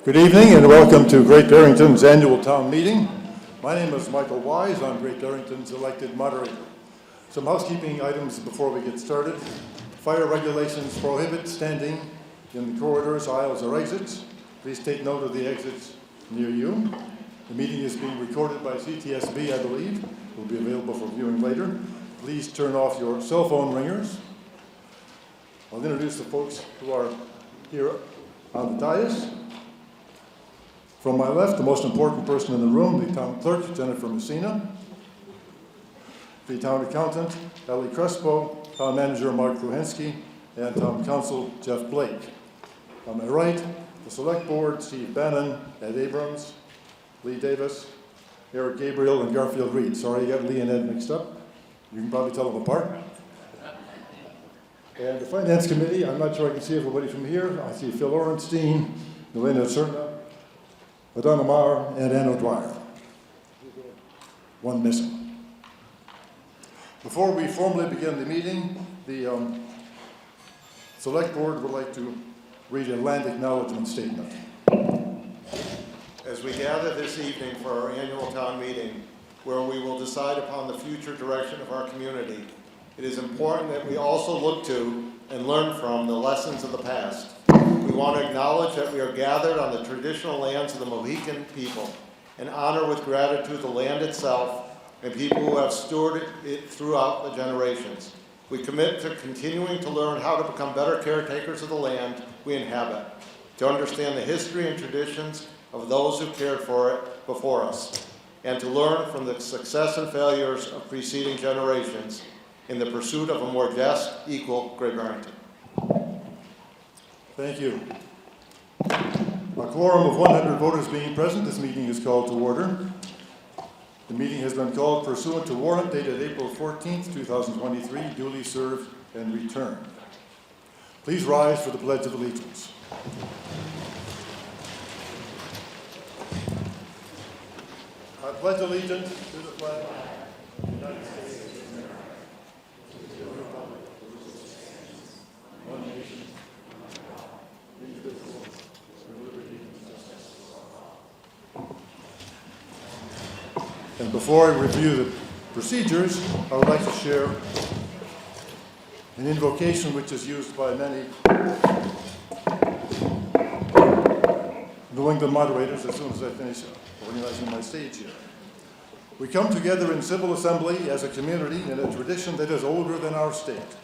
Good evening and welcome to Great Barrington's annual town meeting. My name is Michael Wise. I'm Great Barrington's elected moderator. Some housekeeping items before we get started. Fire regulations prohibit standing in the corridors, aisles, or exits. Please take note of the exits near you. The meeting is being recorded by CTSB, I believe. It will be available for viewing later. Please turn off your cell phone ringers. I'll introduce the folks who are here on the dais. From my left, the most important person in the room, the town clerk, Jennifer Messina. The town accountant, Ellie Crespo, town manager, Mark Kruhensky, and town council, Jeff Blake. On my right, the select board, Steve Bannon, Ed Abrams, Lee Davis, Eric Gabriel, and Garfield Reed. Sorry, you got Lee and Ed mixed up. You can probably tell them apart. And the finance committee, I'm not sure I can see everybody from here. I see Phil Orenstein, Elena Cerna, Madonna Marr, and Ann O'Dwyer. One missing. Before we formally begin the meeting, the select board would like to read a land acknowledgement statement. As we gather this evening for our annual town meeting, where we will decide upon the future direction of our community, it is important that we also look to and learn from the lessons of the past. We want to acknowledge that we are gathered on the traditional lands of the Mohican people and honor with gratitude the land itself and people who have stewarded it throughout the generations. We commit to continuing to learn how to become better caretakers of the land we inhabit, to understand the history and traditions of those who cared for it before us, and to learn from the success and failures of preceding generations in the pursuit of a more just, equal Great Barrington. Thank you. A quorum of 100 voters being present, this meeting is called to order. The meeting has been called pursuant to warrant dated April 14th, 2023, duly served and returned. Please rise for the Pledge of Allegiance. I pledge allegiance to the flag of the United States of America, to the republic for which it stands, one nation, indivisible, with liberty and justice for all. And before I review the procedures, I would like to share an invocation which is used by many New England moderators as soon as I finish organizing my stage here. We come together in civil assembly as a community in a tradition that is older than our state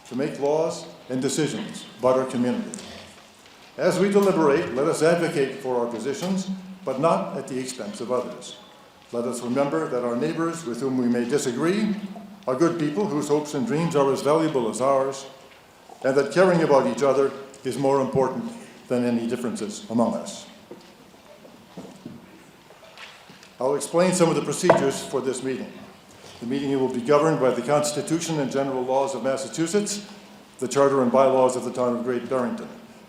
to make laws and decisions about our community. As we deliberate, let us advocate for our positions, but not at the expense of others. Let us remember that our neighbors with whom we may disagree are good people whose hopes and dreams are as valuable as ours, and that caring about each other is more important than any differences among us. I'll explain some of the procedures for this meeting. The meeting will be governed by the Constitution and general laws of Massachusetts, the Charter and bylaws of the town of Great Barrington.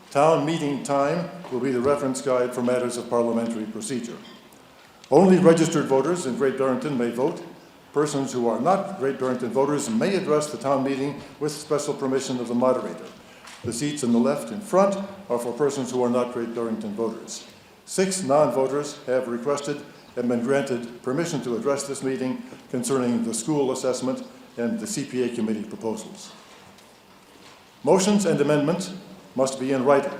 Town meeting time will be the reference guide for matters of parliamentary procedure. Only registered voters in Great Barrington may vote. Persons who are not Great Barrington voters may address the town meeting with special permission of the moderator. The seats on the left in front are for persons who are not Great Barrington voters. 6 non-voters have requested and been granted permission to address this meeting concerning the school assessment and the CPA committee proposals. Motions and amendments must be in writing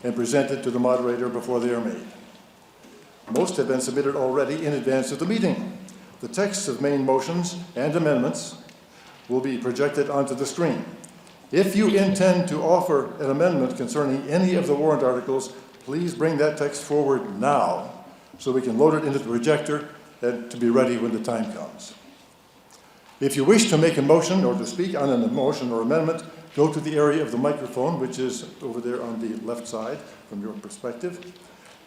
and presented to the moderator before they are made. Most have been submitted already in advance of the meeting. The texts of main motions and amendments will be projected onto the screen. If you intend to offer an amendment concerning any of the warrant articles, please bring that text forward now so we can load it into the projector and to be ready when the time comes. If you wish to make a motion or to speak on a motion or amendment, go to the area of the microphone, which is over there on the left side from your perspective.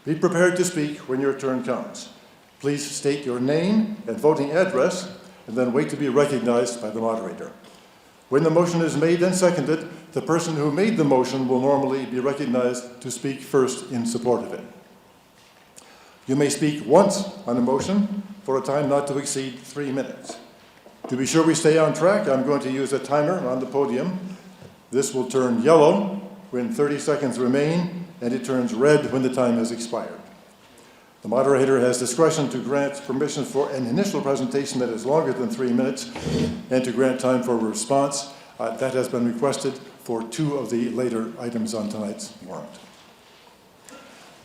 Be prepared to speak when your turn comes. Please state your name and voting address, and then wait to be recognized by the moderator. When the motion is made and seconded, the person who made the motion will normally be recognized to speak first in support of it. You may speak once on a motion for a time not to exceed 3 minutes. To be sure we stay on track, I'm going to use a timer on the podium. This will turn yellow when 30 seconds remain and it turns red when the time has expired. The moderator has discretion to grant permission for an initial presentation that is longer than 3 minutes and to grant time for a response. That has been requested for 2 of the later items on tonight's warrant.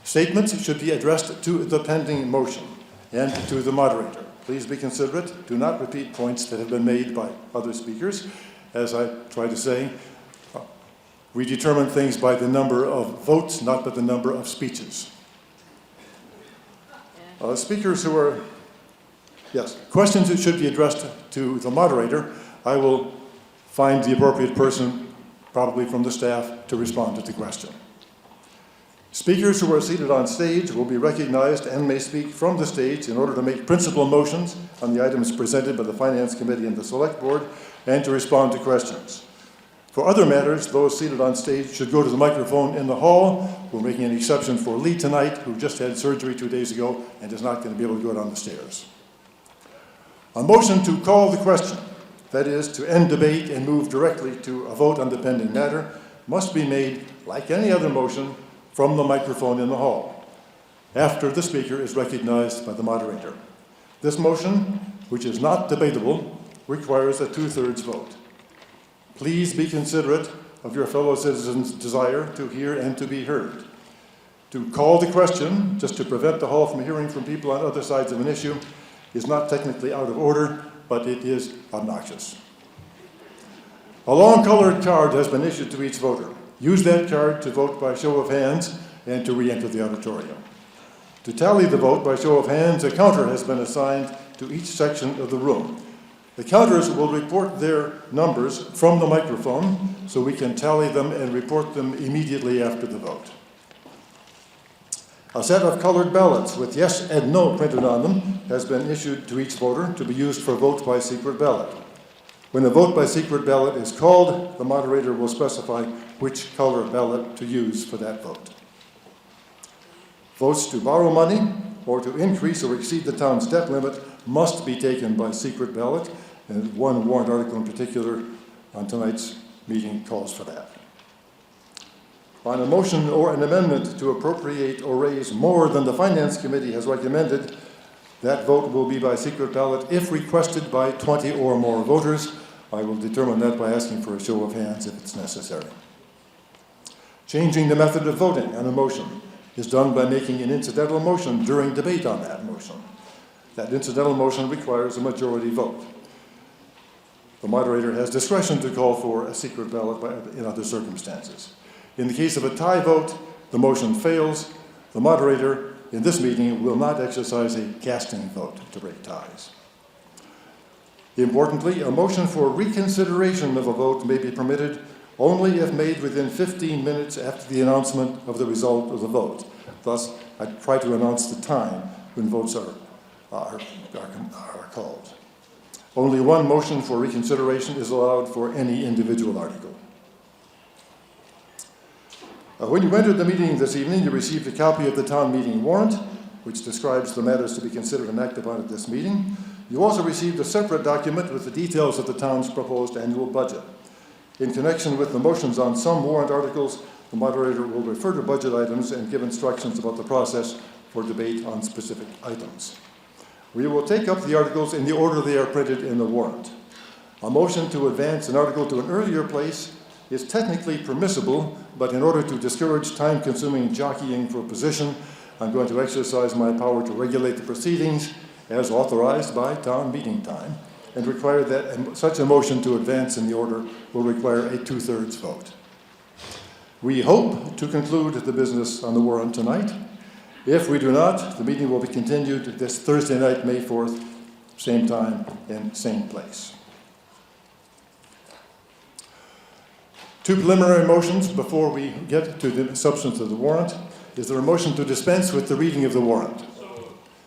Statements should be addressed to the pending motion and to the moderator. Please be considerate. Do not repeat points that have been made by other speakers. As I try to say, we determine things by the number of votes, not by the number of speeches. Speakers who are, yes, questions that should be addressed to the moderator, I will find the appropriate person, probably from the staff, to respond to the question. Speakers who are seated on stage will be recognized and may speak from the stage in order to make principal motions on the items presented by the Finance Committee and the Select Board and to respond to questions. For other matters, those seated on stage should go to the microphone in the hall. We're making an exception for Lee tonight, who just had surgery 2 days ago and is not going to be able to go down the stairs. A motion to call the question, that is, to end debate and move directly to a vote on the pending matter, must be made, like any other motion, from the microphone in the hall, after the speaker is recognized by the moderator. This motion, which is not debatable, requires a 2/3 vote. Please be considerate of your fellow citizens' desire to hear and to be heard. To call the question, just to prevent the hall from hearing from people on other sides of an issue, is not technically out of order, but it is obnoxious. A long colored card has been issued to each voter. Use that card to vote by show of hands and to re-enter the auditorium. To tally the vote by show of hands, a counter has been assigned to each section of the room. The counters will report their numbers from the microphone so we can tally them and report them immediately after the vote. A set of colored ballots with yes and no printed on them has been issued to each voter to be used for vote by secret ballot. When a vote by secret ballot is called, the moderator will specify which color ballot to use for that vote. Votes to borrow money or to increase or exceed the town's debt limit must be taken by secret ballot, and one warrant article in particular on tonight's meeting calls for that. On a motion or an amendment to appropriate or raise more than the Finance Committee has recommended, that vote will be by secret ballot if requested by 20 or more voters. I will determine that by asking for a show of hands if it's necessary. Changing the method of voting on a motion is done by making an incidental motion during debate on that motion. That incidental motion requires a majority vote. The moderator has discretion to call for a secret ballot in other circumstances. In the case of a tie vote, the motion fails. The moderator in this meeting will not exercise a casting vote to break ties. Importantly, a motion for reconsideration of a vote may be permitted only if made within 15 minutes after the announcement of the result of the vote. Thus, I try to announce the time when votes are called. Only one motion for reconsideration is allowed for any individual article. When you entered the meeting this evening, you received a copy of the town meeting warrant, which describes the matters to be considered and acted upon at this meeting. You also received a separate document with the details of the town's proposed annual budget. In connection with the motions on some warrant articles, the moderator will refer to budget items and give instructions about the process for debate on specific items. We will take up the articles in the order they are printed in the warrant. A motion to advance an article to an earlier place is technically permissible, but in order to discourage time-consuming jockeying for position, I'm going to exercise my power to regulate the proceedings as authorized by town meeting time and require that such a motion to advance in the order will require a 2/3 vote. We hope to conclude the business on the warrant tonight. If we do not, the meeting will be continued this Thursday night, May 4th, same time and same place. 2 preliminary motions before we get to the substance of the warrant. Is there a motion to dispense with the reading of the warrant?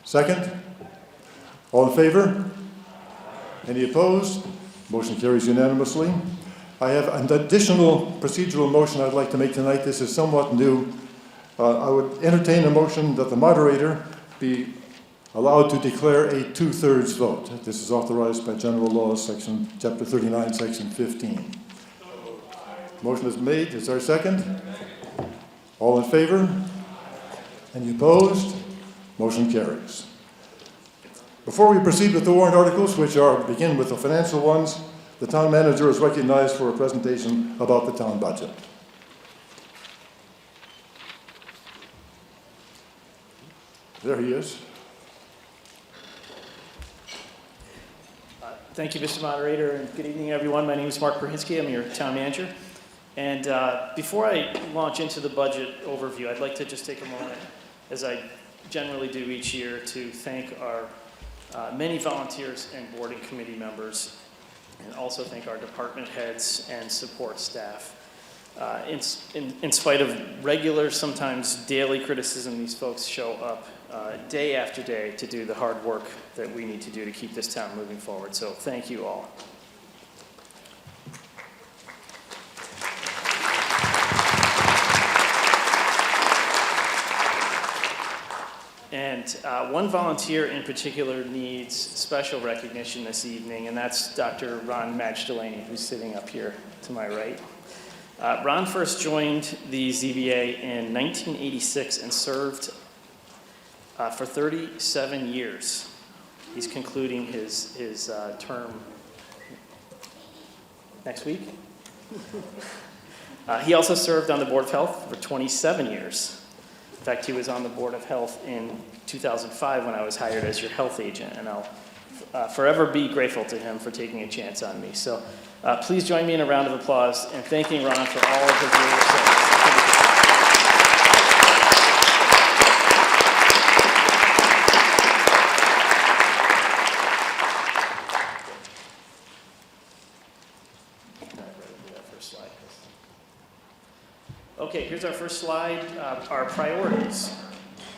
Second? All in favor? Any opposed? Motion carries unanimously. I have an additional procedural motion I'd like to make tonight. This is somewhat new. I would entertain a motion that the moderator be allowed to declare a 2/3 vote. This is authorized by General Laws, Chapter 39, Section 15. Motion is made. Is there a second? All in favor? Any opposed? Motion carries. Before we proceed with the warrant articles, which begin with the financial ones, the town manager is recognized for a presentation about the town budget. There he is. Thank you, Mr. Moderator, and good evening, everyone. My name is Mark Perhinsky. I'm your town manager. And before I launch into the budget overview, I'd like to just take a moment, as I generally do each year, to thank our many volunteers and boarding committee members, and also thank our department heads and support staff. In spite of regular, sometimes daily criticism, these folks show up day after day to do the hard work that we need to do to keep this town moving forward. So thank you all. And one volunteer in particular needs special recognition this evening, and that's Dr. Ron Magdalene, who's sitting up here to my right. Ron first joined the ZBA in 1986 and served for 37 years. He's concluding his term next week. He also served on the Board of Health for 27 years. In fact, he was on the Board of Health in 2005 when I was hired as your health agent, and I'll forever be grateful to him for taking a chance on me. So please join me in a round of applause and thanking Ron for all of his years of service. Okay, here's our first slide, our priorities.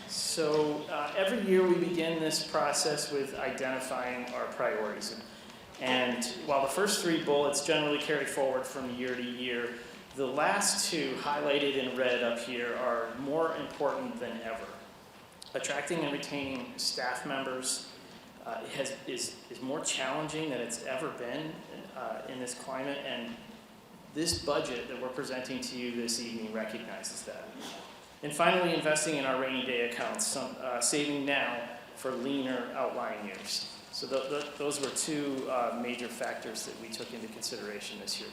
So every year we begin this process with identifying our priorities. And while the first three bullets generally carry forward from year to year, the last two highlighted in red up here are more important than ever. Attracting and retaining staff members is more challenging than it's ever been in this climate, and this budget that we're presenting to you this evening recognizes that. And finally, investing in our rainy day accounts, saving now for leaner outlying years. So those were two major factors that we took into consideration this year.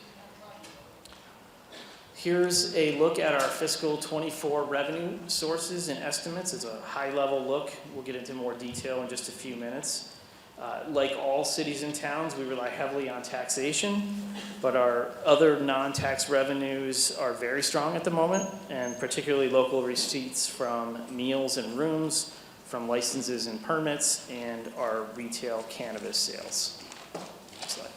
Here's a look at our fiscal 24 revenue sources and estimates. It's a high-level look. We'll get into more detail in just a few minutes. Like all cities and towns, we rely heavily on taxation, but our other non-tax revenues are very strong at the moment, and particularly local receipts from meals and rooms, from licenses and permits, and our retail cannabis sales. Next slide.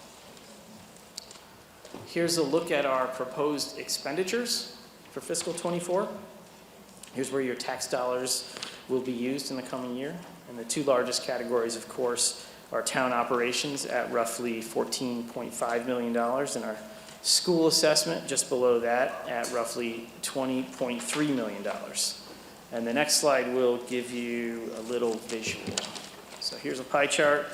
Here's a look at our proposed expenditures for fiscal 24. Here's where your tax dollars will be used in the coming year. And the two largest categories, of course, are town operations at roughly $14.5 million, and our school assessment just below that at roughly $20.3 million. And the next slide will give you a little visual. So here's a pie chart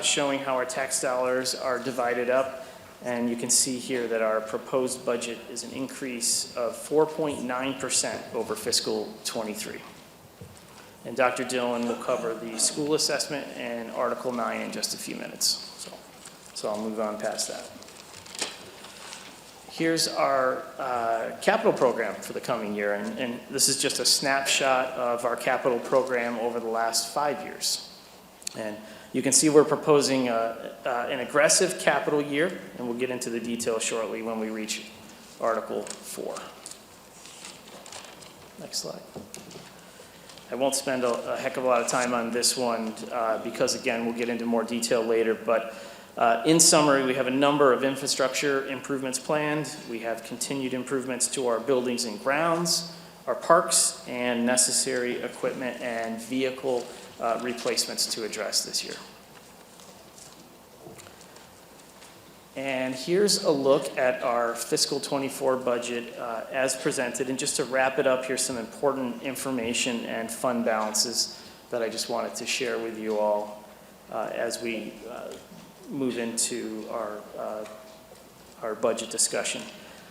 showing how our tax dollars are divided up. And you can see here that our proposed budget is an increase of 4.9% over fiscal 23. And Dr. Dillon will cover the school assessment and Article 9 in just a few minutes. So I'll move on past that. Here's our capital program for the coming year. And this is just a snapshot of our capital program over the last 5 years. And you can see we're proposing an aggressive capital year, and we'll get into the details shortly when we reach Article 4. Next slide. I won't spend a heck of a lot of time on this one because, again, we'll get into more detail later. But in summary, we have a number of infrastructure improvements planned. We have continued improvements to our buildings and grounds, our parks, and necessary equipment and vehicle replacements to address this year. And here's a look at our fiscal 24 budget as presented. And just to wrap it up, here's some important information and fund balances that I just wanted to share with you all as we move into our budget discussion.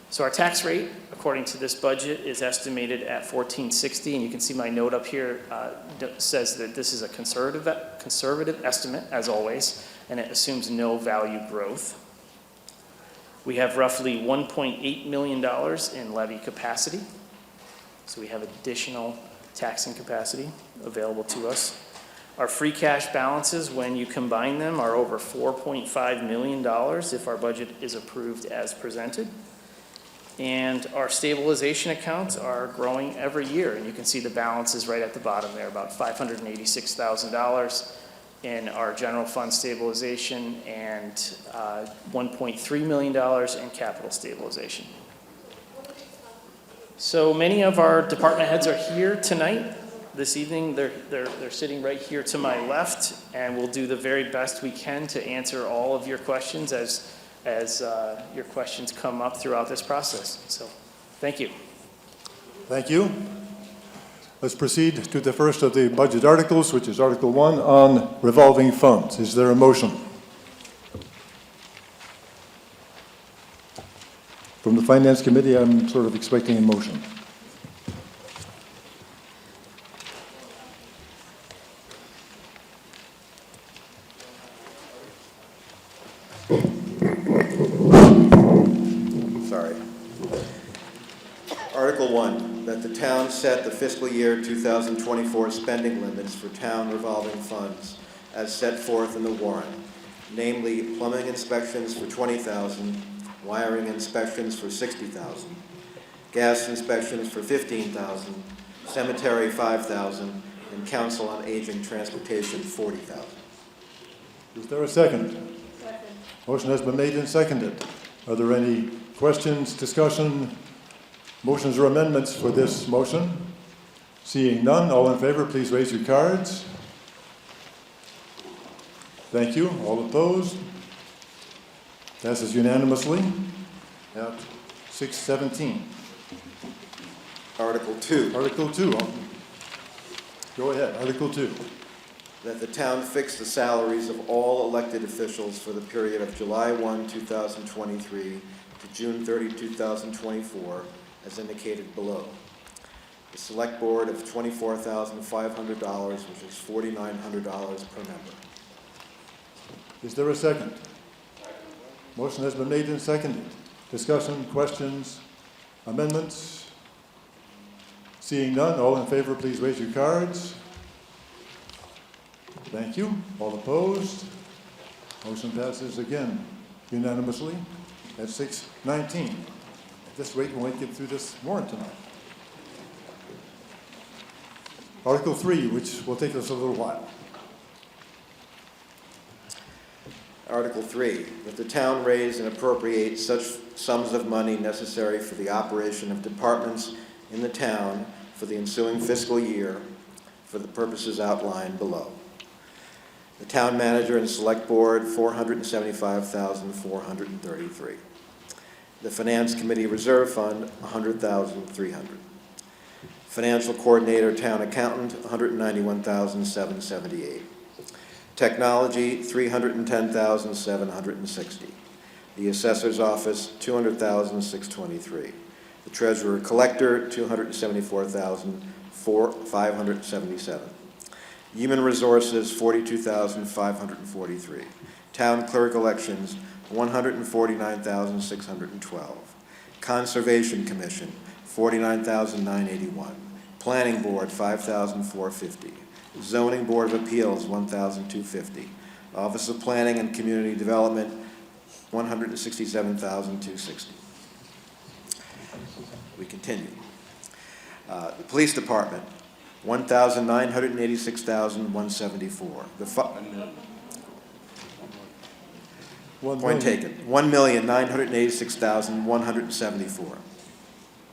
So our tax rate, according to this budget, is estimated at 1460, and you can see my note up here says that this is a conservative estimate, as always, and it assumes no value growth. We have roughly $1.8 million in levy capacity, so we have additional taxing capacity available to us. Our free cash balances, when you combine them, are over $4.5 million if our budget is approved as presented. And our stabilization accounts are growing every year, and you can see the balances right at the bottom there, about $586,000 in our general fund stabilization and $1.3 million in capital stabilization. So many of our department heads are here tonight. This evening, they're sitting right here to my left, and we'll do the very best we can to answer all of your questions as your questions come up throughout this process. So, thank you. Thank you. Let's proceed to the first of the budget articles, which is Article 1 on revolving funds. Is there a motion? From the Finance Committee, I'm sort of expecting a motion. Article 1, that the town set the fiscal year 2024 spending limits for town revolving funds as set forth in the warrant, namely plumbing inspections for $20,000, wiring inspections for $60,000, gas inspections for $15,000, cemetery $5,000, and council on aging transportation $40,000. Is there a second? Second. Motion has been made and seconded. Are there any questions, discussion, motions or amendments for this motion? Seeing none, all in favor, please raise your cards. Thank you. All opposed? Passes unanimously at 6:17. Article 2. Article 2. Go ahead. Article 2. That the town fix the salaries of all elected officials for the period of July 1, 2023 to June 30, 2024, as indicated below. The select board of $24,500, which is $4,900 per member. Is there a second? Motion has been made and seconded. Discussion, questions, amendments? Seeing none, all in favor, please raise your cards. Thank you. All opposed? Motion passes again unanimously at 6:19. At this rate, we won't get through this warrant tonight. Article 3, which will take us a little while. Article 3, that the town raise and appropriate such sums of money necessary for the operation of departments in the town for the ensuing fiscal year for the purposes outlined below. The town manager and select board, $475,433. The Finance Committee Reserve Fund, $100,300. Financial Coordinator, Town Accountant, $191,778. Technology, $310,760. The Assessor's Office, $200,623. The Treasurer Collector, $274,577. Human Resources, $42,543. Town Clerk Elections, $149,612. Conservation Commission, $49,981. Planning Board, $5,450. Zoning Board of Appeals, $1,250. Office of Planning and Community Development, $167,260. We continue. The Police Department, $1,986,174. Point taken. $1,986,174.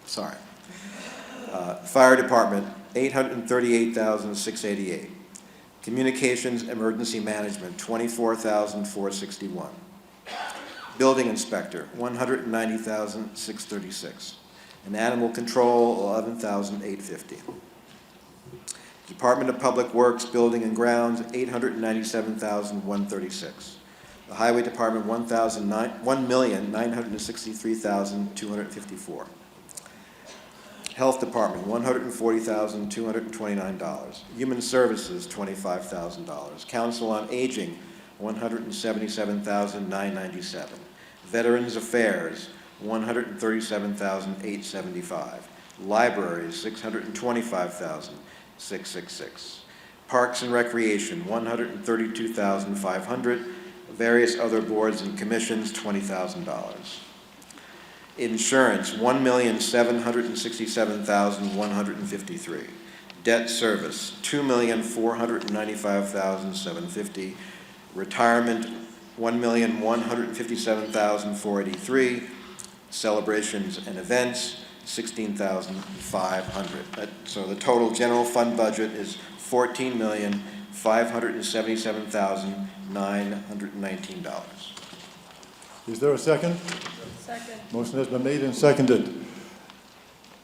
Sorry. Fire Department, $838,688. Communications Emergency Management, $24,461. Building Inspector, $190,636. And Animal Control, $11,850. Department of Public Works, Building and Grounds, $897,136. The Highway Department, $1,963,254. Health Department, $140,229. Human Services, $25,000. Council on Aging, $177,997. Veterans Affairs, $137,875. Libraries, $625,666. Parks and Recreation, $132,500. Various other boards and commissions, $20,000. Insurance, $1,767,153. Debt service, $2,495,750. Retirement, $1,157,483. Celebrations and events, $16,500. So the total general fund budget is $14,577,919. Is there a second? Second. Motion has been made and seconded.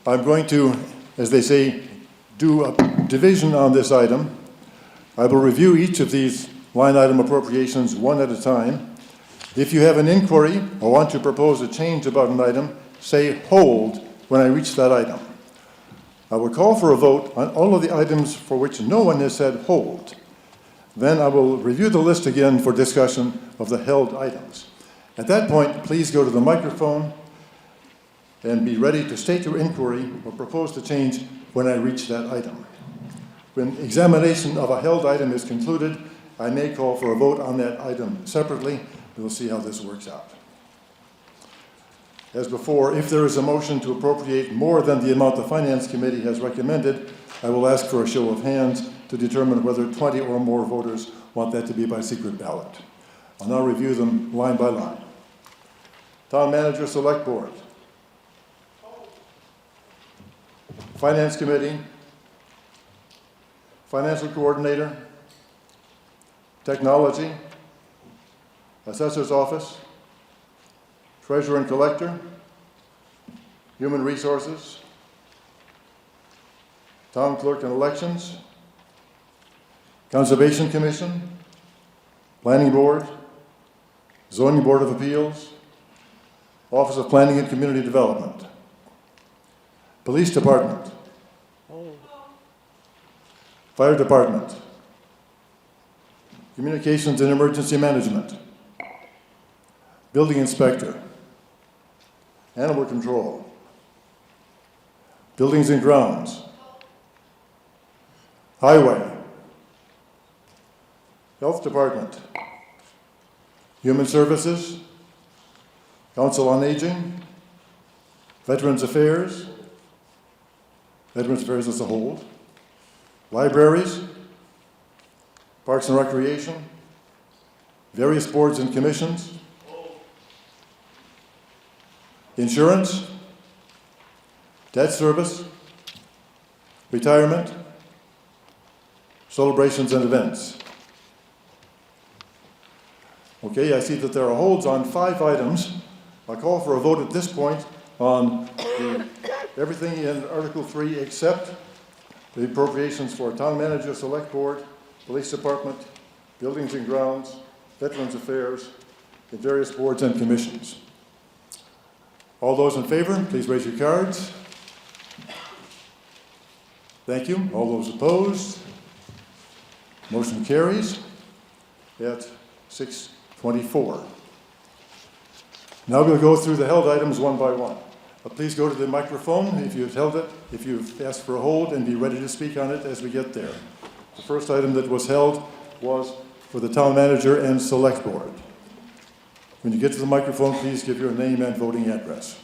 I'm going to, as they say, do a division on this item. I will review each of these line item appropriations one at a time. If you have an inquiry or want to propose a change about an item, say hold when I reach that item. I will call for a vote on all of the items for which no one has said hold. Then I will review the list again for discussion of the held items. At that point, please go to the microphone and be ready to state your inquiry or propose to change when I reach that item. When examination of a held item is concluded, I may call for a vote on that item separately. We'll see how this works out. As before, if there is a motion to appropriate more than the amount the Finance Committee has recommended, I will ask for a show of hands to determine whether 20 or more voters want that to be by secret ballot. I'll now review them line by line. Town Manager Select Board. Finance Committee. Financial Coordinator. Technology. Assessor's Office. Treasurer and Collector. Human Resources. Town Clerk and Elections. Conservation Commission. Planning Board. Zoning Board of Appeals. Office of Planning and Community Development. Police Department. Fire Department. Communications and Emergency Management. Building Inspector. Animal Control. Buildings and Grounds. Highway. Health Department. Human Services. Council on Aging. Veterans Affairs. Veterans Affairs as a whole. Libraries. Parks and Recreation. Various boards and commissions. Insurance. Debt service. Retirement. Celebrations and events. Okay, I see that there are holds on 5 items. I call for a vote at this point on everything in Article 3 except the appropriations for Town Manager Select Board, Police Department, Buildings and Grounds, Veterans Affairs, and various boards and commissions. All those in favor, please raise your cards. Thank you. All those opposed? Motion carries at 6:24. Now we'll go through the held items one by one. Please go to the microphone if you've held it, if you've asked for a hold, and be ready to speak on it as we get there. The first item that was held was for the Town Manager and Select Board. When you get to the microphone, please give your name and voting address.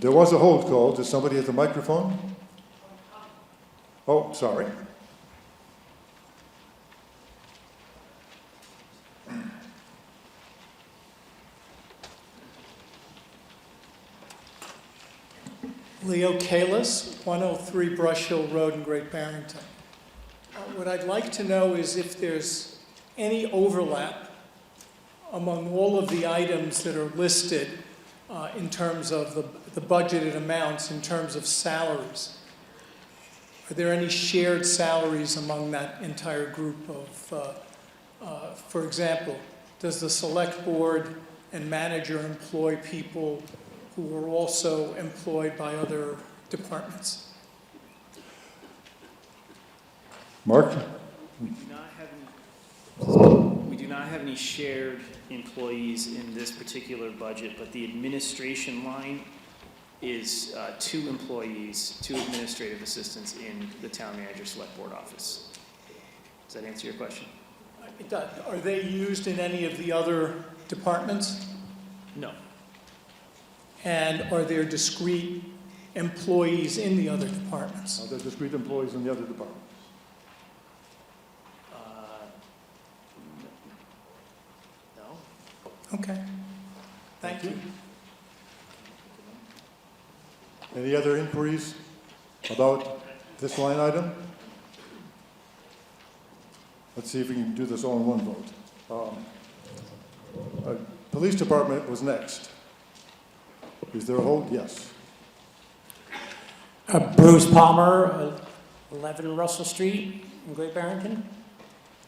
There was a hold called. Is somebody at the microphone? Oh, sorry. Leo Kalis, 103 Brush Hill Road in Great Barrington. What I'd like to know is if there's any overlap among all of the items that are listed in terms of the budgeted amounts, in terms of salaries. Are there any shared salaries among that entire group of, for example, does the select board and manager employ people who are also employed by other departments? Mark? We do not have any shared employees in this particular budget, but the administration line is 2 employees, 2 administrative assistants in the town manager select board office. Does that answer your question? It does. Are they used in any of the other departments? No. And are there discrete employees in the other departments? Are there discrete employees in the other departments? No. Okay. Thank you. Any other inquiries about this line item? Let's see if we can do this all in one vote. Police department was next. Is there a hold? Yes. Bruce Palmer, 11 Russell Street in Great Barrington.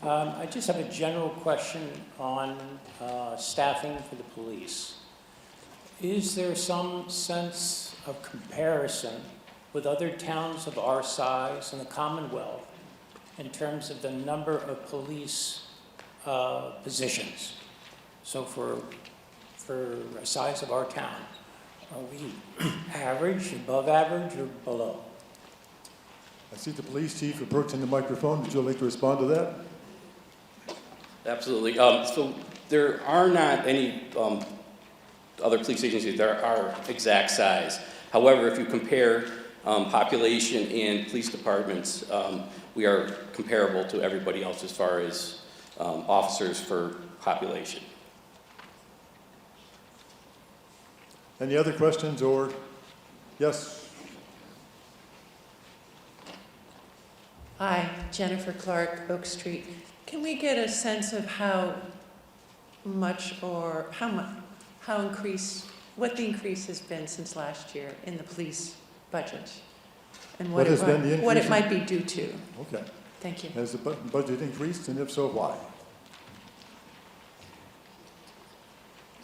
I just have a general question on staffing for the police. Is there some sense of comparison with other towns of our size in the Commonwealth in terms of the number of police positions? So for the size of our town, are we average, above average, or below? I see the police chief approaching the microphone. Would you like to respond to that? Absolutely. So there are not any other police agencies that are exact size. However, if you compare population and police departments, we are comparable to everybody else as far as officers for population. Any other questions or, yes? Hi, Jennifer Clark, Oak Street. Can we get a sense of how much or what the increase has been since last year in the police budget? And What has been the what it increase might be due to? Okay. Thank you. Has the budget increased, and if so, why?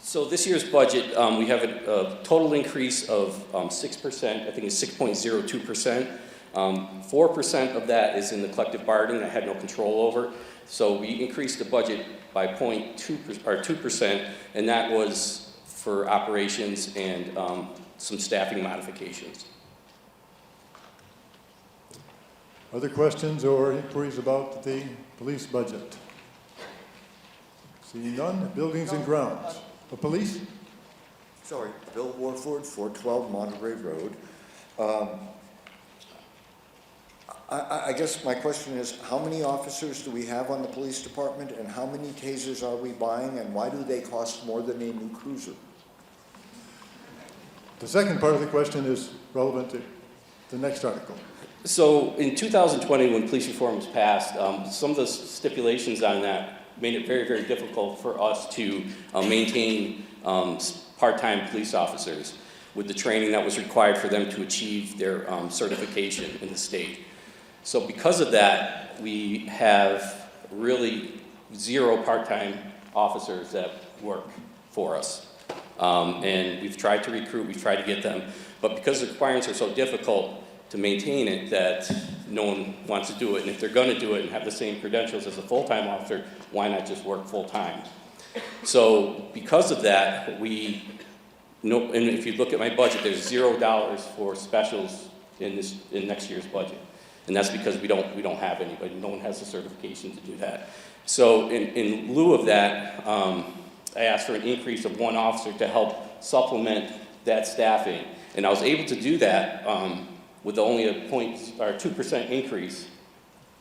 So this year's budget, we have a total increase of 6%. I think it's 6.02%. 4% of that is in the collective bargaining I had no control over. So we increased the budget by 2%, and that was for operations and some staffing modifications. Other questions or inquiries about the police budget? Seeing none, buildings and grounds. The police? Sorry, Bill Warford, 412 Monterey Road. I guess my question is, how many officers do we have on the police department, and how many tasers are we buying, and why do they cost more than a new cruiser? The second part of the question is relevant to the next article. So in 2020, when police reform was passed, some of the stipulations on that made it very, very difficult for us to maintain part-time police officers with the training that was required for them to achieve their certification in the state. So because of that, we have really 0 part-time officers that work for us. And we've tried to recruit, we've tried to get them, but because the requirements are so difficult to maintain it, that no one wants to do it. And if they're going to do it and have the same credentials as a full-time officer, why not just work full-time? So because of that, and if you look at my budget, there's $0 for specials in next year's budget. And that's because we don't have anybody. No one has the certification to do that. So in lieu of that, I asked for an increase of 1 officer to help supplement that staffing. And I was able to do that with only a 2% increase,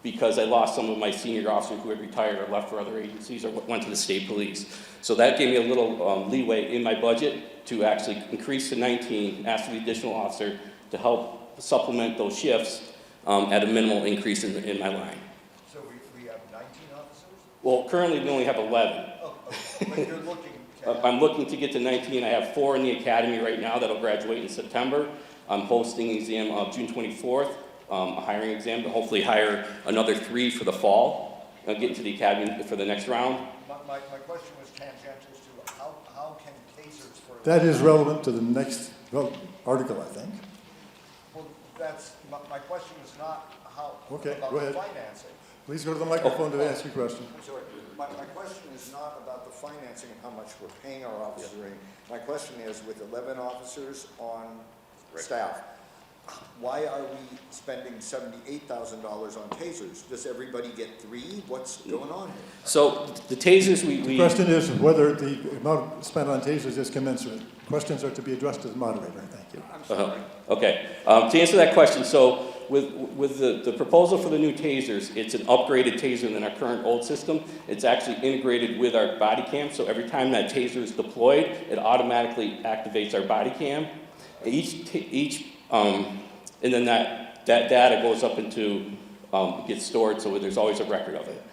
because I lost some of my senior officers who had retired or left for other agencies or went to the state police. So that gave me a little leeway in my budget to actually increase to 19, ask for the additional officer to help supplement those shifts at a minimal increase in my line. So we have 19 officers? Well, currently we only have 11. Oh, but you're looking to... I'm looking to get to 19. I have 4 in the academy right now that'll graduate in September. I'm hosting an exam June 24th, a hiring exam to hopefully hire another 3 for the fall, get into the academy for the next round. My question was tangential to how can tasers for... That is relevant to the next article, I think. Well, my question was not how, Okay, about go the ahead. financing. Please go to the microphone to ask your question. I'm sorry, my question is not about the financing and how much we're paying our officers. My question is, with 11 officers on staff, why are we spending $78,000 on tasers? Does everybody get 3? What's going on here? So the tasers, The we question is whether the amount spent on tasers is commensurate. Questions are to be addressed to the moderator. Thank you. I'm sorry. Okay. To answer that question, so with the proposal for the new tasers, it's an upgraded taser than our current old system. It's actually integrated with our body cam, so every time that taser is deployed, it automatically activates our body cam. And then that data goes up into, gets stored, so there's always a record of it.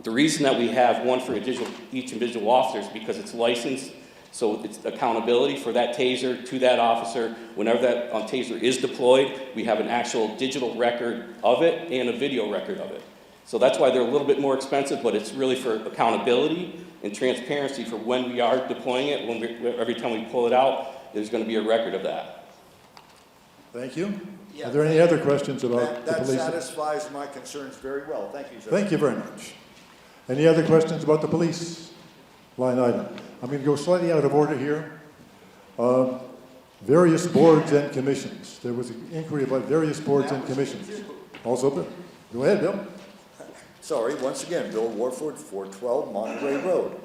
The reason that we have one for each individual officer is because it's licensed, so it's accountability for that taser to that officer. Whenever that taser is deployed, we have an actual digital record of it and a video record of it. So that's why they're a little bit more expensive, but it's really for accountability and transparency for when we are deploying it. Every time we pull it out, there's going to be a record of that. Thank you. Yeah, Are there any other questions about the That police? satisfies my concerns very well. Thank you, sir. Thank you very much. Any other questions about the police line item? I'm going to go slightly out of order here. Various boards and commissions. There was an inquiry about various boards and commissions. Also, go ahead, Bill. Sorry, once again, Bill Warford, 412 Monterey Road.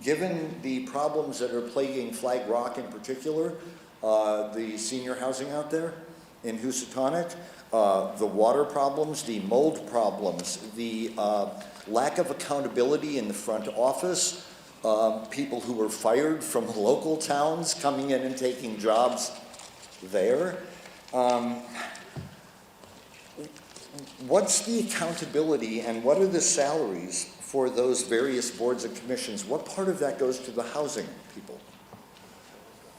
Given the problems that are plaguing Flag Rock in particular, the senior housing out there in Housatonic, the water problems, the mold problems, the lack of accountability in the front office, people who were fired from local towns coming in and taking jobs there. What's the accountability and what are the salaries for those various boards and commissions? What part of that goes to the housing people?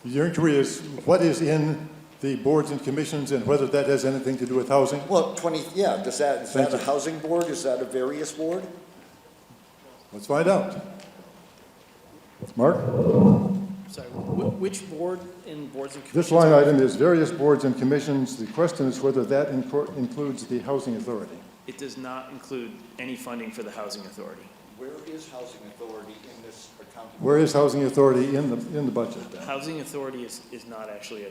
Your inquiry is what is in the boards and commissions and whether that has anything to do with housing? Well, is that a housing board? Is that a various board? Let's find out. Mark? Sorry, which board in boards and commissions? This line item is various boards and commissions. The question is whether that includes the housing authority. It does not include any funding for the housing authority. Where is housing authority in this accounting? Where is housing authority in the budget then? Housing authority is not actually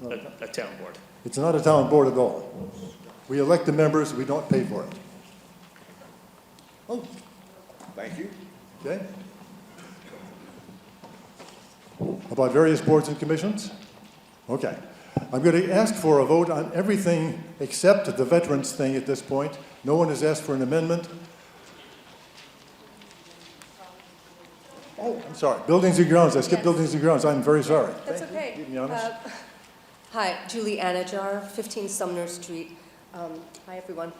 a town board. It's not a town board at all. We elect the members, we don't pay for it. Oh, thank you. Okay? About various boards and commissions? Okay. I'm going to ask for a vote on everything except the veterans thing at this point. No one has asked for an amendment. Oh, I'm sorry. Buildings and grounds. I skipped Yes. buildings and grounds. I'm very sorry. That's Thank you. okay. Keep me honest. Hi, Julie Anajar, 15 Sumner Street. Hi, everyone.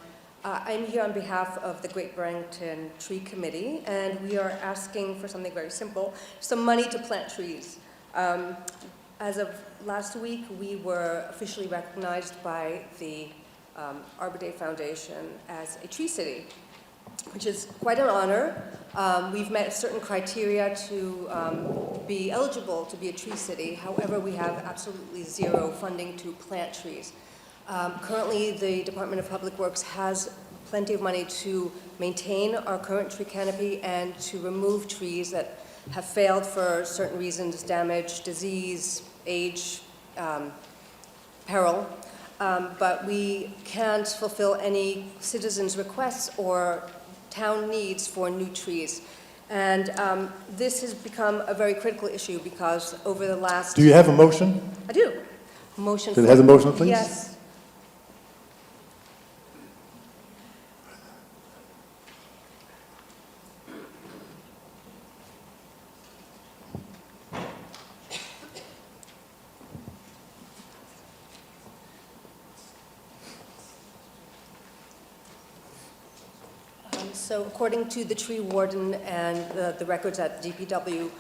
I'm here on behalf of the Great Barrington Tree Committee, and we are asking for something very simple, some money to plant trees. As of last week, we were officially recognized by the Arbor Day Foundation as a tree city, which is quite an honor. We've met certain criteria to be eligible to be a tree city. However, we have absolutely zero funding to plant trees. Currently, the Department of Public Works has plenty of money to maintain our current tree canopy and to remove trees that have failed for certain reasons, damage, disease, age, peril. But we can't fulfill any citizens' requests or town needs for new trees. And this has become a very critical issue because over the last... Do you have a motion? I do. Motion. Can I have the motion, please? Yes. So according to the tree warden and the records at DPW,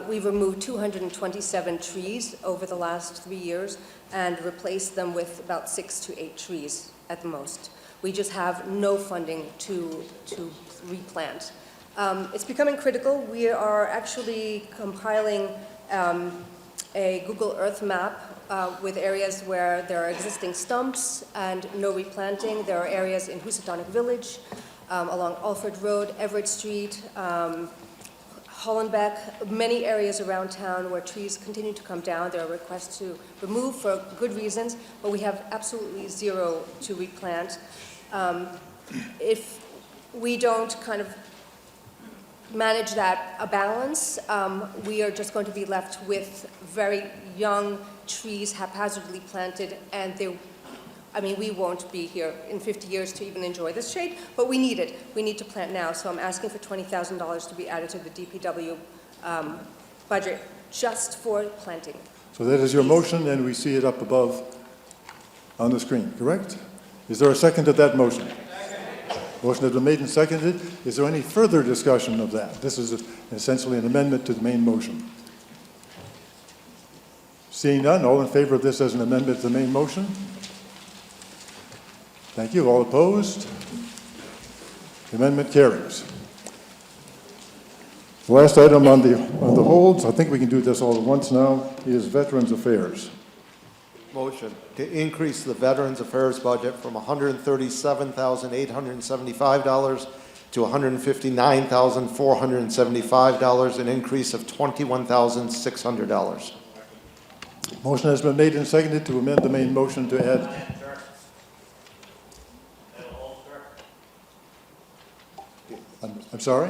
we've removed 227 trees over the last 3 years and replaced them with about 6 to 8 trees at the most. We just have no funding to replant. It's becoming critical. We are actually compiling a Google Earth map with areas where there are existing stumps and no replanting. There are areas in Housatonic Village, along Alfred Road, Everett Street, Hollenbeck, many areas around town where trees continue to come down. There are requests to remove for good reasons, but we have absolutely zero to replant. If we don't kind of manage that a balance, we are just going to be left with very young trees haphazardly planted, and we won't be here in 50 years to even enjoy this shade, but we need it. We need to plant now, so I'm asking for $20,000 to be added to the DPW budget just for planting. So that is your motion, and we see it up above on the screen, correct? Is there a second to that motion? Motion has been made and seconded. Is there any further discussion of that? This is essentially an amendment to the main motion. Seeing none, all in favor of this as an amendment to the main motion? Thank you. All opposed? The amendment carries. The last item on the holds, I think we can do this all at once now, is Veterans Affairs. Motion to increase the Veterans Affairs budget from $137,875 to $159,475, an increase of $21,600. Motion has been made and seconded to amend the main motion to add. I'm sorry?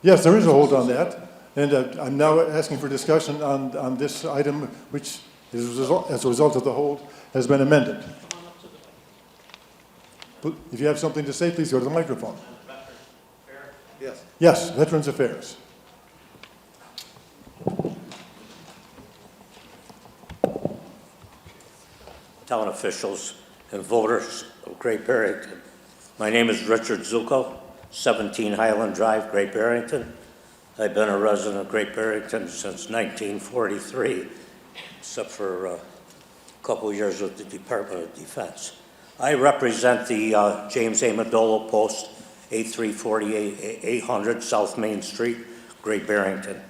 Yes, there is a hold on that. And I'm now asking for discussion on this item, which, as a result of the hold, has been amended. If you have something to say, please go to the microphone. Yes. Yes, Veterans Affairs. Town officials and voters of Great Barrington. My name is Richard Zuko, 17 Highland Drive, Great Barrington. I've been a resident of Great Barrington since 1943, except for a couple of years with the Department of Defense. I represent the James A. Madolo Post, 8348 800 South Main Street, Great Barrington.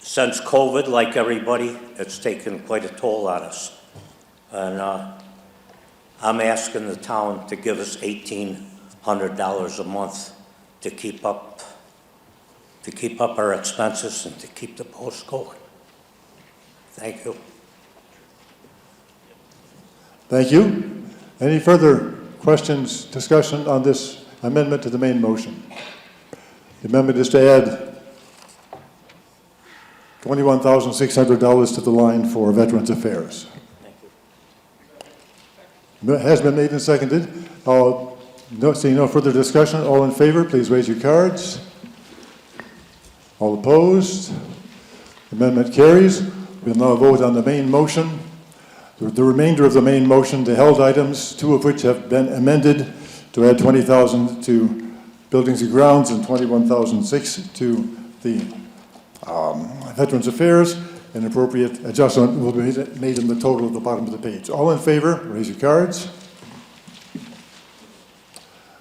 Since COVID, like everybody, it's taken quite a toll on us. And I'm asking the town to give us $1,800 a month to keep up our expenses and to keep the post going. Thank you. Thank you. Any further questions, discussion on this amendment to the main motion? The amendment is to add $21,600 to the line for Veterans Affairs. It has been made and seconded. Seeing no further discussion, all in favor, please raise your cards. All opposed? Amendment carries. We'll now vote on the main motion. The remainder of the main motion, the held items, two of which have been amended to add $20,000 to Buildings and Grounds and $21,600 to the Veterans Affairs. An appropriate adjustment will be made in the total at the bottom of the page. All in favor, raise your cards.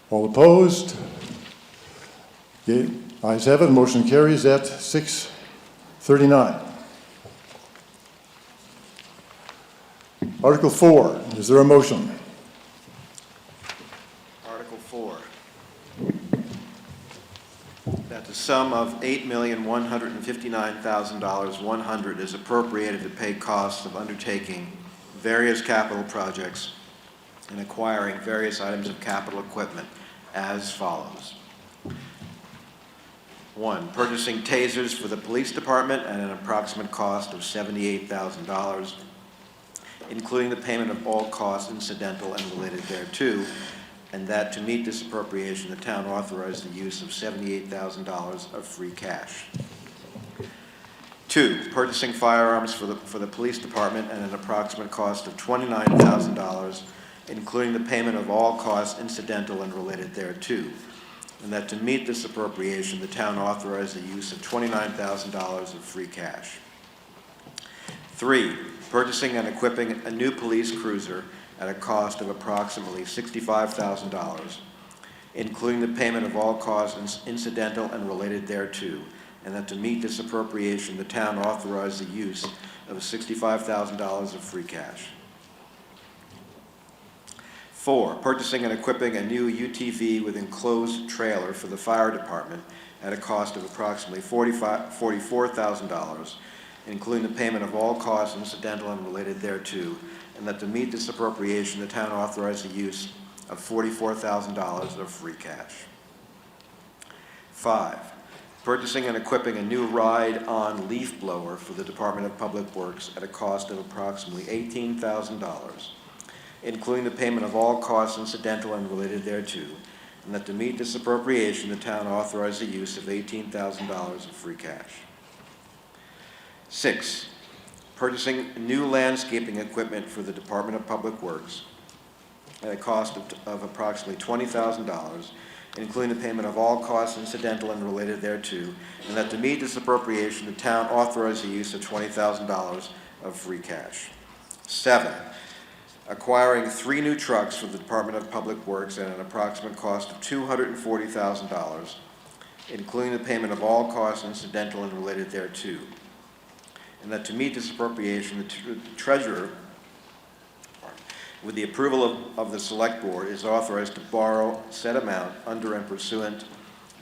All opposed? Okay. Ayes have it. Motion carries at 6:39. Article 4. Is there a motion? Article 4. That the sum of $8,159,100 is appropriated to pay costs of undertaking various capital projects and acquiring various items of capital equipment as follows. 1, purchasing tasers for the police department at an approximate cost of $78,000, including the payment of all costs incidental and related thereto, and that to meet this appropriation, the town authorized the use of $78,000 of free cash. 2, purchasing firearms for the police department at an approximate cost of $29,000, including the payment of all costs incidental and related thereto, and that to meet this appropriation, the town authorize the use of $29,000 of free cash. 3, purchasing and equipping a new police cruiser at a cost of approximately $65,000, including the payment of all costs incidental and related thereto, and that to meet this appropriation, the town authorize the use of $65,000 of free cash. 4, purchasing and equipping a new UTV with enclosed trailer for the fire department at a cost of approximately $44,000, including the payment of all costs incidental and related thereto, and that to meet this appropriation, the town authorize the use of $44,000 of free cash. 5, purchasing and equipping a new ride-on leaf blower for the Department of Public Works at a cost of approximately $18,000, including the payment of all costs incidental and related thereto, and that to meet this appropriation, the town authorize the use of $18,000 of free cash. 6, purchasing new landscaping equipment for the Department of Public Works at a cost of approximately $20,000, including the payment of all costs incidental and related thereto, and that to meet this appropriation, the town authorize the use of $20,000 of free cash. 7, acquiring 3 new trucks for the Department of Public Works at an approximate cost of $240,000, including the payment of all costs incidental and related thereto, and that to meet this appropriation, the treasurer, with the approval of the select board, is authorized to borrow said amount under and pursuant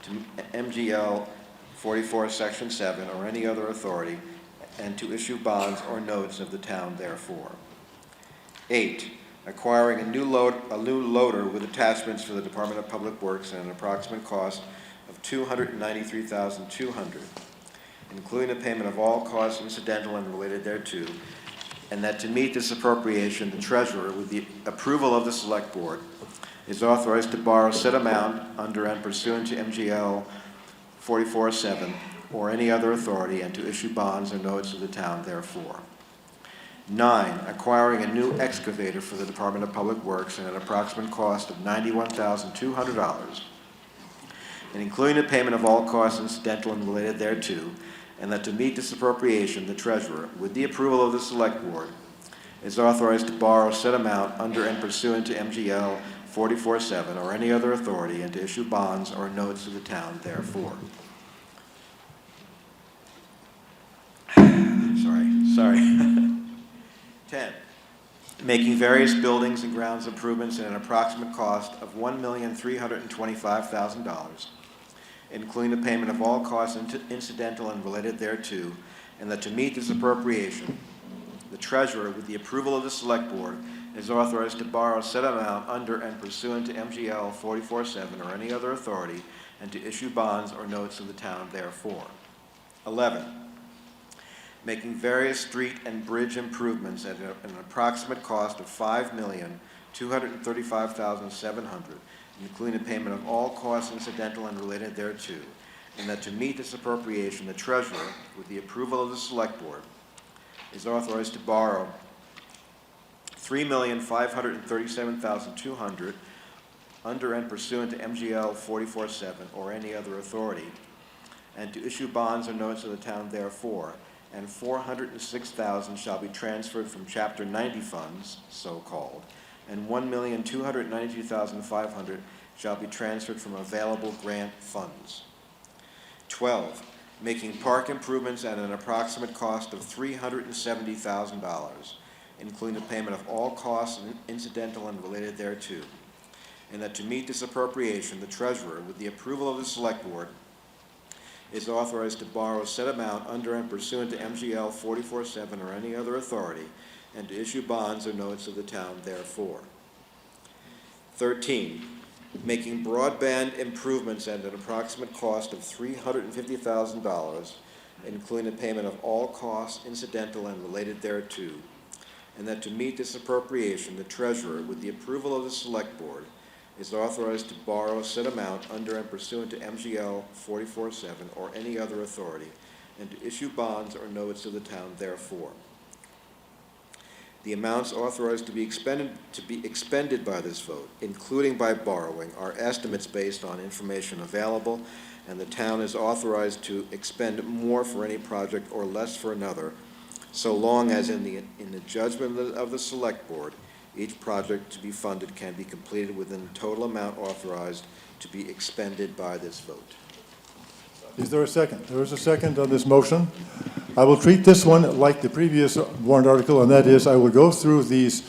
to MGL 44 Section 7 or any other authority, and to issue bonds or notes of the town therefore. 8, acquiring a new loader with attachments for the Department of Public Works at an approximate cost of $293,200, including the payment of all costs incidental and related thereto, and that to meet this appropriation, the treasurer, with the approval of the select board, is authorized to borrow said amount under and pursuant to MGL 44-7 or any other authority, and to issue bonds or notes of the town therefore. 9, acquiring a new excavator for the Department of Public Works at an approximate cost of $91,200, and including the payment of all costs incidental and related thereto, and that to meet this appropriation, the treasurer, with the approval of the select board, is authorized to borrow said amount under and pursuant to MGL 44-7 or any other authority, and to issue bonds or notes of the town therefore. Sorry. 10, making various buildings and grounds improvements at an approximate cost of $1,325,000, including the payment of all costs incidental and related thereto, and that to meet this appropriation, the treasurer, with the approval of the select board, is authorized to borrow said amount under and pursuant to MGL 44-7 or any other authority, and to issue bonds or notes of the town therefore. 11, making various street and bridge improvements at an approximate cost of $5,235,700, including the payment of all costs incidental and related thereto, and that to meet this appropriation, the treasurer, with the approval of the select board, is authorized to borrow $3,537,200 under and pursuant to MGL 44-7 or any other authority, and to issue bonds or notes of the town therefore, and $406,000 shall be transferred from Chapter 90 funds, so-called, and $1,292,500 shall be transferred from available grant funds. 12, making park improvements at an approximate cost of $370,000, including the payment of all costs incidental and related thereto, and that to meet this appropriation, the treasurer, with the approval of the select board, is authorized to borrow said amount under and pursuant to MGL 44-7 or any other authority, and to issue bonds or notes of the town therefore. 13, making broadband improvements at an approximate cost of $350,000, including the payment of all costs incidental and related thereto, and that to meet this appropriation, the treasurer, with the approval of the select board, is authorized to borrow said amount under and pursuant to MGL 44-7 or any other authority, and to issue bonds or notes of the town therefore. The amounts authorized to be expended by this vote, including by borrowing, are estimates based on information available, and the town is authorized to expend more for any project or less for another, so long as in the judgment of the select board, each project to be funded can be completed within the total amount authorized to be expended by this vote. Is there a second? There is a second on this motion. I will treat this one like the previous warrant article, and that is I will go through these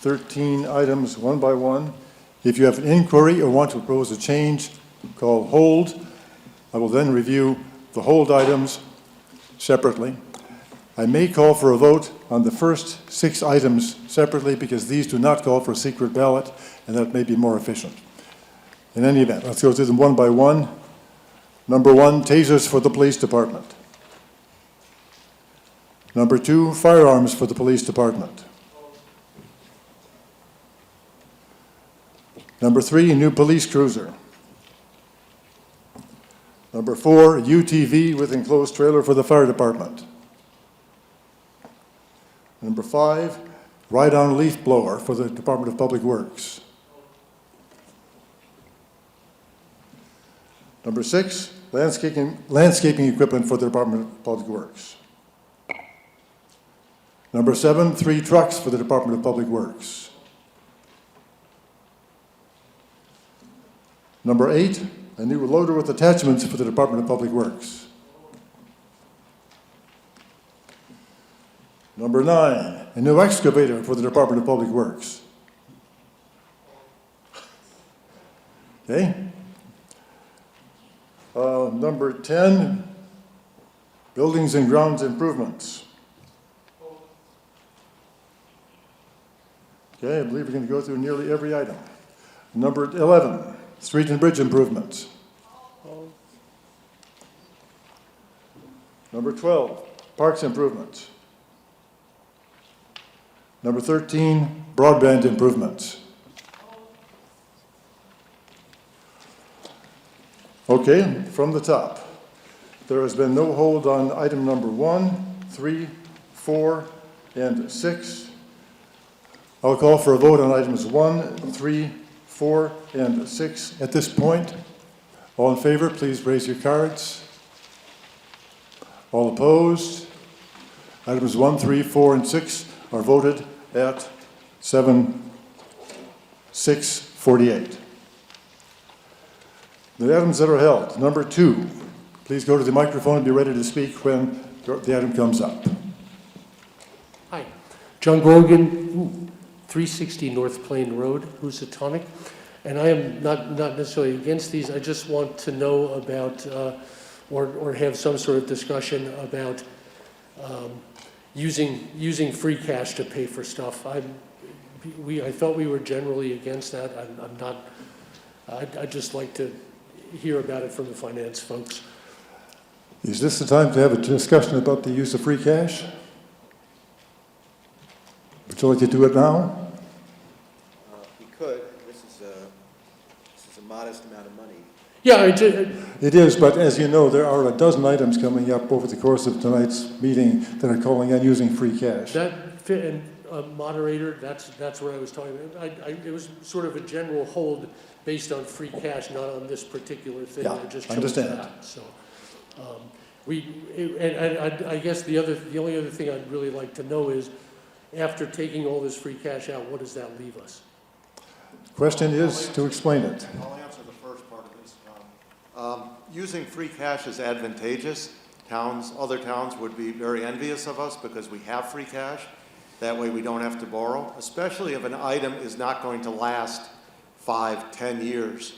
13 items one by one. If you have an inquiry or want to propose a change, call hold. I will then review the hold items separately. I may call for a vote on the first 6 items separately because these do not call for a secret ballot, and that may be more efficient. In any event, let's go through them one by one. Number 1, tasers for the police department. Number 2, firearms for the police department. Number 3, new police cruiser. Number 4, UTV with enclosed trailer for the fire department. Number 5, ride-on leaf blower for the Department of Public Works. Number 6, landscaping equipment for the Department of Public Works. Number 7, 3 trucks for the Department of Public Works. Number 8, a new loader with attachments for the Department of Public Works. Number 9, a new excavator for the Department of Public Works. Okay. Number 10, buildings and grounds improvements. Okay, I believe we're going to go through nearly every item. Number 11, street and bridge improvements. Number 12, parks improvements. Number 13, broadband improvements. Okay, from the top. There has been no hold on item number 1, 3, 4, and 6. I'll call for a vote on items 1, 3, 4, and 6 at this point. All in favor, please raise your cards. All opposed? Items 1, 3, 4, and 6 are voted at 7-6-48. The items that are held. Number 2, please go to the microphone and be ready to speak when the item comes up. Hi, John Grogan, 360 North Plain Road, Housatonic. And I am not necessarily against these. I just want to know about, or have some sort of discussion about using free cash to pay for stuff. I thought we were generally against that. I'm not. I'd just like to hear about it from the finance folks. Is this the time to have a discussion about the use of free cash? Would you like to do it now? We could. This is a modest amount of money. Yeah, It is, but as you know, there are a dozen items coming up over the course of tonight's meeting that are calling on using free cash. that fit, and moderator. That's what I was talking about. It was sort of a general hold based on free cash, not on this particular thing. Yeah, I just I chose understand. that. So, I guess the only other thing I'd really like to know is, after taking all this free cash out, what does that leave us? Question is to explain it. I'll answer the first part of this. Using free cash is advantageous. Other towns would be very envious of us because we have free cash. That way we don't have to borrow, especially if an item is not going to last 5-10 years.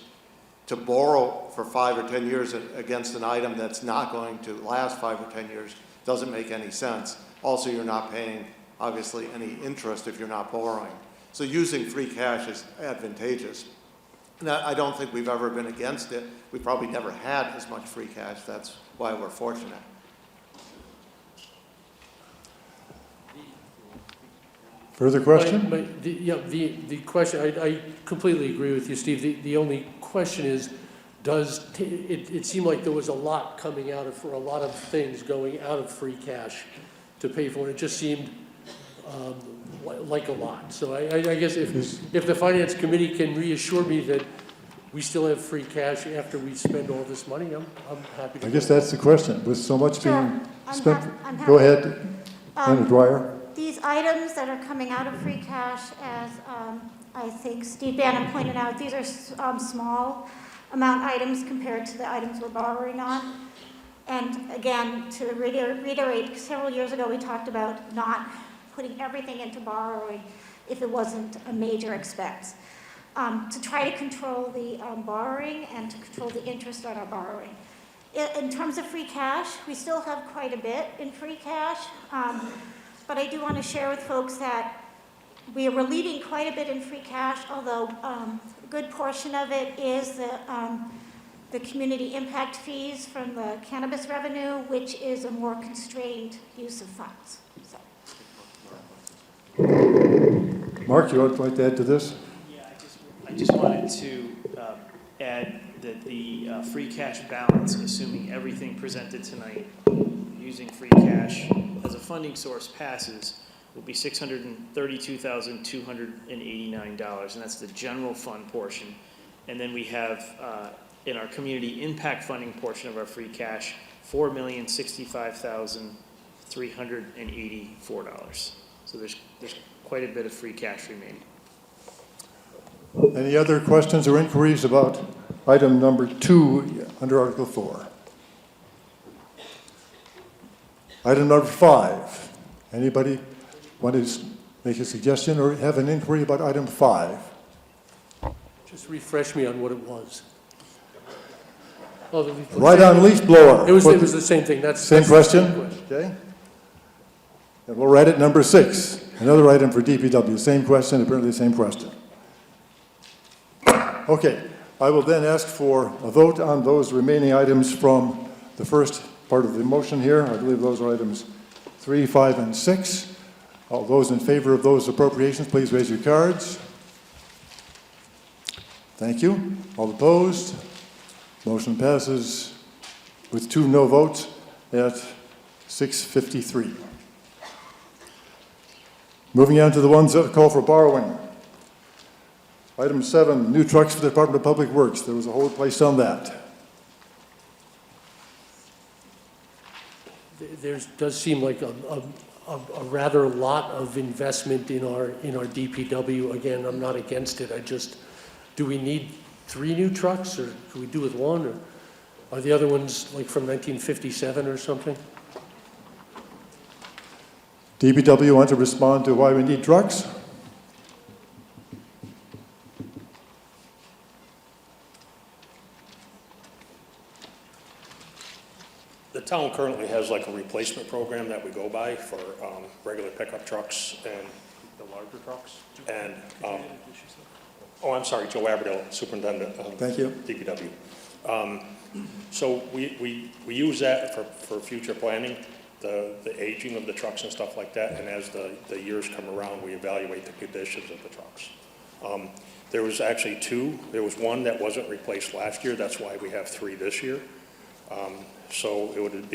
To borrow for 5 or 10 years against an item that's not going to last 5 or 10 years doesn't make any sense. Also, you're not paying, obviously, any interest if you're not borrowing. So using free cash is advantageous. Now, I don't think we've ever been against it. We probably never had as much free cash. That's why we're fortunate. Further question? The question, I completely agree with you, Steve. The only question is, it seemed like there was a lot coming out of, for a lot of things going out of free cash to pay for it. It just seemed, like a lot. So I guess if the finance committee can reassure me that we still have free cash after we spend all this money, I'm happy to. I guess that's the question. With so much Sure. being I'm spent. I'm Go happy. ahead, Senator Dwyer. These items that are coming out of free cash, as I think Steve Bannon pointed out, these are small amount items compared to the items we're borrowing on. And again, to reiterate, several years ago, we talked about not putting everything into borrowing if it wasn't a major expense. To try to control the borrowing and to control the interest on our borrowing. In terms of free cash, we still have quite a bit in free cash, but I do want to share with folks that we are relieving quite a bit in free cash, although a good portion of it is the community impact fees from the cannabis revenue, which is a more constrained use of funds. So. Mark, you would like to add to this? Yeah, I just wanted to add that the free cash balance, assuming everything presented tonight using free cash as a funding source passes, will be $632,289, and that's the general fund portion. And then we have, in our community impact funding portion of our free cash, $4,065,384. So there's quite a bit of free cash remaining. Any other questions or inquiries about item number 2 under Article 4? Item number 5. Anybody want to make a suggestion or have an inquiry about item 5? Just refresh me on what it was. Oh, Right on leaf blower. It was the same thing. Same question? Okay. And we're right at number 6. Another item for DPW. Same question, apparently same question. Okay. I will then ask for a vote on those remaining items from the first part of the motion here. I believe those are items 3, 5, and 6. All those in favor of those appropriations, please raise your cards. Thank you. All opposed? Motion passes with 2 no votes at 6:53. Moving on to the ones that call for borrowing. Item 7, new trucks for the Department of Public Works. There was a hold placed on that. There does seem like a rather lot of investment in our DPW. Again, I'm not against it. Do we need 3 new trucks, or can we do with 1, or are the other ones like from 1957 or something? DPW want to respond to why we need trucks? The town currently has like a replacement program that we go by for regular pickup trucks and the larger trucks. And, I'm sorry, Joe Aberdell, Superintendent of Thank you. DPW. So we use that for future planning, the aging of the trucks and stuff like that. And as the years come around, we evaluate the conditions of the trucks. There was actually 2. There was 1 that wasn't replaced last year. That's why we have 3 this year. So it would have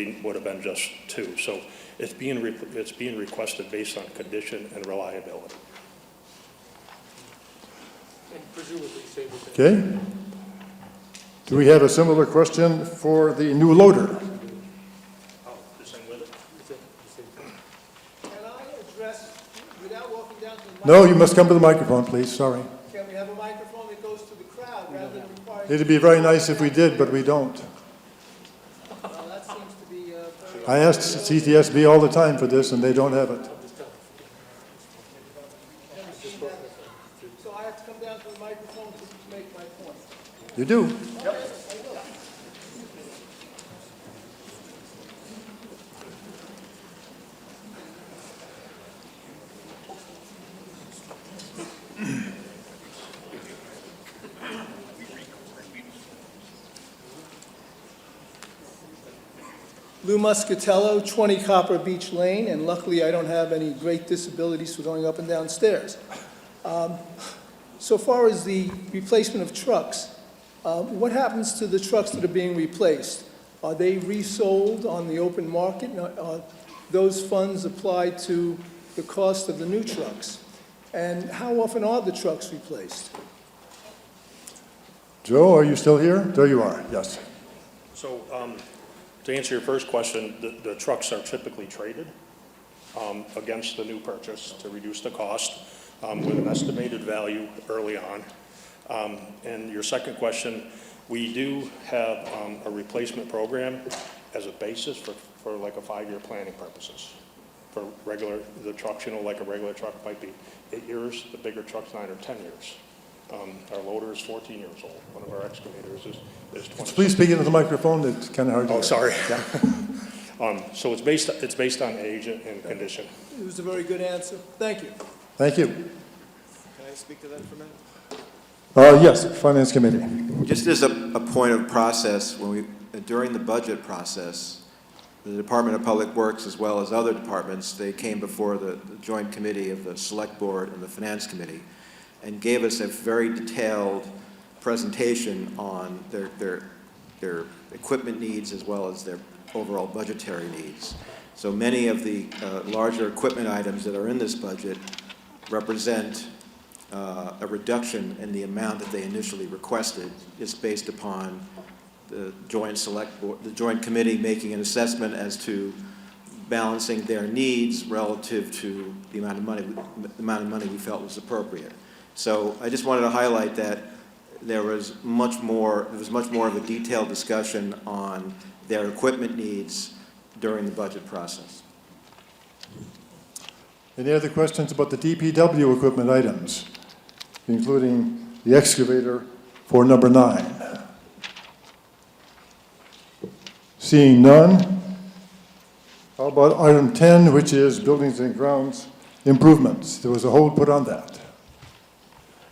been just 2. So it's being requested based on condition and reliability. And presumably same with that. Okay. Do we have a similar question for the new loader? Oh, the same with it? Can I address, without walking down to the microphone? No, you must come to the microphone, please. Sorry. Can we have a microphone that goes to the crowd rather than requiring? It'd be very nice if we did, but we don't. Well, that seems to be very... I asked CTSB all the time for this, and they don't have it. So I have to come down to the microphone to make my point. You do. Yep. Lou Muscatello, 20 Copper Beach Lane, and luckily I don't have any great disabilities for going up and down stairs. So far as the replacement of trucks, what happens to the trucks that are being replaced? Are they resold on the open market? Are those funds applied to the cost of the new trucks? And how often are the trucks replaced? Joe, are you still here? There you are, yes. So, to answer your first question, the trucks are typically traded against the new purchase to reduce the cost with an estimated value early on. And your second question, we do have a replacement program as a basis for like a 5-year planning purposes. For the trucks, like a regular truck might be 8 years, the bigger truck's 9 or 10 years. Our loader is 14 years old. One of our excavators is 20. Please speak into the microphone, it's kind of hard to hear. Oh, sorry. Yeah. So it's based on age and condition. It was a very good answer. Thank you. Thank you. Can I speak to that for a minute? Yes, Finance Committee. Just as a point of process, during the budget process, the Department of Public Works, as well as other departments, they came before the joint committee of the Select Board and the Finance Committee and gave us a very detailed presentation on their equipment needs as well as their overall budgetary needs. So many of the larger equipment items that are in this budget represent a reduction in the amount that they initially requested. It's based upon the joint committee making an assessment as to balancing their needs relative to the amount of money we felt was appropriate. So I just wanted to highlight that there was much more of a detailed discussion on their equipment needs during the budget process. Any other questions about the DPW equipment items, including the excavator for number 9? Seeing none, how about item 10, which is buildings and grounds improvements? There was a hold put on that.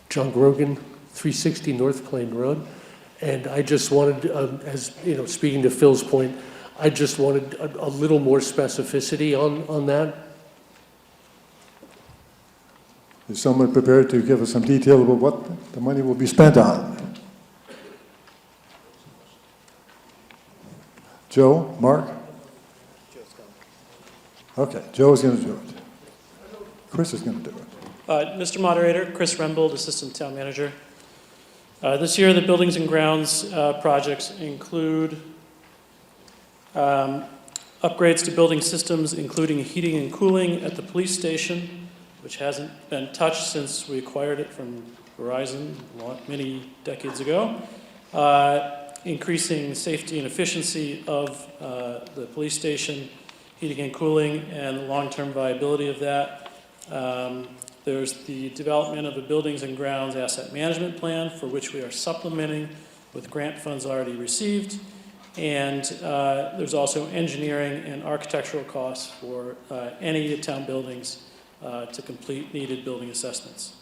John Grogan, 360 North Plain Road. And I just wanted, as you know, speaking to Phil's point, I just wanted a little more specificity on that. Is someone prepared to give us some detail about what the money will be spent on? Joe, Mark? Okay, Joe is going to do it. Chris is going to do it. Mr. Moderator, Chris Rembold, Assistant Town Manager. This year, the buildings and grounds projects include upgrades to building systems, including heating and cooling at the police station, which hasn't been touched since we acquired it from Verizon many decades ago. Increasing safety and efficiency of the police station, heating and cooling, and the long-term viability of that. There's the development of a buildings and grounds asset management plan, for which we are supplementing with grant funds already received. And there's also engineering and architectural costs for any town buildings to complete needed building assessments.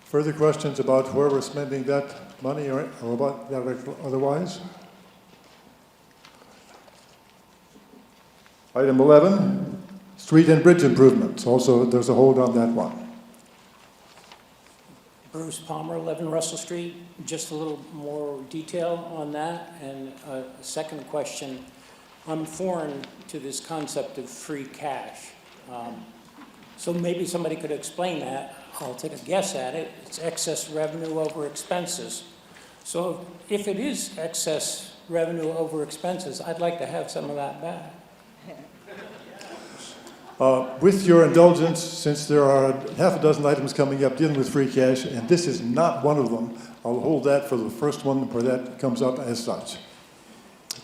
Further questions about where we're spending that money or about that otherwise? Item 11, street and bridge improvements. Also, there's a hold on that one. Bruce Palmer, 11 Russell Street. Just a little more detail on that. And a second question, I'm foreign to this concept of free cash. So maybe somebody could explain that. I'll take a guess at it. It's excess revenue over expenses. So if it is excess revenue over expenses, I'd like to have some of that back. With your indulgence, since there are half a dozen items coming up dealing with free cash, and this is not one of them, I'll hold that for the first one where that comes up as such.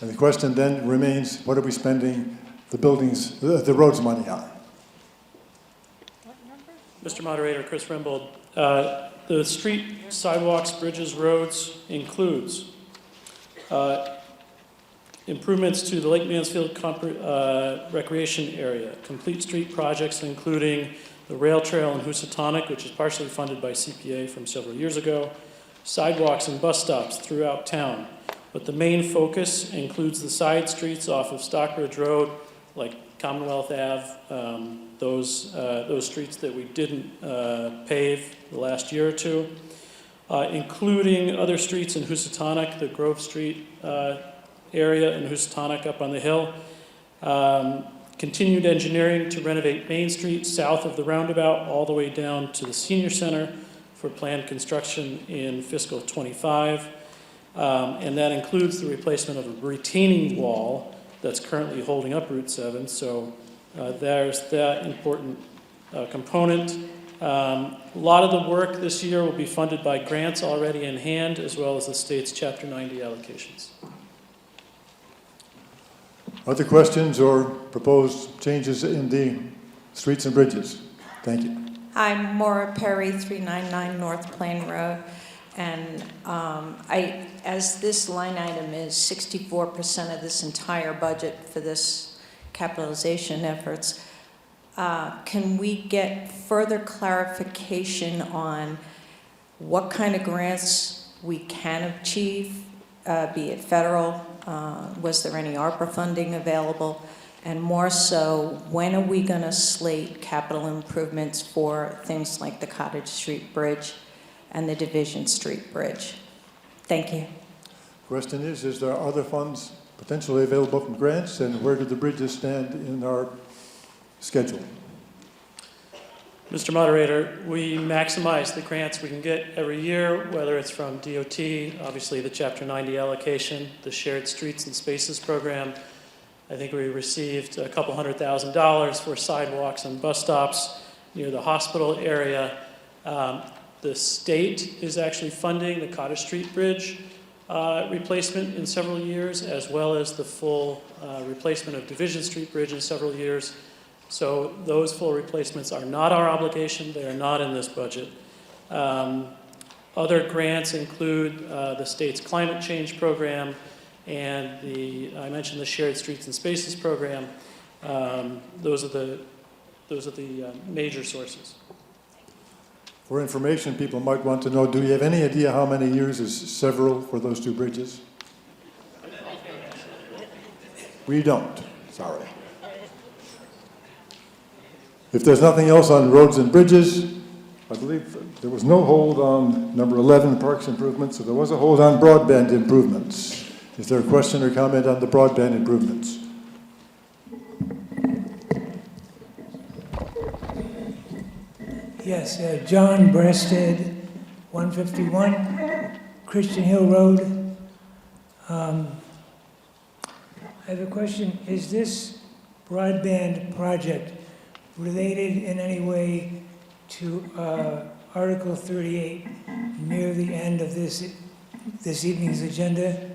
And the question then remains, what are we spending the buildings, the roads money on? Mr. Moderator, Chris Rembold. The street, sidewalks, bridges, roads includes improvements to the Lake Mansfield recreation area, complete street projects including the rail trail in Housatonic, which is partially funded by CPA from several years ago, sidewalks and bus stops throughout town. But the main focus includes the side streets off of Stockbridge Road, like Commonwealth Ave, those streets that we didn't pave the last year or two, including other streets in Housatonic, the Grove Street area in Housatonic up on the hill, Continued engineering to renovate Main Street south of the roundabout all the way down to the senior center for planned construction in fiscal '25. And that includes the replacement of a retaining wall that's currently holding up Route 7. So there's that important component. A lot of the work this year will be funded by grants already in hand, as well as the state's Chapter 90 allocations. Other questions or proposed changes in the streets and bridges? Thank you. I'm Maura Perry, 399 North Plain Road. And as this line item is 64% of this entire budget for this capitalization efforts, can we get further clarification on what kind of grants we can achieve, be it federal? Was there any ARPA funding available? And more so, when are we going to slate capital improvements for things like the Cottage Street Bridge and the Division Street Bridge? Thank you. Question is there other funds potentially available from grants, and where do the bridges stand in our schedule? Mr. Moderator, we maximize the grants we can get every year, whether it's from DOT, obviously the Chapter 90 allocation, the Shared Streets and Spaces program. I think we received a couple $100,000 for sidewalks and bus stops near the hospital area. The state is actually funding the Cottage Street Bridge replacement in several years, as well as the full replacement of Division Street Bridge in several years. So those full replacements are not our obligation. They are not in this budget. Other grants include the state's climate change program and I mentioned the Shared Streets and Spaces program. Those are the major sources. For information, people might want to know, do you have any idea how many years is several for those two bridges? We don't, sorry. If there's nothing else on roads and bridges, I believe there was no hold on number 11, parks improvements, so there was a hold on broadband improvements. Is there a question or comment on the broadband improvements? Yes, John Breasted, 151 Christian Hill Road. I have a question. Is this broadband project related in any way to Article 38 near the end of this evening's agenda?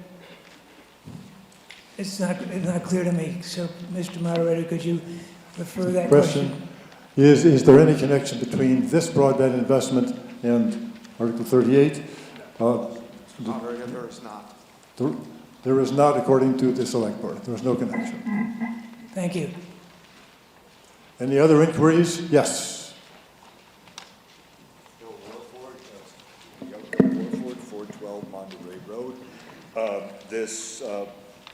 It's not clear to me. So, Mr. Moderator, could you refer that question? Is there any connection between this broadband investment and Article 38? Moderator, there is not. There is not, according to the Select Board. There is no connection. Thank you. Any other inquiries? Yes. Bill Warford, 412 Monterey Road. This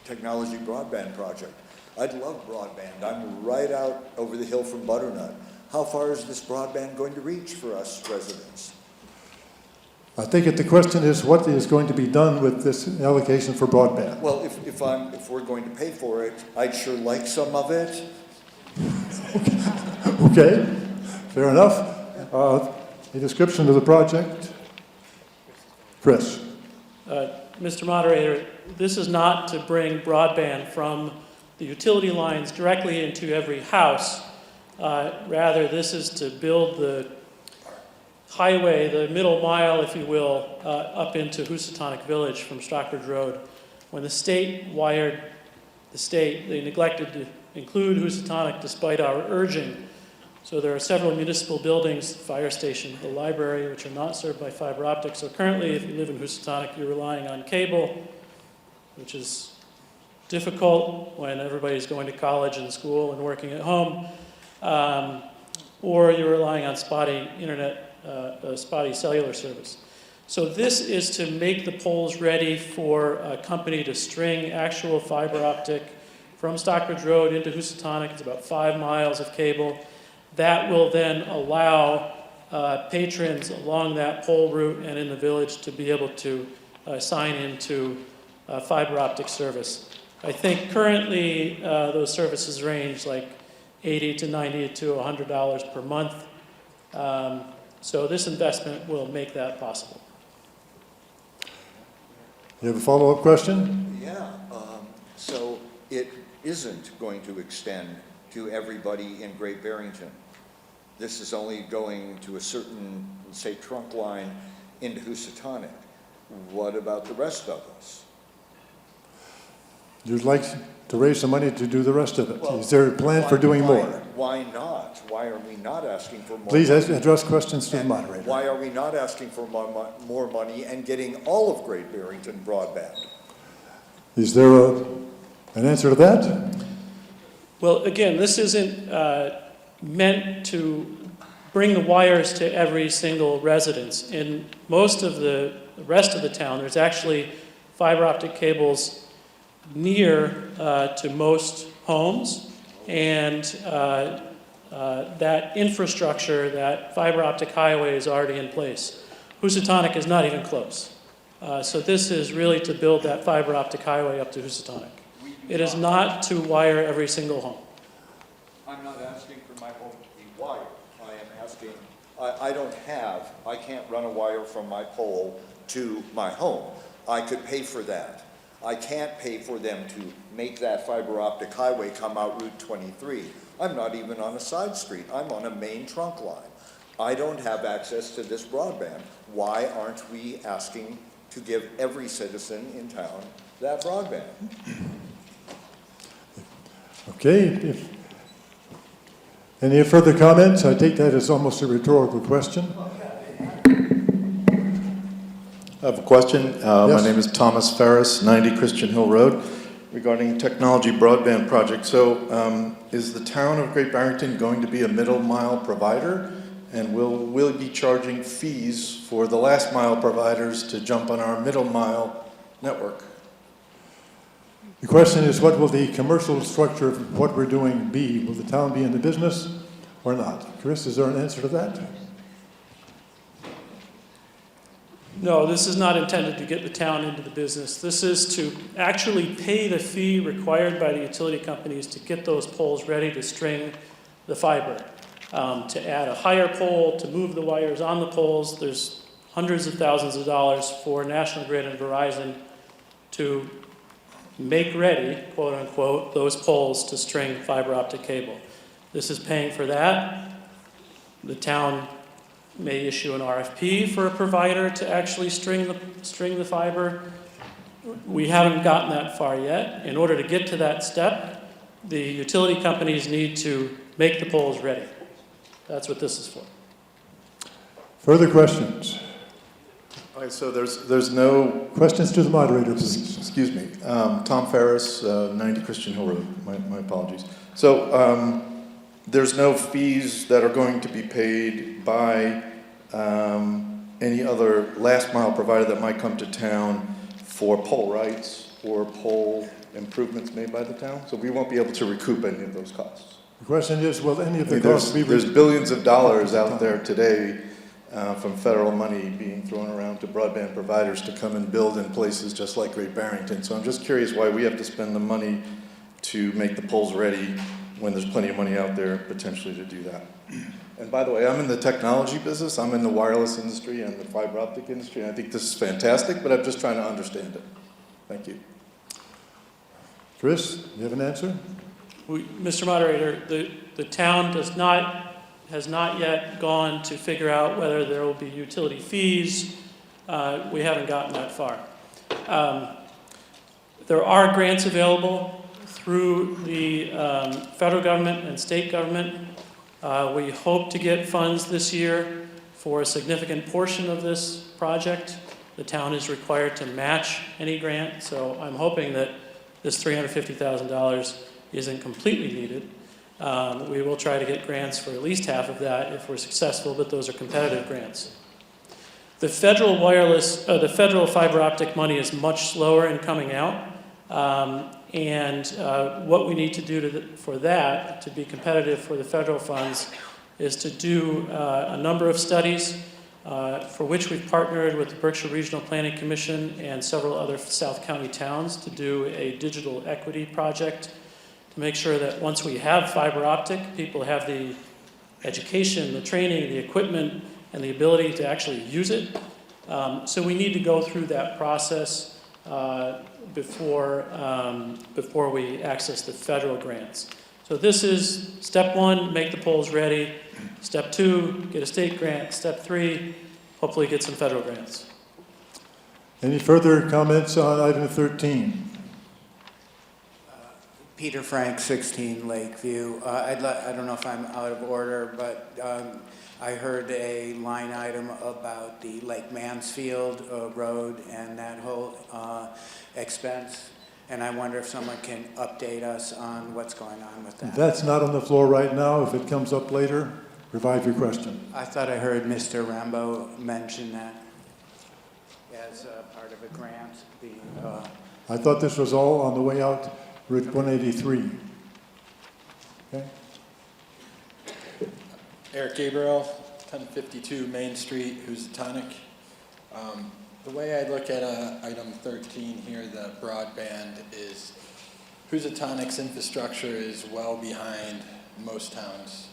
technology broadband project. I'd love broadband. I'm right out over the hill from Butternut. How far is this broadband going to reach for us residents? I think the question is what is going to be done with this allocation for broadband? Well, if we're going to pay for it, I'd sure like some of it. Okay, fair enough. A description of the project? Chris. Mr. Moderator, this is not to bring broadband from the utility lines directly into every house. Rather, this is to build the highway, the middle mile, if you will, up into Housatonic Village from Stockbridge Road. When the state wired the state, they neglected to include Housatonic despite our urging. So there are several municipal buildings, the fire station, the library, which are not served by fiber optics. So currently, if you live in Housatonic, you're relying on cable, which is difficult when everybody's going to college and school and working at home, or you're relying on spotty internet, spotty cellular service. So this is to make the poles ready for a company to string actual fiber optic from Stockbridge Road into Housatonic. It's about 5 miles of cable. That will then allow patrons along that pole route and in the village to be able to sign into fiber optic service. I think currently those services range like $80 to $90 to $100 per month. So this investment will make that possible. You have a follow-up question? Yeah, so it isn't going to extend to everybody in Great Barrington. This is only going to a certain, say, trunk line into Housatonic. What about the rest of us? You'd like to raise some money to do the rest of it. Well, Is there a plan for doing more? Why not? Why are we not asking for more? Please money? address questions to the And moderator. why are we not asking for more money and getting all of Great Barrington broadband? Is there an answer to that? Well, again, this isn't meant to bring the wires to every single residence. In most of the rest of the town, there's actually fiber optic cables near to most homes, and that infrastructure, that fiber optic highway is already in place. Housatonic is not even close. So this is really to build that fiber optic highway up to Housatonic. It is not to wire every single home. I'm not asking for my home to be wired. I am asking, I can't run a wire from my pole to my home. I could pay for that. I can't pay for them to make that fiber optic highway come out Route 23. I'm not even on a side street. I'm on a main trunk line. I don't have access to this broadband. Why aren't we asking to give every citizen in town that broadband? Okay. Any further comments? I take that as almost a rhetorical question. I have a question. Yes. My name is Thomas Ferris, 90 Christian Hill Road, regarding technology broadband project. So is the town of Great Barrington going to be a middle mile provider? And will we be charging fees for the last mile providers to jump on our middle mile network? The question is, what will the commercial structure of what we're doing be? Will the town be in the business or not? Chris, is there an answer to that? No, this is not intended to get the town into the business. This is to actually pay the fee required by the utility companies to get those poles ready to string the fiber. To add a higher pole, to move the wires on the poles, there's hundreds of thousands of dollars for National Grid and Verizon to make ready, quote unquote, those poles to string fiber optic cable. This is paying for that. The town may issue an RFP for a provider to actually string the fiber. We haven't gotten that far yet. In order to get to that step, the utility companies need to make the poles ready. That's what this is for. Further questions? Okay, so there's no... Questions to the moderator, please. Excuse me. Tom Ferris, 90 Christian Hill Road. My apologies. So there's no fees that are going to be paid by any other last mile provider that might come to town for pole rights or pole improvements made by the town? So we won't be able to recoup any of those costs. The question is, will any of the costs be... There's billions of dollars out there today from federal money being thrown around to broadband providers to come and build in places just like Great Barrington. So I'm just curious why we have to spend the money to make the poles ready when there's plenty of money out there potentially to do that. And by the way, I'm in the technology business. I'm in the wireless industry and the fiber optic industry. And I think this is fantastic, but I'm just trying to understand it. Thank you. Chris, you have an answer? Mr. Moderator, the town has not yet gone to figure out whether there will be utility fees. We haven't gotten that far. There are grants available through the federal government and state government. We hope to get funds this year for a significant portion of this project. The town is required to match any grant, so I'm hoping that this $350,000 isn't completely needed. We will try to get grants for at least half of that if we're successful, but those are competitive grants. The federal federal fiber optic money is much slower in coming out. What we need to do for that, to be competitive for the federal funds, is to do a number of studies. for which we've partnered with the Berkshire Regional Planning Commission and several other South County towns to do a digital equity project to make sure that once we have fiber optic, people have the education, the training, the equipment, and the ability to actually use it. So we need to go through that process before we access the federal grants. So this is step one, make the poles ready. Step two, get a state grant. Step three, hopefully get some federal grants. Any further comments on item 13? Peter Frank, 16 Lakeview. I don't know if I'm out of order, but I heard a line item about the Lake Mansfield Road and that whole expense, and I wonder if someone can update us on what's going on with that. That's not on the floor right now. If it comes up later, revive your question. I thought I heard Mr. Rambo mention that as part of a grant being... I thought this was all on the way out Route 183. Okay. Eric Gabriel, 1052 Main Street, Housatonic. The way I look at item 13 here, the broadband, is Housatonic's infrastructure is well behind most towns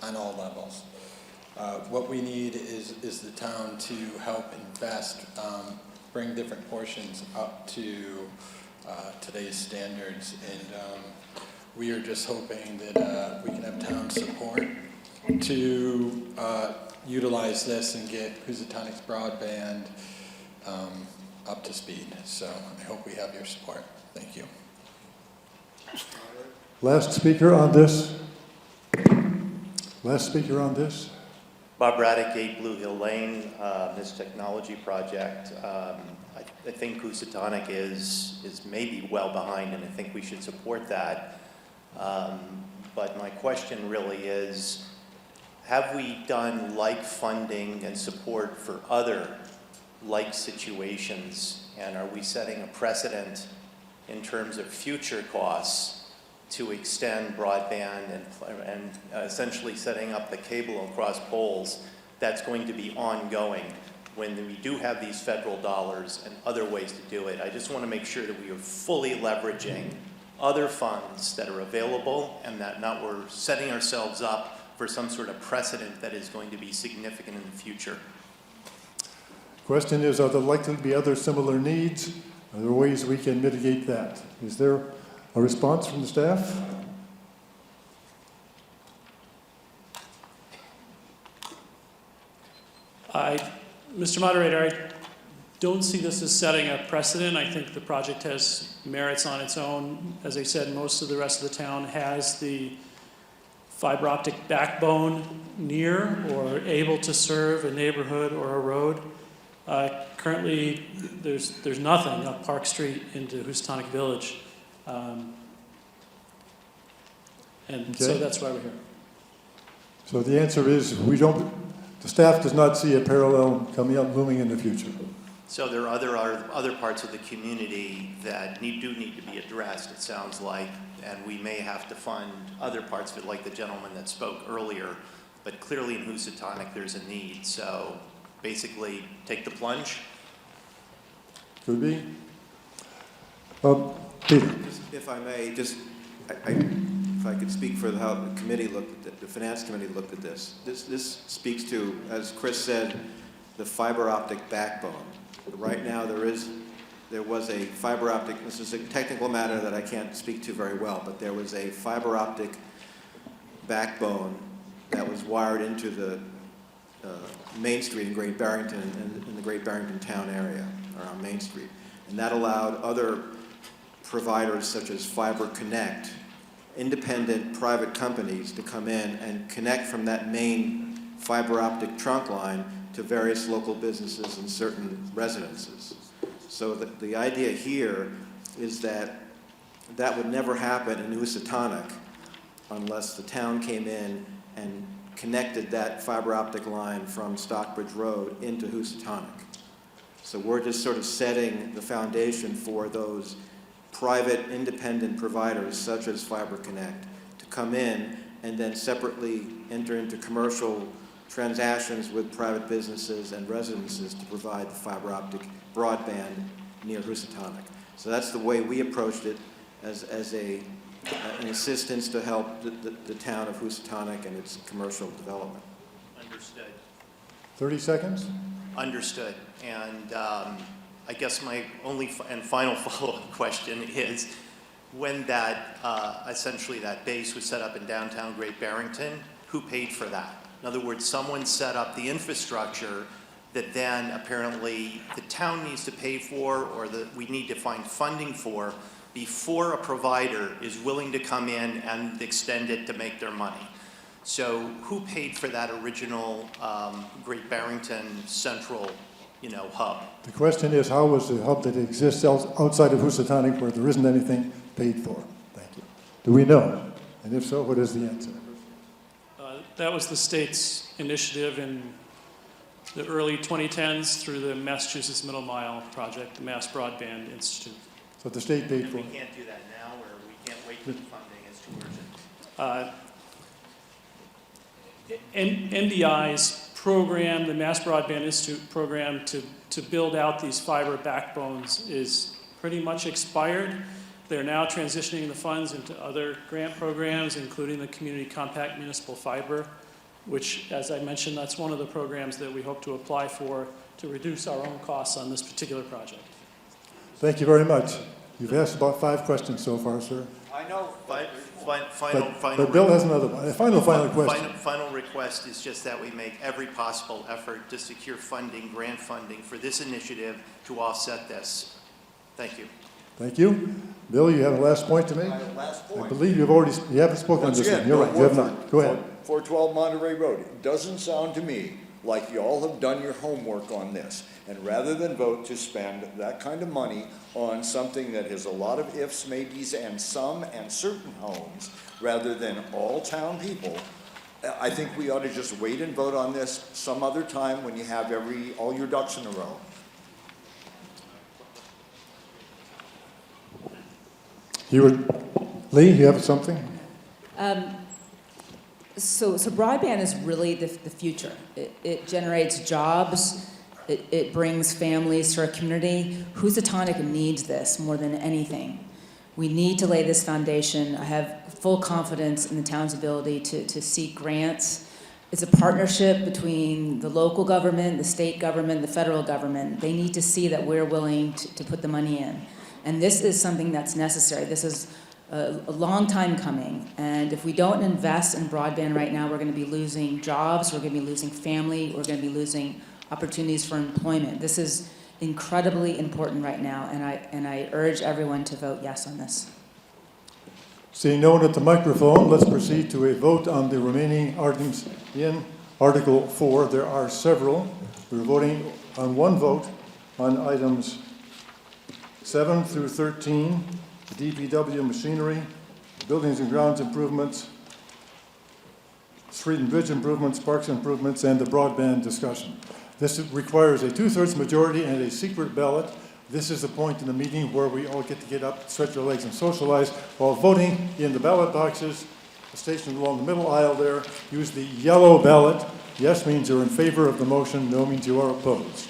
on all levels. What we need is the town to help invest, bring different portions up to today's standards, and we are just hoping that we can have town support to utilize this and get Housatonic's broadband up to speed. So I hope we have your support. Thank you. Last speaker on this. Last speaker on this. Bob Raddick, 8 Blue Hill Lane, this technology project. I think Housatonic is maybe well behind, and I think we should support that. But my question really is, have we done like funding and support for other like situations, and are we setting a precedent in terms of future costs to extend broadband and essentially setting up the cable across poles that's going to be ongoing when we do have these federal dollars and other ways to do it? I just want to make sure that we are fully leveraging other funds that are available and that not we're setting ourselves up for some sort of precedent that is going to be significant in the future. Question is, are there likely to be other similar needs? Are there ways we can mitigate that? Is there a response from the staff? Mr. Moderator, I don't see this as setting a precedent. I think the project has merits on its own. As I said, most of the rest of the town has the fiber optic backbone near or able to serve a neighborhood or a road. Currently, there's nothing up Park Street into Housatonic Village. So that's why we're here. So the answer is the staff does not see a parallel coming up looming in the future. So there are other parts of the community that do need to be addressed, it sounds like, and we may have to fund other parts of it, like the gentleman that spoke earlier. But clearly in Housatonic, there's a need. So basically, take the plunge. Could be. Peter. If I may, if I could speak for how the committee looked at it, the finance committee looked at this. This speaks to, as Chris said, the fiber optic backbone. Right now there was a fiber optic, this is a technical matter that I can't speak to very well, but there was a fiber optic backbone that was wired into the Main Street in Great Barrington, in the Great Barrington town area, around Main Street. And that allowed other providers such as Fiber Connect, independent private companies, to come in and connect from that main fiber optic trunk line to various local businesses and certain residences. So the idea here is that would never happen in Housatonic unless the town came in and connected that fiber optic line from Stockbridge Road into Housatonic. So we're just sort of setting the foundation for those private independent providers such as Fiber Connect to come in and then separately enter into commercial transactions with private businesses and residences to provide the fiber optic broadband near Housatonic. So that's the way we approached it as an assistance to help the town of Housatonic and its commercial development. Understood. 30 seconds? Understood. And I guess my only and final follow-up question is, when that, essentially that base was set up in downtown Great Barrington, who paid for that? In other words, someone set up the infrastructure that then apparently the town needs to pay for, or that we need to find funding for, before a provider is willing to come in and extend it to make their money. So who paid for that original Great Barrington central, hub? The question is, how was the hub that exists outside of Housatonic where there isn't anything paid for? Thank you. Do we know? And if so, what is the answer? That was the state's initiative in the early 2010s through the Massachusetts Middle Mile Project, the Mass Broadband Institute. So the state paid for We it. can't do that now, or we can't wait for the funding, it's too urgent. NBI's program, the Mass Broadband Institute program to build out these fiber backbones is pretty much expired. They're now transitioning the funds into other grant programs, including the Community Compact Municipal Fiber, which, as I mentioned, that's one of the programs that we hope to apply for to reduce our own costs on this particular project. Thank you very much. You've asked about 5 questions so far, sir. I know. But Bill has another one. A final question. Final request is just that we make every possible effort to secure funding, grant funding for this initiative to offset this. Thank you. Thank you. Bill, you have a last point to make? Last point. I believe you haven't spoken on Once this again, one. You're right, you have not. Go ahead. 412 Monterey Road. It doesn't sound to me like you all have done your homework on this. And rather than vote to spend that kind of money on something that has a lot of ifs, maybes, and certain homes, rather than all town people, I think we ought to just wait and vote on this some other time when you have all your ducks in a row. Lee, you have something? So broadband is really the future. It generates jobs. It brings families to our community. Housatonic needs this more than anything. We need to lay this foundation. I have full confidence in the town's ability to seek grants. It's a partnership between the local government, the state government, the federal government. They need to see that we're willing to put the money in. And this is something that's necessary. This is a long time coming. And if we don't invest in broadband right now, we're going to be losing jobs, we're going to be losing family, we're going to be losing opportunities for employment. This is incredibly important right now, and I urge everyone to vote yes on this. Seeing no one at the microphone, let's proceed to a vote on the remaining items in Article 4. There are several. We're voting on one vote on items 7 through 13, the DPW machinery, buildings and grounds improvements, street and bridge improvements, parks improvements, and the broadband discussion. This requires a 2/3 majority and a secret ballot. This is the point in the meeting where we all get up, stretch our legs, and socialize while voting in the ballot boxes stationed along the middle aisle there. Use the yellow ballot. Yes means you're in favor of the motion. No means you are opposed.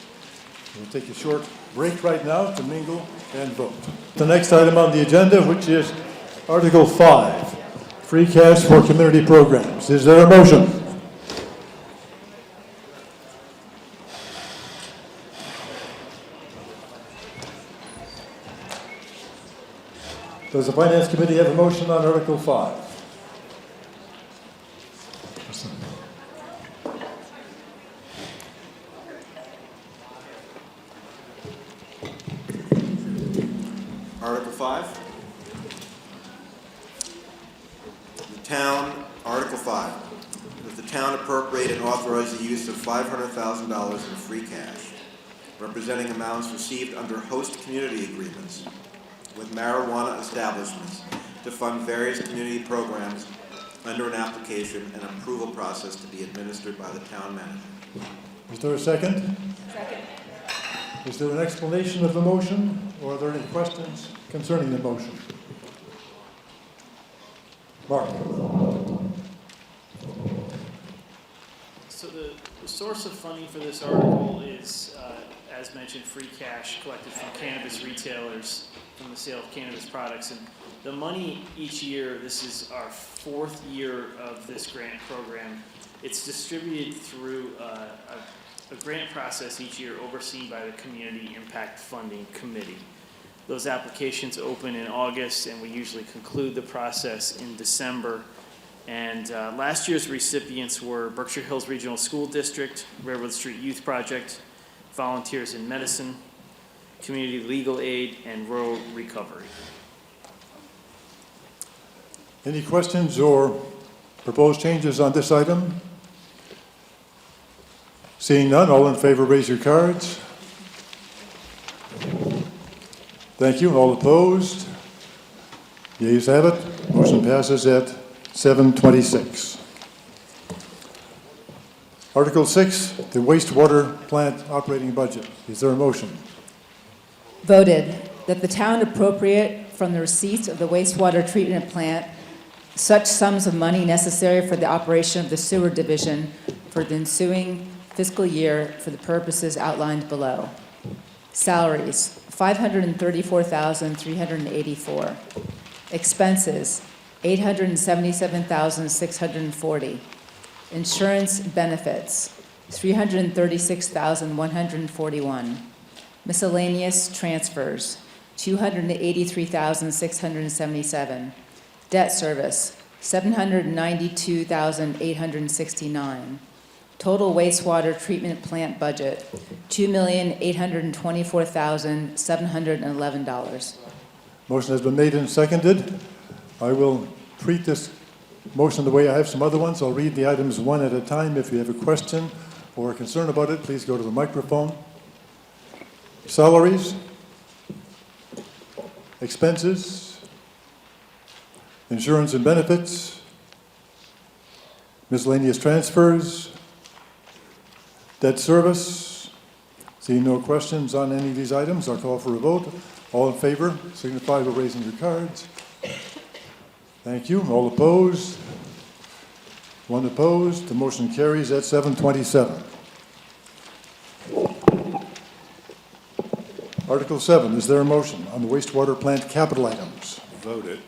We'll take a short break right now to mingle and vote. The next item on the agenda, which is Article 5, free cash for community programs. Is there a motion? Does the Finance Committee have a motion on Article 5? Article 5. Article 5. That the town appropriate and authorize the use of $500,000 in free cash, representing amounts received under host community agreements with marijuana establishments to fund various community programs under an application and approval process to be administered by the town manager. Is there a second? Second. Is there an explanation of the motion, or are there any questions concerning the motion? Mark. So the The source of funding for this article is, as mentioned, free cash collected from cannabis retailers from the sale of cannabis products. And the money each year, this is our 4th year of this grant program. It's distributed through a grant process each year overseen by the Community Impact Funding Committee. Those applications open in August, and we usually conclude the process in December. And last year's recipients were Berkshire Hills Regional School District, Railroad Street Youth Project, Volunteers in Medicine, Community Legal Aid, and Rural Recovery. Any questions or proposed changes on this item? Seeing none, all in favor, raise your cards. Thank you. All opposed? The ayes have it. Motion passes at 7:26. Article 6, the wastewater plant operating budget. Is there a motion? Voted that the town appropriate from the receipts of the wastewater treatment plant such sums of money necessary for the operation of the sewer division for the ensuing fiscal year for the purposes outlined below. Salaries, $534,384. Expenses, $877,640. Insurance benefits, $336,141. Miscellaneous transfers, $283,677. Debt service, $792,869. Total wastewater treatment plant budget, $2,824,711. Motion has been made and seconded. I will treat this motion the way I have some other ones. I'll read the items one at a time. If you have a question or a concern about it, please go to the microphone. Salaries, expenses, insurance and benefits, miscellaneous transfers, debt service. Seeing no questions on any of these items, I'll call for a vote. All in favor, signify by raising your cards. Thank you. All opposed? One opposed. The motion carries at 7:27. Article 7, is there a motion on the wastewater plant capital items? Voted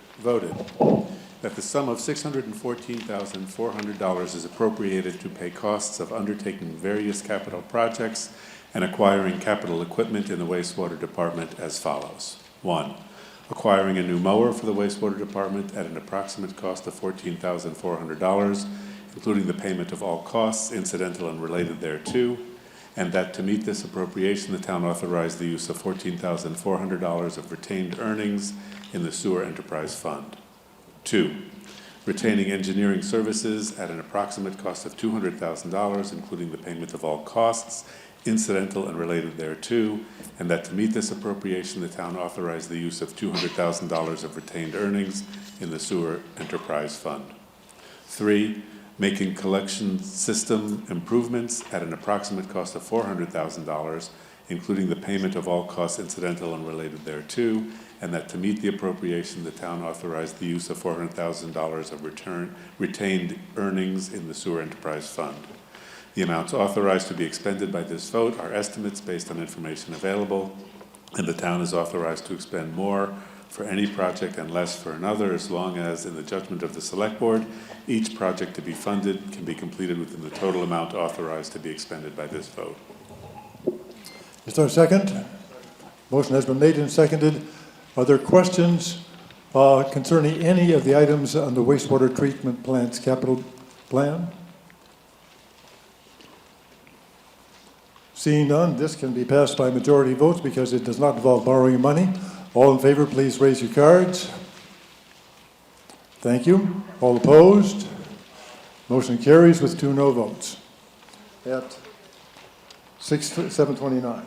that the sum of $614,400 is appropriated to pay costs of undertaking various capital projects and acquiring capital equipment in the wastewater department as follows. 1. Acquiring a new mower for the wastewater department at an approximate cost of $14,400, including the payment of all costs incidental and related thereto, and that to meet this appropriation, the town authorized the use of $14,400 of retained earnings in the sewer enterprise fund. 2. Retaining engineering services at an approximate cost of $200,000, including the payment of all costs incidental and related thereto, and that to meet this appropriation, the town authorized the use of $200,000 of retained earnings in the sewer enterprise fund. 3. Making collection system improvements at an approximate cost of $400,000, including the payment of all costs incidental and related thereto, and that to meet the appropriation, the town authorized the use of $400,000 of retained earnings in the sewer enterprise fund. The amounts authorized to be expended by this vote are estimates based on information available, and the town is authorized to expend more for any project and less for another, as long as, in the judgment of the Select Board, each project to be funded can be completed within the total amount authorized to be expended by this vote. Is there a second? Motion has been made and seconded. Are there questions concerning any of the items on the wastewater treatment plant's capital plan? Seeing none, this can be passed by majority votes because it does not involve borrowing money. All in favor, please raise your cards. Thank you. All opposed? Motion carries with 2 no votes at 7:29.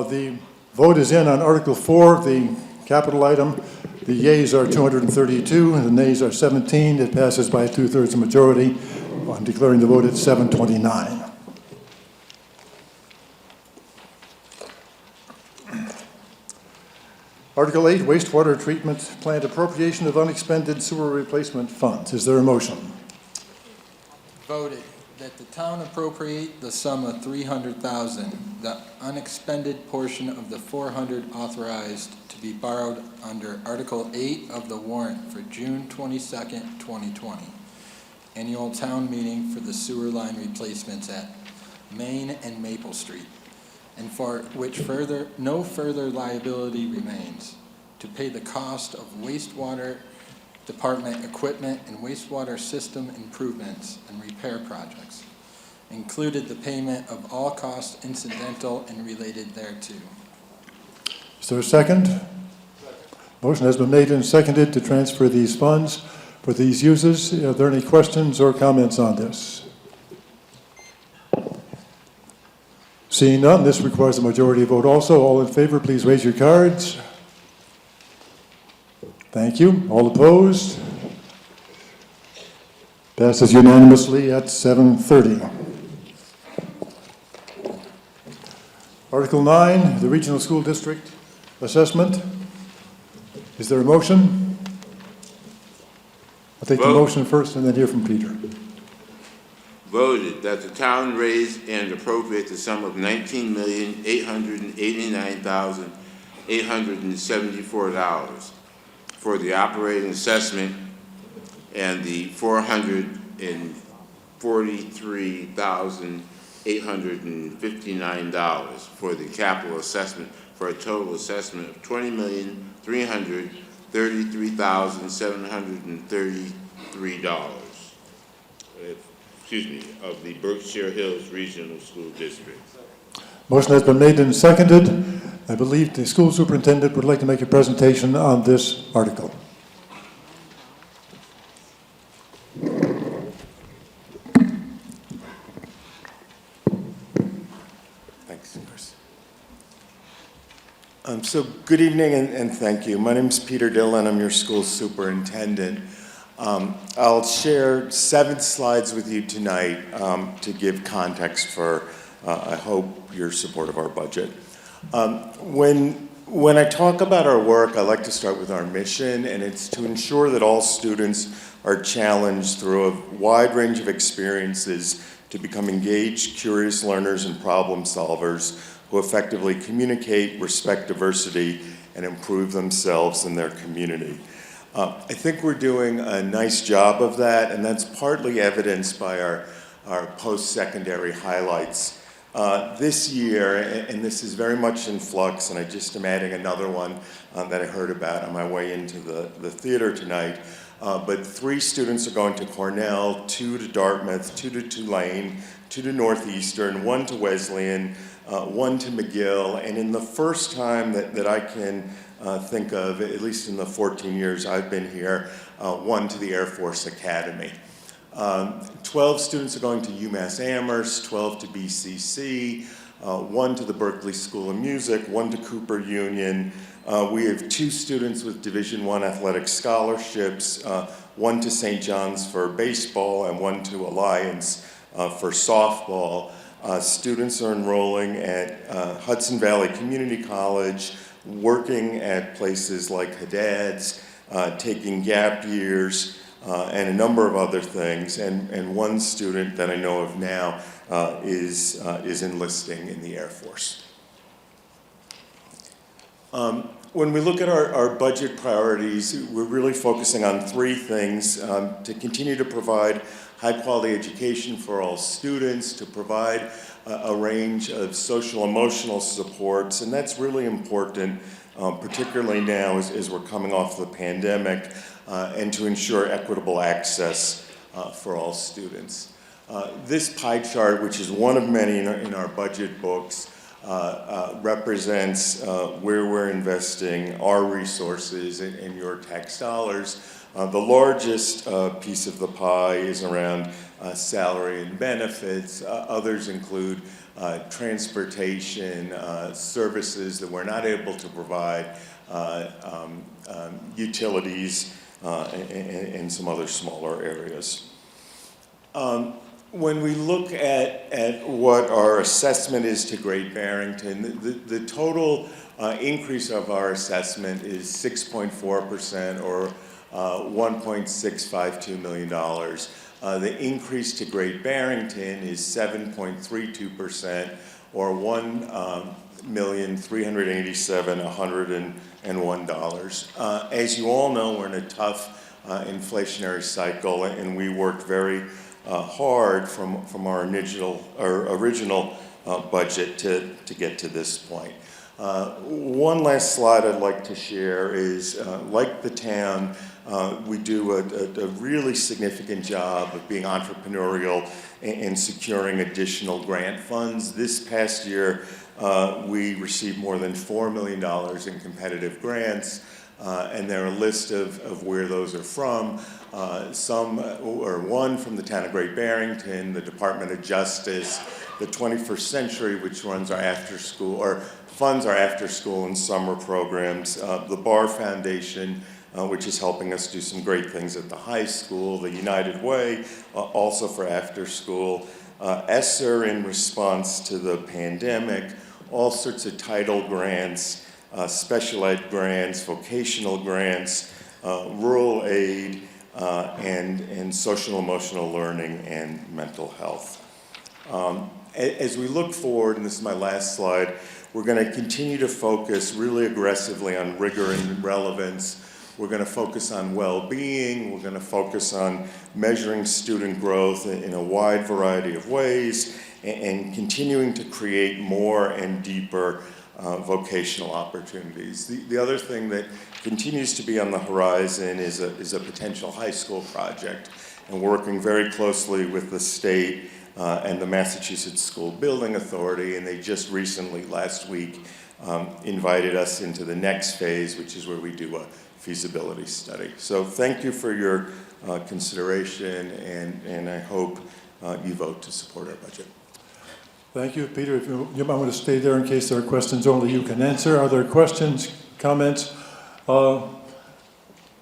The vote is in on Article 4, the capital item. The yeas are 232 and the nays are 17. It passes by a 2/3 majority. I'm declaring the vote at 7:29. Article 8, wastewater treatment plant appropriation of unexpended sewer replacement funds. Is there a motion? Voted that the town appropriate the sum of $300,000, the unexpended portion of the $400 authorized to be borrowed under Article 8 of the warrant for June 22nd, 2020. Annual town meeting for the sewer line replacements at Main and Maple Street, and for which no further liability remains, to pay the cost of wastewater department equipment and wastewater system improvements and repair projects. Included the payment of all costs incidental and related thereto. Is there a second? Motion has been made and seconded to transfer these funds for these uses. Are there any questions or comments on this? Seeing none, this requires a majority vote also. All in favor, please raise your cards. Thank you. All opposed? Passes unanimously at 7:30. Article 9, the Regional School District Assessment. Is there a motion? I'll take the motion first and then hear from Peter. Voted that the town raise and appropriate the sum of $19,889,874 for the operating assessment and the $443,859 for the capital assessment, for a total assessment of $20,333,733. Of the Berkshire Hills Regional School District. Motion has been made and seconded. I believe the school superintendent would like to make a presentation on this article. Thanks, Chris. So good evening and thank you. My name is Peter Dillon. I'm your school superintendent. I'll share 7 slides with you tonight to give context for, I hope, your support of our budget. When I talk about our work, I like to start with our mission, and it's to ensure that all students are challenged through a wide range of experiences to become engaged, curious learners and problem solvers who effectively communicate, respect diversity, and improve themselves and their community. I think we're doing a nice job of that, and that's partly evidenced by our post-secondary highlights. This year, and this is very much in flux, and I just am adding another one that I heard about on my way into the theater tonight, but 3 students are going to Cornell, 2 to Dartmouth, 2 to Tulane, 2 to Northeastern, 1 to Wesleyan, 1 to McGill, and in the first time that I can think of, at least in the 14 years I've been here, 1 to the Air Force Academy. 12 students are going to UMass Amherst, 12 to BCC, 1 to the Berkeley School of Music, 1 to Cooper Union. We have 2 students with Division I athletic scholarships, 1 to St. John's for baseball and 1 to Alliance for softball. Students are enrolling at Hudson Valley Community College, working at places like Haddad's, taking gap years, and a number of other things. And 1 student that I know of now is enlisting in the Air Force. When we look at our budget priorities, we're really focusing on 3 things: to continue to provide high-quality education for all students, to provide a range of social emotional supports, and that's really important, particularly now as we're coming off the pandemic, and to ensure equitable access for all students. This pie chart, which is one of many in our budget books, represents where we're investing our resources and your tax dollars. The largest piece of the pie is around salary and benefits. Others include transportation, services that we're not able to provide, utilities, and some other smaller areas. When we look at what our assessment is to Great Barrington, the total increase of our assessment is 6.4% or $1.652 million. The increase to Great Barrington is 7.32% or $1,387,101. As you all know, we're in a tough inflationary cycle, and we worked very hard from our original budget to get to this point. One last slide I'd like to share is, like the town, we do a really significant job of being entrepreneurial and securing additional grant funds. This past year, we received more than $4 million in competitive grants, and there are a list of where those are from. One from the town of Great Barrington, the Department of Justice, the 21st Century, which runs our after-school, or funds our after-school and summer programs, the Barr Foundation, which is helping us do some great things at the high school, the United Way, also for after-school, ESSER in response to the pandemic, all sorts of title grants, special ed grants, vocational grants, rural aid, and social emotional learning and mental health. As we look forward, and this is my last slide, we're going to continue to focus really aggressively on rigor and relevance. We're going to focus on well-being. We're going to focus on measuring student growth in a wide variety of ways and continuing to create more and deeper vocational opportunities. The other thing that continues to be on the horizon is a potential high school project, and working very closely with the state and the Massachusetts School Building Authority, and they just recently, last week, invited us into the next phase, which is where we do a feasibility study. So thank you for your consideration, and I hope you vote to support our budget. Thank you, Peter. If you might want to stay there in case there are questions only you can answer. Are there questions, comments about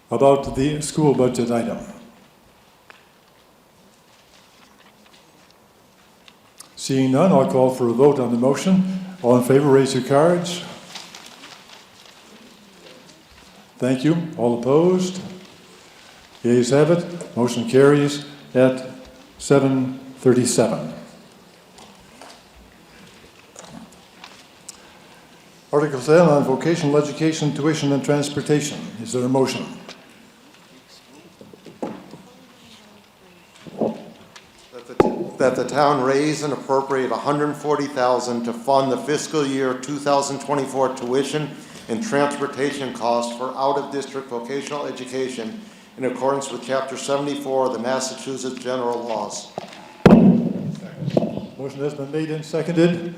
the school budget item? Seeing none, I'll call for a vote on the motion. All in favor, raise your cards. Thank you. All opposed? The ayes have it. Motion carries at 7:37. Article 10 on vocational education, tuition, and transportation. Is there a motion? That the town raise and appropriate $140,000 to fund the fiscal year 2024 tuition and transportation costs for out-of-district vocational education in accordance with Chapter 74 of the Massachusetts General Laws. Motion has been made and seconded.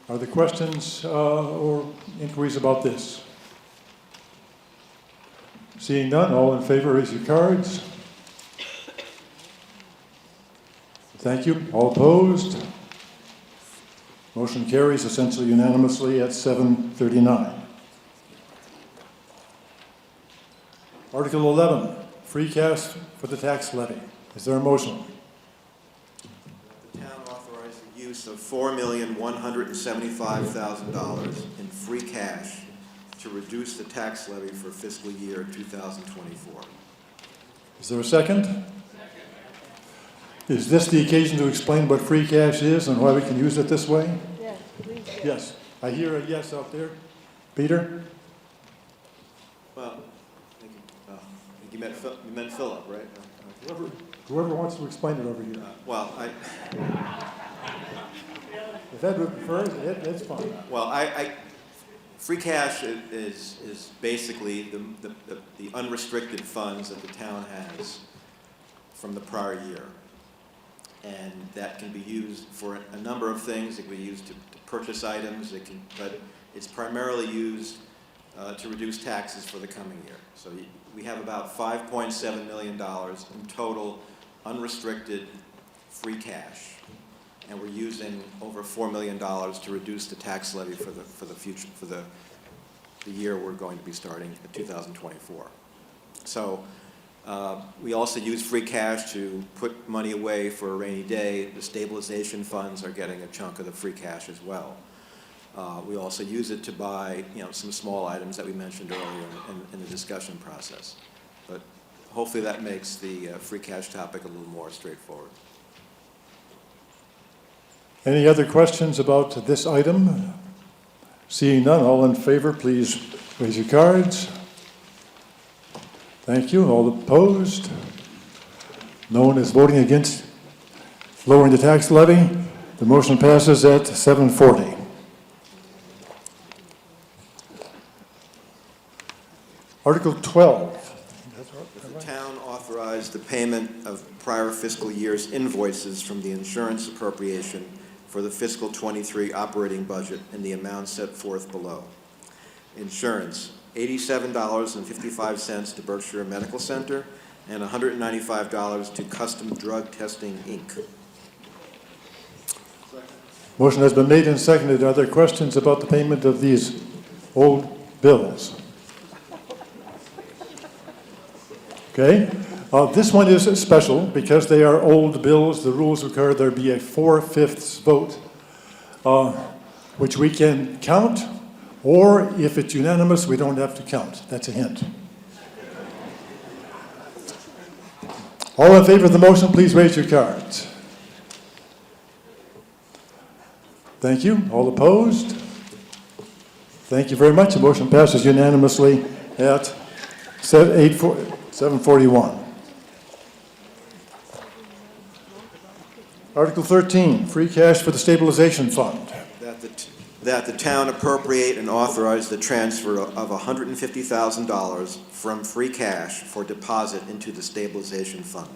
Are there questions or inquiries about this? Seeing none, all in favor, raise your cards. Thank you. All opposed? Motion carries essentially unanimously at 7:39. Article 11, free cash for the tax levy. Is there a motion? The town authorized the use of $4,175,000 in free cash to reduce the tax levy for fiscal year 2024. Is there a second? Is this the occasion to explain what free cash is and why we can use it this way? Yes, please. Yes. I hear a yes out there. Peter? Well, you meant Philip, right? Whoever wants to explain it over here. If Edward prefers, it's fine. Well, free cash is basically the unrestricted funds that the town has from the prior year. And that can be used for a number of things. It can be used to purchase items, but it's primarily used to reduce taxes for the coming year. So we have about $5.7 million in total unrestricted free cash. And we're using over $4 million to reduce the tax levy for the future, for the year we're going to be starting in 2024. So We also use free cash to put money away for a rainy day. The stabilization funds are getting a chunk of the free cash as well. We also use it to buy, some small items that we mentioned earlier in the discussion process. But hopefully that makes the free cash topic a little more straightforward. Any other questions about this item? Seeing none, all in favor, please raise your cards. Thank you. All opposed? No one is voting against lowering the tax levy. The motion passes at 7:40. Article 12. The town authorized the payment of prior fiscal year's invoices from the insurance appropriation for the fiscal '23 operating budget in the amount set forth below. Insurance, $87.55 to Berkshire Medical Center and $195 to Custom Drug Testing, Inc. Motion has been made and seconded. Are there questions about the payment of these old bills? Okay. This one is special because they are old bills. The rules require there be a 4/5 vote, which we can count, or if it's unanimous, we don't have to count. That's a hint. All in favor of the motion, please raise your cards. Thank you. All opposed? Thank you very much. The motion passes unanimously at 7:41. Article 13, free cash for the stabilization fund. That the town appropriate and authorize the transfer of $150,000 from free cash for deposit into the stabilization fund.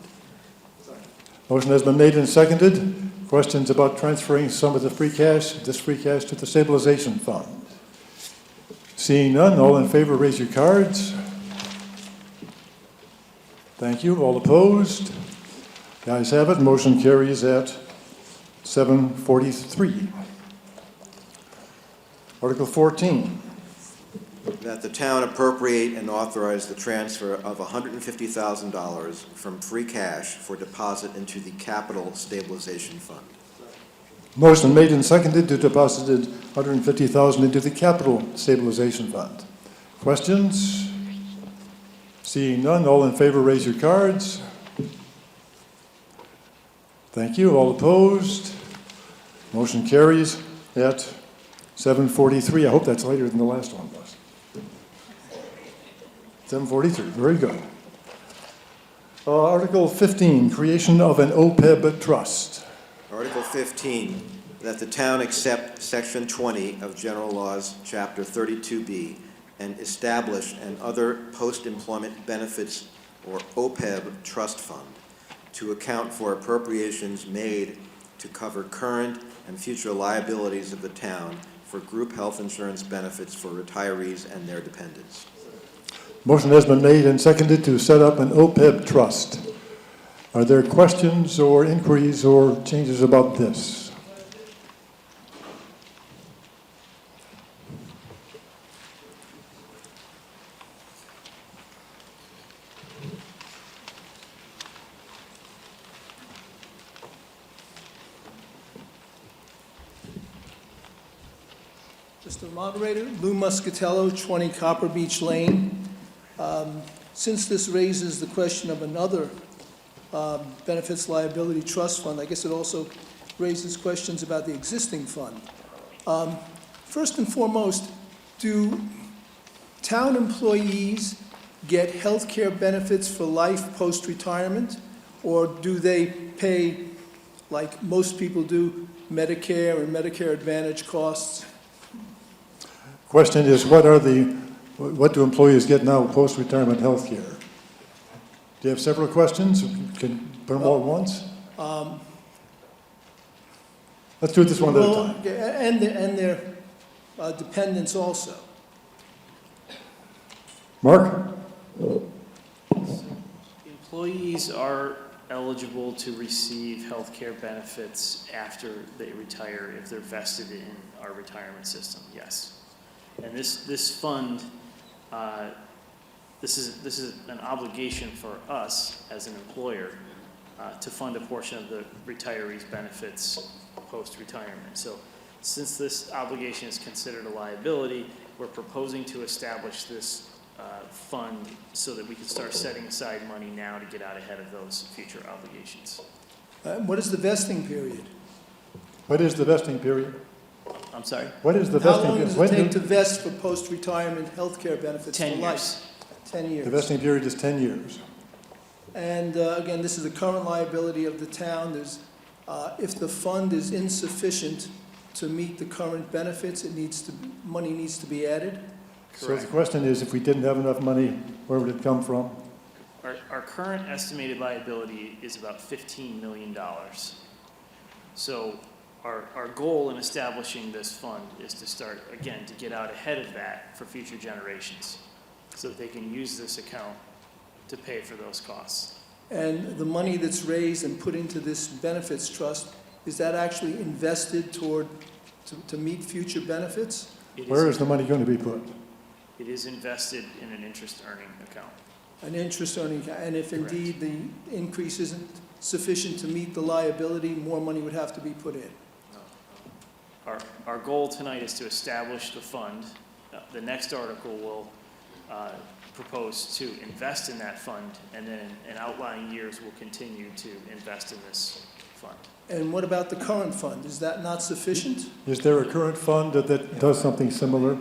Motion has been made and seconded. Questions about transferring some of the free cash, this free cash, to the stabilization fund? Seeing none, all in favor, raise your cards. Thank you. All opposed? The ayes have it. Motion carries at 7:43. Article 14. That the town appropriate and authorize the transfer of $150,000 from free cash for deposit into the capital stabilization fund. Motion made and seconded to deposit $150,000 into the capital stabilization fund. Questions? Seeing none, all in favor, raise your cards. Thank you. All opposed? Motion carries at 7:43. I hope that's later than the last one was. 7:43. Very good. Article 15, creation of an OPEB trust. Article 15, that the town accept Section 20 of General Laws, Chapter 32B, and establish an other post-employment benefits, or OPEB, trust fund to account for appropriations made to cover current and future liabilities of the town for group health insurance benefits for retirees and their dependents. Motion has been made and seconded to set up an OPEB trust. Are there questions or inquiries or changes about this? Mr. Moderator, Lou Muscatello, 20 Copper Beach Lane. Since this raises the question of another benefits liability trust fund, I guess it also raises questions about the existing fund. First and foremost, do town employees get health care benefits for life post-retirement, or do they pay, like most people do, Medicare and Medicare Advantage costs? Question is, what do employees get now post-retirement health care? Do you have several questions? Can put them all at once? Let's do this one at a time. And their dependents also. Mark? Employees are eligible to receive health care benefits after they retire if they're vested in our retirement system, yes. And this fund this is an obligation for us as an employer to fund a portion of the retirees' benefits post-retirement. So since this obligation is considered a liability, we're proposing to establish this fund so that we can start setting aside money now to get out ahead of those future obligations. What is the vesting period? What is the vesting period? I'm sorry? What is the How vesting long period? does When it take do- to vest for post-retirement health care benefits for 10 life? years. 10 years. The vesting period is 10 years. And again, this is a current liability of the town. There's, if the fund is insufficient to meet the current benefits, money needs to be added. So the question is, if we didn't have enough money, where would it come from? Our current estimated liability is about $15 million. So our goal in establishing this fund is to start, again, to get out ahead of that for future generations so that they can use this account to pay for those costs. And the money that's raised and put into this benefits trust, is that actually invested to meet future benefits? Where is the money going to be put? It is invested in an interest-earning account. An interest earning, and if indeed the increase isn't sufficient to meet the liability, more money would have to be put in. Our goal tonight is to establish the fund. The next article will propose to invest in that fund, and then in outlying years, we'll continue to invest in this fund. And what about the current fund? Is that not sufficient? Is there a current fund that does something similar?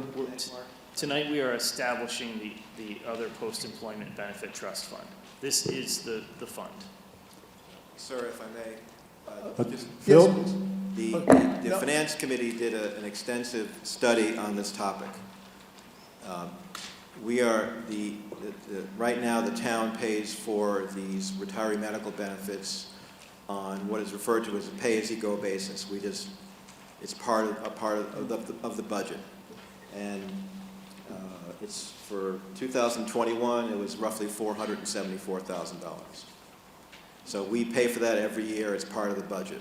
Tonight, we are establishing the other post-employment benefit trust fund. This is the fund. Sir, if I may, Phil? the Finance Committee did an extensive study on this topic. We are, right now, the town pays for these retiree medical benefits on what is referred to as a pay-as-you-go basis. It's part of the budget. And it's for 2021, it was roughly $474,000. So we pay for that every year as part of the budget.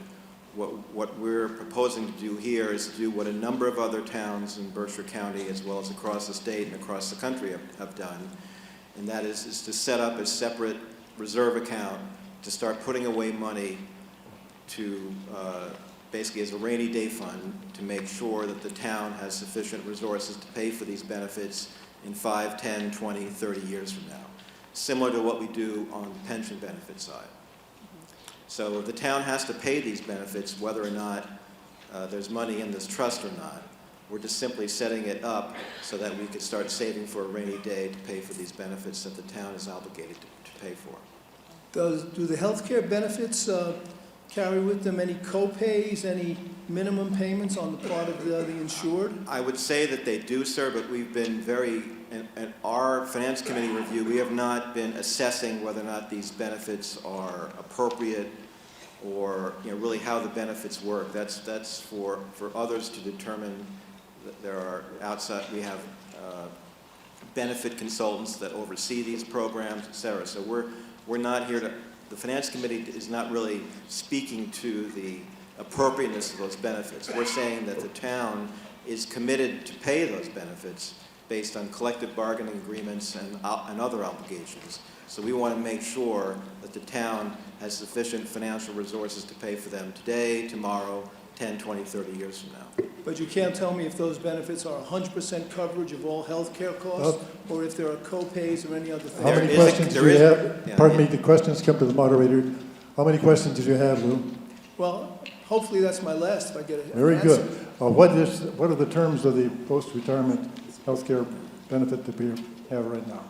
What we're proposing to do here is to do what a number of other towns in Berkshire County, as well as across the state and across the country have done, and that is to set up a separate reserve account to start putting away money to basically as a rainy day fund to make sure that the town has sufficient resources to pay for these benefits in 5, 10, 20, 30 years from now, similar to what we do on the pension benefit side. So the town has to pay these benefits whether or not there's money in this trust or not. We're just simply setting it up so that we could start saving for a rainy day to pay for these benefits that the town is obligated to pay for. Do the health care benefits carry with them any co-pays, any minimum payments on the part of the insured? I would say that they do, sir, but we've been in our Finance Committee review, we have not been assessing whether or not these benefits are appropriate or really how the benefits work. That's for others to determine. That there are we have benefit consultants that oversee these programs, et cetera. So we're not here to, the Finance Committee is not really speaking to the appropriateness of those benefits. We're saying that the town is committed to pay those benefits based on collective bargaining agreements and other obligations. So we want to make sure that the town has sufficient financial resources to pay for them today, tomorrow, 10, 20, 30 years from now. But you can't tell me if those benefits are 100% coverage of all health care costs, or if there are co-pays or any other thing. How many questions do you have? Pardon me, the questions come to the moderator. How many questions did you have, Lou? Well, hopefully that's my last if I get an answer. Very good. What are the terms of the post-retirement health care benefit that we have right now?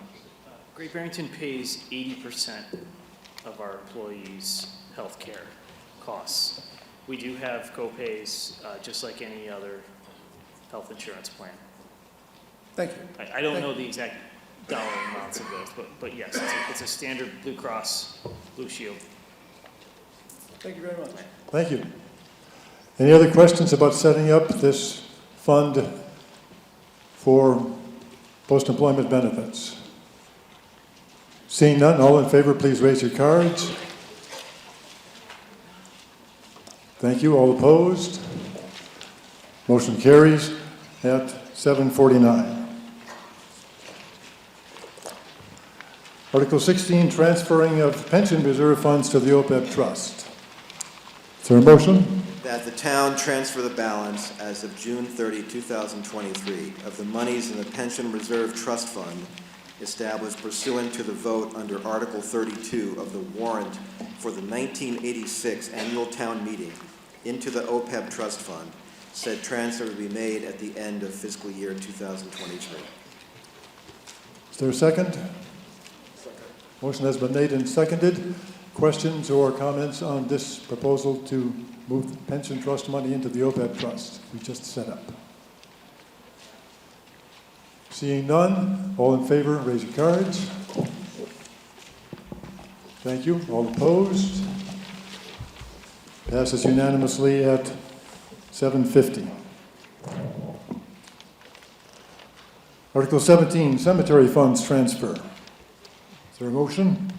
Great Barrington pays 80% of our employees' health care costs. We do have co-pays, just like any other health insurance plan. Thank you. I don't know the exact dollar amounts of those, but yes, it's a standard Blue Cross Blue Shield. Thank you very much. Thank you. Any other questions about setting up this fund for post-employment benefits? Seeing none, all in favor, please raise your cards. Thank you. All opposed? Motion carries at 7:49. Article 16, transferring of pension reserve funds to the OPEB trust. Is there a motion? That the town transfer the balance as of June 30, 2023 of the monies in the Pension Reserve Trust Fund established pursuant to the vote under Article 32 of the warrant for the 1986 annual town meeting into the OPEB Trust Fund. Said transfer to be made at the end of fiscal year 2023. Is there a second? Second. Motion has been made and seconded. Questions or comments on this proposal to move the pension trust money into the OPEB trust we just set up? Seeing none, all in favor, raise your cards. Thank you. All opposed? Passes unanimously at 750. Article 17, cemetery funds transfer. Is there a motion?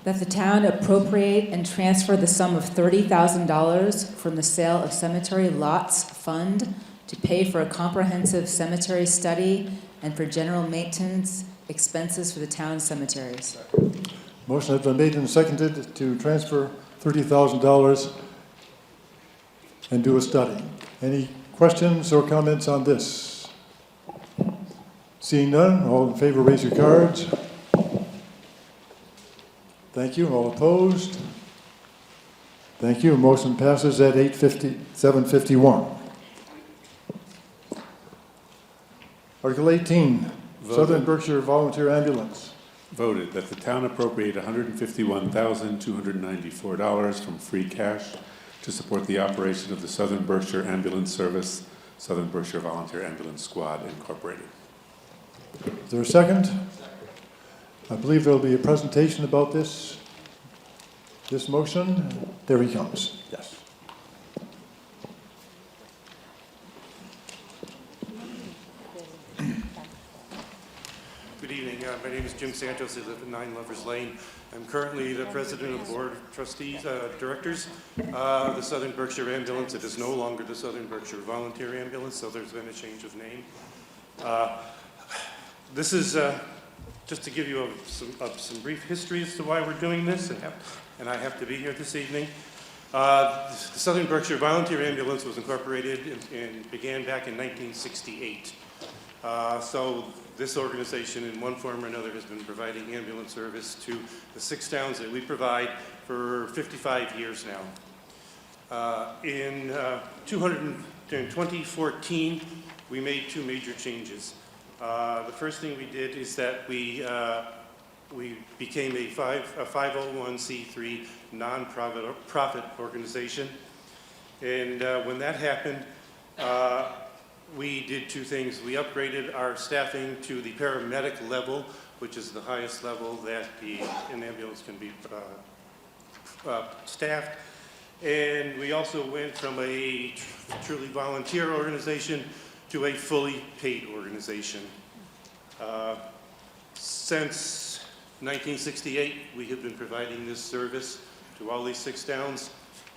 That the town appropriate and transfer the sum of $30,000 from the sale of cemetery lots fund to pay for a comprehensive cemetery study and for general maintenance expenses for the town cemeteries. Motion has been made and seconded to transfer $30,000 and do a study. Any questions or comments on this? Seeing none, all in favor raise your cards. Thank you. All opposed? Thank you. Motion passes at 751. Article 18, Southern Berkshire Volunteer Ambulance. Voted that the town appropriate $151,294 from free cash to support the operation of the Southern Berkshire Ambulance Service, Southern Berkshire Volunteer Ambulance Squad, Incorporated. Is there a second? I believe there will be a presentation about this motion. There he comes. Yes. Good evening. My name is Jim Santos. I live at 9 Lovers Lane. I'm currently the president of the board of trustees, directors. The Southern Berkshire Ambulance, it is no longer the Southern Berkshire Volunteer Ambulance, so there's been a change of name. This is just to give you some brief history as to why we're doing this, and I have to be here this evening. The Southern Berkshire Volunteer Ambulance was incorporated and began back in 1968. So this organization, in one form or another, has been providing ambulance service to the 6 towns that we provide for 55 years now. In 2014, we made 2 major changes. The first thing we did is that we became a 501c3 non-profit organization. And when that happened, we did 2 things. We upgraded our staffing to the paramedic level, which is the highest level that an ambulance can be staffed. And we also went from a truly volunteer organization to a fully paid organization. Since 1968, we have been providing this service to all these 6 towns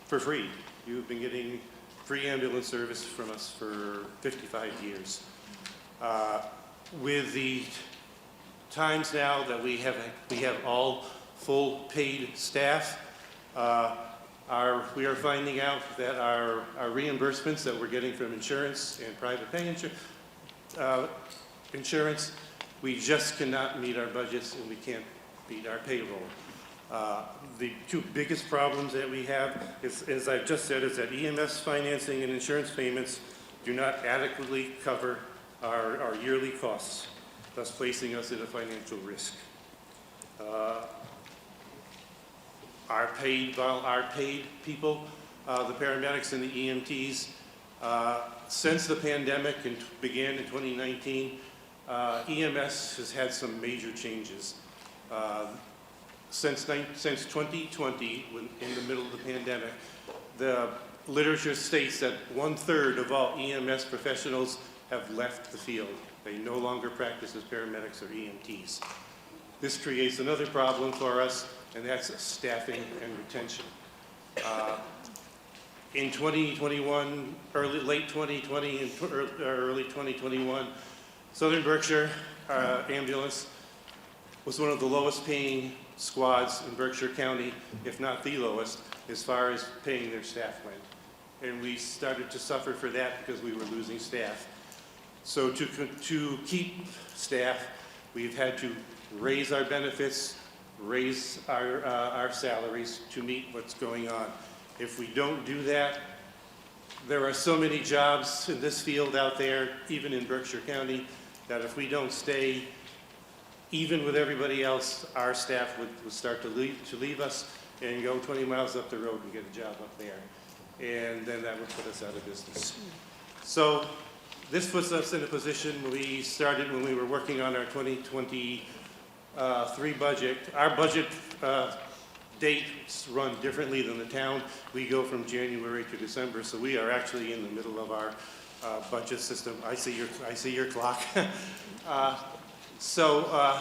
for free. You've been getting free ambulance service from us for 55 years. With the times now that we have all full paid staff, we are finding out that our reimbursements that we're getting from insurance and private pay insurance, we just cannot meet our budgets and we can't meet our payroll. The 2 biggest problems that we have, as I've just said, is that EMS financing and insurance payments do not adequately cover our yearly costs, thus placing us at a financial risk. Our paid people, the paramedics and the EMTs, since the pandemic began in 2019, EMS has had some major changes. Since 2020, in the middle of the pandemic, the literature states that 1/3 of all EMS professionals have left the field. They no longer practice as paramedics or EMTs. This creates another problem for us, and that's staffing and retention. In 2021, late 2020 and early 2021, Southern Berkshire Ambulance was one of the lowest paying squads in Berkshire County, if not the lowest, as far as paying their staff went. And we started to suffer for that because we were losing staff. So to keep staff, we've had to raise our benefits, raise our salaries to meet what's going on. If we don't do that, there are so many jobs in this field out there, even in Berkshire County, that if we don't stay even with everybody else, our staff would start to leave us and go 20 miles up the road and get a job up there. And then that would put us out of business. So this puts us in a position we started when we were working on our 2023 budget. Our budget dates run differently than the town. We go from January to December, so we are actually in the middle of our budget system. I see your clock. So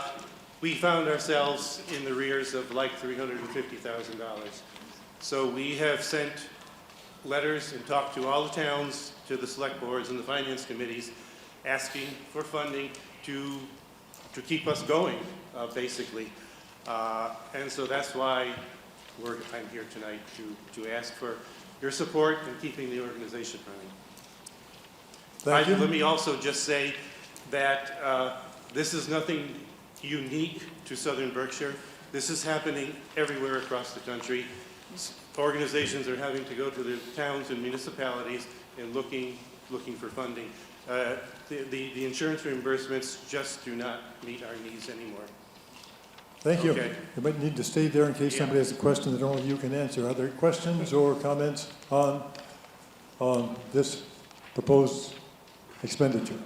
we found ourselves in the rears of like $350,000. So we have sent letters and talked to all the towns, to the select boards and the finance committees, asking for funding to keep us going, basically. And so that's why I'm here tonight to ask for your support in keeping the organization running. Thank you. Let me also just say that this is nothing unique to Southern Berkshire. This is happening everywhere across the country. Organizations are having to go to the towns and municipalities and looking for funding. The insurance reimbursements just do not meet our needs anymore. Thank you. Okay. You might need to stay there in case somebody has a question that only you can answer. Are there questions or comments on this proposed expenditure?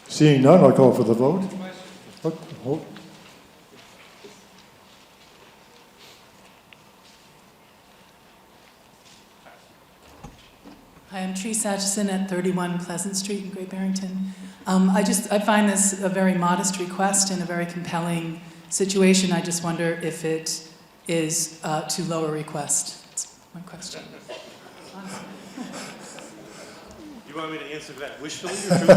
Seeing none, I'll call for the vote. Oh. Hi, I'm Teresa Atchison at 31 Pleasant Street in Great Barrington. I find this a very modest request and a very compelling situation. I just wonder if it is too low a request. That's my question. You want me to answer that wishfully or truthfully?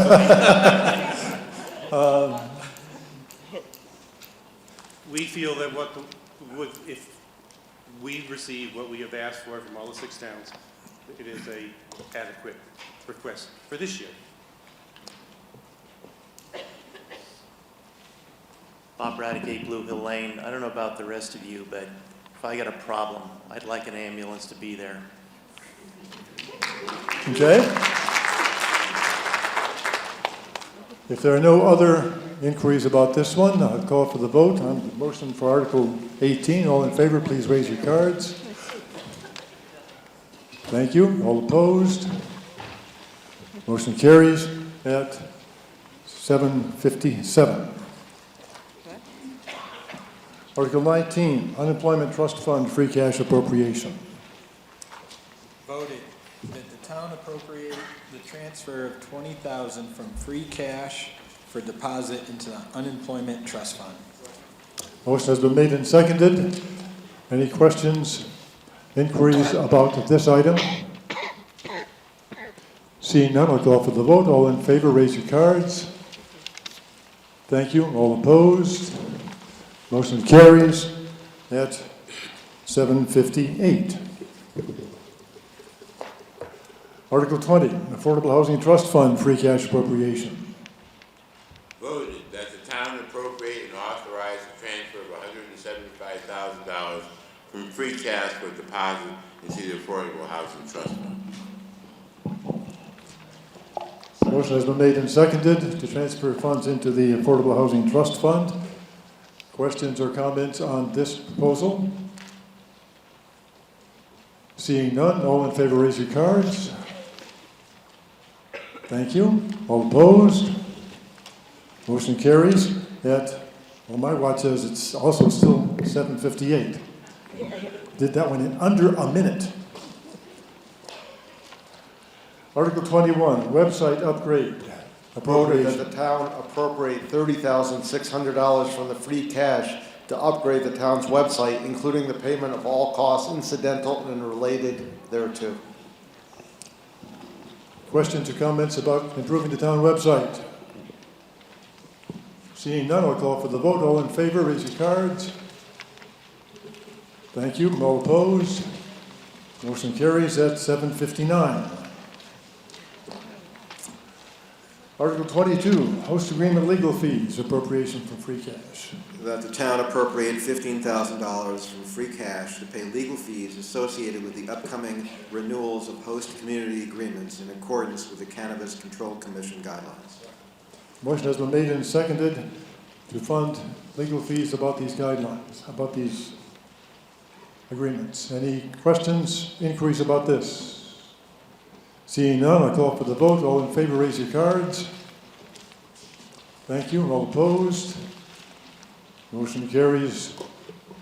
We feel that if we receive what we have asked for from all the 6 towns, it is an adequate request for this year. Bob Radicate, Blue Hill Lane. I don't know about the rest of you, but if I got a problem, I'd like an ambulance to be there. Okay. If there are no other inquiries about this one, I'll call for the vote on the motion for Article 18. All in favor, please raise your cards. Thank you. All opposed? Motion carries at 7:57. Article 19, Unemployment Trust Fund Free Cash Appropriation. Voted that the town appropriate the transfer of $20,000 from free cash for deposit into the unemployment trust fund. Motion has been made and seconded. Any questions, inquiries about this item? Seeing none, I'll call for the vote. All in favor, raise your cards. Thank you. All opposed? Motion carries at 7:58. Article 20, Affordable Housing Trust Fund Free Cash Appropriation. Voted that the town appropriate and authorize the transfer of $175,000 from free cash for deposit into the Affordable Housing Trust Fund. Motion has been made and seconded to transfer funds into the Affordable Housing Trust Fund. Questions or comments on this proposal? Seeing none, all in favor raise your cards. Thank you. All opposed? Motion carries at, well, my watch says it's also still 7:58. Did that one in under a minute. Article 21, website upgrade. Voted that the town appropriate $30,600 from the free cash to upgrade the town's website, including the payment of all costs incidental and related thereto. Questions or comments about improving the town website? Seeing none, I'll call for the vote. All in favor, raise your cards. Thank you. All opposed? Motion carries at 7:59. Article 22, host agreement legal fees, appropriation from free cash. That the town appropriate $15,000 from free cash to pay legal fees associated with the upcoming renewals of host community agreements in accordance with the Cannabis Control Commission guidelines. Motion has been made and seconded to fund legal fees about these guidelines, about these agreements. Any questions, inquiries about this? Seeing none, I'll call for the vote. All in favor, raise your cards. Thank you. All opposed? Motion carries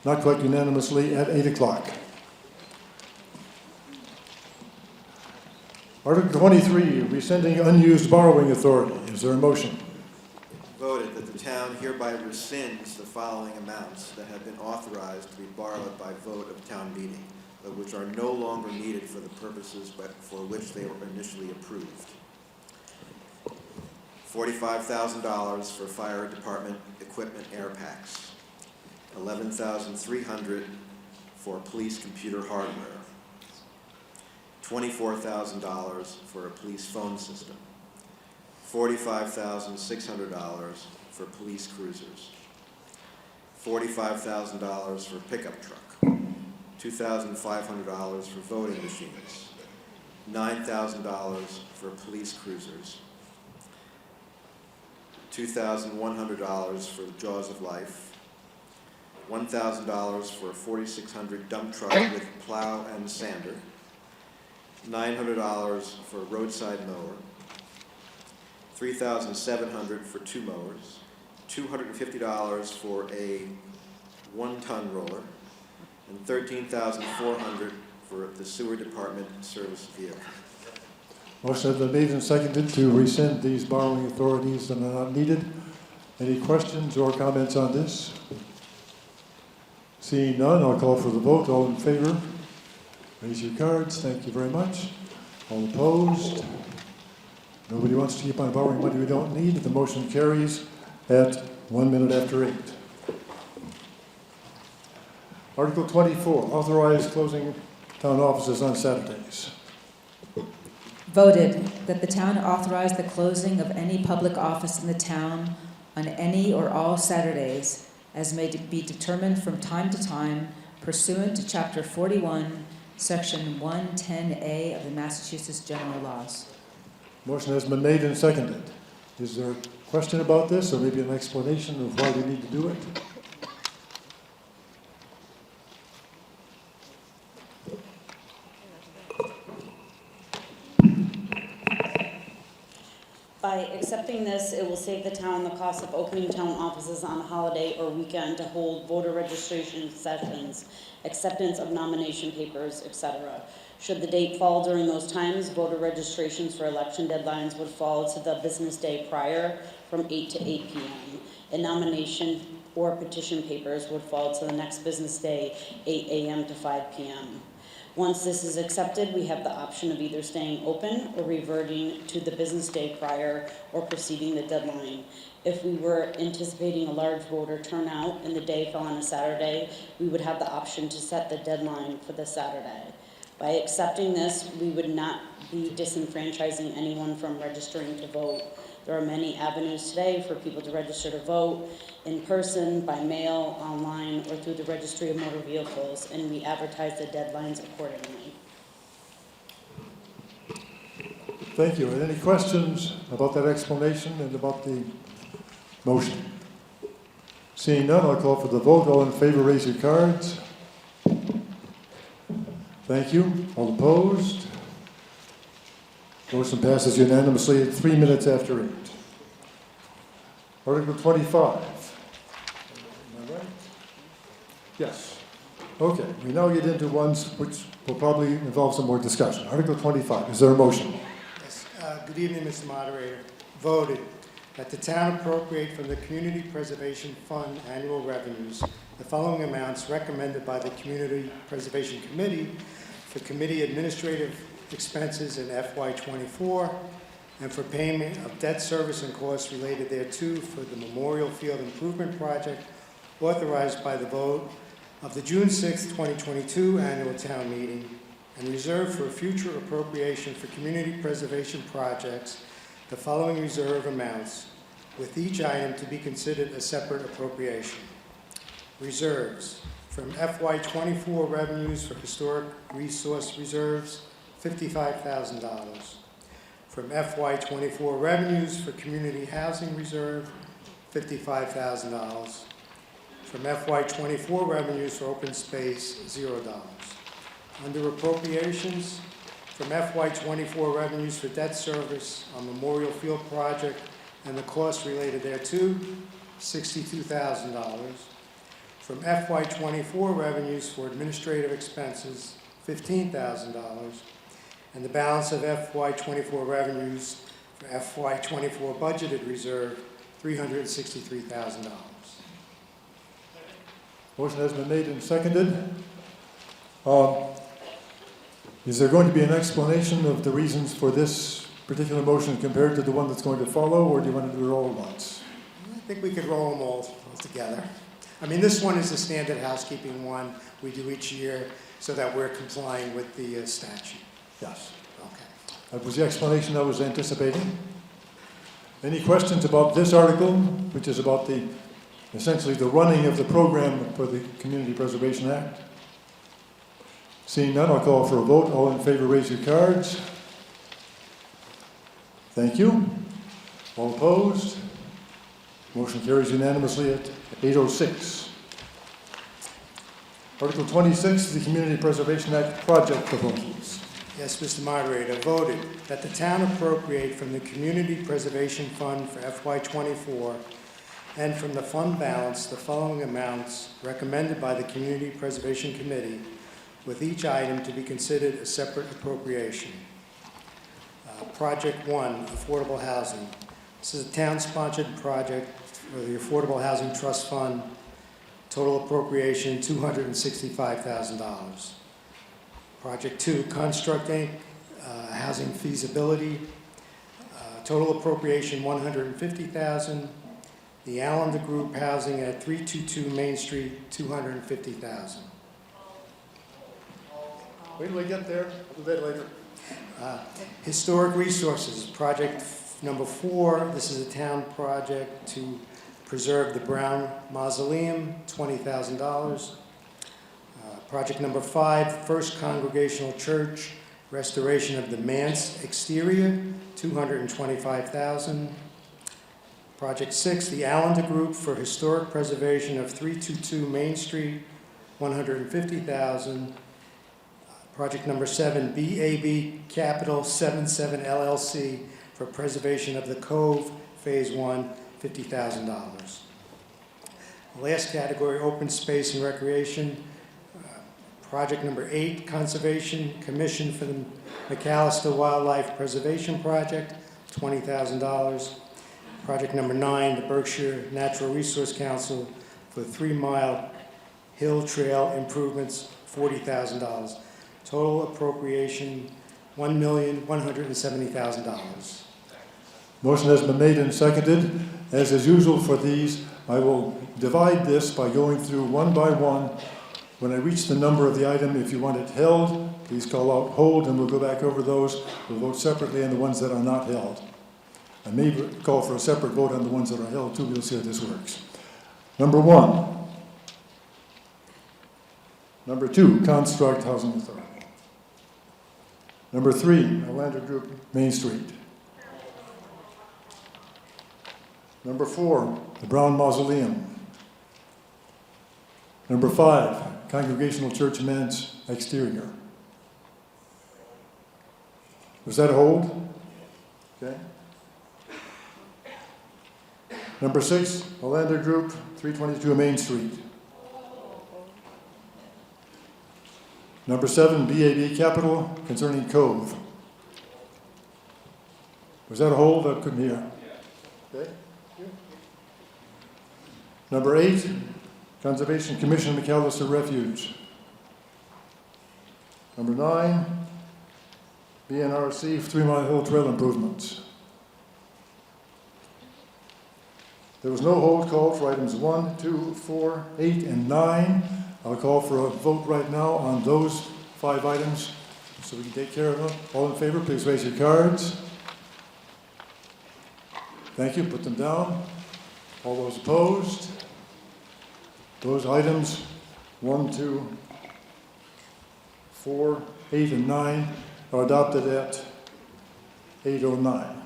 not quite unanimously at 8 o'clock. Article 23, rescinding unused borrowing authority. Is there a motion? Voted that the town hereby rescinds the following amounts that have been authorized to be borrowed by vote of town meeting, but which are no longer needed for the purposes for which they were initially approved. $45,000 for fire department equipment air packs. $11,300 for police computer hardware. $24,000 for a police phone system. $45,600 for police cruisers. $45,000 for pickup truck. $2,500 for voting machines, $9,000 for police cruisers, $2,100 for the Jaws of Life, $1,000 for a 4,600 dump truck with plow and sander, $900 for a roadside mower, $3,700 for 2 mowers, $250 for a 1-ton roller, and $13,400 for the sewer department service vehicle. Motion has been made and seconded to rescind these borrowing authorities that are not needed. Any questions or comments on this? Seeing none, I'll call for the vote. All in favor, raise your cards. Thank you very much. All opposed? Nobody wants to keep on borrowing money we don't need. The motion carries at 1 minute after 8. Article 24, authorize closing town offices on Saturdays. Voted that the town authorize the closing of any public office in the town on any or all Saturdays as may be determined from time to time pursuant to Chapter 41, Section 110A of the Massachusetts General Laws. Motion has been made and seconded. Is there a question about this or maybe an explanation of why we need to do it? By accepting this, it will save the town the cost of opening town offices on a holiday or weekend to hold voter registration sessions, acceptance of nomination papers, etc. Should the date fall during those times, voter registrations for election deadlines would fall to the business day prior from 8 to 8 p.m. And nomination or petition papers would fall to the next business day, 8 a.m. to 5 p.m. Once this is accepted, we have the option of either staying open or reverting to the business day prior or preceding the deadline. If we were anticipating a large voter turnout and the day fell on a Saturday, we would have the option to set the deadline for the Saturday. By accepting this, we would not be disenfranchising anyone from registering to vote. There are many avenues today for people to register to vote in person, by mail, online, or through the Registry of Motor Vehicles, and we advertise the deadlines accordingly. Thank you. Any questions about that explanation and about the motion? Seeing none, I'll call for the vote. All in favor, raise your cards. Thank you. All opposed? Motion passes unanimously at 3 minutes after 8. Article 25. Am I right? Yes. Okay, we now get into ones which will probably involve some more discussion. Article 25, is there a motion? Yes. Good evening, Mr. Moderator. Voted that the town appropriate from the Community Preservation Fund annual revenues the following amounts recommended by the Community Preservation Committee for committee administrative expenses in FY24 and for payment of debt service and costs related thereto for the Memorial Field Improvement Project authorized by the vote of the June 6, 2022 annual town meeting and reserved for future appropriation for community preservation projects the following reserve amounts, with each item to be considered a separate appropriation. Reserves. From FY24 revenues for historic resource reserves, $55,000. From FY24 revenues for community housing reserve, $55,000. From FY24 revenues for open space, $0. Under appropriations, from FY24 revenues for debt service on Memorial Field project and the costs related thereto, $62,000. From FY24 revenues for administrative expenses, $15,000. And the balance of FY24 revenues for FY24 budgeted reserve, $363,000. Motion has been made and seconded. Is there going to be an explanation of the reasons for this particular motion compared to the one that's going to follow, or do you want to do it all at once? I think we could roll them all together. I mean, this one is a standard housekeeping one we do each year so that we're complying with the statute. Yes. Okay. That was the explanation I was anticipating. Any questions about this article, which is about essentially the running of the program for the Community Preservation Act? Seeing none, I'll call for a vote. All in favor, raise your cards. Thank you. All opposed? Motion carries unanimously at 8:06. Article 26, the Community Preservation Act project proposals. Yes, Mr. Moderator, voted that the town appropriate from the Community Preservation Fund for FY24 and from the fund balance the following amounts recommended by the Community Preservation Committee, with each item to be considered a separate appropriation. Project 1, Affordable Housing. This is a town-sponsored project for the Affordable Housing Trust Fund. Total appropriation, $265,000. Project 2, Constructing Housing Feasibility. Total appropriation, $150,000. The Allender Group Housing at 322 Main Street, $250,000. Wait till we get there. We'll do that later. Historic Resources, project number 4. This is a town project to preserve the Brown Mausoleum, $20,000. Project number 5, First Congregational Church, restoration of the manse exterior, $225,000. Project 6, the Allender Group for historic preservation of 322 Main Street, $150,000. Project number 7, BAB Capital 77 LLC for preservation of the Cove, Phase 1, $50,000. The last category, Open Space and Recreation. Project number 8, Conservation Commission for the McAllister Wildlife Preservation Project, $20,000. Project number 9, the Berkshire Natural Resource Council for 3 Mile Hill Trail improvements, $40,000. Total appropriation, $1,170,000. Motion has been made and seconded. As is usual for these, I will divide this by going through one by one. When I reach the number of the item, if you want it held, please call out hold, and we'll go back over those. We'll vote separately on the ones that are not held. I may call for a separate vote on the ones that are held too. We'll see how this works. Number 1. Number 2, Construct Housing Authority. Number 3, Allender Group, Main Street. Number 4, the Brown Mausoleum. Number 5, Congregational Church Manse exterior. Was that a hold? Okay. Number 6, Allender Group, 322 Main Street. Number 7, BAB Capital concerning Cove. Was that a hold? I couldn't hear. Okay. Number 8, Conservation Commission McAllister Refuge. Number 9, BNRC 3 Mile Hill Trail Improvements. There was no hold call for items 1, 2, 4, 8, and 9. I'll call for a vote right now on those 5 items so we can take care of them. All in favor, please raise your cards. Thank you. Put them down. All those opposed? Those items 1, 2, 4, 8, and 9 are adopted at 8:09.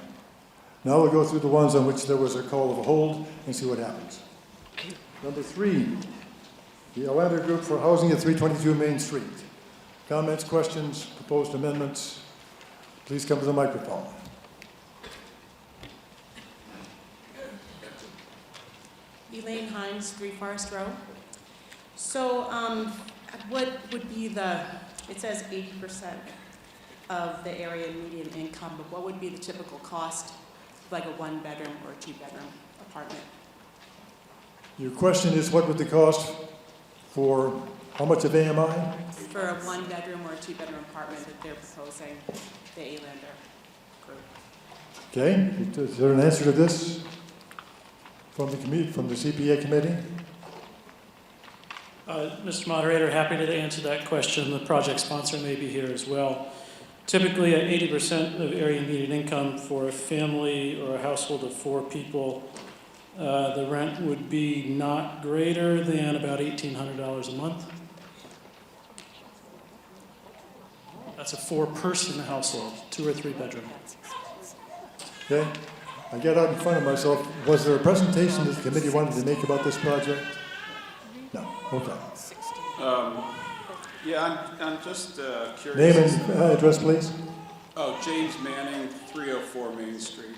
Now we'll go through the ones on which there was a call of a hold and see what happens. Number 3, the Alander Group for Housing at 322 Main Street. Comments, questions, proposed amendments? Please come to the microphone. Elaine Hines, 3 Forest Row. So what would be it says 80% of the area median income, but what would be the typical cost, like a 1-bedroom or a 2-bedroom apartment? Your question is what would the cost for how much of AMI? For a 1-bedroom or a 2-bedroom apartment that they're proposing, the Alander Group. Okay, is there an answer to this from the CPA committee? Mr. Moderator, happy to answer that question. The project sponsor may be here as well. Typically, at 80% of area median income for a family or a household of 4 people, the rent would be not greater than about $1,800 a month. That's a 4-person household, 2 or 3 bedroom. Okay, I get out in front of myself. Was there a presentation that the committee wanted to make about this project? No, okay. Yeah, I'm just curious. Name and address, please. Oh, James Manning, 304 Main Street.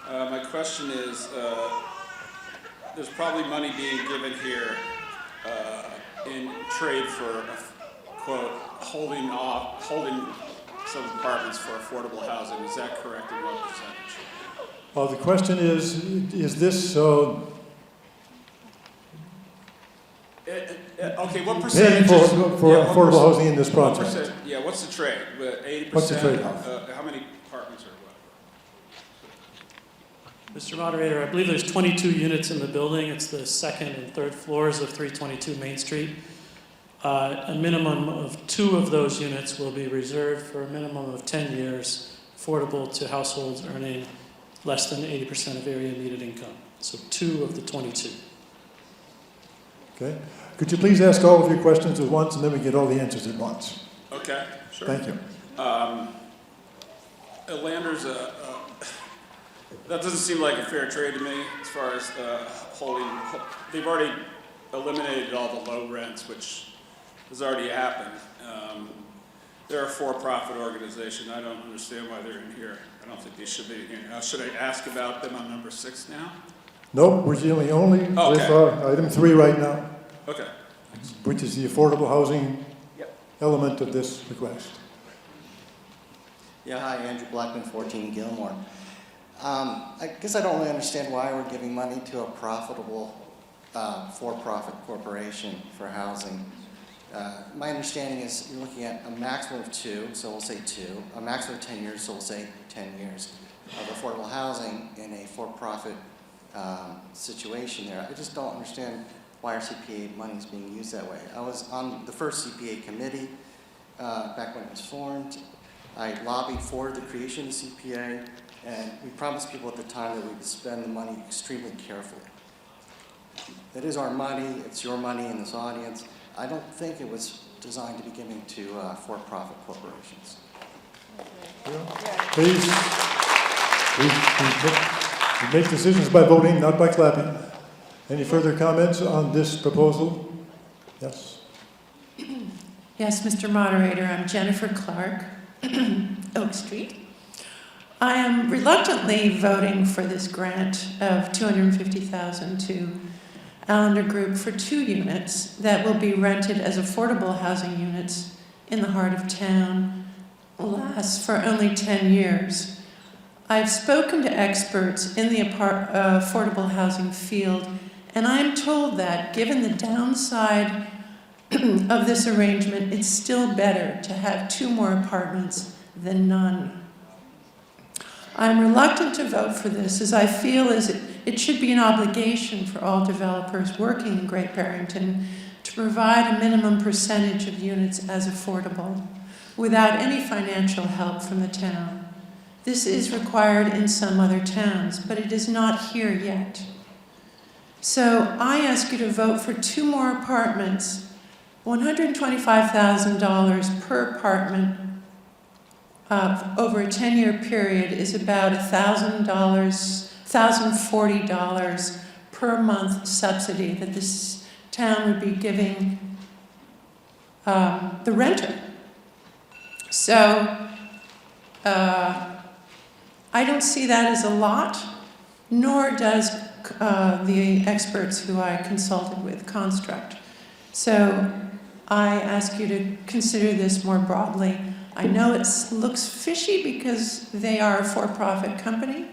My question is, there's probably money being given here in trade for, quote, holding some apartments for affordable housing. Is that correct, and what percentage? The question is this okay, what paying percentage for affordable housing in this project? Yeah, what's the trade? 80%? What's the trade-off? How many apartments are what? Mr. Moderator, I believe there's 22 units in the building. It's the 2nd and 3rd floors of 322 Main Street. A minimum of 2 of those units will be reserved for a minimum of 10 years, affordable to households earning less than 80% of area median income. So 2 of the 22. Okay. Could you please ask all of your questions at once, and then we get all the answers at once? Okay, sure. Thank you. Alander's that doesn't seem like a fair trade to me as far as they've already eliminated all the low rents, which has already happened. They're a for-profit organization. I don't understand why they're in here. I don't think they should be in here. Should I ask about them on number 6 now? Nope, we're dealing only with item 3 right now. Okay. Which is the affordable housing element of this request. Yeah, hi, Andrew Blackman, 14 Gilmore. I guess I don't really understand why we're giving money to a profitable for-profit corporation for housing. My understanding is you're looking at a maximum of 2, so we'll say 2, a maximum of 10 years, so we'll say 10 years of affordable housing in a for-profit situation there. I just don't understand why our CPA money is being used that way. I was on the first CPA committee back when it was formed. I lobbied for the creation of the CPA, and we promised people at the time that we would spend the money extremely carefully. It is our money, it's your money in this audience. I don't think it was designed to be given to for-profit corporations. Please, we make decisions by voting, not by clapping. Any further comments on this proposal? Yes. Yes, Mr. Moderator, I'm Jennifer Clark, Oak Street. I am reluctantly voting for this grant of $250,000 to Alander Group for 2 units that will be rented as affordable housing units in the heart of town, last for only 10 years. I've spoken to experts in the affordable housing field, and I'm told that given the downside of this arrangement, it's still better to have 2 more apartments than none. I'm reluctant to vote for this as I feel as it should be an obligation for all developers working in Great Barrington to provide a minimum percentage of units as affordable without any financial help from the town. This is required in some other towns, but it is not here yet. So I ask you to vote for 2 more apartments. $125,000 per apartment over a 10-year period is about $1,040 per month subsidy that this town would be giving the renter. So I don't see that as a lot, nor does the experts who I consulted with construct. So I ask you to consider this more broadly. I know it looks fishy because they are a for-profit company,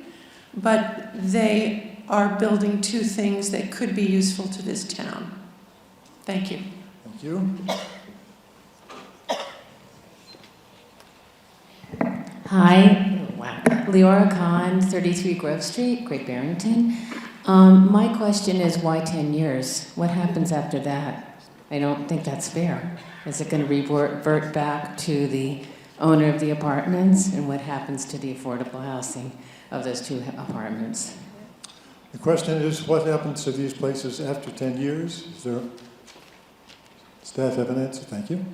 but they are building 2 things that could be useful to this town. Thank you. Thank you. Hi, Leora Khan, 33 Grove Street, Great Barrington. My question is, why 10 years? What happens after that? I don't think that's fair. Is it going to revert back to the owner of the apartments? And what happens to the affordable housing of those 2 apartments? The question is, what happens to these places after 10 years? Is there staff have an answer? Thank you.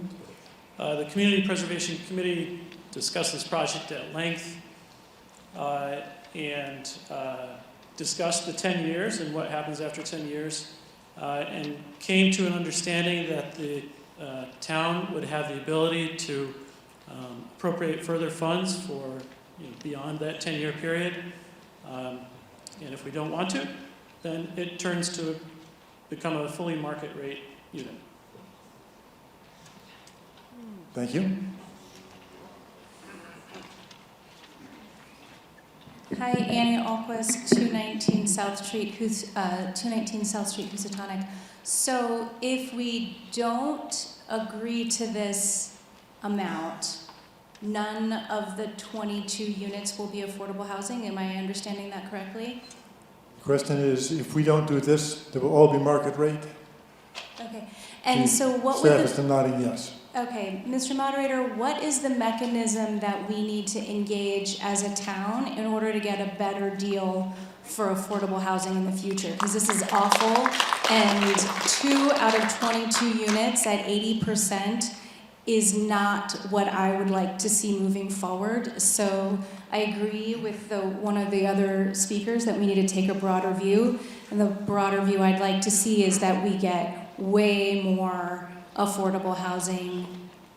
The Community Preservation Committee discussed this project at length and discussed the 10 years and what happens after 10 years and came to an understanding that the town would have the ability to appropriate further funds for beyond that 10-year period. And if we don't want to, then it turns to become a fully market rate unit. Thank you. Hi, Annie Alquist, 219 South Street, 219 South Street, Housatonic. So if we don't agree to this amount, none of the 22 units will be affordable housing. Am I understanding that correctly? The question is, if we don't do this, they will all be market rate? Okay. And so what would Staff is nodding yes. Okay, Mr. Moderator, what is the mechanism that we need to engage as a town in order to get a better deal for affordable housing in the future? Because this is awful, and 2 out of 22 units at 80% is not what I would like to see moving forward. So I agree with one of the other speakers that we need to take a broader view. And the broader view I'd like to see is that we get way more affordable housing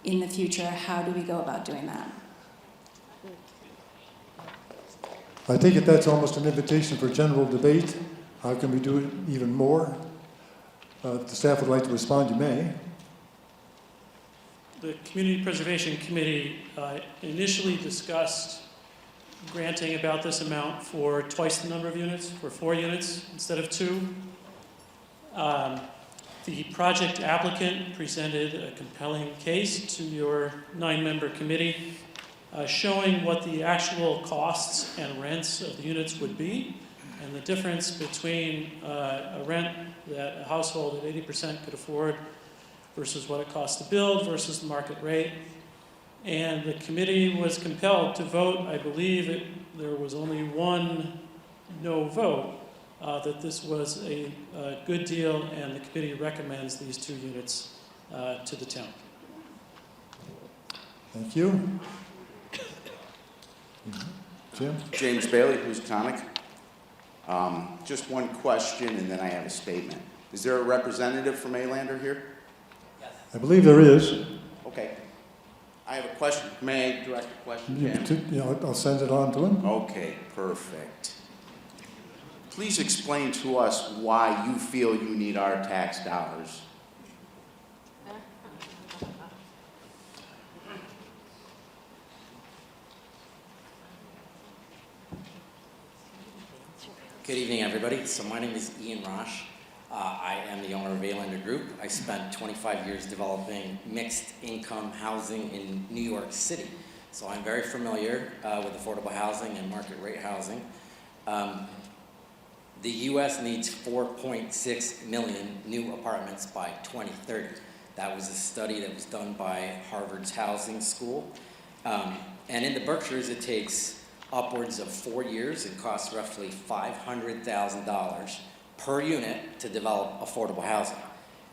in the future. How do we go about doing that? I take it that's almost an invitation for general debate. How can we do it even more? If the staff would like to respond, you may. The Community Preservation Committee initially discussed granting about this amount for twice the number of units, for 4 units instead of 2. The project applicant presented a compelling case to your 9-member committee showing what the actual costs and rents of the units would be and the difference between a rent that a household at 80% could afford versus what it costs to build versus the market rate. And the committee was compelled to vote. I believe there was only 1 no vote. That this was a good deal, and the committee recommends these 2 units to the town. Thank you. Jim? James Bailey, Housatonic. Just one question, and then I have a statement. Is there a representative from Alander here? I believe there is. Okay. I have a question. May I direct a question, Jim? I'll send it on to him. Okay, perfect. Please explain to us why you feel you need our tax dollars. Good evening, everybody. So my name is Ian Rosh. I am the owner of Alander Group. I spent 25 years developing mixed income housing in New York City. So I'm very familiar with affordable housing and market rate housing. The U.S. needs 4.6 million new apartments by 2030. That was a study that was done by Harvard's Housing School. And in the Berkshires, it takes upwards of 4 years and costs roughly $500,000 per unit to develop affordable housing.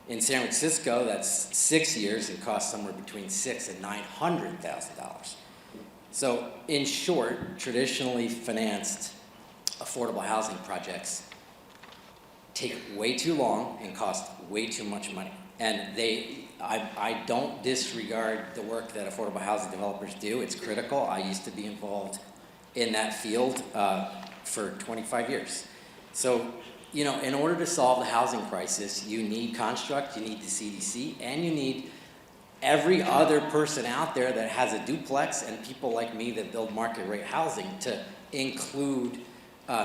In San Francisco, that's 6 years and costs somewhere between $600,000 and $900,000. So in short, traditionally financed affordable housing projects take way too long and cost way too much money. And I don't disregard the work that affordable housing developers do. It's critical. I used to be involved in that field for 25 years. So, you know, in order to solve the housing crisis, you need Construct, you need the CDC, and you need every other person out there that has a duplex and people like me that build market rate housing to include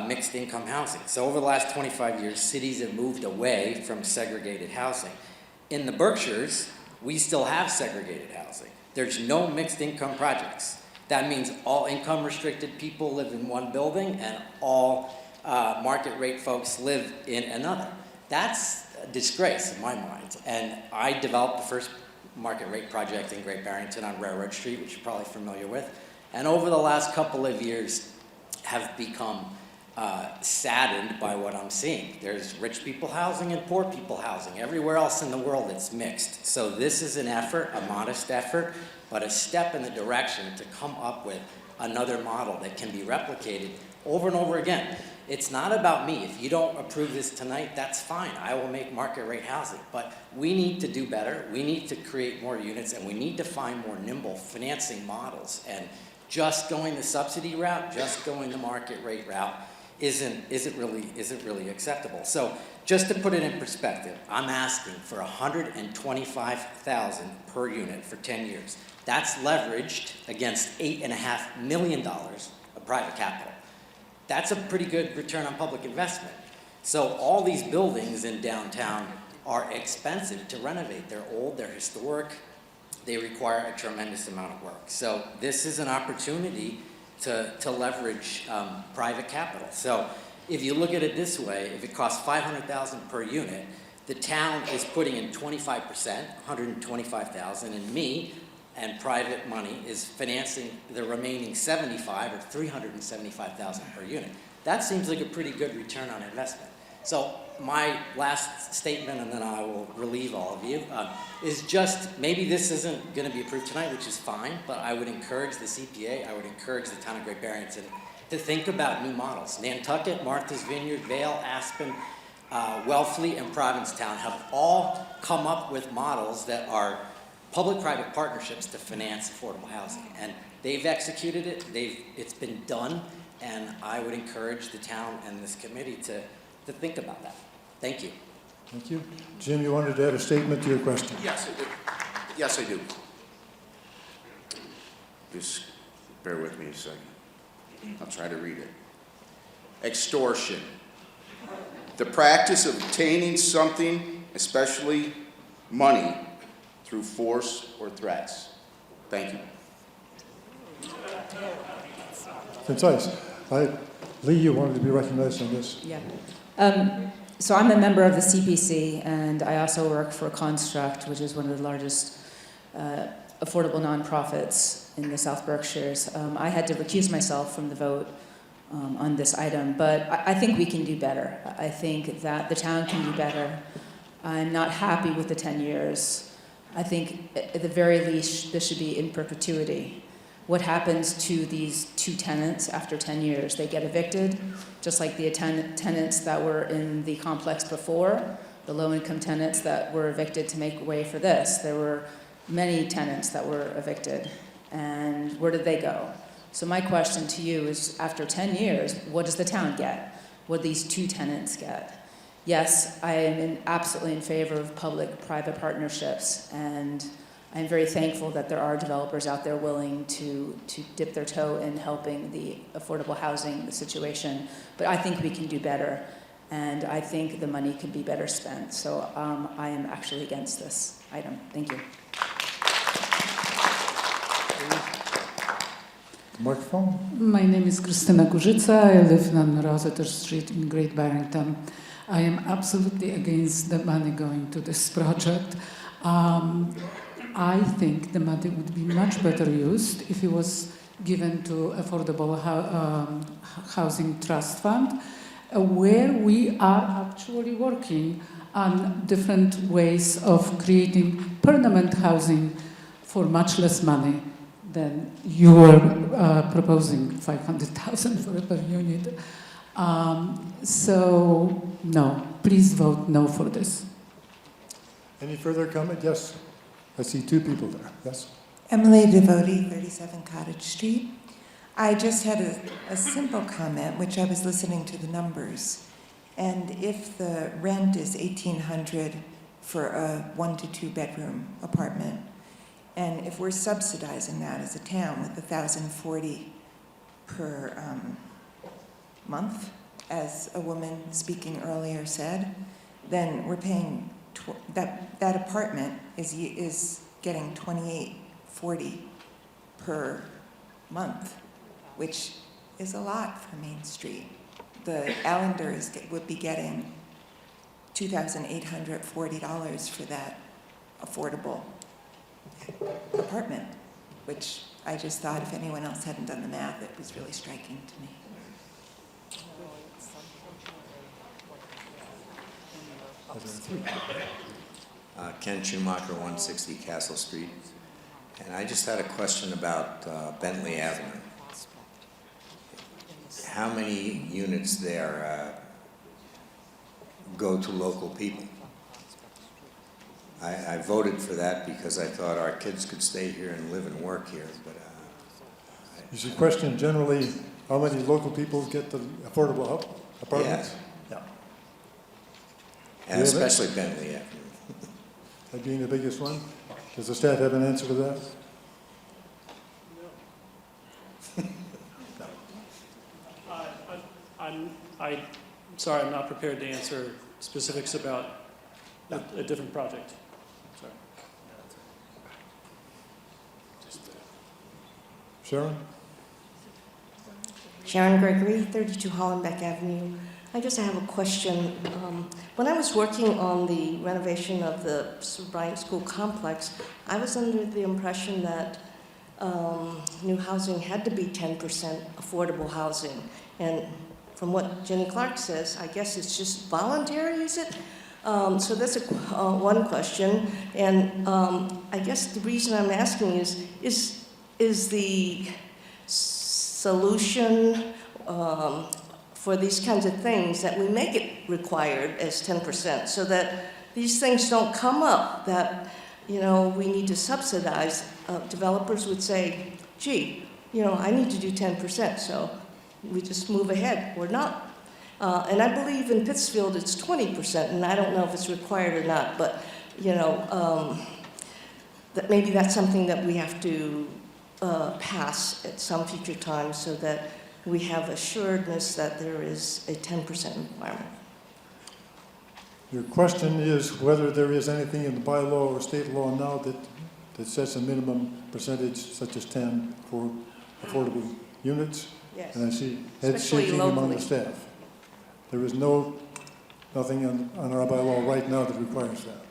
mixed income housing. So over the last 25 years, cities have moved away from segregated housing. In the Berkshires, we still have segregated housing. There's no mixed income projects. That means all income restricted people live in one building and all market rate folks live in another. That's a disgrace in my mind. And I developed the first market rate project in Great Barrington on Railroad Street, which you're probably familiar with. And over the last couple of years have become saddened by what I'm seeing. There's rich people housing and poor people housing. Everywhere else in the world it's mixed. So this is an effort, a modest effort, but a step in the direction to come up with another model that can be replicated over and over again. It's not about me. If you don't approve this tonight, that's fine. I will make market rate housing. But we need to do better. We need to create more units, and we need to find more nimble financing models. And just going the subsidy route, just going the market rate route isn't really acceptable. So just to put it in perspective, I'm asking for $125,000 per unit for 10 years. That's leveraged against $8.5 million of private capital. That's a pretty good return on public investment. So all these buildings in downtown are expensive to renovate. They're old, they're historic, they require a tremendous amount of work. So this is an opportunity to leverage private capital. So if you look at it this way, if it costs $500,000 per unit, the town is putting in 25%, $125,000, and me and private money is financing the remaining $75,000 or $375,000 per unit. That seems like a pretty good return on investment. So my last statement, and then I will relieve all of you, is just maybe this isn't going to be approved tonight, which is fine, but I would encourage the CPA, I would encourage the town of Great Barrington to think about new models. Nantucket, Martha's Vineyard, Vail, Aspen, Wellfleet, and Provincetown have all come up with models that are public-private partnerships to finance affordable housing. And they've executed it, it's been done, and I would encourage the town and this committee to think about that. Thank you. Thank you. Jim, you wanted to add a statement to your question? Yes, I do. Yes, I do. Just bear with me a second. I'll try to read it. Extortion. The practice of obtaining something, especially money, through force or threats. Thank you. Concise. Lee, you wanted to be recognized on this. Yeah. So I'm a member of the CPC, and I also work for Construct, which is one of the largest affordable nonprofits in the South Berkshires. I had to recuse myself from the vote on this item, but I think we can do better. I think that the town can do better. I'm not happy with the 10 years. I think at the very least, this should be in perpetuity. What happens to these two tenants after 10 years? They get evicted, just like the tenants that were in the complex before, the low-income tenants that were evicted to make way for this. There were many tenants that were evicted, and where did they go? So my question to you is, after 10 years, what does the town get? What do these two tenants get? Yes, I am absolutely in favor of public-private partnerships, and I'm very thankful that there are developers out there willing to dip their toe in helping the affordable housing situation. But I think we can do better, and I think the money could be better spent. So I am actually against this item. Thank you. The microphone. My name is Krystyna Górzyca. I live on Rossiter Street in Great Barrington. I am absolutely against the money going to this project. I think the money would be much better used if it was given to Affordable Housing Trust Fund, where we are actually working on different ways of creating permanent housing for much less money than you are proposing, 500,000 for a per unit. So, no, please vote no for this. Any further comment? Yes. I see two people there. Yes. Emily Devoti, 37 Cottage Street. I just had a simple comment, which I was listening to the numbers. And if the rent is $1,800 for a 1 to 2 bedroom apartment, and if we're subsidizing that as a town with $1,040 per month, as a woman speaking earlier said, then we're paying that apartment is getting $28.40 per month, which is a lot for Main Street. The Allanders would be getting $2,840 for that affordable apartment, which I just thought if anyone else hadn't done the math, it was really striking to me. Ken Schumacher, 160 Castle Street. And I just had a question about Bentley Avenue. How many units there go to local people? I voted for that because I thought our kids could stay here and live and work here, but... You should question generally how many local people get the affordable apartments. Yeah. And especially Bentley Avenue. That being the biggest one. Does the staff have an answer to that? I'm sorry, I'm not prepared to answer specifics about a different project. Sorry. Sharon? Sharon Gregory, 32 Hollenbeck Avenue. I just have a question. When I was working on the renovation of the Bryant School complex, I was under the impression that new housing had to be 10% affordable housing. And from what Jenny Clark says, I guess it's just voluntary, is it? So that's one question. And I guess the reason I'm asking is the solution for these kinds of things that we make it required as 10%, so that these things don't come up that, you know, we need to subsidize. Developers would say, gee, you know, I need to do 10%, so we just move ahead or not. And I believe in Pittsfield it's 20%, and I don't know if it's required or not, but, you know, that maybe that's something that we have to pass at some future time so that we have assuredness that there is a 10% requirement. Your question is whether there is anything in the bylaw or state law now that sets a minimum percentage such as 10 for affordable units? Yes. And I see heads shaking among the staff. There is nothing on our bylaw right now that requires that.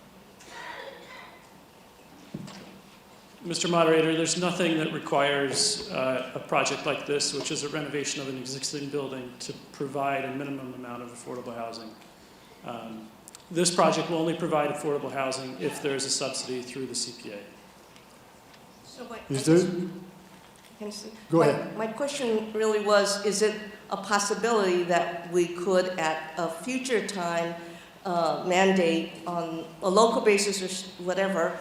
Mr. Moderator, there's nothing that requires a project like this, which is a renovation of an existing building, to provide a minimum amount of affordable housing. This project will only provide affordable housing if there is a subsidy through the CPA. So Go ahead. My question really was, is it a possibility that we could, at a future time, mandate on a local basis or whatever,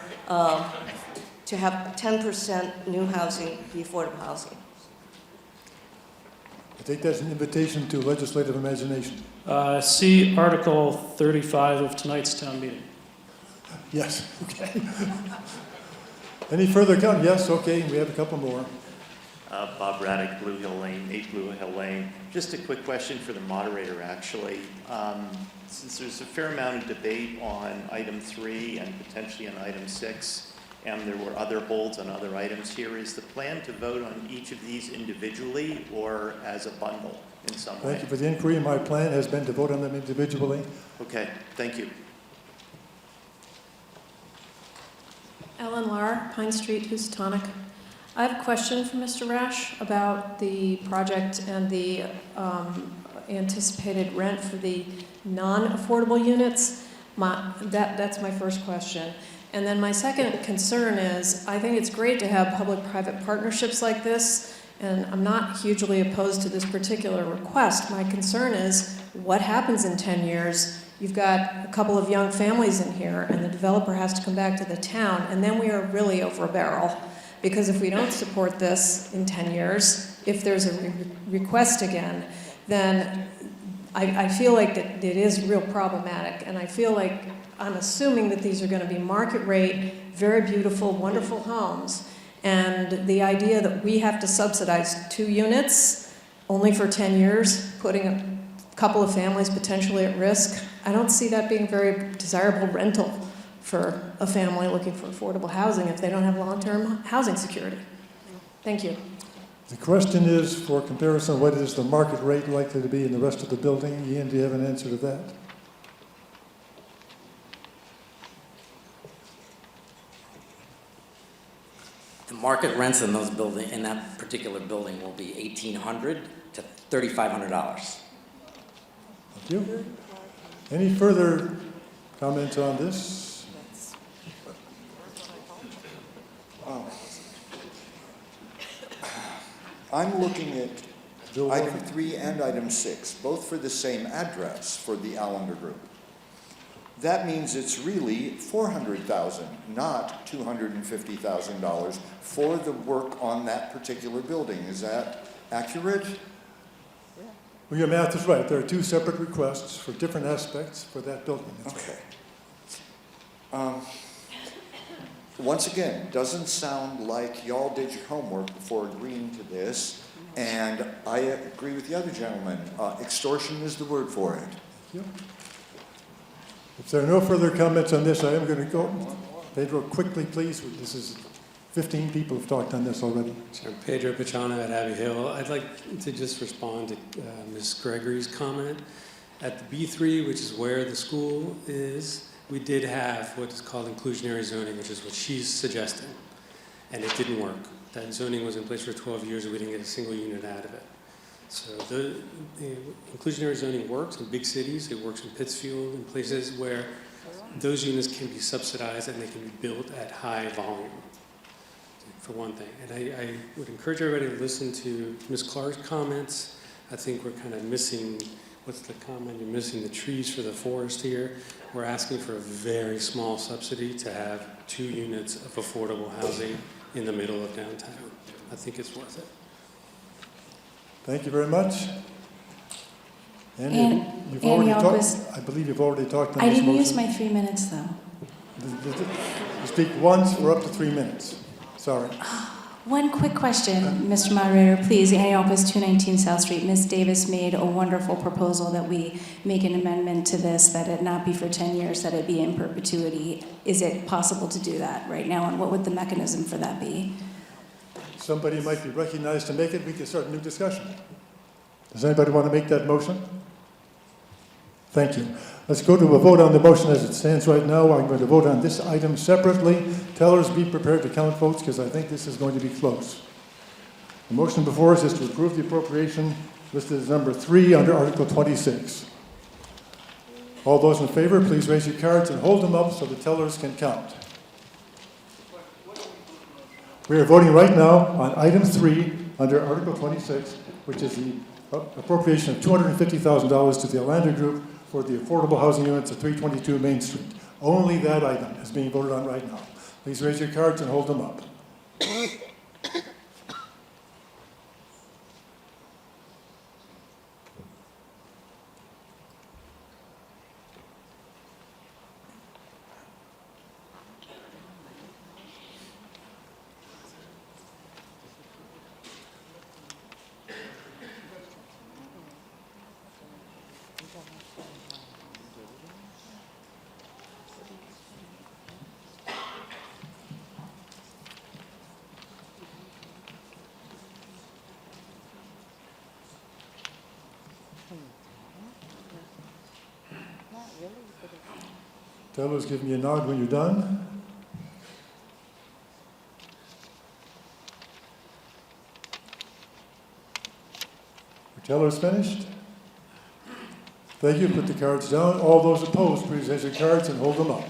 to have 10% new housing be affordable housing? I think that's an invitation to legislative imagination. See Article 35 of tonight's town meeting. Yes, okay. Any further comment? Yes, okay, we have a couple more. Bob Raddick, Blue Hill Lane, 8 Blue Hill Lane. Just a quick question for the moderator, actually. Since there's a fair amount of debate on item 3 and potentially on item 6, and there were other holds on other items here. Is the plan to vote on each of these individually or as a bundle in some way? Thank you for the inquiry. My plan has been to vote on them individually. Okay, thank you. Ellen Lar, Pine Street, Housatonic. I have a question for Mr. Rash about the project and the anticipated rent for the non-affordable units. That's my first question. And then my second concern is, I think it's great to have public-private partnerships like this, and I'm not hugely opposed to this particular request. My concern is, what happens in 10 years? You've got a couple of young families in here, and the developer has to come back to the town, and then we are really over a barrel. Because if we don't support this in 10 years, if there's a request again, then I feel like that it is real problematic. And I feel like I'm assuming that these are going to be market rate, very beautiful, wonderful homes. And the idea that we have to subsidize 2 units only for 10 years, putting a couple of families potentially at risk, I don't see that being a very desirable rental for a family looking for affordable housing if they don't have long-term housing security. Thank you. The question is, for comparison, what is the market rate likely to be in the rest of the building? Ian, do you have an answer to that? The market rents in in that particular building will be $1,800 to $3,500. Thank you. Any further comments on this? I'm looking at item 3 and item 6, both for the same address for the Allender Group. That means it's really $400,000, not $250,000 for the work on that particular building. Is that accurate? Well, your math is right. There are 2 separate requests for different aspects for that building. That's okay. Once again, doesn't sound like y'all did your homework before agreeing to this, and I agree with the other gentleman. Extortion is the word for it. Thank you. If there are no further comments on this, I am going to go. Pedro, quickly, please. This is 15 people have talked on this already. Sure. Pedro Pachano at Abbey Hill. I'd like to just respond to Ms. Gregory's comment. At the B3, which is where the school is, we did have what is called inclusionary zoning, which is what she's suggesting, and it didn't work. That zoning was in place for 12 years, and we didn't get a single unit out of it. So the inclusionary zoning works in big cities. It works in Pittsfield, in places where those units can be subsidized and they can be built at high volume, for one thing. And I would encourage everybody to listen to Ms. Clark's comments. I think we're kind of missing, what's the comment? You're missing the trees for the forest here. We're asking for a very small subsidy to have 2 units of affordable housing in the middle of downtown. I think it's worth it. Thank you very much. Andy, Andy I believe you've already talked on I this didn't motion. use my 3 minutes, though. You speak once for up to 3 minutes. Sorry. One quick question, Mr. Moderator, please. Annie Alquist, 219 South Street. Ms. Davis made a wonderful proposal that we make an amendment to this, that it not be for 10 years, that it be in perpetuity. Is it possible to do that right now, and what would the mechanism for that be? Somebody might be recognized to make it. We can start a new discussion. Does anybody want to make that motion? Thank you. Let's go to a vote on the motion as it stands right now. I'm going to vote on this item separately. Tellers, be prepared to count votes because I think this is going to be close. The motion before us is to approve the appropriation listed as number 3 under Article 26. All those in favor, please raise your cards and hold them up so the tellers can count. We are voting right now on item 3 under Article 26, which is the appropriation of $250,000 to the Allender Group for the affordable housing units at 322 Main Street. Only that item is being voted on right now. Please raise your cards and hold them up. Teller's give me a nod when you're done. Teller's finished. Thank you. Put the cards down. All those opposed, please raise your cards and hold them up.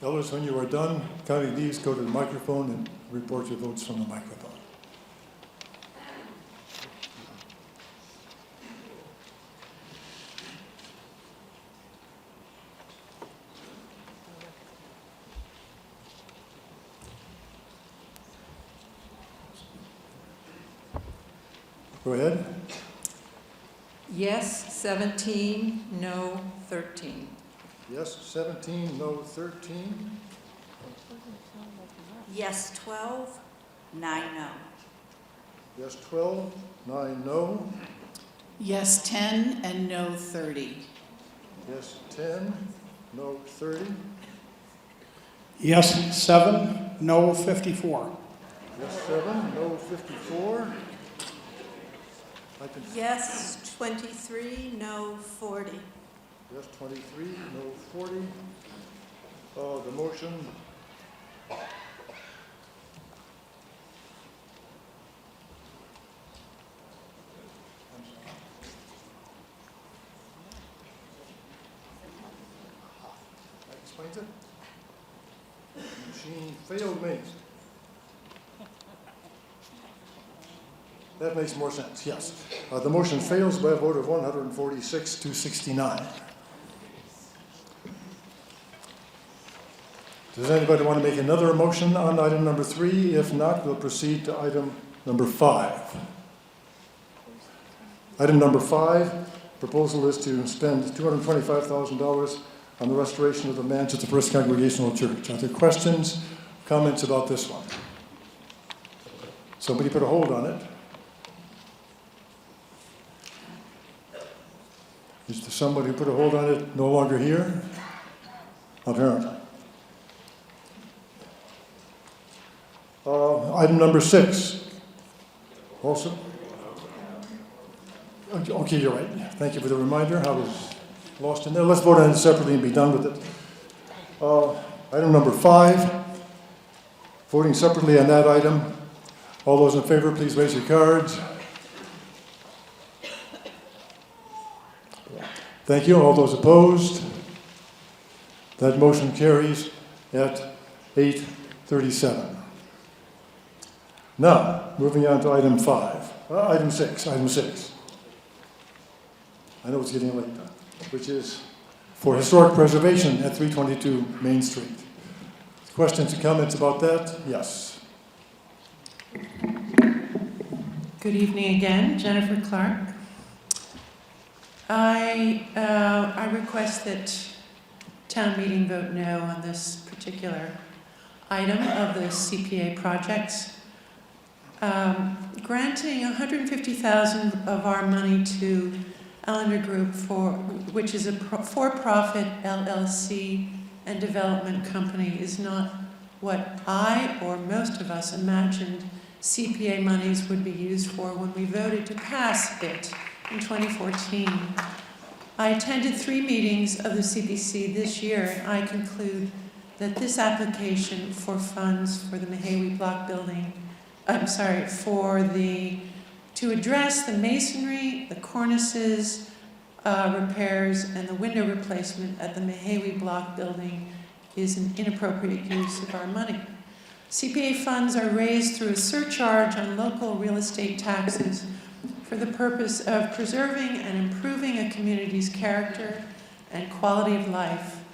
Tellers, when you are done counting these, go to the microphone and report your votes from the microphone. Go ahead. Yes, 17, no, 13. Yes, 17, no, 13. Yes, 12, 9 no. Yes, 12, 9 no. Yes, 10, and no, 30. Yes, 10, no, 30. Yes, 7, no, 54. Yes, 7, no, 54. Yes, 23, no, 40. Yes, 23, no, 40. The motion. That explains it. Machine failed me. That makes more sense, yes. The motion fails by a vote of 146 to 69. Does anybody want to make another motion on item number 3? If not, we'll proceed to item number 5. Item number 5, proposal is to spend $225,000 on the restoration of the manse at the First Congregational Church. Are there questions, comments about this one? Somebody put a hold on it. Is there somebody who put a hold on it no longer here? Apparently. Item number 6. Also? Okay, you're right. Thank you for the reminder. I was lost in there. Let's vote on it separately and be done with it. Item number 5. Voting separately on that item. All those in favor, please raise your cards. Thank you. All those opposed? That motion carries at 8:37. Now, moving on to item 6. I know it's getting late, which is for historic preservation at 322 Main Street. Questions or comments about that? Yes. Good evening again, Jennifer Clark. I request that town meeting vote no on this particular item of the CPA projects. Granting $150,000 of our money to Allender Group, which is a for-profit LLC and development company, is not what I or most of us imagined CPA monies would be used for when we voted to pass it in 2014. I attended 3 meetings of the CPC this year, and I conclude that this application for funds for the Mahawi Block Building, to address the masonry, the cornices, repairs, and the window replacement at the Mahawi Block Building is an inappropriate use of our money. CPA funds are raised through a surcharge on local real estate taxes for the purpose of preserving and improving a community's character and quality of life.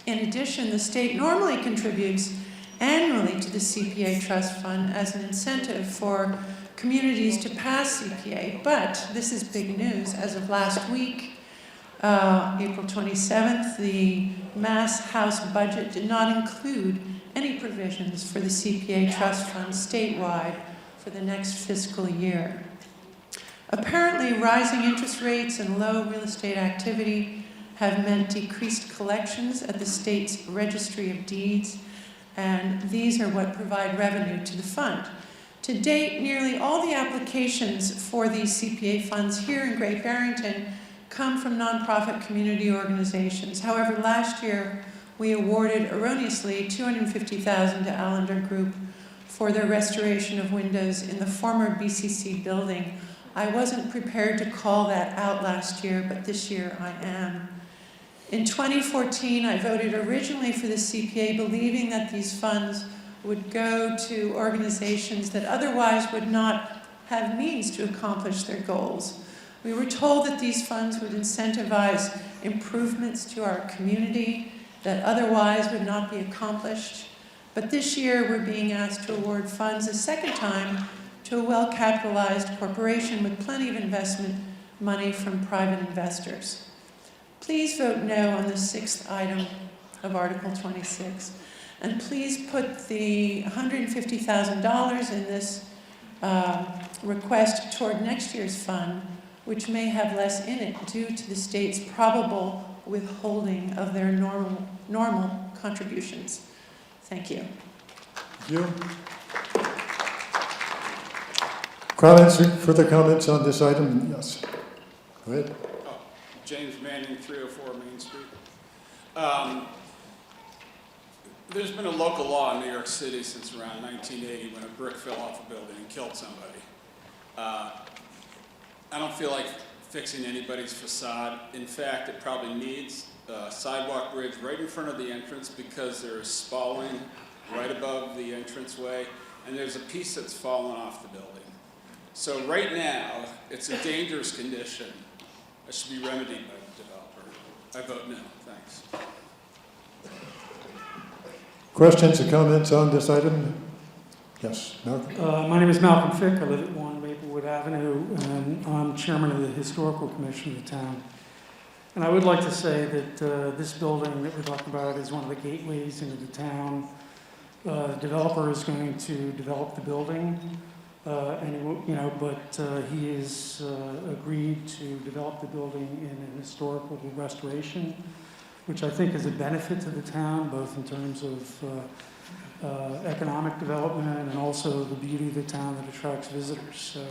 In addition, the state normally contributes annually to the CPA Trust Fund as an incentive for communities to pass CPA, but this is big news. As of last week, April 27th, the Mass House budget did not include any provisions for the CPA trust fund statewide for the next fiscal year. Apparently, rising interest rates and low real estate activity have meant decreased collections at the state's Registry of Deeds, and these are what provide revenue to the fund. To date, nearly all the applications for these CPA funds here in Great Barrington come from nonprofit community organizations. However, last year we awarded erroneously $250,000 to Allender Group for their restoration of windows in the former BCC building. I wasn't prepared to call that out last year, but this year I am. In 2014, I voted originally for the CPA, believing that these funds would go to organizations that otherwise would not have means to accomplish their goals. We were told that these funds would incentivize improvements to our community that otherwise would not be accomplished. But this year, we're being asked to award funds a second time to a well-capitalized corporation with plenty of investment money from private investors. Please vote no on the 6th item of Article 26. And please put the $150,000 in this request toward next year's fund, which may have less in it due to the state's probable withholding of their normal contributions. Thank you. Thank you. Comments, further comments on this item? Yes. Go ahead. Oh, James Manning, 304 Main Street. There's been a local law in New York City since around 1980 when a brick fell off a building and killed somebody. I don't feel like fixing anybody's facade. In fact, it probably needs a sidewalk bridge right in front of the entrance because there's spalling right above the entranceway, and there's a piece that's fallen off the building. So right now, it's a dangerous condition. It should be remedied by the developer. I vote no. Thanks. Questions or comments on this item? Yes, Malcolm. My name is Malcolm Fick. I live at 1 Maplewood Avenue, and I'm chairman of the Historical Commission of the town. And I would like to say that this building that we're talking about is one of the gateways into the town. The developer is going to develop the building, but he has agreed to develop the building in an historical restoration, which I think is a benefit to the town, both in terms of economic development and also the beauty of the town that attracts visitors. So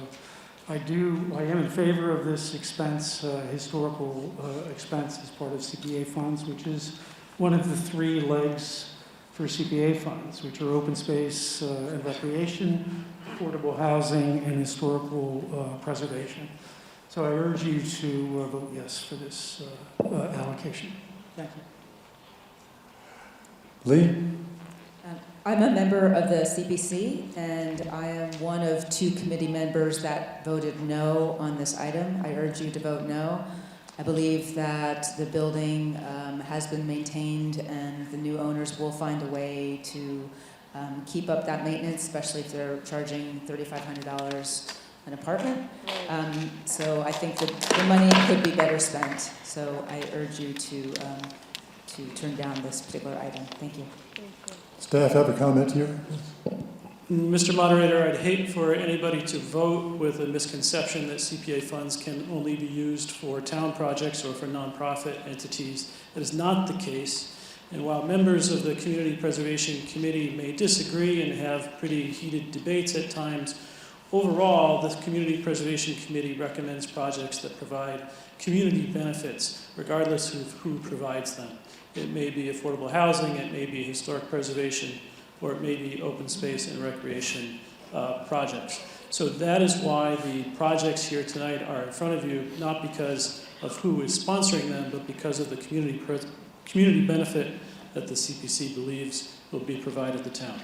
I am in favor of this expense, historical expense as part of CPA funds, which is one of the 3 legs for CPA funds, which are open space and recreation, affordable housing, and historical preservation. So I urge you to vote yes for this allocation. Thank you. Lee? I'm a member of the CPC, and I am one of 2 committee members that voted no on this item. I urge you to vote no. I believe that the building has been maintained, and the new owners will find a way to keep up that maintenance, especially if they're charging $3,500 an apartment. So I think that the money could be better spent. So I urge you to turn down this particular item. Thank you. Staff have a comment here? Mr. Moderator, I'd hate for anybody to vote with a misconception that CPA funds can only be used for town projects or for nonprofit entities. That is not the case. And while members of the Community Preservation Committee may disagree and have pretty heated debates at times, overall, the Community Preservation Committee recommends projects that provide community benefits, regardless of who provides them. It may be affordable housing, it may be historic preservation, or it may be open space and recreation projects. So that is why the projects here tonight are in front of you, not because of who is sponsoring them, but because of the community benefit that the CPC believes will be provided the town.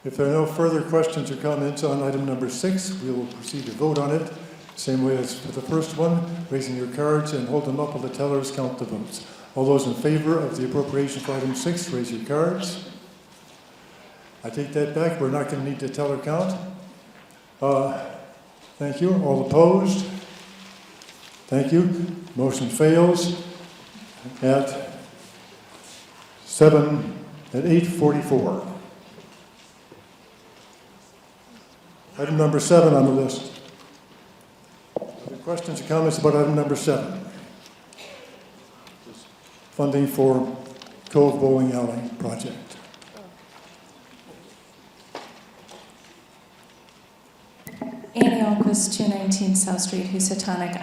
If there are no further questions or comments on item number 6, we will proceed to vote on it. Same way as for the first one, raising your cards and hold them up while the tellers count the votes. All those in favor of the appropriation for item 6, raise your cards. I take that back. We're not going to need the teller count. Thank you. All opposed? Thank you. Motion fails at 8:44. Item number 7 on the list. Other questions or comments about item number 7? Funding for Cove Bowling Alley project. Annie Alquist, 219 South Street, Housatonic.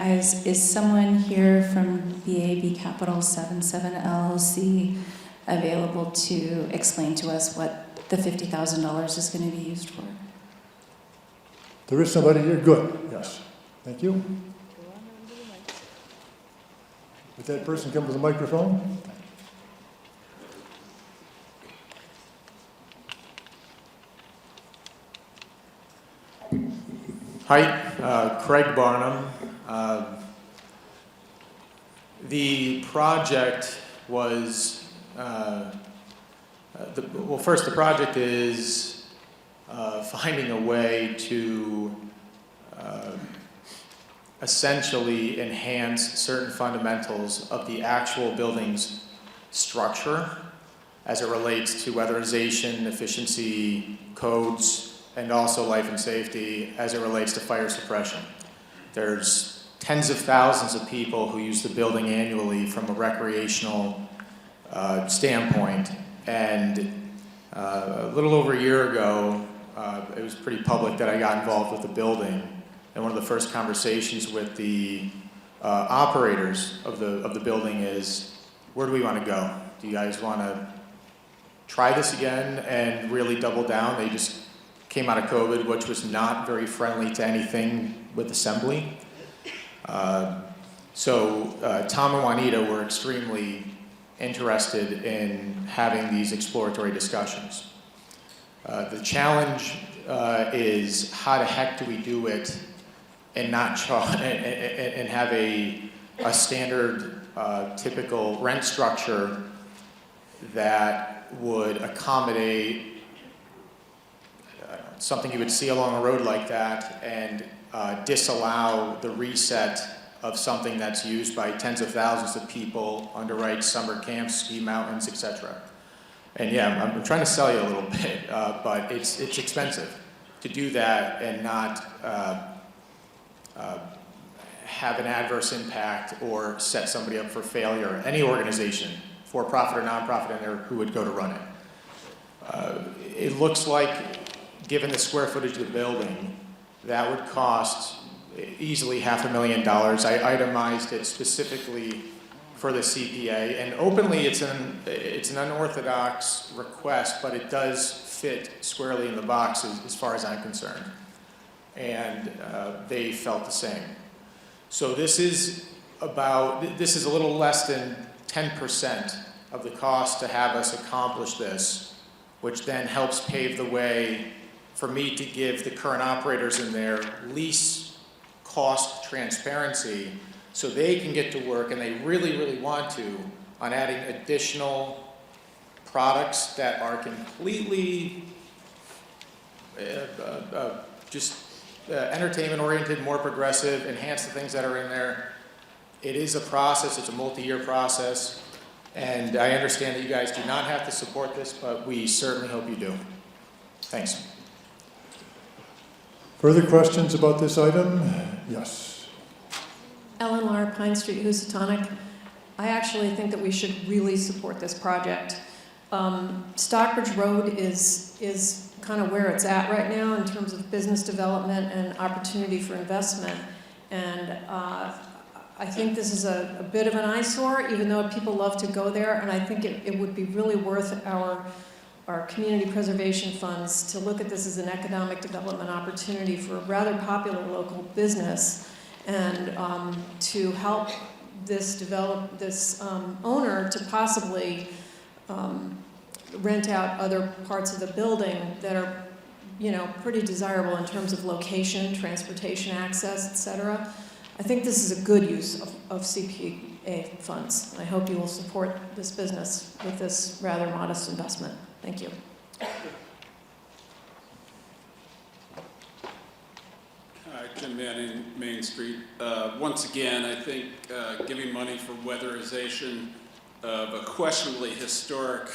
Is someone here from BAB Capital 77 LLC available to explain to us what the $50,000 is going to be used for? There is somebody here. Good. Yes. Thank you. Would that person come to the microphone? Hi, Craig Barnum. The project was, first, the project is finding a way to essentially enhance certain fundamentals of the actual building's structure as it relates to weatherization, efficiency, codes, and also life and safety as it relates to fire suppression. There's tens of thousands of people who use the building annually from a recreational standpoint, and a little over a year ago, it was pretty public that I got involved with the building, and one of the first conversations with the operators of the building is, where do we want to go? Do you guys want to try this again and really double down? They just came out of COVID, which was not very friendly to anything with assembly. So Tom and Juanita were extremely interested in having these exploratory discussions. The challenge is how the heck do we do it and not and have a standard typical rent structure that would accommodate something you would see along a road like that and disallow the reset of something that's used by tens of thousands of people, underwrite summer camps, ski mountains, etc. And yeah, I'm trying to sell you a little bit, but it's expensive to do that and not have an adverse impact or set somebody up for failure. Any organization, for-profit or non-profit in there, who would go to run it. It looks like, given the square footage of the building, that would cost easily $500,000. I itemized it specifically for the CPA, and openly it's an unorthodox request, but it does fit squarely in the box as far as I'm concerned. And they felt the same. So this is a little less than 10% of the cost to have us accomplish this, which then helps pave the way for me to give the current operators in there lease cost transparency so they can get to work, and they really, really want to, on adding additional products that are completely entertainment oriented, more progressive, enhance the things that are in there. It is a process, it's a multi-year process, and I understand that you guys do not have to support this, but we certainly hope you do. Thanks. Further questions about this item? Yes. Ellen Lahr, Pine Street, Housatonic. I actually think that we should really support this project. Stockbridge Road is kind of where it's at right now in terms of business development and opportunity for investment. And I think this is a bit of an eyesore, even though people love to go there. And I think it would be really worth our community preservation funds to look at this as an economic development opportunity for a rather popular local business, and to help this owner to possibly rent out other parts of the building that are, pretty desirable in terms of location, transportation access, etc. I think this is a good use of CPA funds. I hope you will support this business with this rather modest investment. Thank you. Tim Manning, Main Street. Once again, I think giving money for weatherization of a questionably historic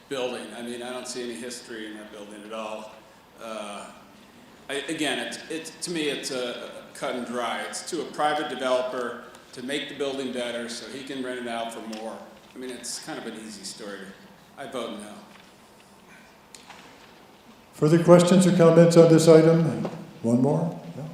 building. I mean, I don't see any history in that building at all. Again, to me, it's a cut and dry. It's to a private developer to make the building better so he can rent it out for more. I mean, it's kind of an easy story. I vote no. Further questions or comments on this item? One more? No?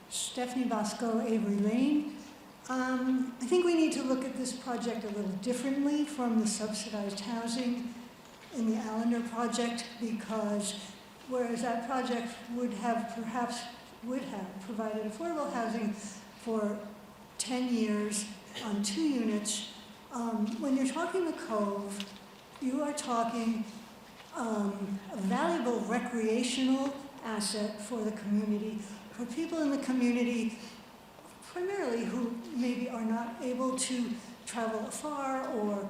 Stephanie Bosco, Avery Lane. I think we need to look at this project a little differently from the subsidized housing in the Allender project, because whereas that project would have provided affordable housing for 10 years on 2 units, when you're talking the Cove, you are talking a valuable recreational asset for the community, for people in the community primarily who maybe are not able to travel afar or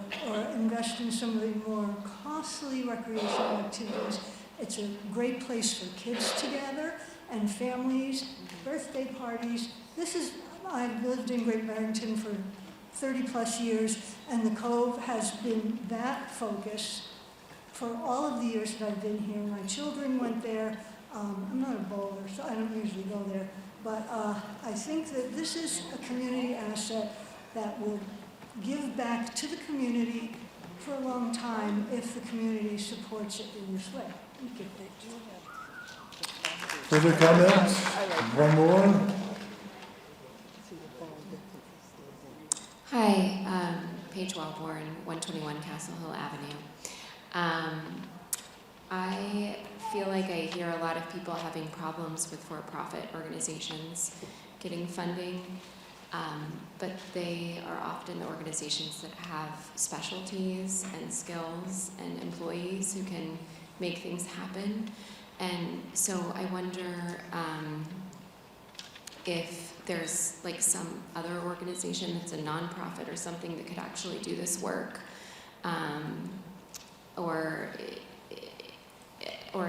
invest in some of the more costly recreational activities. It's a great place for kids to gather and families, birthday parties. I've lived in Great Barrington for 30 plus years, and the Cove has been that focus for all of the years that I've been here. My children went there. I'm not a bowler, so I don't usually go there. But I think that this is a community asset that will give back to the community for a long time if the community supports it in this way. Thank you. Further comments? One more? Hi, Paige Wellborn, 121 Castle Hill Avenue. I feel like I hear a lot of people having problems with for-profit organizations getting funding, but they are often the organizations that have specialties and skills and employees who can make things happen. And so I wonder if there's like some other organization that's a nonprofit or something that could actually do this work, or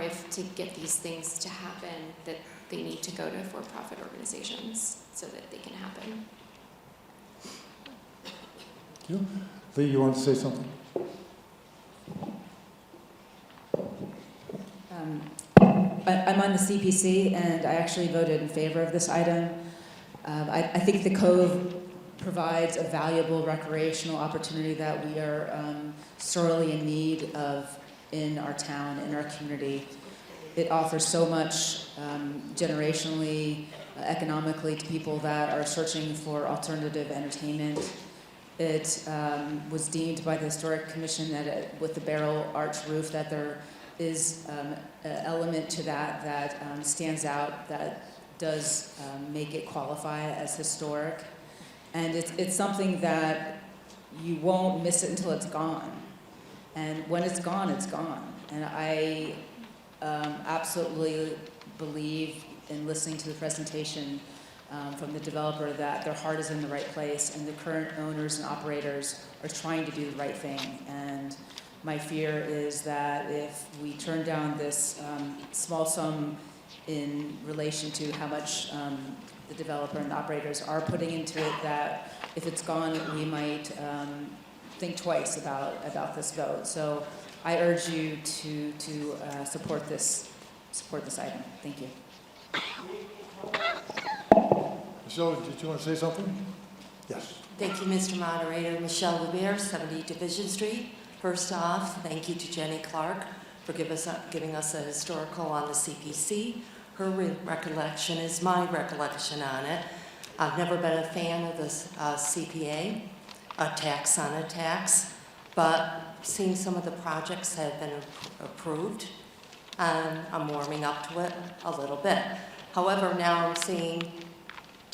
if to get these things to happen that they need to go to for-profit organizations so that they can happen. Thank you. Lee, you want to say something? I'm on the CPC, and I actually voted in favor of this item. I think the Cove provides a valuable recreational opportunity that we are sorely in need of in our town, in our community. It offers so much generationally, economically to people that are searching for alternative entertainment. It was deemed by the Historic Commission that with the barrel arch roof that there is an element to that stands out, that does make it qualify as historic. And it's something that you won't miss it until it's gone. And when it's gone, it's gone. And I absolutely believe in listening to the presentation from the developer that their heart is in the right place, and the current owners and operators are trying to do the right thing. And my fear is that if we turn down this small sum in relation to how much the developer and the operators are putting into it, that if it's gone, we might think twice about this vote. So I urge you to support this item. Thank you. Michelle, did you want to say something? Yes. Thank you, Mr. Moderator. Michelle Loubier, 70 Division Street. First off, thank you to Jenny Clark for giving us a historical on the CPC. Her recollection is my recollection on it. I've never been a fan of this CPA, a tax on a tax, but seeing some of the projects that have been approved, I'm warming up to it a little bit. However, now I'm seeing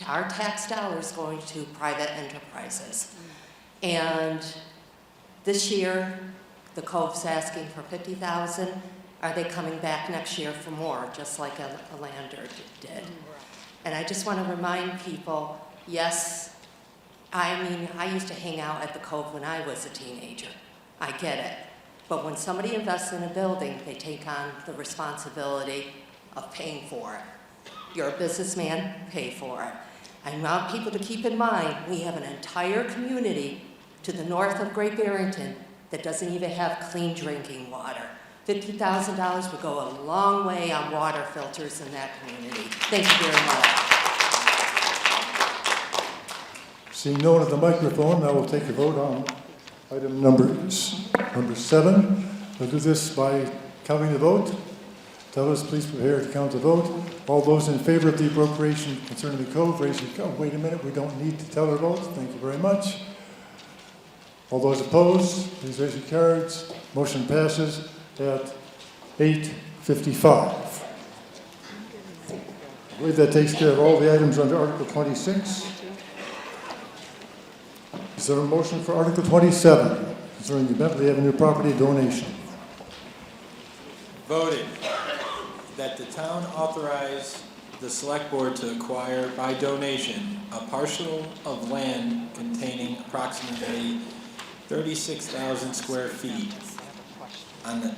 our tax dollars going to private enterprises. And this year, the Cove's asking for $50,000. Are they coming back next year for more, just like a Lander did? And I just want to remind people, yes, I used to hang out at the Cove when I was a teenager. I get it. But when somebody invests in a building, they take on the responsibility of paying for it. You're a businessman, pay for it. I want people to keep in mind, we have an entire community to the north of Great Barrington that doesn't even have clean drinking water. $50,000 would go a long way on water filters in that community. Thank you very much. Seeing no one at the microphone, I will take a vote on item number 7. We'll do this by counting the vote. Tell us, please prepare to count the vote. All those in favor of the appropriation concerning the Cove, raise your hand. Wait a minute, we don't need to tell our vote. Thank you very much. All those opposed, please raise your cards. Motion passes at 8:55. I believe that takes care of all the items under Article 26. Is there a motion for Article 27 concerning the Bentley Avenue property donation? Voted that the town authorize the select board to acquire by donation a parcel of land containing approximately 36,000 square feet on and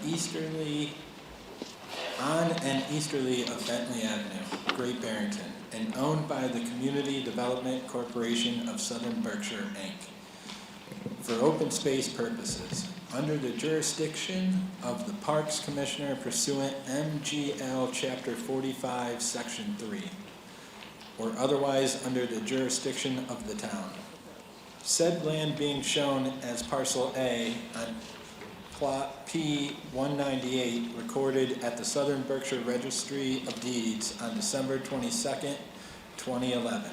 easterly of Bentley Avenue, Great Barrington, and owned by the Community Development Corporation of Southern Berkshire, Inc., for open space purposes, under the jurisdiction of the Parks Commissioner pursuant MGL Chapter 45, Section 3, or otherwise under the jurisdiction of the town. Said land being shown as Parcel A on Plot P-198, recorded at the Southern Berkshire Registry of Deeds on December 22nd, 2011,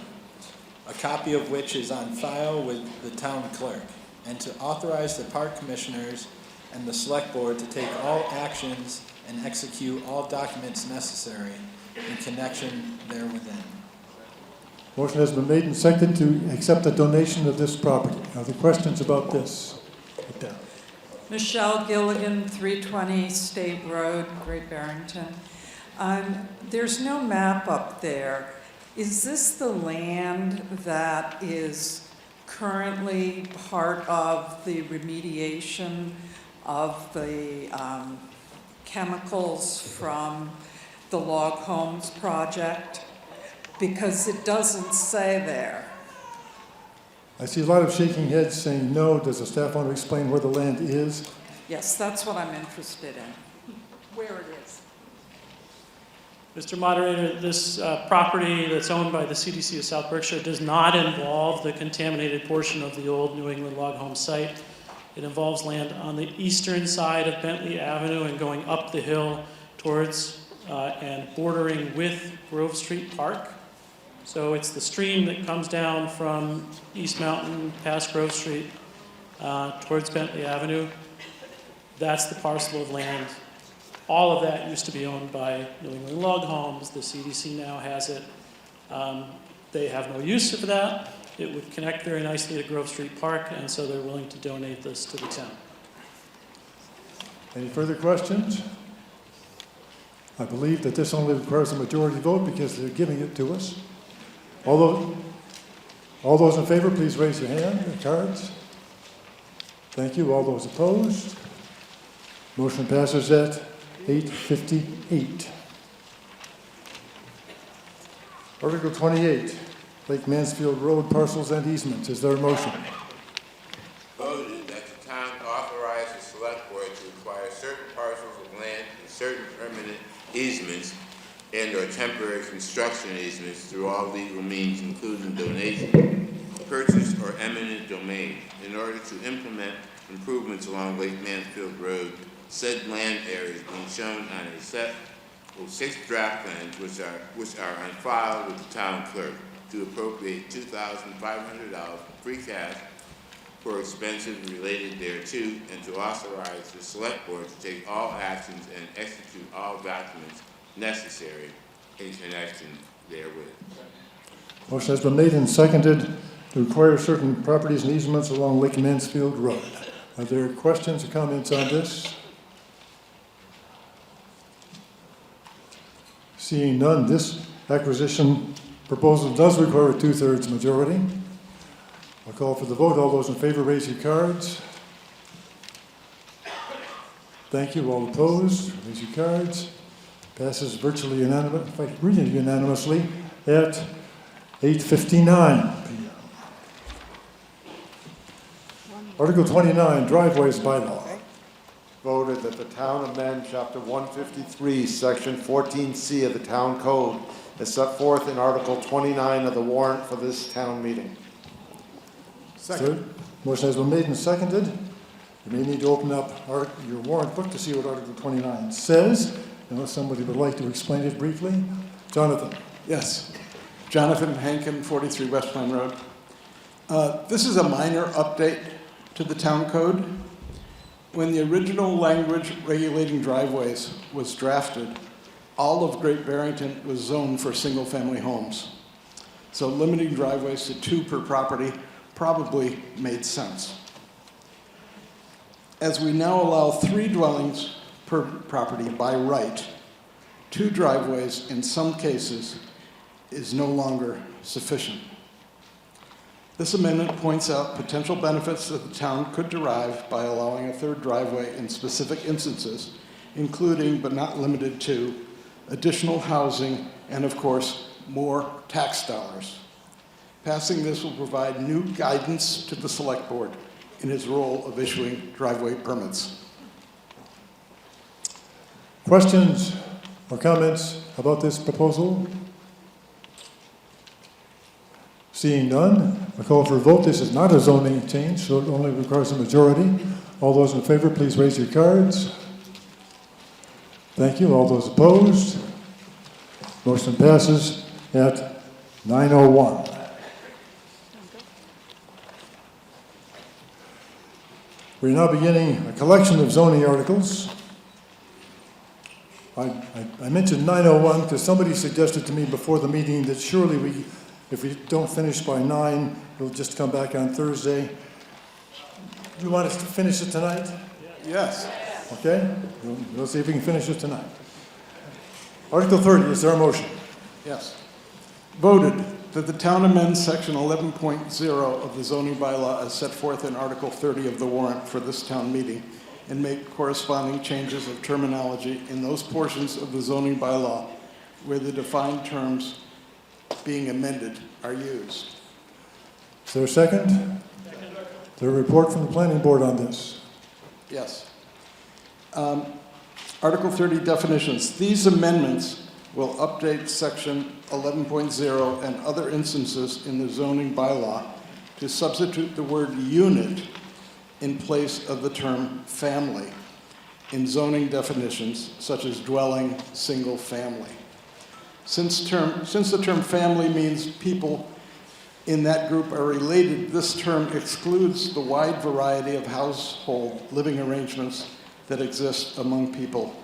a copy of which is on file with the town clerk, and to authorize the park commissioners and the select board to take all actions and execute all documents necessary in connection therewithin. Motion has been made and seconded to accept the donation of this property. Are there questions about this? Put down. Michelle Gilligan, 320 State Road, Great Barrington. There's no map up there. Is this the land that is currently part of the remediation of the chemicals from the log homes project? Because it doesn't say there. I see a lot of shaking heads saying no. Does the staff want to explain where the land is? Yes, that's what I'm interested in, where it is. Mr. Moderator, this property that's owned by the CDC of South Berkshire does not involve the contaminated portion of the old New England log home site. It involves land on the eastern side of Bentley Avenue and going up the hill towards and bordering with Grove Street Park. So it's the stream that comes down from East Mountain past Grove Street towards Bentley Avenue. That's the parcel of land. All of that used to be owned by New England Log Homes. The CDC now has it. They have no use for that. It would connect very nicely to Grove Street Park, and so they're willing to donate this to the town. Any further questions? I believe that this only requires a majority vote because they're giving it to us. All those in favor, please raise your hand, your cards. Thank you. All those opposed? Motion passes at 8:58. Article 28, Lake Mansfield Road parcels and easements. Is there a motion? Voted that the town authorize the select board to acquire certain parcels of land and certain permanent easements and/or temporary construction easements through all legal means, including donation, purchase, or eminent domain, in order to implement improvements along Lake Mansfield Road. Said land areas being shown on a set of 6 draft plans, which are on file with the town clerk, to appropriate $2,500 free cash for expenses related thereto, and to authorize the select board to take all actions and execute all documents necessary in connection therewith. Motion has been made and seconded to acquire certain properties and easements along Lake Mansfield Road. Are there questions or comments on this? Seeing none, this acquisition Proposal does require a 2/3 majority. I'll call for the vote. All those in favor, raise your cards. Thank you. All opposed, raise your cards. Passes virtually unanimously at 8:59 p.m. Article 29, driveways bylaw. Voted that the town amend Chapter 153, Section 14C of the Town Code as set forth in Article 29 of the warrant for this town meeting. Second. Motion has been made and seconded. You may need to open up your warrant book to see what Article 29 says, unless somebody would like to explain it briefly. Jonathan. Yes. Jonathan Hankin, 43 West Pine Road. This is a minor update to the town code. When the original language regulating driveways was drafted, all of Great Barrington was zoned for single-family homes. So limiting driveways to 2 per property probably made sense. As we now allow 3 dwellings per property by right, 2 driveways in some cases is no longer sufficient. This amendment points out potential benefits that the town could derive by allowing a 3rd driveway in specific instances, including but not limited to additional housing and, of course, more tax dollars. Passing this will provide new guidance to the Select Board in its role of issuing driveway permits. Questions or comments about this proposal? Seeing none, I call for a vote. This is not a zoning change, so it only requires a majority. All those in favor, please raise your cards. Thank you. All those opposed? Motion passes at 9:01. We're now beginning a collection of zoning articles. I mentioned 9:01 because somebody suggested to me before the meeting that surely if we don't finish by 9, we'll just come back on Thursday. Do you want us to finish it tonight? Yes. Okay, we'll see if we can finish it tonight. Article 30, is there a motion? Yes. Voted that the town amends Section 11.0 of the zoning bylaw as set forth in Article 30 of the warrant for this town meeting and make corresponding changes of terminology in those portions of the zoning bylaw where the defined terms being amended are used. Is there a second? Second. Is there a report from the planning board on this? Yes. Article 30 definitions. These amendments will update Section 11.0 and other instances in the zoning bylaw to substitute the word unit in place of the term family in zoning definitions such as dwelling, single family. Since the term family means people in that group are related, this term excludes the wide variety of household living arrangements that exist among people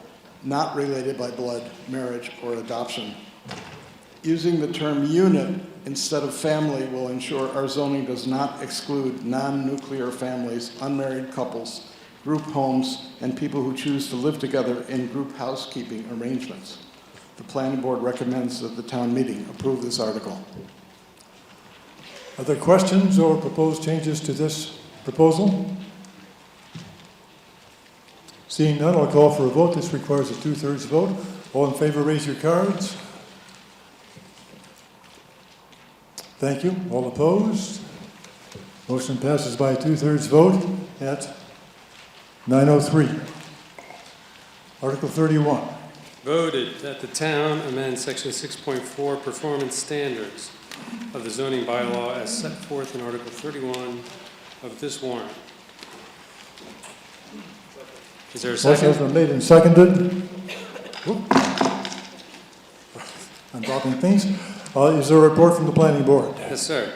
not related by blood, marriage, or adoption. Using the term unit instead of family will ensure our zoning does not exclude non-nuclear families, unmarried couples, group homes, and people who choose to live together in group housekeeping arrangements. The planning board recommends that the town meeting approve this article. Are there questions or proposed changes to this proposal? Seeing none, I'll call for a vote. This requires a 2/3 vote. All in favor, raise your cards. Thank you. All opposed? Motion passes by a 2/3 vote at 9:03. Article 31. Voted that the town amend Section 6.4 performance standards of the zoning bylaw as set forth in Article 31 of this warrant. Is there a second? Motion has been made and seconded. Whoop. I'm dropping things. Is there a report from the planning board? Yes, sir.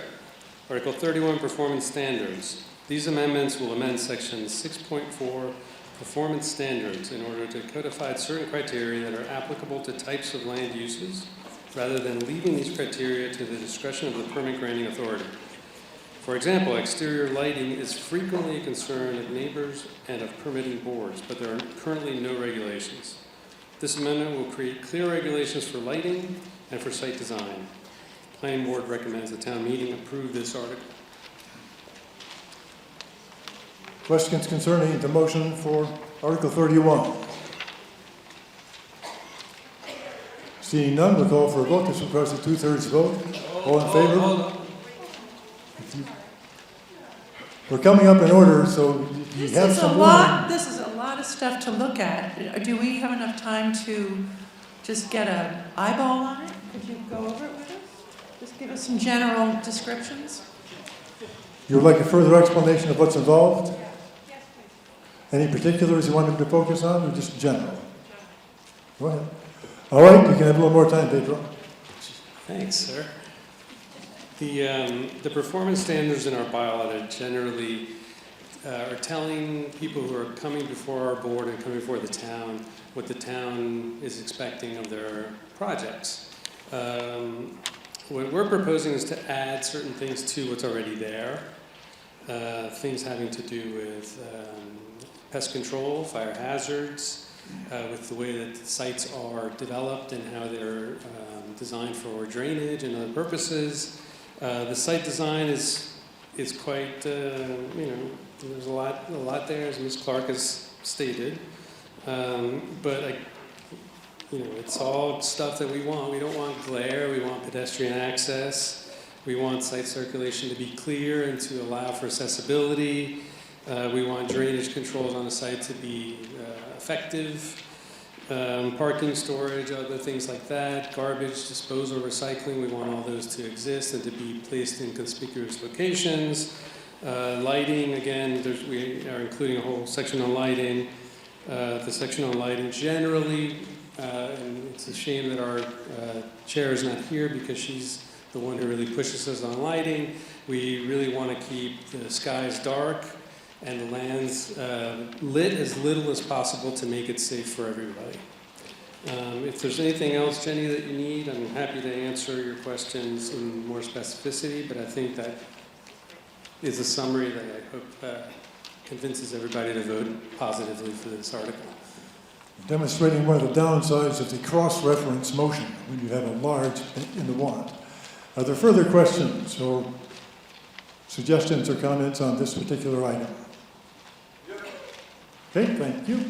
Article 31, performance standards. These amendments will amend Section 6.4 performance standards in order to codify certain criteria that are applicable to types of land uses, rather than leaving these criteria to the discretion of the permit granting authority. For example, exterior lighting is frequently a concern of neighbors and of permitting boards, but there are currently no regulations. This amendment will create clear regulations for lighting and for site design. The planning board recommends the town meeting approve this article. Questions concerning the motion for Article 31? Seeing none, we'll call for a vote. This requires a 2/3 vote. All in favor? Hold on. We're coming up in order, so you have some warning. This is a lot of stuff to look at. Do we have enough time to just get an eyeball on it? Could you go over it with us? Just give us some general descriptions? You would like a further explanation of what's involved? Any particulars you wanted to focus on, or just general? Go ahead. All right, you can have a little more time, Pedro. Thanks, sir. The performance standards in our bylaw that generally are telling people who are coming before our board and coming before the town what the town is expecting of their projects. What we're proposing is to add certain things to what's already there. Things having to do with pest control, fire hazards, with the way that the sites are developed and how they're designed for drainage and other purposes. The site design is quite, there's a lot there, as Ms. Clark has stated. But it's all stuff that we want. We don't want glare. We want pedestrian access. We want site circulation to be clear and to allow for accessibility. We want drainage controls on the site to be effective. Parking, storage, other things like that, garbage, disposal, recycling, we want all those to exist and to be placed in conspicuous locations. Lighting, again, we are including a whole section on lighting. The section on lighting generally, and it's a shame that our chair is not here because she's the one who really pushes us on lighting. We really want to keep the skies dark and the lands lit as little as possible to make it safe for everybody. If there's anything else, Jenny, that you need, I'm happy to answer your questions in more specificity, but I think that is a summary that I hope convinces everybody to vote positively for this article. Demonstrating one of the downsides of the cross-reference motion when you have a large in the warrant. Are there further questions or suggestions or comments on this particular item? Okay, thank you. You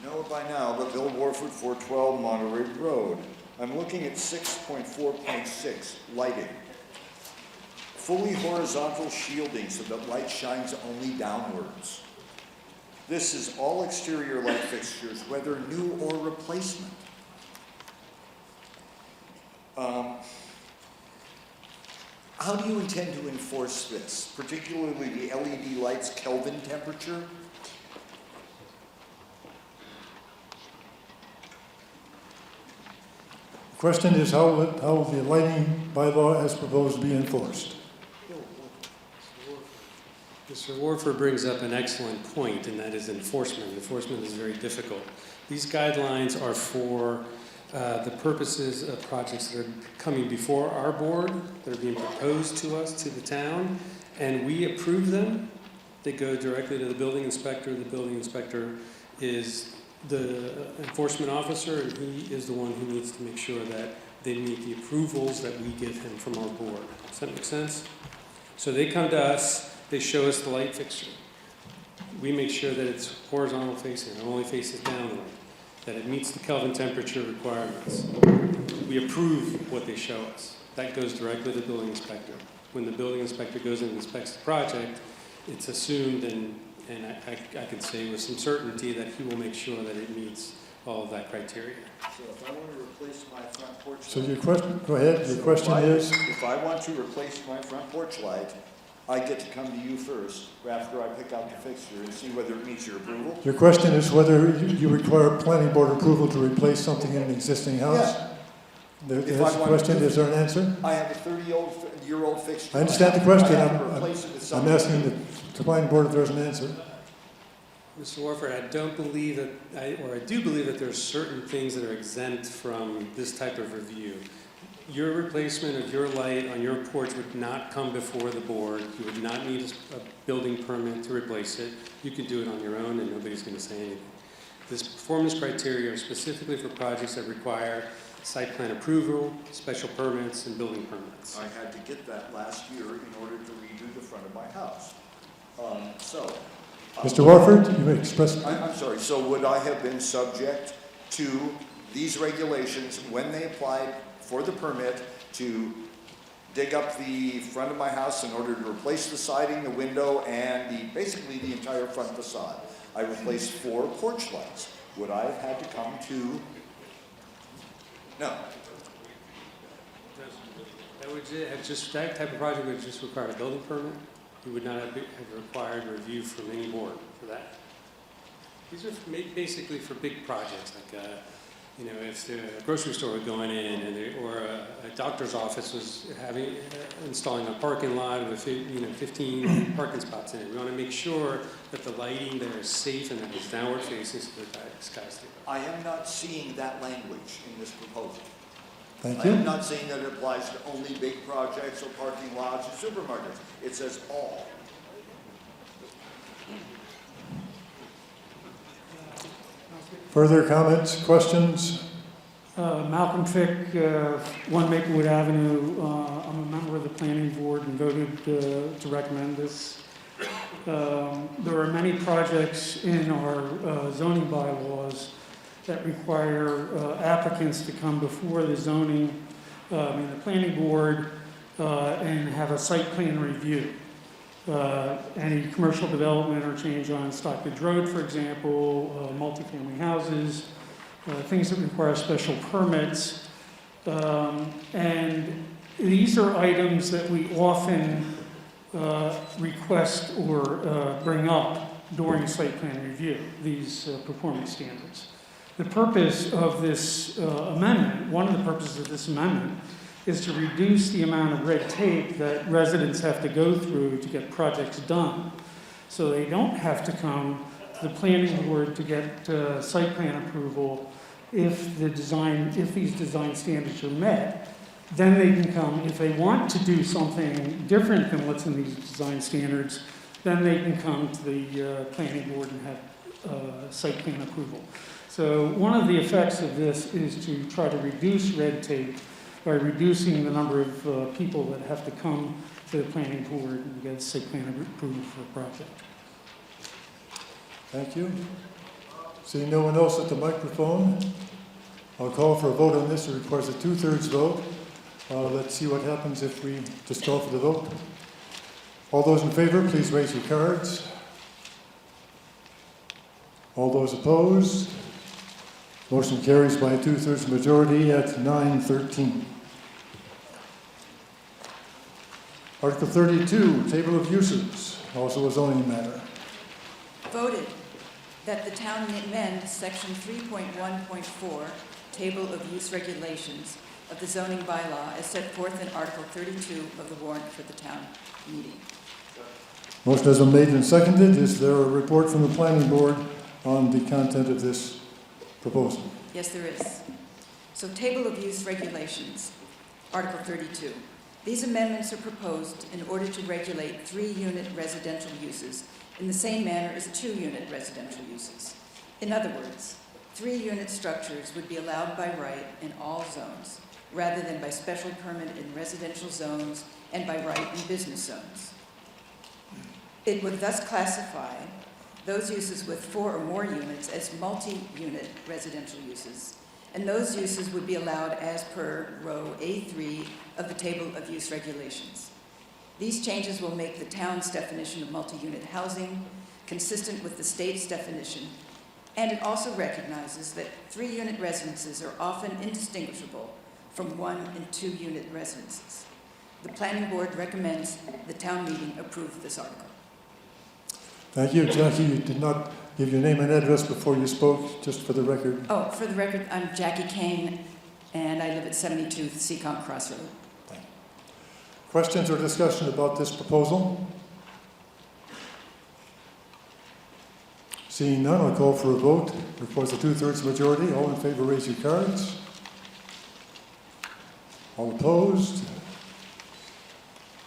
know it by now, but Bill Warford, 412 Monterey Road. I'm looking at 6.4.6, lighting. Fully horizontal shielding so that light shines only downwards. This is all exterior light fixtures, whether new or replacement. How do you intend to enforce this, particularly the LED lights Kelvin temperature? The question is how the lighting bylaw as proposed be enforced. Mr. Warford brings up an excellent point, and that is enforcement. Enforcement is very difficult. These guidelines are for the purposes of projects that are coming before our board, that are being proposed to us, to the town, and we approve them. They go directly to the building inspector. The building inspector is the enforcement officer, and he is the one who needs to make sure that they meet the approvals that we give him from our board. Does that make sense? So they come to us, they show us the light fixture. We make sure that it's horizontal facing, it only faces downward, that it meets the Kelvin temperature requirements. We approve what they show us. That goes directly to the building inspector. When the building inspector goes and inspects the project, it's assumed, and I can say with some certainty, that he will make sure that it meets all of that criteria. So if I want to replace my front porch light... So your question, go ahead, your question is? If I want to replace my front porch light, I get to come to you first after I pick out the fixture and see whether it meets your approval? Your question is whether you require planning board approval to replace something in an existing house? Yeah. That's the question. Is there an answer? I have a 30-year-old fixture. I understand the question. I have to replace it with I'm something. asking the planning board if there's an answer. Mr. Warford, I do believe that there are certain things that are exempt from this type of review. Your replacement of your light on your porch would not come before the board. You would not need a building permit to replace it. You could do it on your own and nobody's going to say anything. This performance criteria are specifically for projects that require site plan approval, special permits, and building permits. I had to get that last year in order to redo the front of my house. Mr. Warford, you may express. I'm sorry, so would I have been subject to these regulations when they applied for the permit to dig up the front of my house in order to replace the siding, the window, and basically the entire front facade? I replaced 4 porch lights. Would I have had to come to? No. That type of project would just require a building permit. You would not have required review from any board for that. These are basically for big projects, like if the grocery store was going in, or a doctor's office was installing a parking lot with 15 parking spots in it. We want to make sure that the lighting there is safe and that it's downward facing so the sky's clear. I am not seeing that language in this proposal. Thank I you. am not saying that it applies to only big projects or parking lots or supermarkets. It says all. Further comments, questions? Malcolm Fick, 1 Maplewood Avenue. I'm a member of the planning board and voted to recommend this. There are many projects in our zoning bylaws that require applicants to come before the the planning board and have a site plan review. Any commercial development or change on Stockbridge Road, for example, multifamily houses, things that require special permits. And these are items that we often request or bring up during site plan review, these performance standards. The purpose of this amendment, one of the purposes of this amendment, is to reduce the amount of red tape that residents have to go through to get projects done. So they don't have to come to the planning board to get site plan approval if these design standards are met. Then they can come, if they want to do something different than what's in these design standards, then they can come to the planning board and have site plan approval. So one of the effects of this is to try to reduce red tape by reducing the number of people that have to come to the planning board and get site plan approval for a project. Thank you. Seeing no one else at the microphone, I'll call for a vote on this. It requires a 2/3 vote. Let's see what happens if we just call for the vote. All those in favor, please raise your cards. All those opposed? Motion carries by a 2/3 majority at 9:13. Article 32, Table of Uses, also a zoning matter. Voted that the town amend section 3.1.4, Table of Use Regulations of the zoning bylaw as set forth in Article 32 of the warrant for the town meeting. Motion has been made and seconded. Is there a report from the planning board on the content of this proposal? Yes, there is. So Table of Use Regulations, Article 32. These amendments are proposed in order to regulate 3-unit residential uses in the same manner as 2-unit residential uses. In other words, 3-unit structures would be allowed by right in all zones, rather than by special permit in residential zones and by right in business zones. It would thus classify those uses with 4 or more units as multi-unit residential uses, and those uses would be allowed as per row A3 of the Table of Use Regulations. These changes will make the town's definition of multi-unit housing consistent with the state's definition, and it also recognizes that 3-unit residences are often indistinguishable from 1- and 2-unit residences. The planning board recommends the town meeting approve this article. Thank you. Jackie, you did not give your name and address before you spoke, just for the record. Oh, for the record, I'm Jackie Kane, and I live at 72 Seacon Crossroad. Questions or discussion about this proposal? Seeing none, I'll call for a vote. Requires a 2/3 majority. All in favor, raise your cards. All opposed?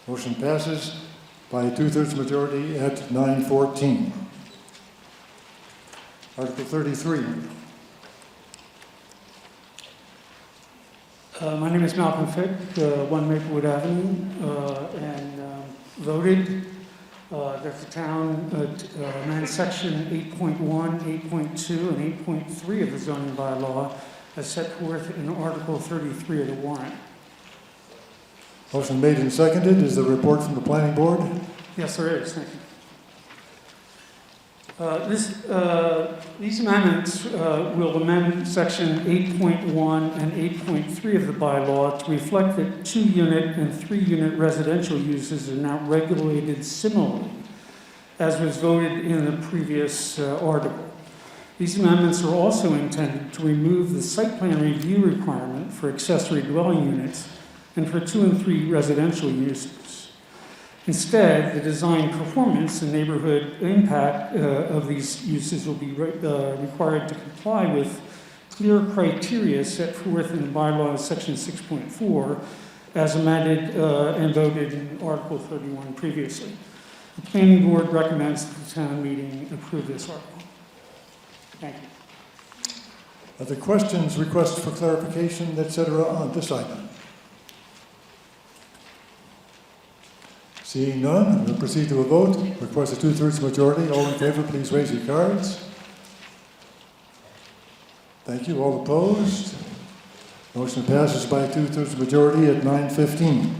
Motion passes by a 2/3 majority at 9:14. Article 33. My name is Malcolm Fick, 1 Maplewood Avenue, and voted that the town amend section 8.1, 8.2, and 8.3 of the zoning bylaw as set forth in Article 33 of the warrant. Motion made and seconded. Is there a report from the planning board? Yes, there is. Thank you. These amendments will amend section 8.1 and 8.3 of the bylaw to reflect that 2-unit and 3-unit residential uses are now regulated similarly, as was voted in the previous article. These amendments are also intended to remove the site plan review requirement for accessory dwelling units and for 2 and 3 residential uses. Instead, the design performance and neighborhood impact of these uses will be required to comply with clear criteria set forth in the bylaw section 6.4 as amended and voted in Article 31 previously. The planning board recommends that the town meeting approve this article. Thank you. Are there questions, requests for clarification, etc. on this item? Seeing none, we'll proceed to a vote. Request a 2/3 majority. All in favor, please raise your cards. Thank you. All opposed? Motion passes by a 2/3 majority at 9:15.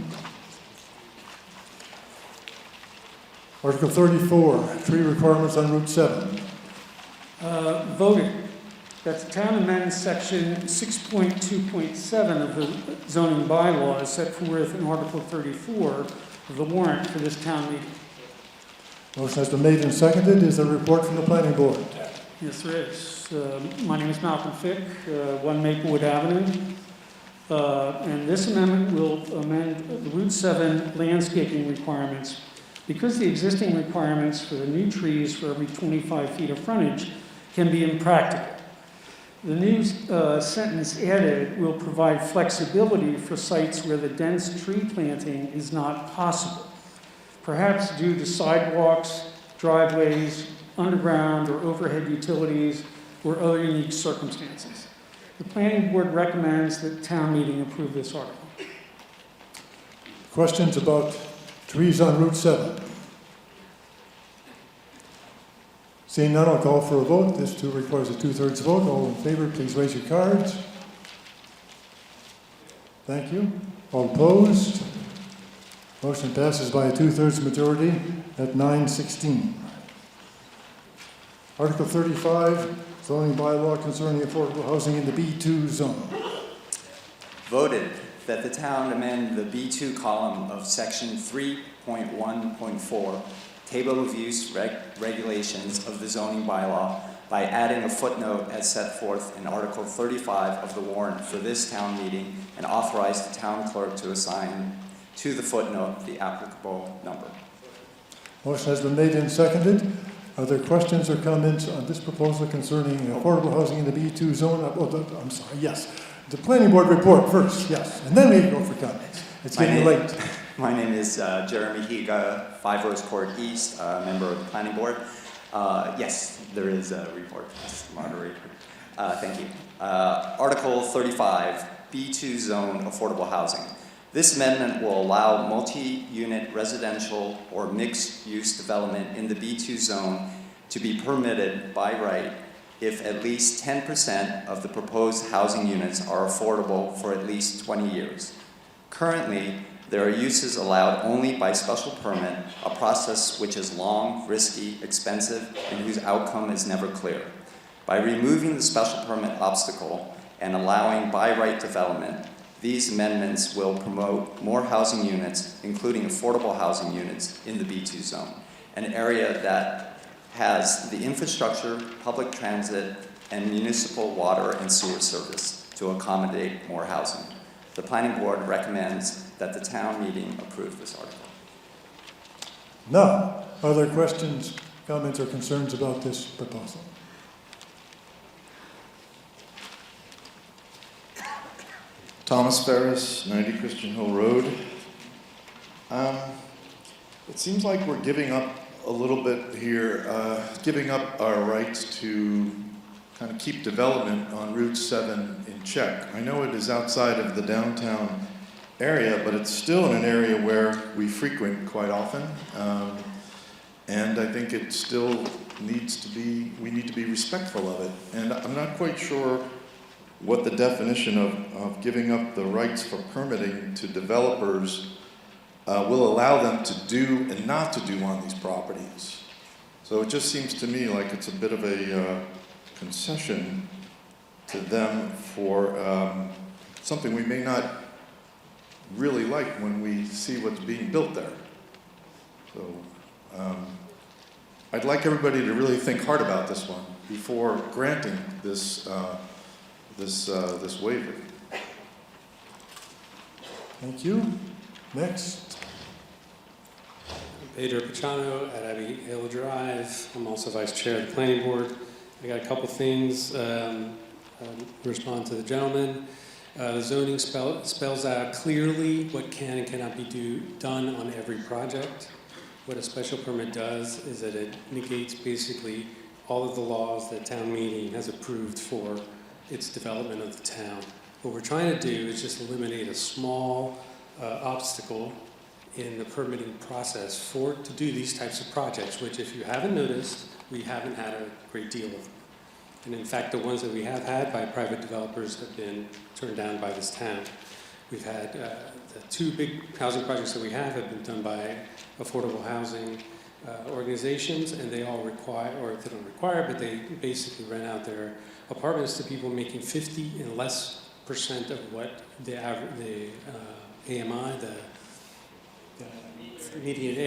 Article 34, tree requirements on Route 7. Voted that the town amend section 6.2.7 of the zoning bylaw as set forth in Article 34 of the warrant for this town meeting. Motion has been made and seconded. Is there a report from the planning board? Yes, there is. My name is Malcolm Fick, 1 Maplewood Avenue. And this amendment will amend the Route 7 landscaping requirements because the existing requirements for the new trees for every 25 feet of frontage can be impractical. The new sentence added will provide flexibility for sites where the dense tree planting is not possible, perhaps due to sidewalks, driveways, underground or overhead utilities, or other unique circumstances. The planning board recommends that town meeting approve this article. Questions about trees on Route 7? Seeing none, I'll call for a vote. This too requires a 2/3 vote. All in favor, please raise your cards. Thank you. All opposed? Motion passes by a 2/3 majority at 9:16. Article 35, zoning bylaw concerning affordable housing in the B2 zone. Voted that the town amend the B2 column of section 3.1.4 table of use regulations of the zoning bylaw by adding a footnote as set forth in Article 35 of the warrant for this town meeting and authorize the town clerk to assign to the footnote the applicable number. Motion has been made and seconded. Are there questions or comments on this proposal concerning affordable housing in the B2 zone? I'm sorry, yes. The planning board report first, yes. And then we go for comments. It's getting late. My name is Jeremy Higa, 5 Rose Court East, member of the planning board. Yes, there is a report, Mr. Moderator. Thank you. Article 35, B2 zone affordable housing. This amendment will allow multi-unit residential or mixed-use development in the B2 zone to be permitted by right if at least 10% of the proposed housing units are affordable for at least 20 years. Currently, there are uses allowed only by special permit, a process which is long, risky, expensive, and whose outcome is never clear. By removing the special permit obstacle and allowing by right development, these amendments will promote more housing units, including affordable housing units, in the B2 zone, an area that has the infrastructure, public transit, and municipal water and sewer service to accommodate more housing. The planning board recommends that the town meeting approve this article. Now, are there questions, comments, or concerns about this proposal? Thomas Ferris, 90 Christian Hill Road. It seems like we're giving up a little bit here, giving up our rights to kind of keep development on Route 7 in check. I know it is outside of the downtown area, but it's still in an area where we frequent quite often. And I think it still needs to be, we need to be respectful of it. And I'm not quite sure what the definition of giving up the rights for permitting to developers will allow them to do and not to do on these properties. So it just seems to me like it's a bit of a concession to them for something we may not really like when we see what's being built there. So I'd like everybody to really think hard about this one before granting this this waiver. Thank you. Next. Pedro Pachano at Abbey Hill Drive. I'm also vice chair of the planning board. I got a couple things respond to the gentleman. The zoning spells out clearly what can and cannot be done on every project. What a special permit does is that it negates basically all of the laws that town meeting has approved for its development of the town. What we're trying to do is just eliminate a small obstacle in the permitting process to do these types of projects, which if you haven't noticed, we haven't had a great deal of them. And in fact, the ones that we have had by private developers have been turned down by this town. We've had the two big housing projects that we have been done by affordable housing organizations, and they all require, or they don't require, but they basically rent out their apartments to people making 50 and less % of what the AMI, the median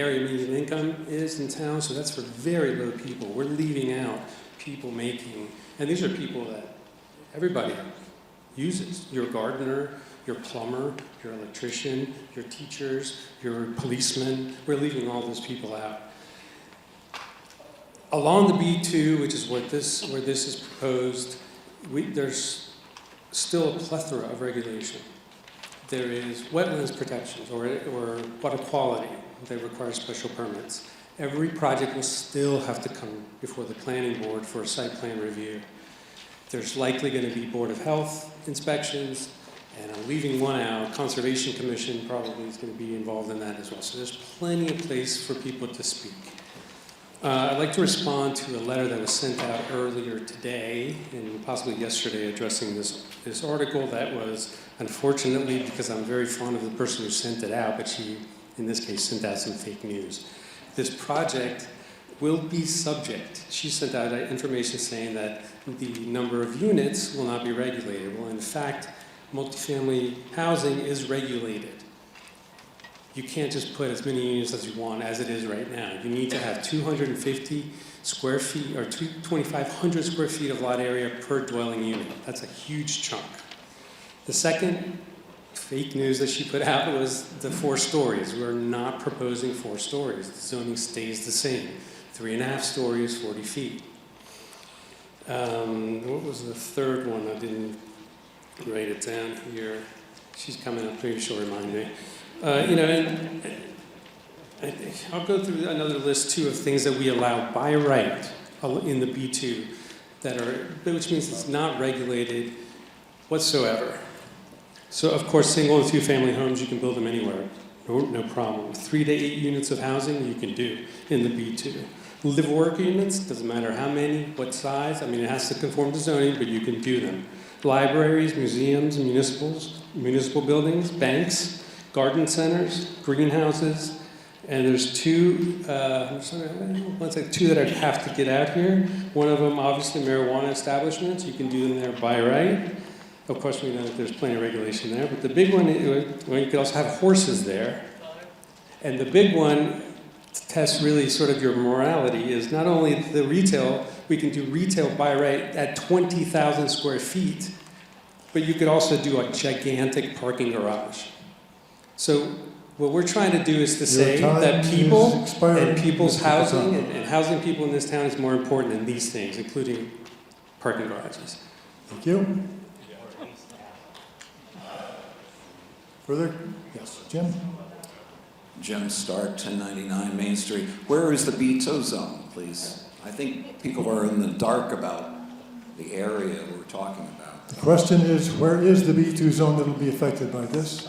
income is in town. So that's for very low people. We're leaving out people making, and these are people that everybody uses. Your gardener, your plumber, your electrician, your teachers, your policemen. We're leaving all those people out. Along the B2, which is where this is proposed, there's still a plethora of regulation. There is wetlands protections or water quality that require special permits. Every project will still have to come before the planning board for a site plan review. There's likely going to be Board of Health inspections, and I'm leaving one out. Conservation Commission probably is going to be involved in that as well. So there's plenty of place for people to speak. I'd like to respond to a letter that was sent out earlier today and possibly yesterday addressing this article that was, unfortunately, because I'm very fond of the person who sent it out, but she, in this case, sent out some fake news. This project will be subject. She sent out information saying that the number of units will not be regulated. Well, in fact, multifamily housing is regulated. You can't just put as many units as you want as it is right now. You need to have 250 square feet or 2,500 square feet of lot area per dwelling unit. That's a huge chunk. The second fake news that she put out was the 4 stories. We're not proposing 4 stories. The zoning stays the same. 3.5 stories, 40 feet. What was the third one? I didn't write it down here. She's coming up, maybe she'll remind me. I'll go through another list too of things that we allow by right in the B2 which means it's not regulated whatsoever. So of course, single and 2 family homes, you can build them anywhere, no problem. 3 to 8 units of housing you can do in the B2. Live-work units, doesn't matter how many, what size, it has to conform to zoning, but you can do them. Libraries, museums, municipal buildings, banks, garden centers, greenhouses, and there's 2 that I have to get out here. One of them, obviously, marijuana establishments. You can do them there by right. Of course, we know that there's plenty of regulation there, but the big one, you could also have horses there. And the big one tests really sort of your morality is not only the retail, we can do retail by right at 20,000 square feet, but you could also do a gigantic parking garage. So what we're trying to do is to say that people and people's housing and housing people in this town is more important than these things, including parking garages. Thank you. Further? Yes, Jim? Jim Stark, 1099 Main Street. Where is the B2 zone, please? I think people are in the dark about the area we're talking about. The question is, where is the B2 zone that will be affected by this?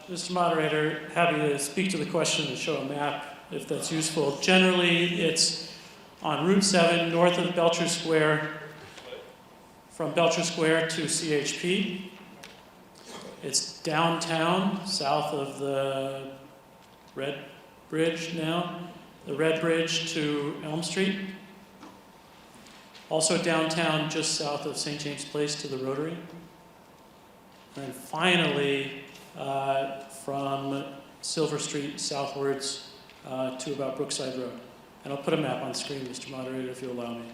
Mr. Moderator, happy to speak to the question and show a map if that's useful. Generally, it's on Route 7 north of Belcher Square, from Belcher Square to CHP. It's downtown, south of the Red Bridge now, the Red Bridge to Elm Street. Also downtown, just south of St. James Place to the Rotary. And finally, from Silver Street southwards to about Brookside Road. And I'll put a map on the screen, Mr. Moderator, if you'll allow me.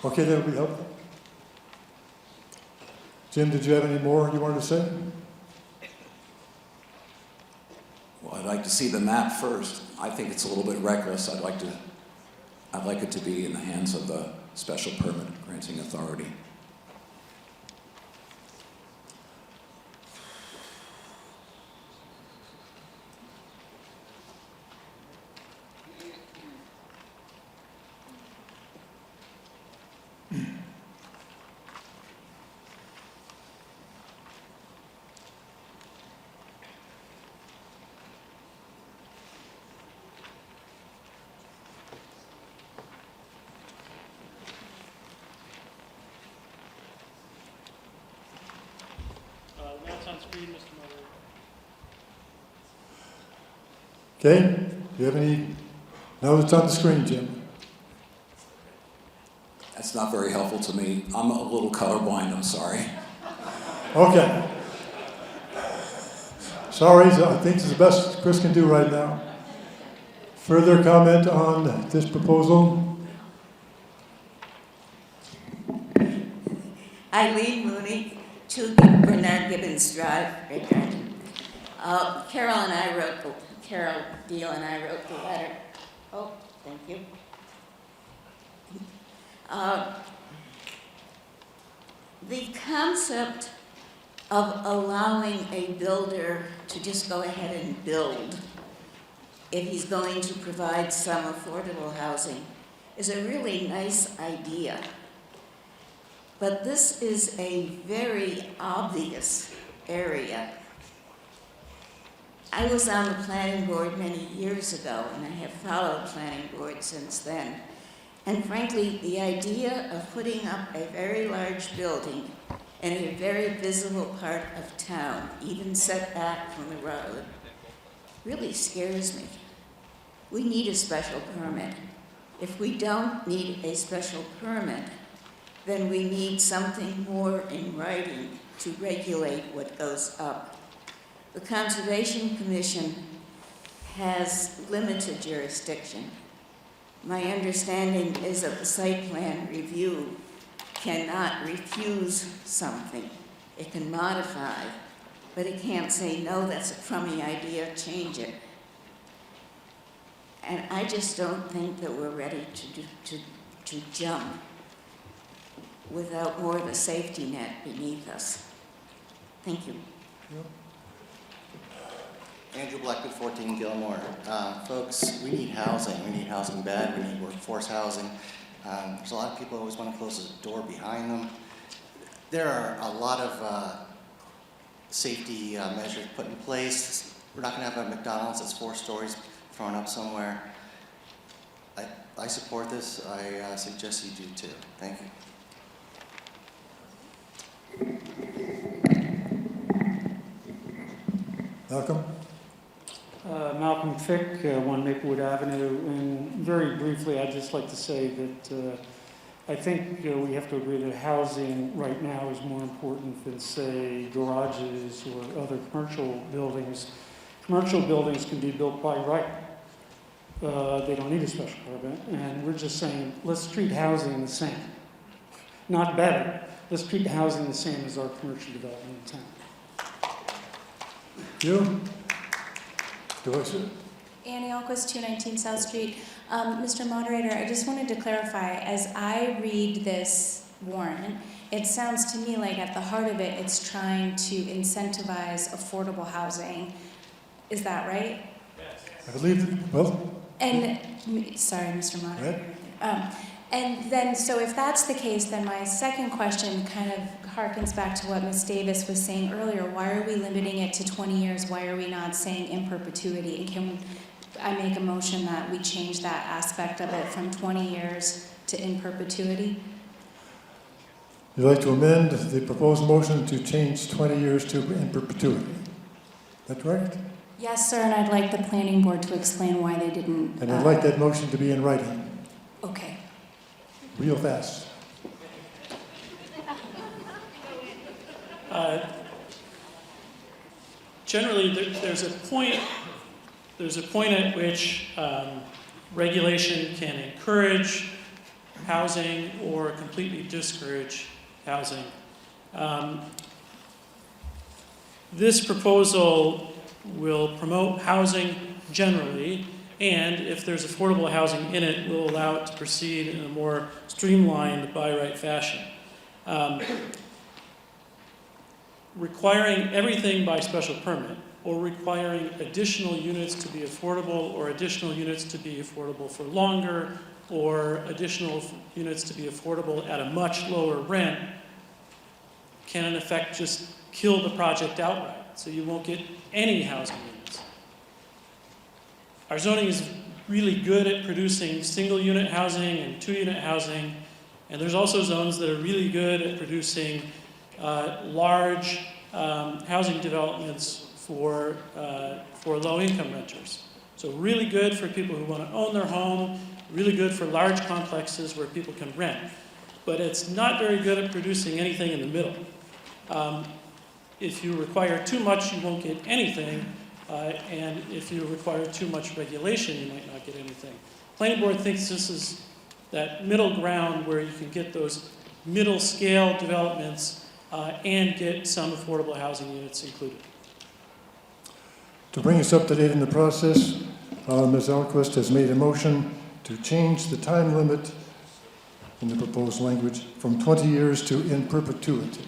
Okay, that would be helpful. Jim, did you have any more you wanted to say? Well, I'd like to see the map first. I think it's a little bit reckless. I'd like it to be in the hands of the special permit granting authority. That's on screen, Mr. Moderator. Okay, do you have any? Now it's on the screen, Jim. That's not very helpful to me. I'm a little colorblind, I'm sorry. Okay. Sorry, I think it's the best Chris can do right now. Further comment on this proposal? Eileen Mooney, 2 Bernard Gibbons Drive, Great Barrington. Carol Deal and I wrote the letter. Oh, thank you. The concept of allowing a builder to just go ahead and build if he's going to provide some affordable housing is a really nice idea. But this is a very obvious area. I was on the planning board many years ago, and I have followed planning board since then. And frankly, the idea of putting up a very large building in a very visible part of town, even set back from the road, really scares me. We need a special permit. If we don't need a special permit, then we need something more in writing to regulate what goes up. The Conservation Commission has limited jurisdiction. My understanding is that the site plan review cannot refuse something. It can modify, but it can't say, no, that's a crummy idea, change it. And I just don't think that we're ready to jump without more of a safety net beneath us. Thank you. Andrew Blackwood, 14 Gilmore. Folks, we need housing. We need housing bad. We need workforce housing. There's a lot of people who always want to close the door behind them. There are a lot of safety measures put in place. We're not going to have a McDonald's that's 4 stories thrown up somewhere. I support this. I suggest you do too. Thank you. Malcolm? Malcolm Fick, 1 Maplewood Avenue, and very briefly, I'd just like to say that I think we have to agree that housing right now is more important than, say, garages or other commercial buildings. Commercial buildings can be built by right. They don't need a special permit, and we're just saying, let's treat housing the same. Not better. Let's treat housing the same as our commercial development in town. You? Do I see? Annie Alquist, 219 South Street. Mr. Moderator, I just wanted to clarify, as I read this warrant, it sounds to me like at the heart of it, it's trying to incentivize affordable housing. Is that right? I believe, well, And, sorry, Mr. Moderator. And then, so if that's the case, then my second question kind of harkens back to what Ms. Davis was saying earlier. Why are we limiting it to 20 years? Why are we not saying in perpetuity? And can I make a motion that we change that aspect of it from 20 years to in perpetuity? you'd like to amend the proposed motion to change 20 years to in perpetuity. Is that correct? Yes, sir, and I'd like the planning board to explain why they didn't. And I'd like that motion to be in writing, Okay. real fast. Generally, there's a point at which regulation can encourage housing or completely discourage housing. This proposal will promote housing generally, and if there's affordable housing in it, will allow it to proceed in a more streamlined by-right fashion. Requiring everything by special permit, or requiring additional units to be affordable, or additional units to be affordable for longer, or additional units to be affordable at a much lower rent, can in effect just kill the project outright. So you won't get any housing units. Our zoning is really good at producing single unit housing and 2-unit housing, and there's also zones that are really good at producing large housing developments for low-income renters. So really good for people who want to own their home, really good for large complexes where people can rent. But it's not very good at producing anything in the middle. If you require too much, you won't get anything, and if you require too much regulation, you might not get anything. Planning board thinks this is that middle ground where you can get those middle-scale developments and get some affordable housing units included. To bring us up to date in the process, Ms. Alquist has made a motion to change the time limit in the proposed language from 20 years to in perpetuity.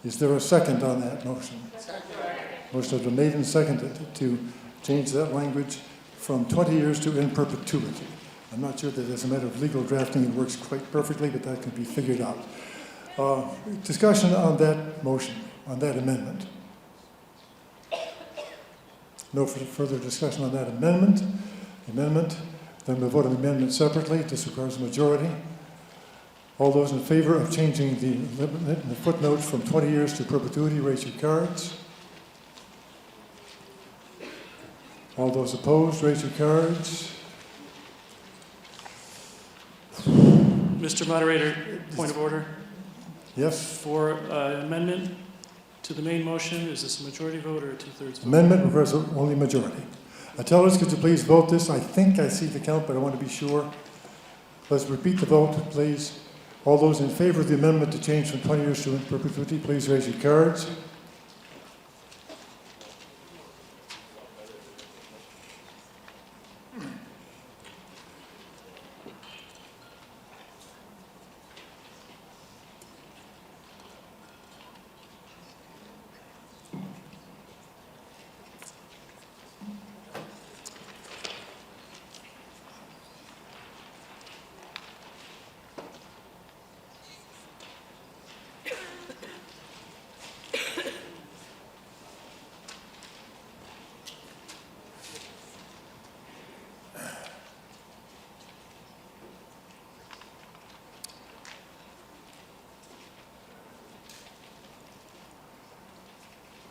Is there a second on that motion? Second. Motion has been made and seconded to change that language from 20 years to in perpetuity. I'm not sure that as a matter of legal drafting it works quite perfectly, but that can be figured out. Discussion on that motion, on that amendment. No further discussion on that amendment. Then we'll vote on the amendment separately. This requires a majority. All those in favor of changing the footnote from 20 years to perpetuity, raise your cards. All those opposed, raise your cards. Mr. Moderator, point of order. Yes. For amendment to the main motion, is this a majority vote or a 2/3 vote? Amendment requires only majority. Tellers, could you please vote this? I think I see the count, but I want to be sure. Let's repeat the vote, please. All those in favor of the amendment to change from 20 years to in perpetuity, please raise your cards.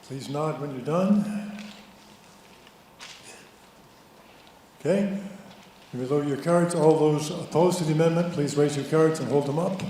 Please nod when you're done. Okay. You may lower your cards. All those opposed to the amendment, please raise your cards and hold them up.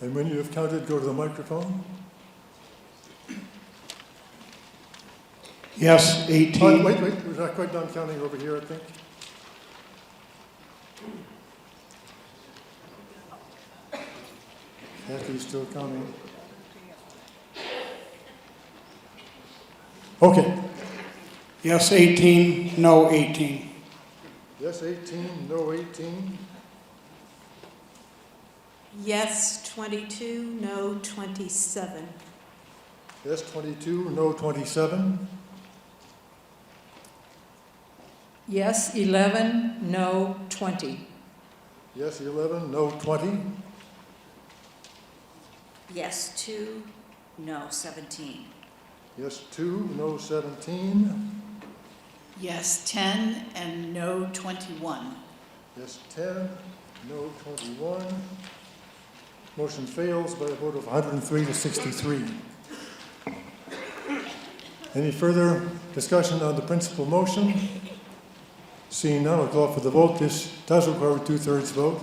And when you have counted, go to the microphone. Yes, 18. Oh, wait, we're not quite done counting over here, I think. Kathy's still counting. Okay. Yes, 18, no 18. Yes, 18, no 18. Yes, 22, no, 27. Yes, 22, no 27. Yes, 11, no, 20. Yes, 11, no 20. Yes, 2, no 17. Yes, 2, no 17. Yes, 10, and no, 21. Yes, 10, no 21. Motion fails by a vote of 103 to 63. Any further discussion on the principal motion? Seeing none, I'll call for the vote. This does require a 2/3 vote.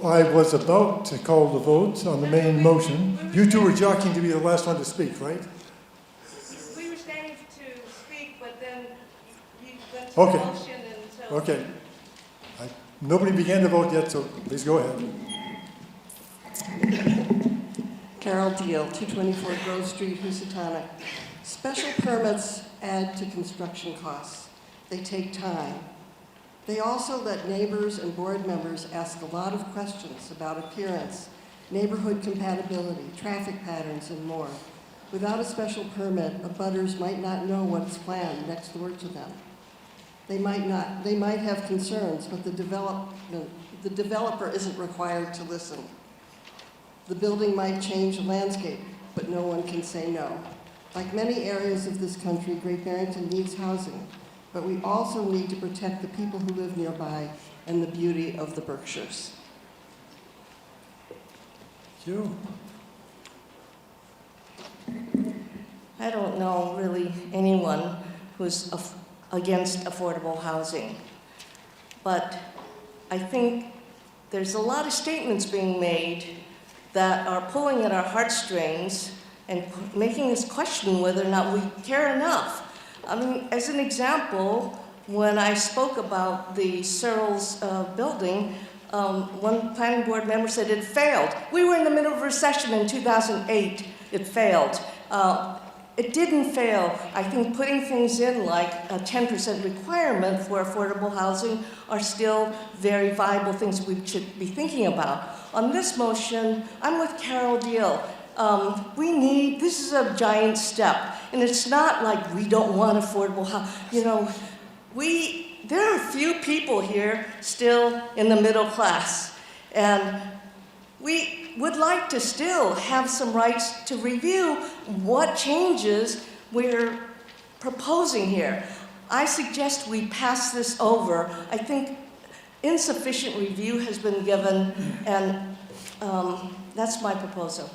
I was about to call the vote on the main motion. You two were jockeying to be the last one to speak, right? We were standing to speak, but then you went to Okay. motion and so. Okay. Nobody began to vote yet, so please go ahead. Carol Deal, 224 Grove Street, Housatonic. Special permits add to construction costs. They take time. They also let neighbors and board members ask a lot of questions about appearance, neighborhood compatibility, traffic patterns, and more. Without a special permit, abutters might not know what's planned next door to them. They might have concerns, but the developer isn't required to listen. The building might change the landscape, but no one can say no. Like many areas of this country, Great Barrington needs housing, but we also need to protect the people who live nearby and the beauty of the Berkshires. Thank you. I don't know really anyone who's against affordable housing, but I think there's a lot of statements being made that are pulling at our heartstrings and making us question whether or not we care enough. I mean, as an example, when I spoke about the Searles building, one planning board member said it failed. We were in the middle of a recession in 2008. It failed. It didn't fail. I think putting things in like a 10% requirement for affordable housing are still very viable things we should be thinking about. On this motion, I'm with Carol Deal. This is a giant step. And it's not like we don't want affordable housing. There are a few people here still in the middle class. And we would like to still have some rights to review what changes we're proposing here. I suggest we pass this over. I think insufficient review has been given, and that's my proposal.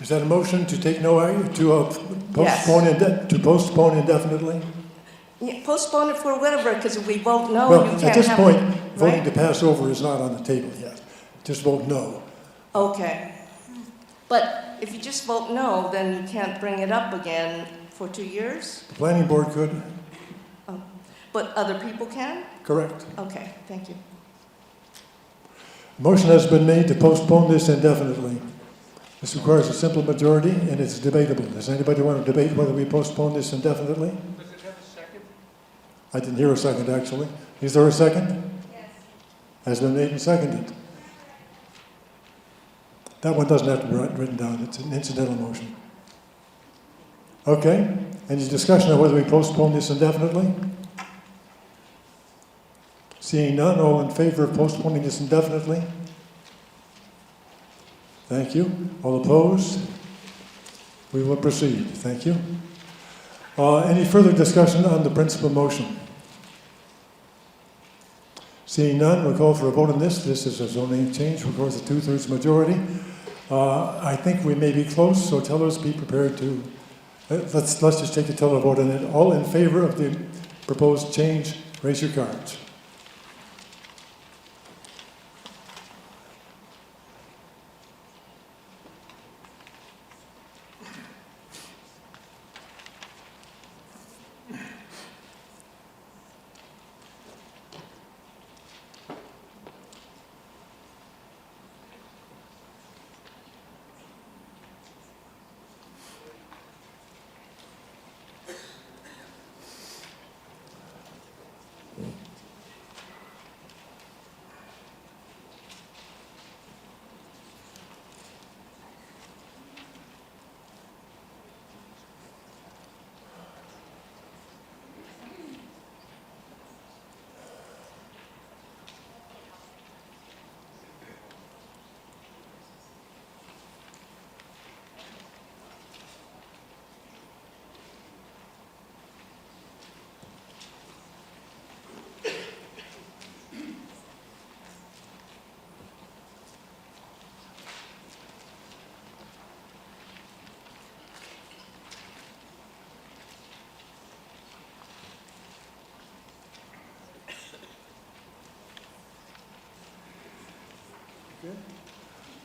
Is that a motion to take no action, to postpone indefinitely? Yeah, postpone it for whatever, because if we vote no, Well, you can't at this have point, it, voting right? to pass over is not on the table yet. Just vote no. Okay. But if you just vote no, then you can't bring it up again for 2 years? The planning board could. Oh. But other people can? Correct. Okay, thank you. Motion has been made to postpone this indefinitely. This requires a simple majority, and it's debatable. Does anybody want to debate whether we postpone this indefinitely? Does it have a second? I didn't hear a second, actually. Is there a second? Yes. Has been made and seconded. That one doesn't have to be written down. It's an incidental motion. Okay. Any discussion on whether we postpone this indefinitely? Seeing none, all in favor of postponing this indefinitely? Thank you. All opposed? We will proceed. Thank you. Any further discussion on the principal motion? Seeing none, we'll call for a vote on this. This is a zoning change, requires a 2/3 majority. I think we may be close, so tellers be prepared to, let's just take a teller vote on it. All in favor of the proposed change, raise your cards.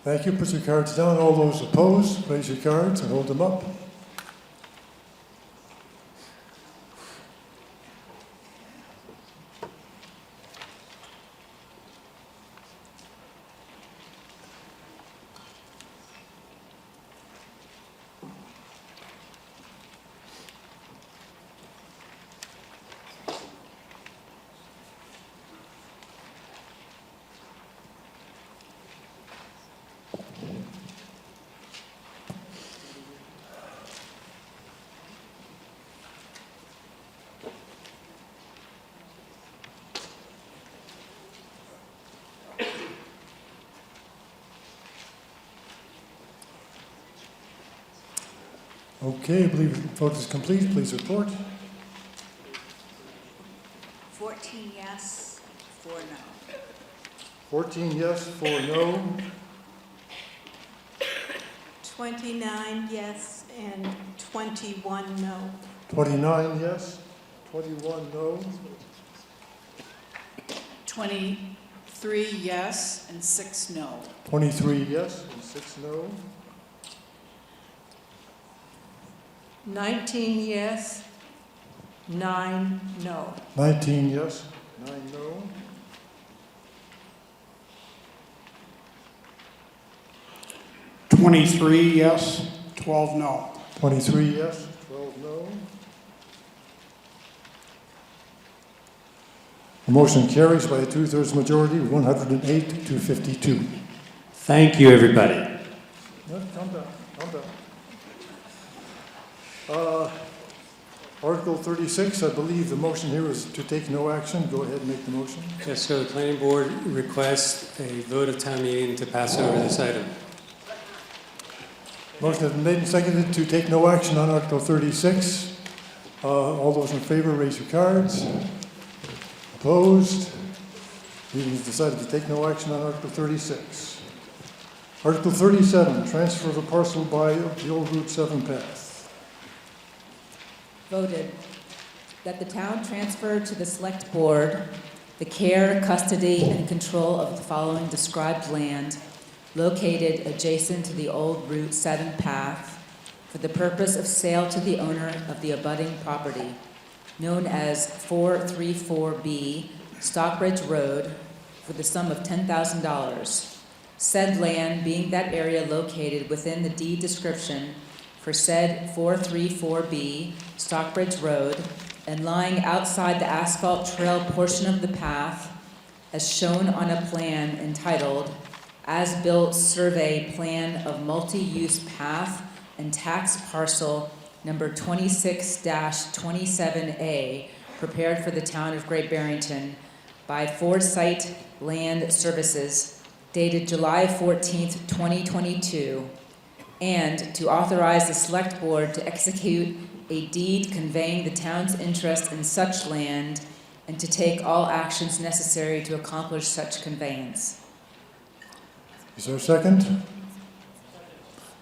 Thank you. Put your cards down. All those opposed, raise your cards and hold them up. Okay, I believe the vote is complete. Please report. 14 yes, 4 no. 14 yes, 4 no. 29 yes and 21 no. 29 yes, 21 no. 23 yes and 6 no. 23 yes and 6 no. 19 yes, 9 no. 19 yes, 9 no. 23 yes, 12 no. 23 yes, 12 no. The motion carries by a 2/3 majority, 108 to 52. Thank you, everybody. No, calm down, calm down. Article 36, I believe the motion here is to take no action. Go ahead and make the motion. Yes, sir. The planning board requests a vote of town meeting to pass over this item. Motion has been made and seconded to take no action on Article 36. All those in favor, raise your cards. Opposed? Meeting has decided to take no action on Article 36. Article 37, transfer of a parcel by the old Route 7 path. Voted that the town transfer to the select board the care, custody, and control of the following described land located adjacent to the old Route 7 path for the purpose of sale to the owner of the abutting property, known as 434B Stockbridge Road, for the sum of $10,000. Said land being that area located within the deed description for said 434B Stockbridge Road and lying outside the asphalt trail portion of the path as shown on a plan entitled As-Built Survey Plan of Multi-Use Path and Tax Parcel number 26-27A, prepared for the town of Great Barrington by Foresight Land Services, dated July 14th, 2022, and to authorize the select board to execute a deed conveying the town's interest in such land and to take all actions necessary to accomplish such conveyance. Is there a second?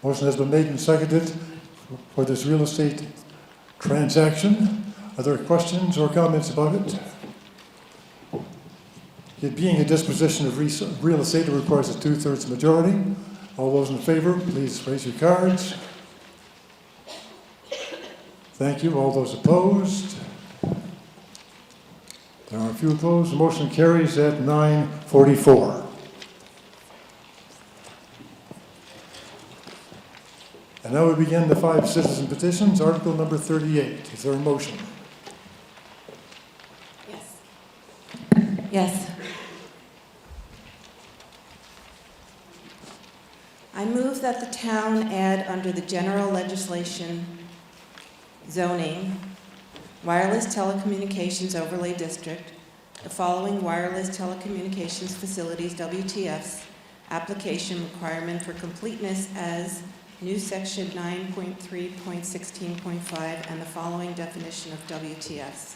Motion has been made and seconded for this real estate transaction. Are there questions or comments about it? It being a disposition of real estate, it requires a 2/3 majority. All those in favor, please raise your cards. Thank you. All those opposed? There are a few opposed. The motion carries at 9:44. And now we begin the 5 citizen petitions. Article number 38. Is there a motion? Yes. Yes. I move that the town add under the general legislation zoning, wireless telecommunications overlay district, the following wireless telecommunications facilities, WTFs, application requirement for completeness as new section 9.3.16.5 and the following definition of WTFs.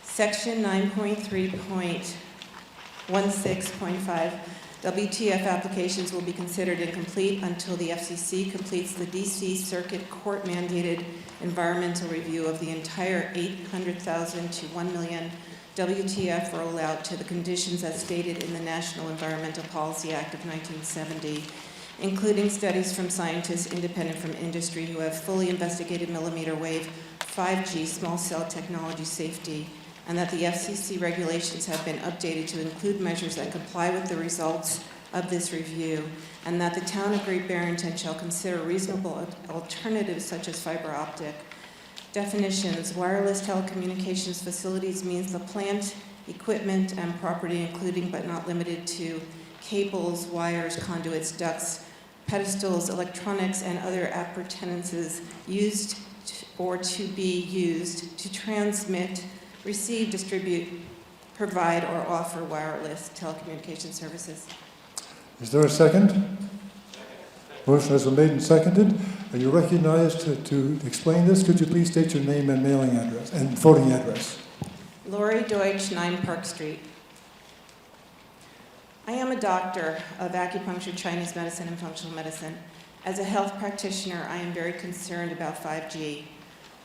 Section 9.3.16.5, WTF applications will be considered incomplete until the FCC completes the DC Circuit Court mandated environmental review of the entire 800,000 to 1 million WTF rollout to the conditions as stated in the National Environmental Policy Act of 1970, including studies from scientists independent from industry who have fully investigated millimeter wave 5G small cell technology safety, and that the FCC regulations have been updated to include measures that comply with the results of this review, and that the town of Great Barrington shall consider reasonable alternatives such as fiber optic. Definitions: wireless telecommunications facilities means the plant, equipment, and property, including but not limited to cables, wires, conduits, ducts, pedestals, electronics, and other appurtenances used or to be used to transmit, receive, distribute, provide, or offer wireless telecommunication services. Is there a second? Motion has been made and seconded. Are you recognized to explain this? Could you please state your name and mailing address and voting address? Lori Deutsch, 9 Park Street. I am a doctor of acupuncture, Chinese medicine, and functional medicine. As a health practitioner, I am very concerned about 5G.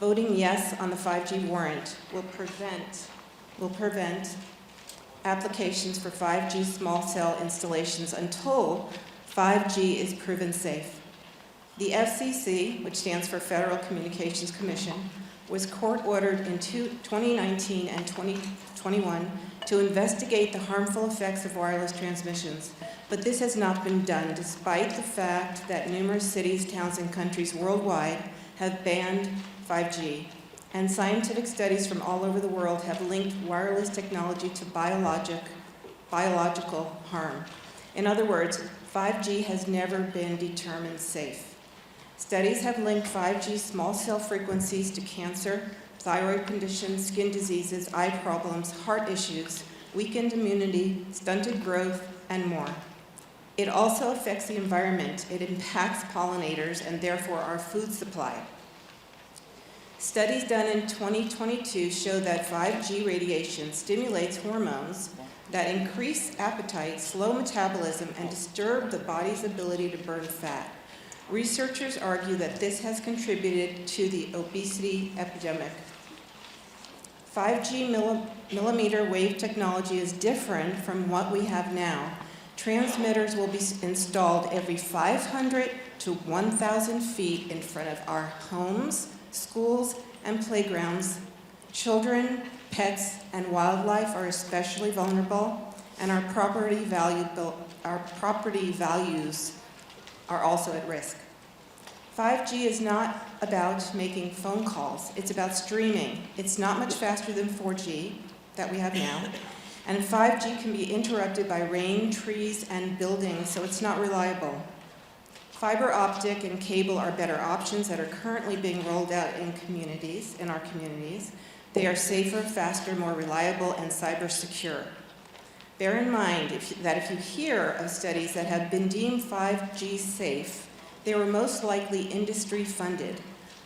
Voting yes on the 5G warrant will prevent applications for 5G small cell installations until 5G is proven safe. The FCC, which stands for Federal Communications Commission, was court-ordered in 2019 and 2021 to investigate the harmful effects of wireless transmissions, but this has not been done despite the fact that numerous cities, towns, and countries worldwide have banned 5G, and scientific studies from all over the world have linked wireless technology to biological harm. In other words, 5G has never been determined safe. Studies have linked 5G small cell frequencies to cancer, thyroid conditions, skin diseases, eye problems, heart issues, weakened immunity, stunted growth, and more. It also affects the environment. It impacts pollinators and therefore our food supply. Studies done in 2022 show that 5G radiation stimulates hormones that increase appetite, slow metabolism, and disturb the body's ability to burn fat. Researchers argue that this has contributed to the obesity epidemic. 5G millimeter wave technology is different from what we have now. Transmitters will be installed every 500 to 1,000 feet in front of our homes, schools, and playgrounds. Children, pets, and wildlife are especially vulnerable, and our property values are also at risk. 5G is not about making phone calls. It's about streaming. It's not much faster than 4G that we have now. And 5G can be interrupted by rain, trees, and buildings, so it's not reliable. Fiber optic and cable are better options that are currently being rolled out in our communities. They are safer, faster, more reliable, and cyber secure. Bear in mind that if you hear of studies that have been deemed 5G safe, they were most likely industry funded.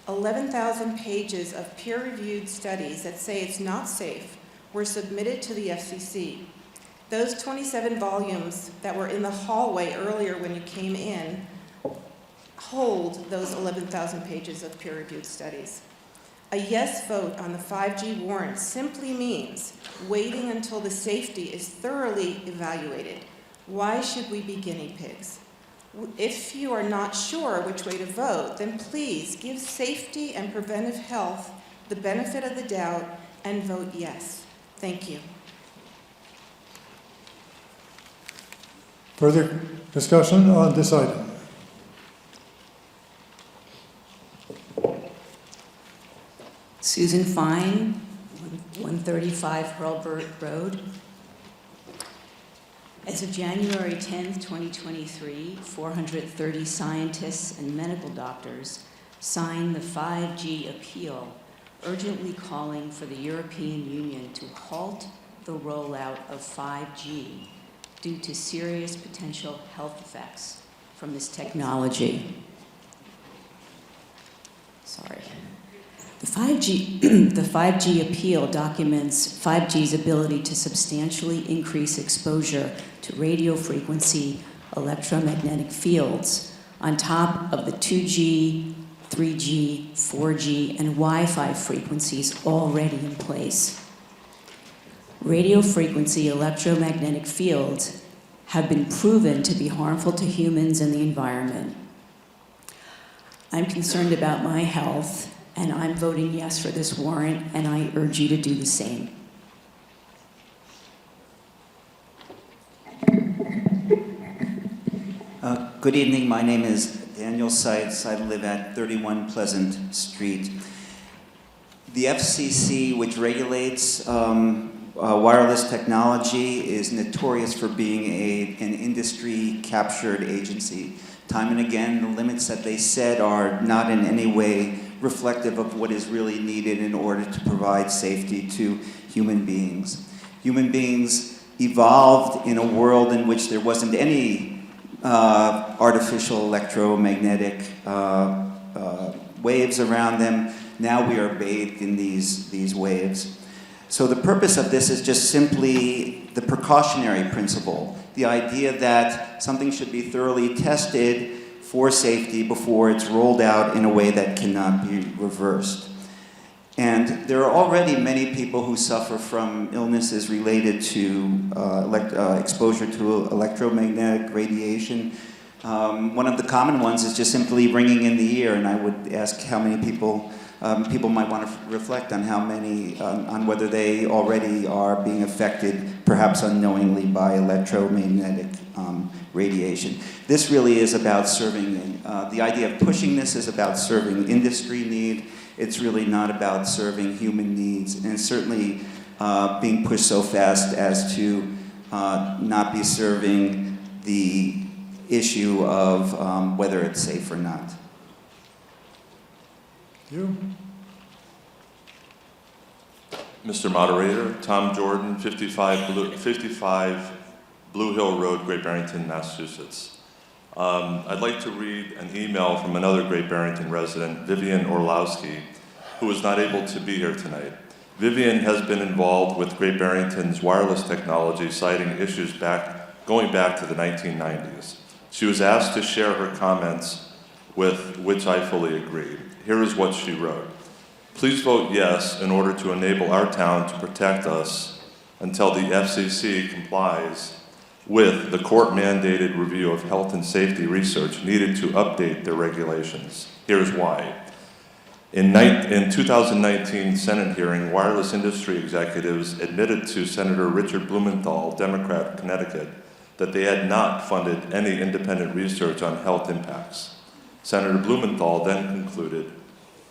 11,000 pages of peer-reviewed studies that say it's not safe were submitted to the FCC. Those 27 volumes that were in the hallway earlier when you came in hold those 11,000 pages of peer-reviewed studies. A yes vote on the 5G warrant simply means waiting until the safety is thoroughly evaluated. Why should we be guinea pigs? If you are not sure which way to vote, then please give safety and preventive health the benefit of the doubt and vote yes. Thank you. Further discussion on this item? Susan Fine, 135 Hurlburt Road. As of January 10th, 2023, 430 scientists and medical doctors signed the 5G appeal, urgently calling for the European Union to halt the rollout of 5G due to serious potential health effects from this technology. Sorry. The 5G appeal documents 5G's ability to substantially increase exposure to radio frequency electromagnetic fields on top of the 2G, 3G, 4G, and Wi-Fi frequencies already in place. Radio frequency electromagnetic fields have been proven to be harmful to humans and the environment. I'm concerned about my health, and I'm voting yes for this warrant, and I urge you to do the same. Good evening. My name is Daniel Seitz. I live at 31 Pleasant Street. The FCC, which regulates wireless technology, is notorious for being an industry-captured agency. Time and again, the limits that they set are not in any way reflective of what is really needed in order to provide safety to human beings. Human beings evolved in a world in which there wasn't any artificial electromagnetic waves around them. Now we are bathed in these waves. So the purpose of this is just simply the precautionary principle, the idea that something should be thoroughly tested for safety before it's rolled out in a way that cannot be reversed. And there are already many people who suffer from illnesses related to exposure to electromagnetic radiation. One of the common ones is just simply ringing in the ear, and I would ask how many people might want to reflect on how many, on whether they already are being affected, perhaps unknowingly, by electromagnetic radiation. This really is about serving, the idea of pushing this is about serving industry need. It's really not about serving human needs, and it's certainly being pushed so fast as to not be serving the issue of whether it's safe or not. You? Mr. Moderator, Tom Jordan, 55 Blue Hill Road, Great Barrington, Massachusetts. I'd like to read an email from another Great Barrington resident, Vivian Orlowski, who is not able to be here tonight. Vivian has been involved with Great Barrington's wireless technology, citing issues going back to the 1990s. She was asked to share her comments, with which I fully agreed. Here is what she wrote. Please vote yes in order to enable our town to protect us until the FCC complies with the court-mandated review of health and safety research needed to update their regulations. Here's why. In 2019 Senate hearing, wireless industry executives admitted to Senator Richard Blumenthal, Democrat, Connecticut, that they had not funded any independent research on health impacts. Senator Blumenthal then concluded,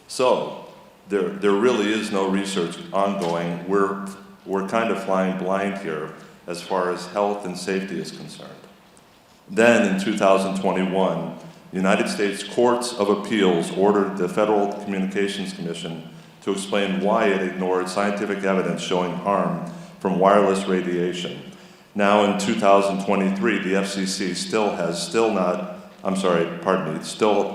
so there really is no research ongoing. We're kind of flying blind here as far as health and safety is concerned. Then in 2021, the United States Courts of Appeals ordered the Federal Communications Commission to explain why it ignored scientific evidence showing harm from wireless radiation. Now in 2023, the FCC still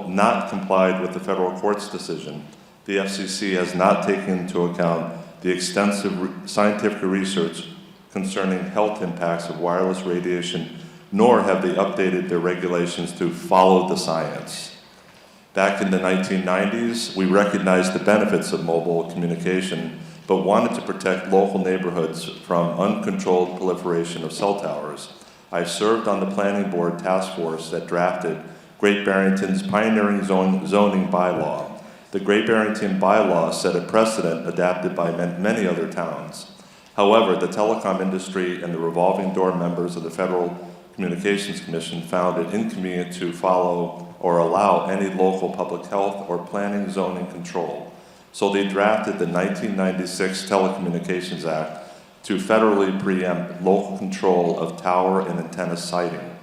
not complied with the federal court's decision. The FCC has not taken into account the extensive scientific research concerning health impacts of wireless radiation, nor have they updated their regulations to follow the science. Back in the 1990s, we recognized the benefits of mobile communication, but wanted to protect local neighborhoods from uncontrolled proliferation of cell towers. I served on the planning board task force that drafted Great Barrington's pioneering zoning bylaw. The Great Barrington bylaw set a precedent adapted by many other towns. However, the telecom industry and the revolving door members of the Federal Communications Commission found it inconvenient to follow or allow any local public health or planning zoning control. So they drafted the 1996 Telecommunications Act to federally preempt local control of tower and antenna siting.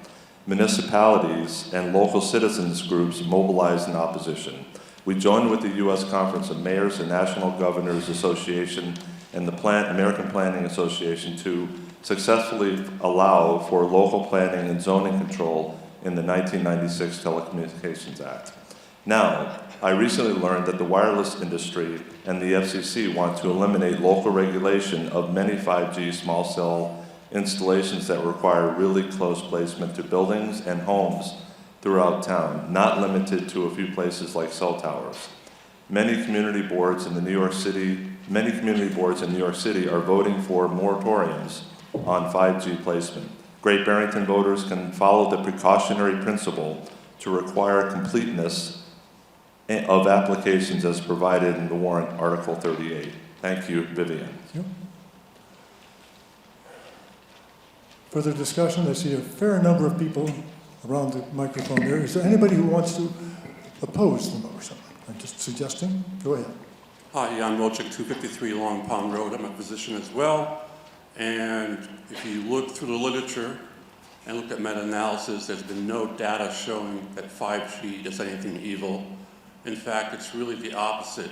Municipalities and local citizens groups mobilized in opposition. We joined with the U.S. Conference of Mayors and National Governors Association and the American Planning Association to successfully allow for local planning and zoning control in the 1996 Telecommunications Act. Now, I recently learned that the wireless industry and the FCC want to eliminate local regulation of many 5G small cell installations that require really close placement to buildings and homes throughout town, not limited to a few places like cell towers. Many community boards in the New York City many community boards in New York City are voting for moratoriums on 5G placement. Great Barrington voters can follow the precautionary principle to require completeness of applications as provided in the warrant, Article 38. Thank you, Vivian. Thank you. Further discussion? I see a fair number of people around the microphone there. Is there anybody who wants to oppose the motion? I'm just suggesting. Go ahead. Hi, Jan Wilczek, 253 Long Pond Road. I'm a physician as well. And if you look through the literature and look at meta-analysis, there's been no data showing that 5G does anything evil. In fact, it's really the opposite.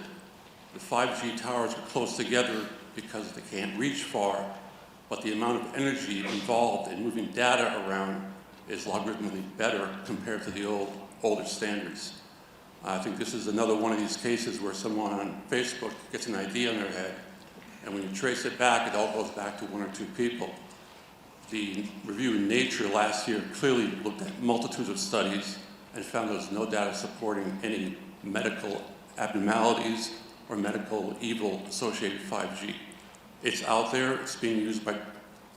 The 5G towers are close together because they can't reach far, but the amount of energy involved in moving data around is logarithmically better compared to the older standards. I think this is another one of these cases where someone on Facebook gets an idea in their head, and when you trace it back, it all goes back to one or two people. The review in Nature last year clearly looked at multitudes of studies and found there was no data supporting any medical abnormalities or medical evil associated with 5G. It's out there, it's being used by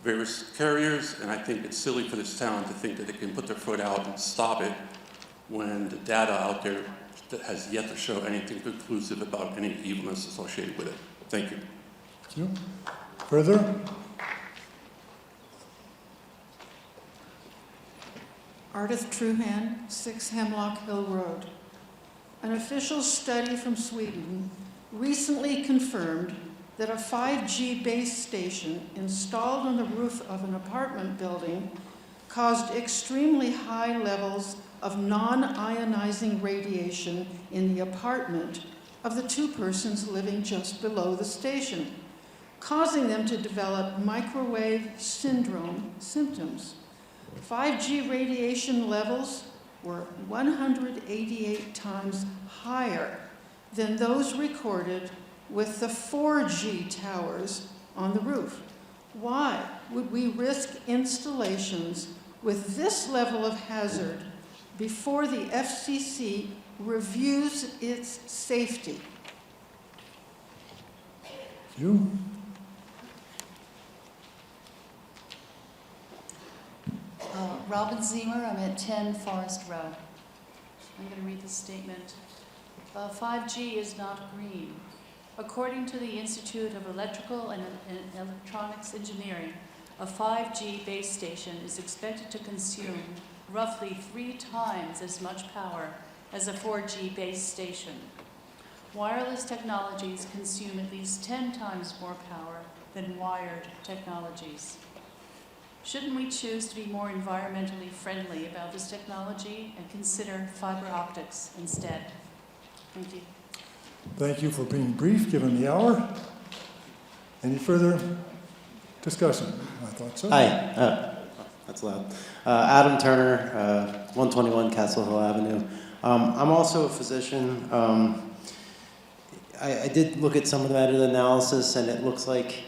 various carriers, and I think it's silly for this town to think that they can put their foot out and stop it when the data out there that has yet to show anything conclusive about any evilness associated with it. Thank you. Thank you. Further? Ardith Truhan, 6 Hemlock Hill Road. An official study from Sweden recently confirmed that a 5G base station installed on the roof of an apartment building caused extremely high levels of non-ionizing radiation in the apartment of the 2 persons living just below the station, causing them to develop microwave syndrome symptoms. 5G radiation levels were 188 times higher than those recorded with the 4G towers on the roof. Why would we risk installations with this level of hazard before the FCC reviews its safety? You? Robin Zemer, I'm at 10 Forest Road. I'm going to read the statement. 5G is not green. According to the Institute of Electrical and Electronics Engineering, a 5G base station is expected to consume roughly 3 times as much power as a 4G base station. Wireless technologies consume at least 10 times more power than wired technologies. Shouldn't we choose to be more environmentally friendly about this technology and consider fiber optics instead? Thank you. Thank you for being brief, given the hour. Any further discussion? I thought so. Hi. That's loud. Adam Turner, 121 Castle Hill Avenue. I'm also a physician. I did look at some of the meta-analysis, and it looks like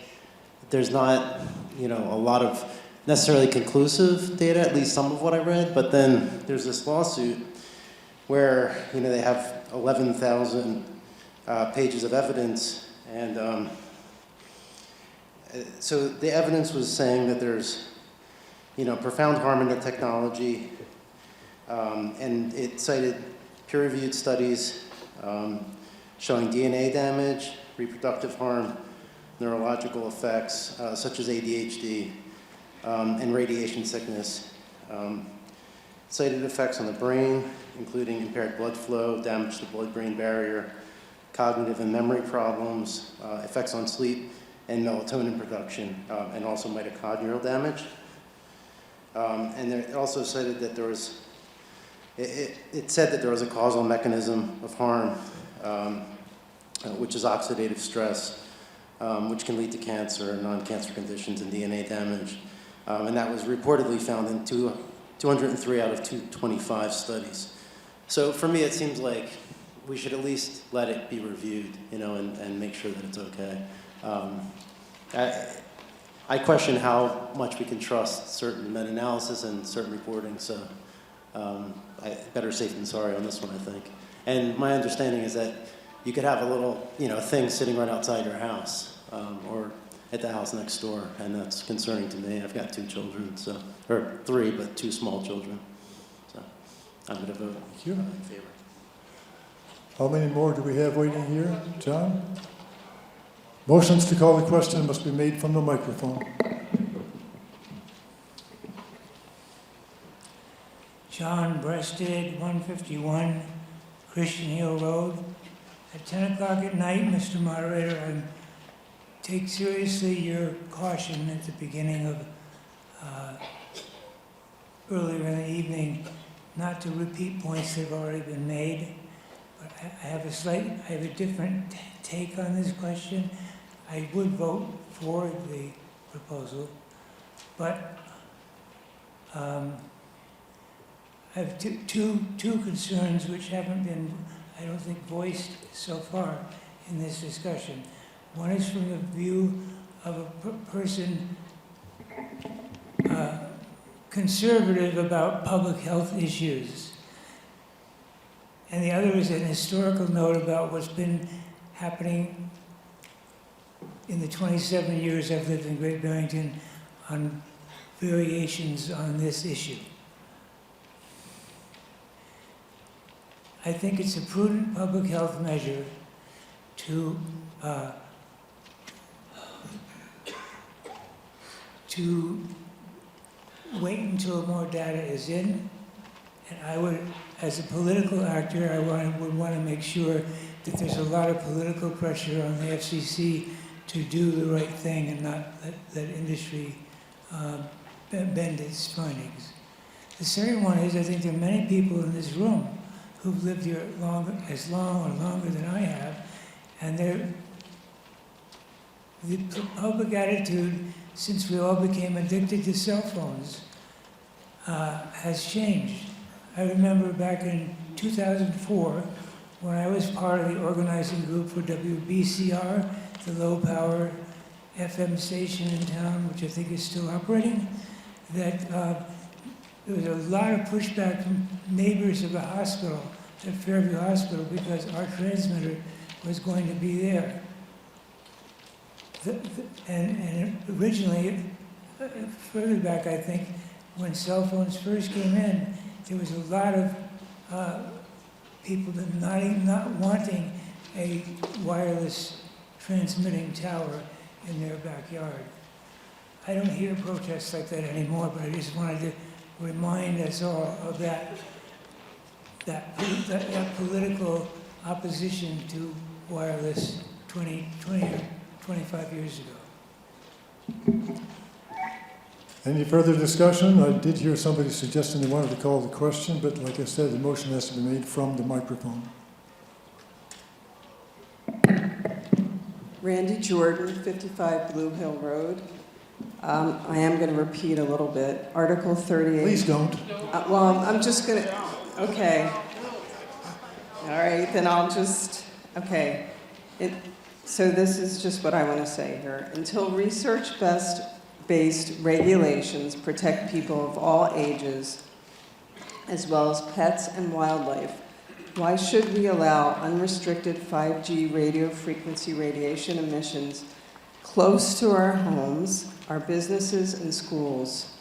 there's not, a lot of necessarily conclusive data, at least some of what I read. But then there's this lawsuit where, they have 11,000 pages of evidence, and so the evidence was saying that there's, profound harm in the technology, and it cited peer-reviewed studies showing DNA damage, reproductive harm, neurological effects such as ADHD, and radiation sickness. Cited effects on the brain, including impaired blood flow, damage to the blood-brain barrier, cognitive and memory problems, effects on sleep and melatonin production, and also mitochondrial damage. And it also cited that there was, it said that there was a causal mechanism of harm, which is oxidative stress, which can lead to cancer and non-cancer conditions and DNA damage. And that was reportedly found in 203 out of 225 studies. So for me, it seems like we should at least let it be reviewed, and make sure that it's okay. I question how much we can trust certain meta-analysis and certain reporting, so better safe than sorry on this one, I think. And my understanding is that you could have a little, thing sitting right outside your house, or at the house next door, and that's concerning to me. I've got 2 children, or 3, but 2 small children. So I'm going to vote in favor. How many more do we have waiting here? John? Motions to call the question must be made from the microphone. John Breasted, 151 Christian Hill Road. At 10 o'clock at night, Mr. Moderator, I take seriously your caution at the beginning of earlier in the evening not to repeat points that have already been made. But I have a different take on this question. I would vote for the proposal, but I have two concerns which haven't been, I don't think, voiced so far in this discussion. One is from the view of a person conservative about public health issues. And the other is an historical note about what's been happening in the 27 years I've lived in Great Barrington on variations on this issue. I think it's a prudent public health measure to wait until more data is in. And I would, as a political actor, I would want to make sure that there's a lot of political pressure on the FCC to do the right thing and not let industry bend its findings. The second one is, I think there are many people in this room who've lived here as long or longer than I have, and the public attitude since we all became addicted to cell phones has changed. I remember back in 2004, when I was part of the organizing group for WBCR, the low-power FM station in town, which I think is still operating, that there was a lot of pushback from neighbors of the hospital, at Fairview Hospital, because our transmitter was going to be there. And originally, further back, I think, when cell phones first came in, there was a lot of people not wanting a wireless transmitting tower in their backyard. I don't hear protests like that anymore, but I just wanted to remind us all of that political opposition to wireless 20 or 25 years ago. Any further discussion? I did hear somebody suggesting they wanted to call the question, but like I said, the motion has to be made from the microphone. Randy Jordan, 55 Blue Hill Road. I am going to repeat a little bit. Article 38. Please don't. Well, I'm just going to, okay. All right, then I'll just, okay. So this is just what I want to say here. Until research-based regulations protect people of all ages, as well as pets and wildlife, why should we allow unrestricted 5G radio frequency radiation emissions close to our homes, our businesses, and schools?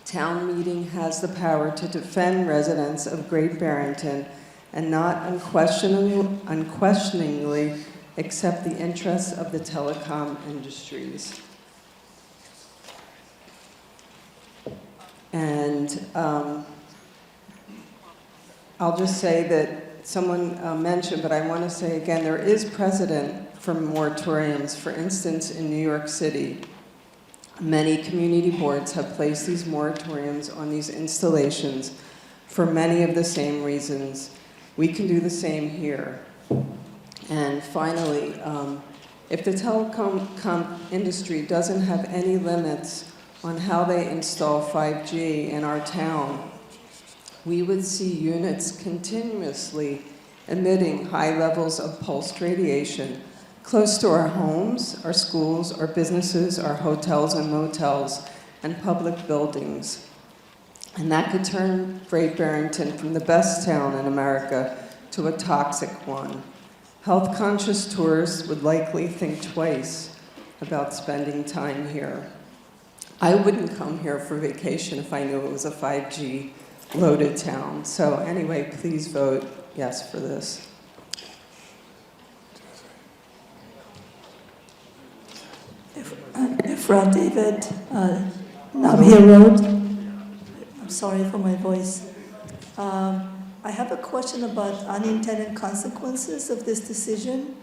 Town meeting has the power to defend residents of Great Barrington and not unquestioningly accept the interests of the telecom industries. And I'll just say that someone mentioned, but I want to say again, there is precedent for moratoriums. For instance, in New York City, many community boards have placed these moratoriums on these installations for many of the same reasons. We can do the same here. And finally, if the telecom industry doesn't have any limits on how they install 5G in our town, we would see units continuously emitting high levels of pulsed radiation close to our homes, our schools, our businesses, our hotels and motels, and public buildings. And that could turn Great Barrington from the best town in America to a toxic one. Health-conscious tourists would likely think twice about spending time here. I wouldn't come here for vacation if I knew it was a 5G loaded town. So anyway, please vote yes for this. Efra David, Navia Road. I'm sorry for my voice. I have a question about unintended consequences of this decision.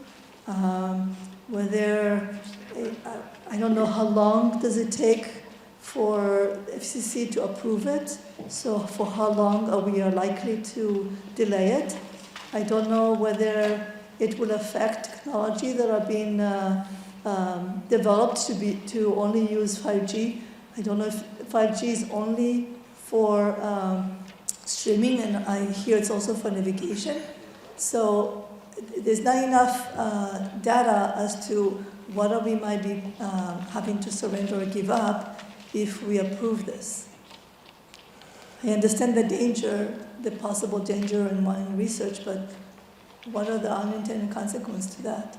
Whether, I don't know how long does it take for FCC to approve it. So for how long are we likely to delay it? I don't know whether it will affect technology that are being developed to only use 5G. I don't know if 5G is only for streaming, and I hear it's also for navigation. So there's not enough data as to what we might be having to surrender or give up if we approve this. I understand the danger, the possible danger in mining research, but what are the unintended consequences to that?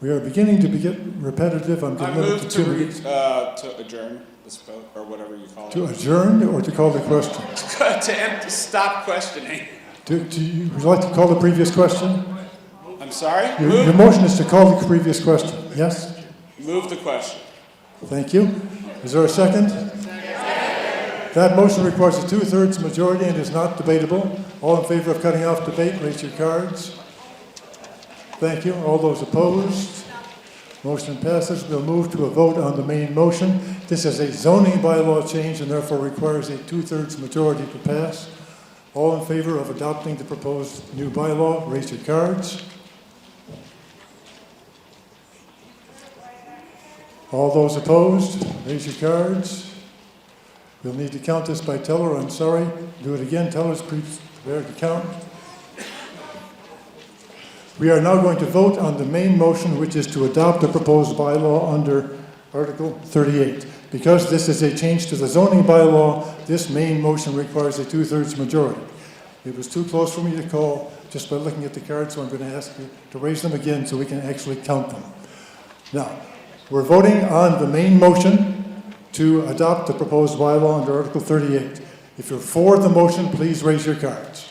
We are beginning to get repetitive. I'm I going to limit move to 2 to, minutes. to adjourn this vote, or whatever you call it. To adjourn or to call the question? To stop questioning. Would you like to call the previous question? I'm sorry? Your motion is to call the previous question, yes? Move the question. Thank you. Is there a second? That motion requires a 2/3 majority and is not debatable. All in favor of cutting off debate, raise your cards. Thank you. All those opposed? Motion passes. We'll move to a vote on the main motion. This is a zoning bylaw change and therefore requires a 2/3 majority to pass. All in favor of adopting the proposed new bylaw, raise your cards. All those opposed, raise your cards. We'll need to count this by teller. I'm sorry. Do it again. Tellers, prepare to count. We are now going to vote on the main motion, which is to adopt the proposed bylaw under Article 38. Because this is a change to the zoning bylaw, this main motion requires a 2/3 majority. It was too close for me to call just by looking at the cards, so I'm going to ask you to raise them again so we can actually count them. Now, we're voting on the main motion to adopt the proposed bylaw under Article 38. If you're for the motion, please raise your cards.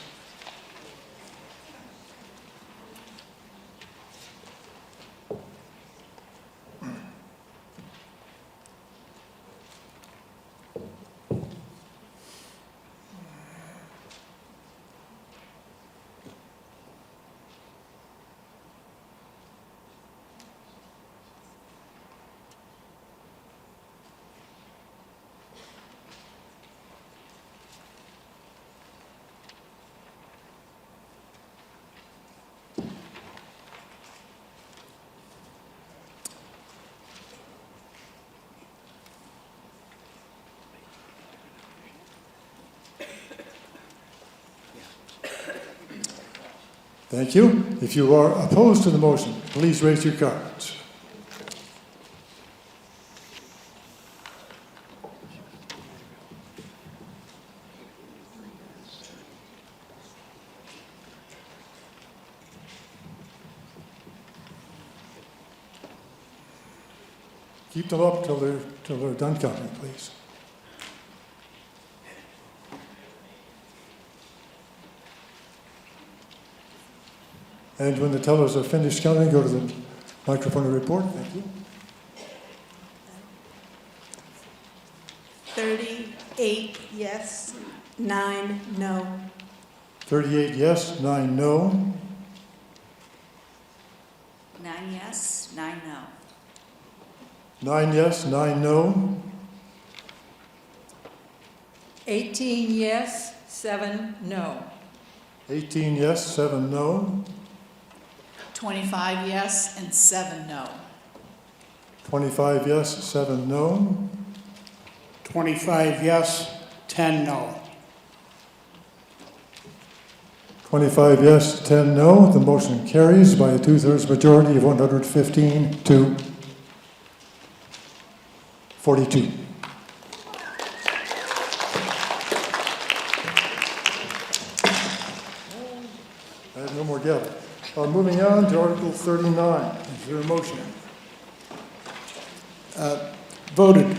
Thank you. If you are opposed to the motion, please raise your cards. Keep them up till they're done counting, please. And when the tellers are finished counting, go to the microphone and report. Thank you. 38 yes, 9 no. 38 yes, 9 no. 9 yes, 9 no. 9 yes, 9 no. 18 yes, 7 no. 18 yes, 7 no. 25 yes and 7 no. 25 yes, 7 no. 25 yes, 10 no. 25 yes, 10 no. The motion carries by a 2/3 majority of 115 to 42. I have no more gavel. Moving on to Article 39. Is there a motion? Voted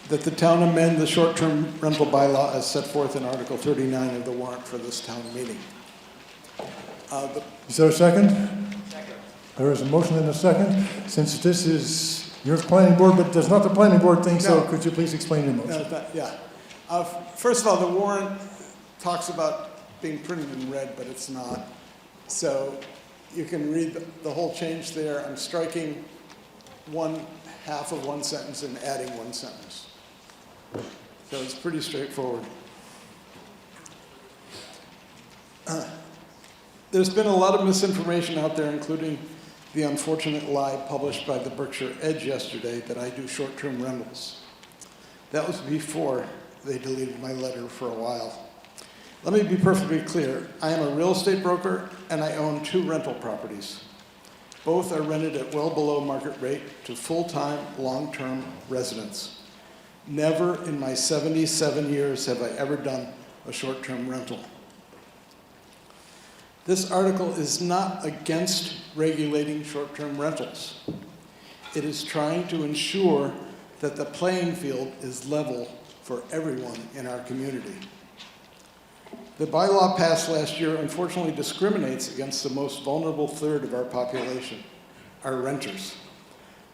that the town amend the short-term rental bylaw as set forth in Article 39 of the warrant for this town meeting. Is there a second? Second. There is a motion and a second. Since this is your planning board, but does not the planning board think so, could you please explain your motion? First of all, the warrant talks about being printed in red, but it's not. So you can read the whole change there. I'm striking one half of one sentence and adding one sentence. So it's pretty straightforward. There's been a lot of misinformation out there, including the unfortunate lie published by the Berkshire Edge yesterday that I do short-term rentals. That was before they deleted my letter for a while. Let me be perfectly clear. I am a real estate broker and I own 2 rental properties. Both are rented at well below market rate to full-time, long-term residents. Never in my 77 years have I ever done a short-term rental. This article is not against regulating short-term rentals. It is trying to ensure that the playing field is level for everyone in our community. The bylaw passed last year unfortunately discriminates against the most vulnerable third of our population, our renters.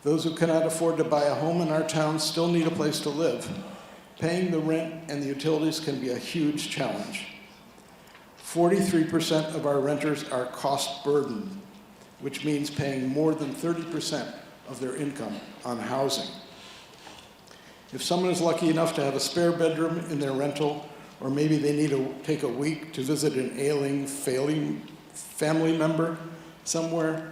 Those who cannot afford to buy a home in our town still need a place to live. Paying the rent and the utilities can be a huge challenge. 43% of our renters are cost burdened, which means paying more than 30% of their income on housing. If someone is lucky enough to have a spare bedroom in their rental, or maybe they need to take a week to visit an ailing, failing family member somewhere,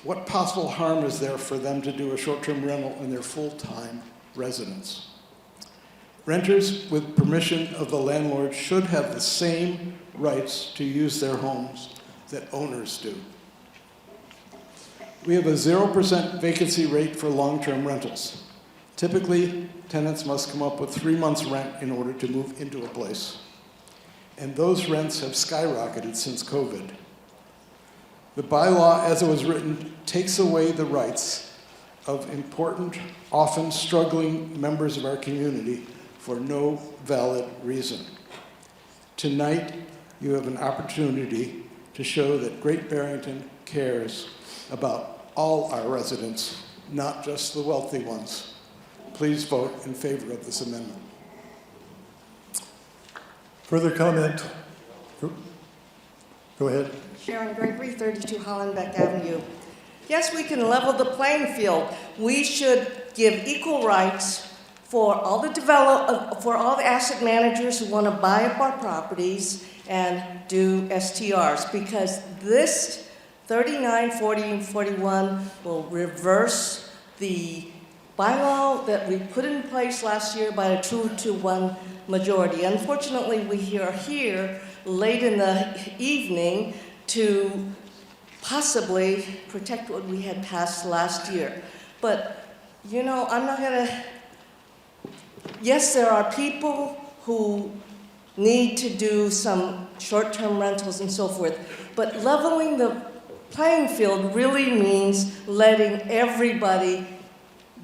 what possible harm is there for them to do a short-term rental in their full-time residence? Renters, with permission of the landlord, should have the same rights to use their homes that owners do. We have a 0% vacancy rate for long-term rentals. Typically, tenants must come up with 3 months' rent in order to move into a place. And those rents have skyrocketed since COVID. The bylaw, as it was written, takes away the rights of important, often struggling members of our community for no valid reason. Tonight, you have an opportunity to show that Great Barrington cares about all our residents, not just the wealthy ones. Please vote in favor of this amendment. Further comment? Go ahead. Sharon Gregory, 32 Hollenbeck Avenue. Yes, we can level the playing field. We should give equal rights for all the asset managers who want to buy up our properties and do STRs, because this 39, 40, and 41 will reverse the bylaw that we put in place last year by a 2-to-1 majority. Unfortunately, we are here late in the evening to possibly protect what we had passed last year. But, you know, I'm not gonna, yes, there are people who need to do some short-term rentals and so forth, but leveling the playing field really means letting everybody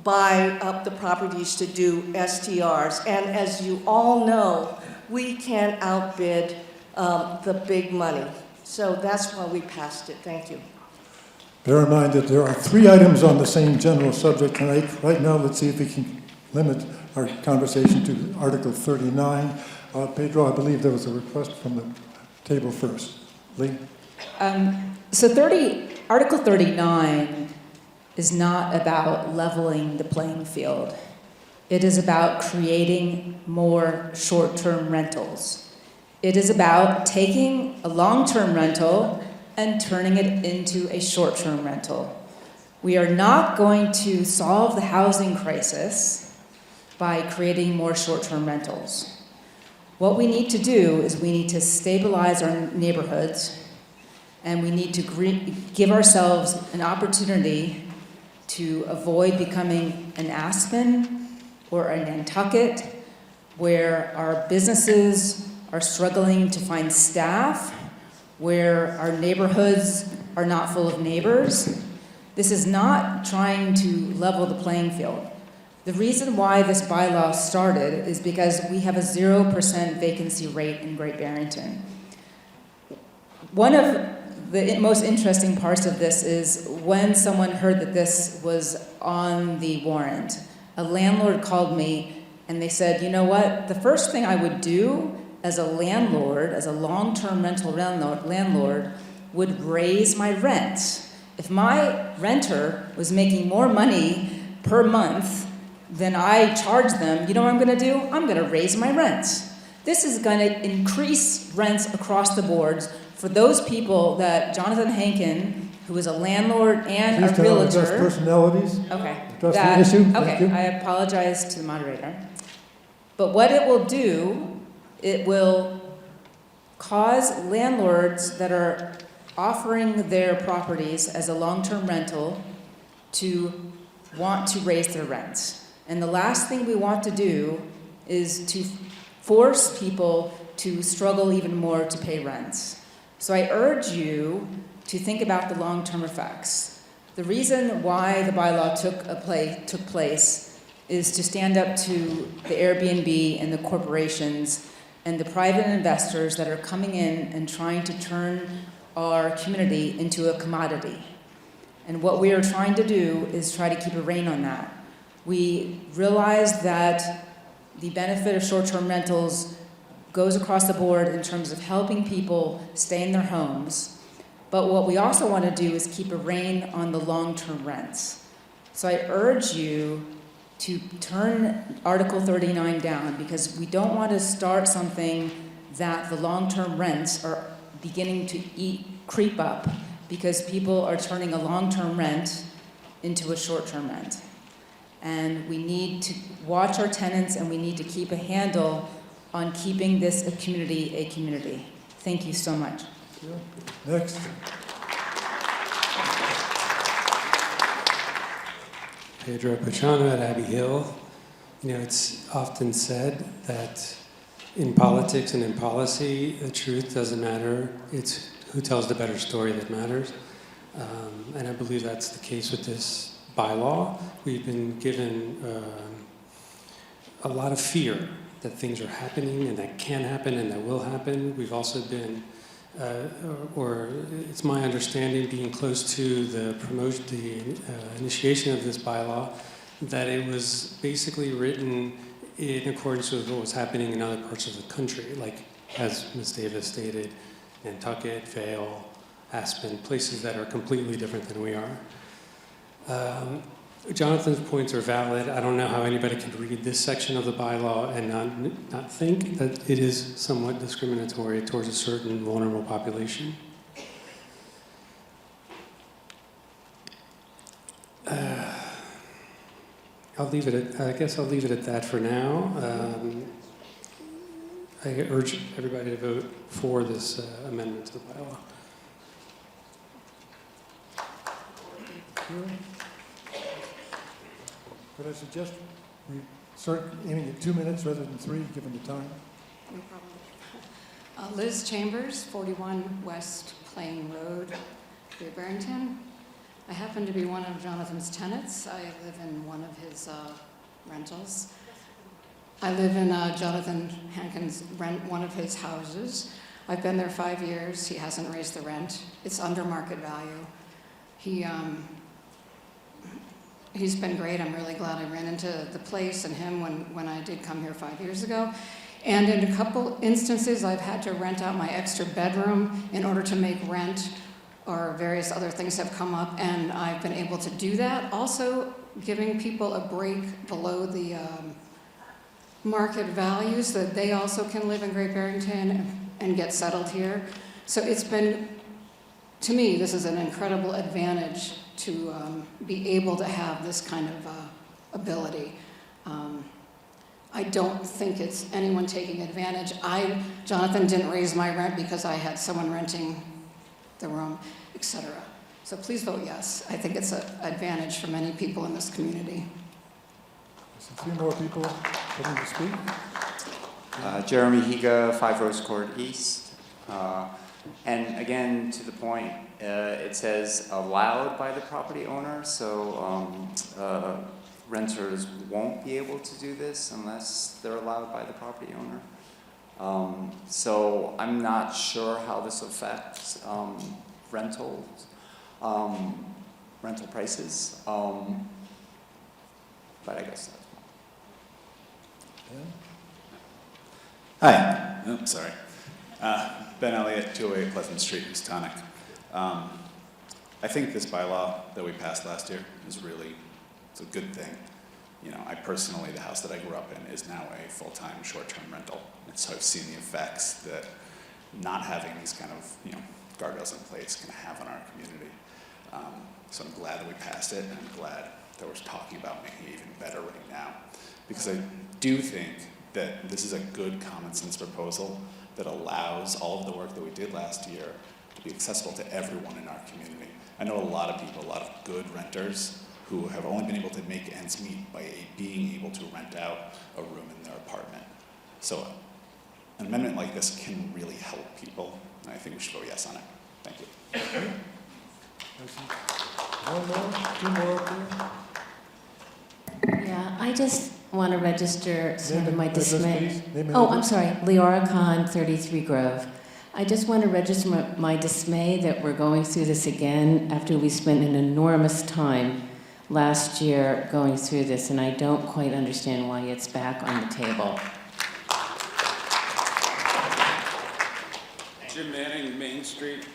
buy up the properties to do STRs. And as you all know, we can't outbid the big money. So that's why we passed it. Thank you. Bear in mind that there are 3 items on the same general subject tonight. Right now, let's see if we can limit our conversation to Article 39. Pedro, I believe there was a request from the table first. Lee? Article 39 is not about leveling the playing field. It is about creating more short-term rentals. It is about taking a long-term rental and turning it into a short-term rental. We are not going to solve the housing crisis by creating more short-term rentals. What we need to do is we need to stabilize our neighborhoods, and we need to give ourselves an opportunity to avoid becoming an Aspen or a Nantucket, where our businesses are struggling to find staff, where our neighborhoods are not full of neighbors. This is not trying to level the playing field. The reason why this bylaw started is because we have a 0% vacancy rate in Great Barrington. One of the most interesting parts of this is when someone heard that this was on the warrant, a landlord called me and they said, you know what, the first thing I would do as a landlord, as a long-term rental landlord, would raise my rent. If my renter was making more money per month than I charge them, you know what I'm gonna do? I'm gonna raise my rent. This is gonna increase rents across the board for those people that Jonathan Hankin, who is a landlord and Please a realtor. address personalities. Okay. Address the issue. Thank Okay, you. I apologize to the moderator. But what it will do, it will cause landlords that are offering their properties as a long-term rental to want to raise their rents. And the last thing we want to do is to force people to struggle even more to pay rents. So I urge you to think about the long-term effects. The reason why the bylaw took place is to stand up to the Airbnb and the corporations and the private investors that are coming in and trying to turn our community into a commodity. And what we are trying to do is try to keep a rein on that. We realize that the benefit of short-term rentals goes across the board in terms of helping people stay in their homes. But what we also want to do is keep a rein on the long-term rents. So I urge you to turn Article 39 down, because we don't want to start something that the long-term rents are beginning to creep up, because people are turning a long-term rent into a short-term rent. And we need to watch our tenants, and we need to keep a handle on keeping this a community. Thank you so much. Next. Pedro Pachano at Abbey Hill. You know, it's often said that in politics and in policy, the truth doesn't matter. It's who tells the better story that matters. And I believe that's the case with this bylaw. We've been given a lot of fear that things are happening and that can happen and that will happen. We've also been, or it's my understanding, being close to the initiation of this bylaw, that it was basically written in accordance with what was happening in other parts of the country, like, as Ms. Davis stated, Nantucket, Vail, Aspen, places that are completely different than we are. Jonathan's points are valid. I don't know how anybody can read this section of the bylaw and not think that it is somewhat discriminatory towards a certain vulnerable population. I guess I'll leave it at that for now. I urge everybody to vote for this amendment to the bylaw. Could I suggest we start aiming at 2 minutes rather than 3, given the time? No problem. Liz Chambers, 41 West Plain Road, Great Barrington. I happen to be one of Jonathan's tenants. I live in one of his rentals. I live in Jonathan Hankin's one of his houses. I've been there 5 years. He hasn't raised the rent. It's under market value. He's been great. I'm really glad I ran into the place and him when I did come here 5 years ago. And in a couple instances, I've had to rent out my extra bedroom in order to make rent, or various other things have come up, and I've been able to do that. Also, giving people a break below the market value so that they also can live in Great Barrington and get settled here. So it's been, to me, this is an incredible advantage to be able to have this kind of ability. I don't think it's anyone taking advantage. Jonathan didn't raise my rent because I had someone renting the room, etc. So please vote yes. I think it's an advantage for many people in this community. I see 3 more people coming to speak. Jeremy Higa, 5 Rose Court East. And again, to the point, it says allowed by the property owner, so renters won't be able to do this unless they're allowed by the property owner. So I'm not sure how this affects rental prices, but I guess that's. Hi. Oh, sorry. Ben Elliott, 208 Pleasant Street, Houstonic. I think this bylaw that we passed last year is it's a good thing. You know, I personally, the house that I grew up in is now a full-time short-term rental. And so I've seen the effects that not having these kind of, guardrails in place can have on our community. So I'm glad that we passed it, and I'm glad that we're talking about making it even better right now. Because I do think that this is a good common sense proposal that allows all of the work that we did last year to be accessible to everyone in our community. I know a lot of people, a lot of good renters who have only been able to make ends meet by being able to rent out a room in their apartment. So an amendment like this can really help people, and I think we should vote yes on it. Thank you. One more, two more up there. Yeah, I just want to register sort of my dismay. Name Oh, I'm sorry, Leora Khan, 33 Grove. I just want to register my dismay that we're going through this again after we spent an enormous time last year going through this, and I don't quite understand why it's back on the table. Jim Manning, Main Street.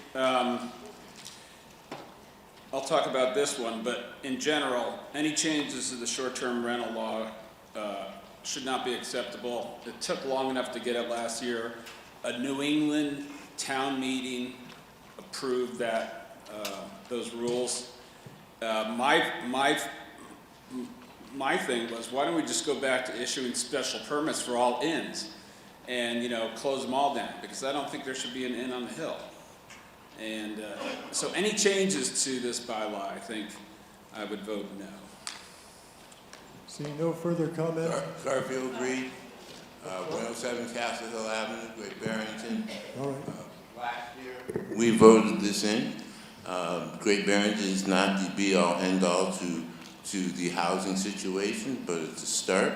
I'll talk about this one, but in general, any changes to the short-term rental law should not be acceptable. It took long enough to get it last year. A New England town meeting approved those rules. My thing was, why don't we just go back to issuing special permits for all inns and close them all down, because I don't think there should be an inn on the hill. And so any changes to this bylaw, I think I would vote no. Seeing no further comment. Garfield agreed. 107 Castle Hill Avenue, Great Barrington. All right. Last year, we voted this in. Great Barrington is not the be-all, end-all to the housing situation, but it's a start.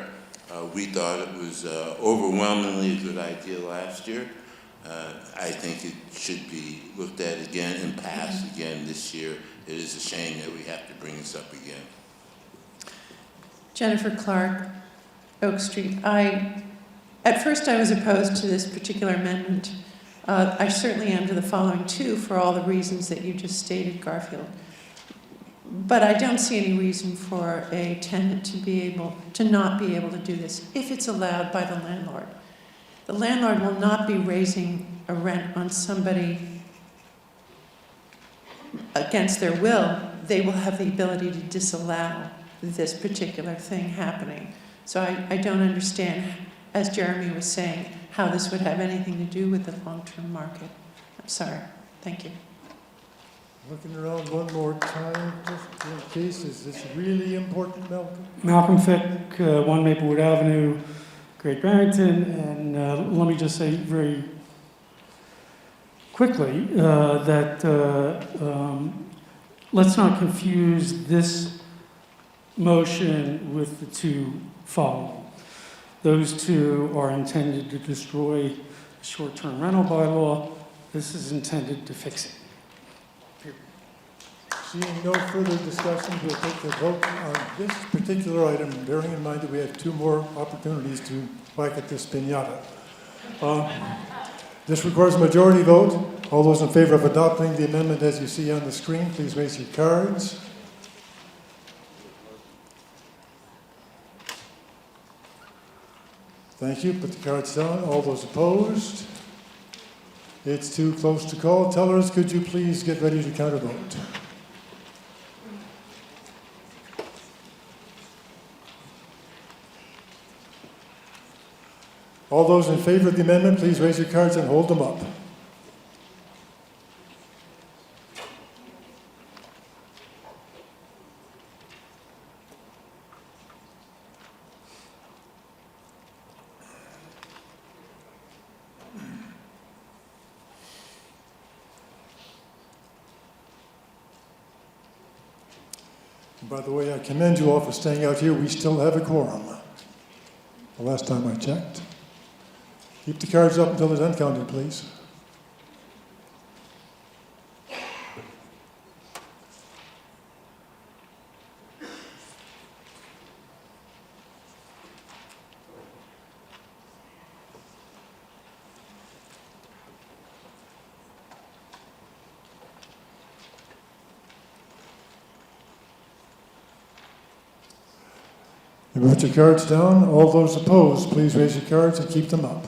We thought it was overwhelmingly a good idea last year. I think it should be looked at again and passed again this year. It is a shame that we have to bring this up again. Jennifer Clark, Oak Street. At first I was opposed to this particular amendment. I certainly am to the following two for all the reasons that you just stated, Garfield. But I don't see any reason for a tenant to not be able to do this if it's allowed by the landlord. The landlord will not be raising a rent on somebody against their will. They will have the ability to disallow this particular thing happening. So I don't understand, as Jeremy was saying, how this would have anything to do with the long-term market. I'm sorry. Thank you. Looking around one more time, just in case, is this really important, Malcolm? Malcolm Fick, 1 Maplewood Avenue, Great Barrington, and let me just say very quickly that let's not confuse this motion with the two following. Those two are intended to destroy the short-term rental bylaw. This is intended to fix it. Seeing no further discussion, we'll take the vote on this particular item, bearing in mind that we have two more opportunities to whack at this piñata. This requires a majority vote. All those in favor of adopting the amendment as you see on the screen, please raise your cards. Thank you. Put the cards down. All those opposed? It's too close to call. Tellers, could you please get ready to count a vote? All those in favor of the amendment, please raise your cards and hold them up. By the way, I commend you all for staying out here. We still have a quorum. The last time I checked. Keep the cards up until they're done counting, please. You put your cards down. All those opposed, please raise your cards and keep them up.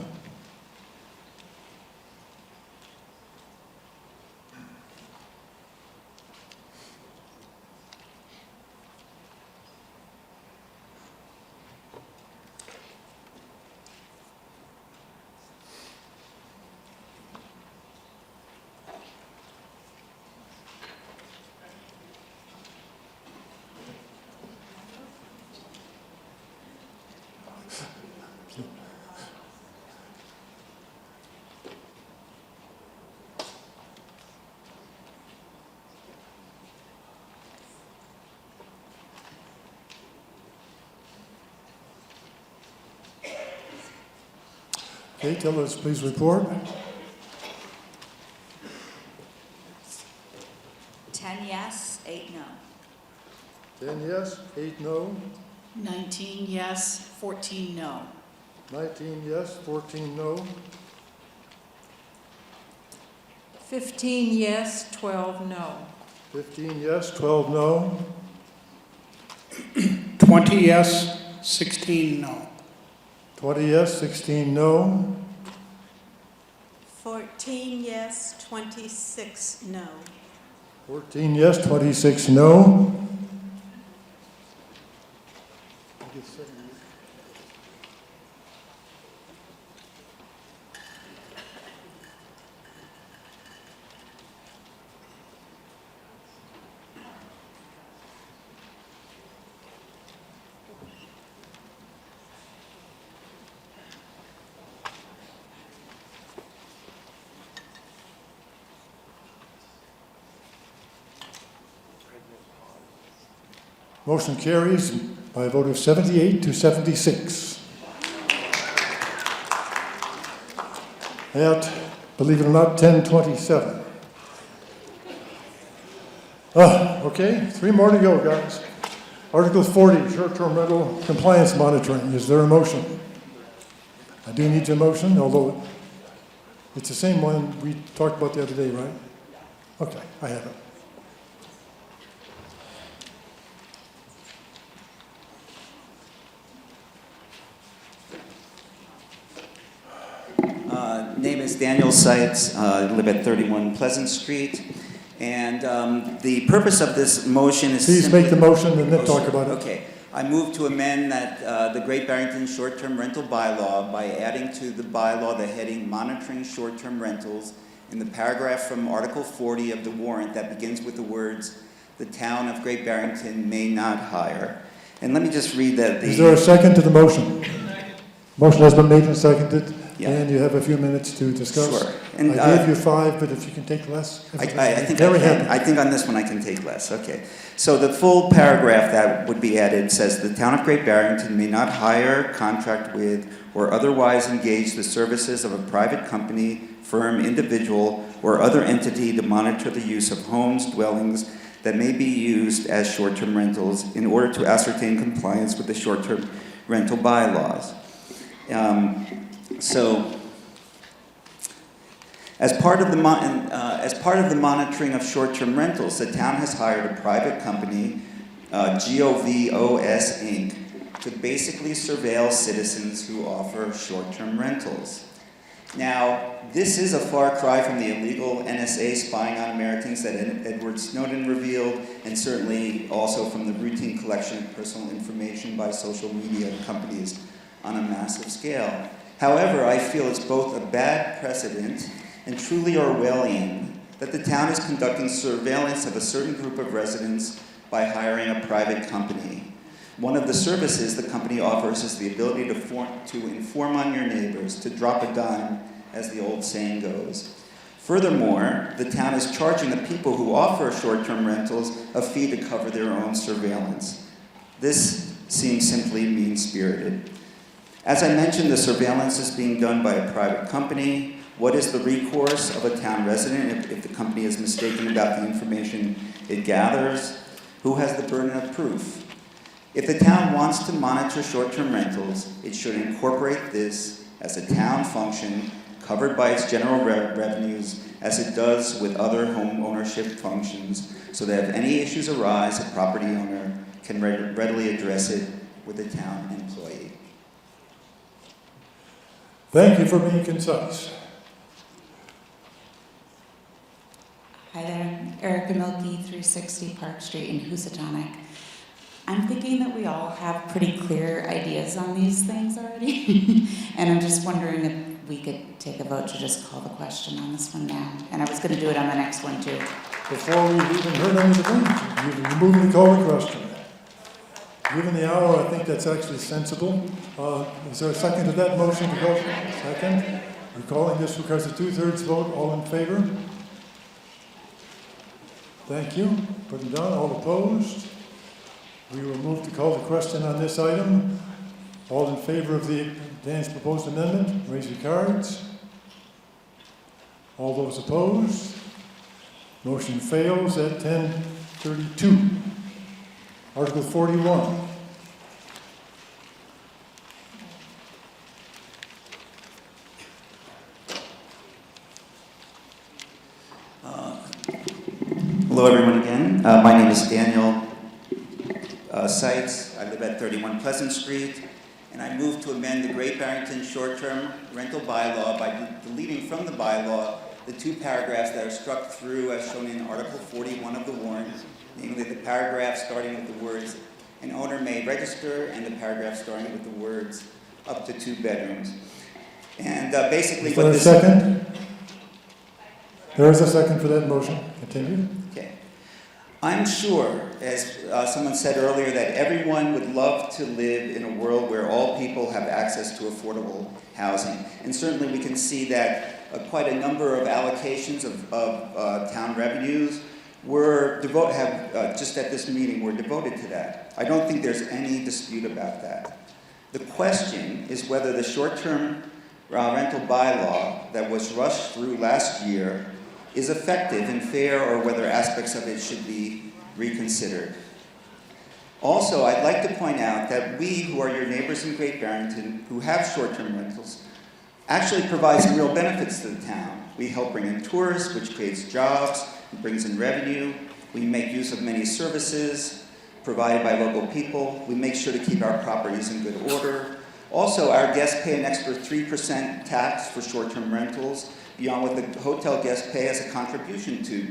Okay, tell us, please report. 10 yes, 8 no. 10 yes, 8 no. 19 yes, 14 no. 19 yes, 14 no. 15 yes, 12 no. 15 yes, 12 no. 20 yes, 16 no. 20 yes, 16 no. 14 yes, 26 no. 14 yes, 26 no. Motion carries by a vote of 78 to 76. At, believe it or not, 10:27. Okay, 3 more to go, guys. Article 40, short-term rental compliance monitoring. Is there a motion? I do need your motion, although it's the same one we talked about the other day, right? Okay, I have it. Name is Daniel Seitz. I live at 31 Pleasant Street. And the purpose of this motion is Please make the motion and then talk about it. Okay. I move to amend that the Great Barrington short-term rental bylaw by adding to the bylaw the heading monitoring short-term rentals in the paragraph from Article 40 of the warrant that begins with the words, the town of Great Barrington may not hire. And let me just read that. Is there a second to the motion? Motion has been made and seconded. Yeah. And you have a few minutes to discuss. Sure. And, I gave you 5, but if you can take less. I think I can. I think on this one I can take less. Okay. So the full paragraph that would be added says the town of Great Barrington may not hire, contract with, or otherwise engage the services of a private company, firm, individual, or other entity to monitor the use of homes, dwellings that may be used as short-term rentals in order to ascertain compliance with the short-term rental bylaws. As part of the monitoring of short-term rentals, the town has hired a private company, GOVOS Inc., to basically surveil citizens who offer short-term rentals. Now, this is a far cry from the illegal NSA spying on Americans that Edward Snowden revealed, and certainly also from the routine collection of personal information by social media companies on a massive scale. However, I feel it's both a bad precedent and truly Orwellian that the town is conducting surveillance of a certain group of residents by hiring a private company. One of the services the company offers is the ability to inform on your neighbors, to drop a dime, as the old saying goes. Furthermore, the town is charging the people who offer short-term rentals a fee to cover their own surveillance. This seems simply mean-spirited. As I mentioned, the surveillance is being done by a private company. What is the recourse of a town resident if the company is mistaken about the information it gathers? Who has the burden of proof? If the town wants to monitor short-term rentals, it should incorporate this as a town function covered by its general revenues as it does with other home ownership functions, so that if any issues arise, a property owner can readily address it with a town employee. Thank you for being concise. Hi there, Erica Milkey, 360 Park Street in Housatonic. I'm thinking that we all have pretty clear ideas on these things already, and I'm just wondering if we could take a vote to just call the question on this one now. And I was going to do it on the next one too. Before we've even heard anything, you move to call the question. Given the hour, I think that's actually sensible. Is there a second to that motion to go? Second. We're calling this because a 2/3 vote. All in favor? Thank you. Put them down. All opposed? We will move to call the question on this item. All in favor of Dan's proposed amendment, raise your cards. All those opposed? Motion fails at 10:32. Article 41. Hello everyone again. My name is Daniel Seitz. I live at 31 Pleasant Street, and I moved to amend the Great Barrington short-term rental bylaw by deleting from the bylaw the two paragraphs that are struck through as shown in Article 41 of the warrant, namely the paragraph starting with the words, "An owner may register," and the paragraph starting with the words, "up to 2 bedrooms." And basically Is what there this... a second? There is a second for that motion. Continue. Okay. I'm sure, as someone said earlier, that everyone would love to live in a world where all people have access to affordable housing. And certainly we can see that quite a number of allocations of town revenues just at this meeting, were devoted to that. I don't think there's any dispute about that. The question is whether the short-term rental bylaw that was rushed through last year is effective and fair, or whether aspects of it should be reconsidered. Also, I'd like to point out that we, who are your neighbors in Great Barrington, who have short-term rentals, actually provide some real benefits to the town. We help bring in tourists, which creates jobs, and brings in revenue. We make use of many services provided by local people. We make sure to keep our properties in good order. Also, our guests pay an extra 3% tax for short-term rentals, beyond what the hotel guests pay as a contribution to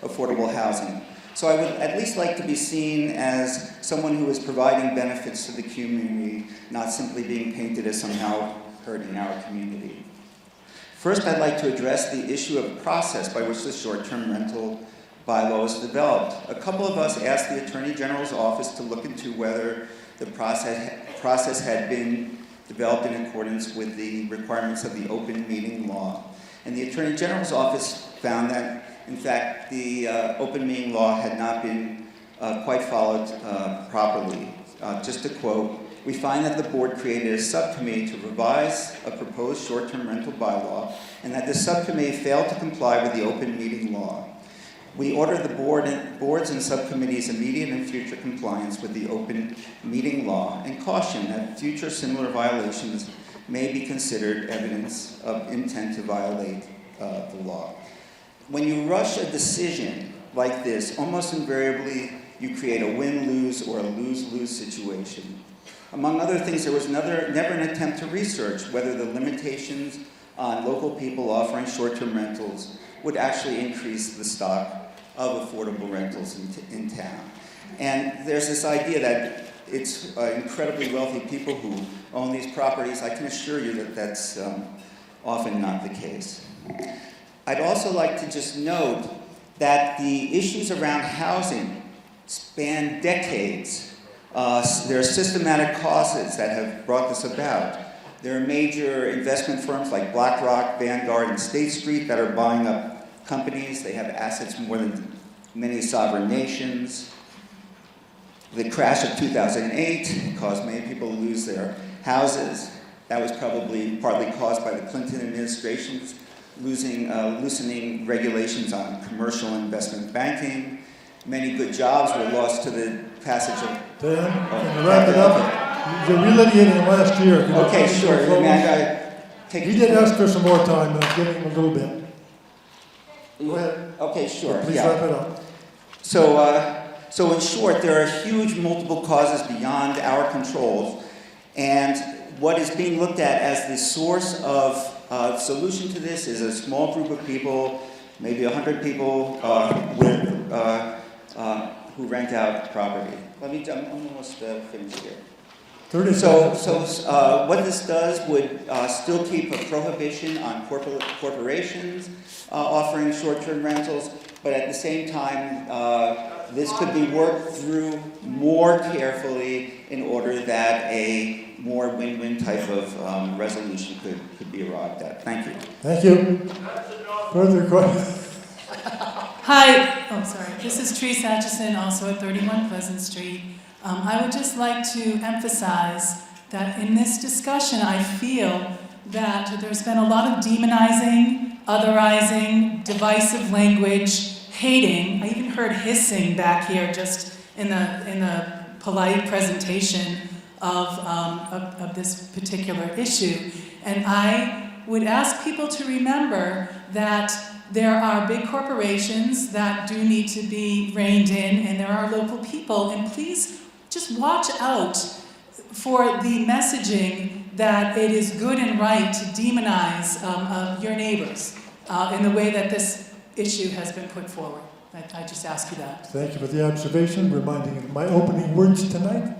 affordable housing. So I would at least like to be seen as someone who is providing benefits to the community, not simply being painted as somehow hurting our community. First, I'd like to address the issue of the process by which the short-term rental bylaw was developed. A couple of us asked the Attorney General's office to look into whether the process had been developed in accordance with the requirements of the open meeting law. And the Attorney General's office found that, in fact, the open meeting law had not been quite followed properly. Just to quote, "We find that the board created a subcommittee to revise a proposed short-term rental bylaw, and that the subcommittee failed to comply with the open meeting law. We order the boards and subcommittees immediate and future compliance with the open meeting law, and caution that future similar violations may be considered evidence of intent to violate the law." When you rush a decision like this, almost invariably you create a win-lose or a lose-lose situation. Among other things, there was never an attempt to research whether the limitations on local people offering short-term rentals would actually increase the stock of affordable rentals in town. And there's this idea that it's incredibly wealthy people who own these properties. I can assure you that that's often not the case. I'd also like to just note that the issues around housing span decades. There are systematic causes that have brought this about. There are major investment firms like BlackRock, Vanguard, and State Street that are buying up companies. They have assets more than many sovereign nations. The crash of 2008 caused many people to lose their houses. That was probably partly caused by the Clinton administration's loosening regulations on commercial investment banking. Many good jobs were lost to the passage of... Dan, can you wrap it up? You're relitigating last year. Okay, sure. He did ask for some more time, and I'm giving him a little bit. Go ahead. Okay, sure. Please yeah. wrap it up. So in short, there are huge multiple causes beyond our controls, and what is being looked at as the source of solution to this is a small group of people, maybe 100 people who rent out property. I'm almost finished here. 30 So seconds. what this does would still keep a prohibition on corporations offering short-term rentals, but at the same time, this could be worked through more carefully in order that a more win-win type of resolution could be arrived at. Thank you. Thank you. Further questions? Hi, sorry. This is Teresa Atchison, also at 31 Pleasant Street. I would just like to emphasize that in this discussion, I feel that there's been a lot of demonizing, otherizing, divisive language, hating. I even heard hissing back here just in the polite presentation of this particular issue. And I would ask people to remember that there are big corporations that do need to be reined in, and there are local people, and please just watch out for the messaging that it is good and right to demonize your neighbors in the way that this issue has been put forward. I just ask you that. Thank you for the observation, reminding me of my opening words tonight.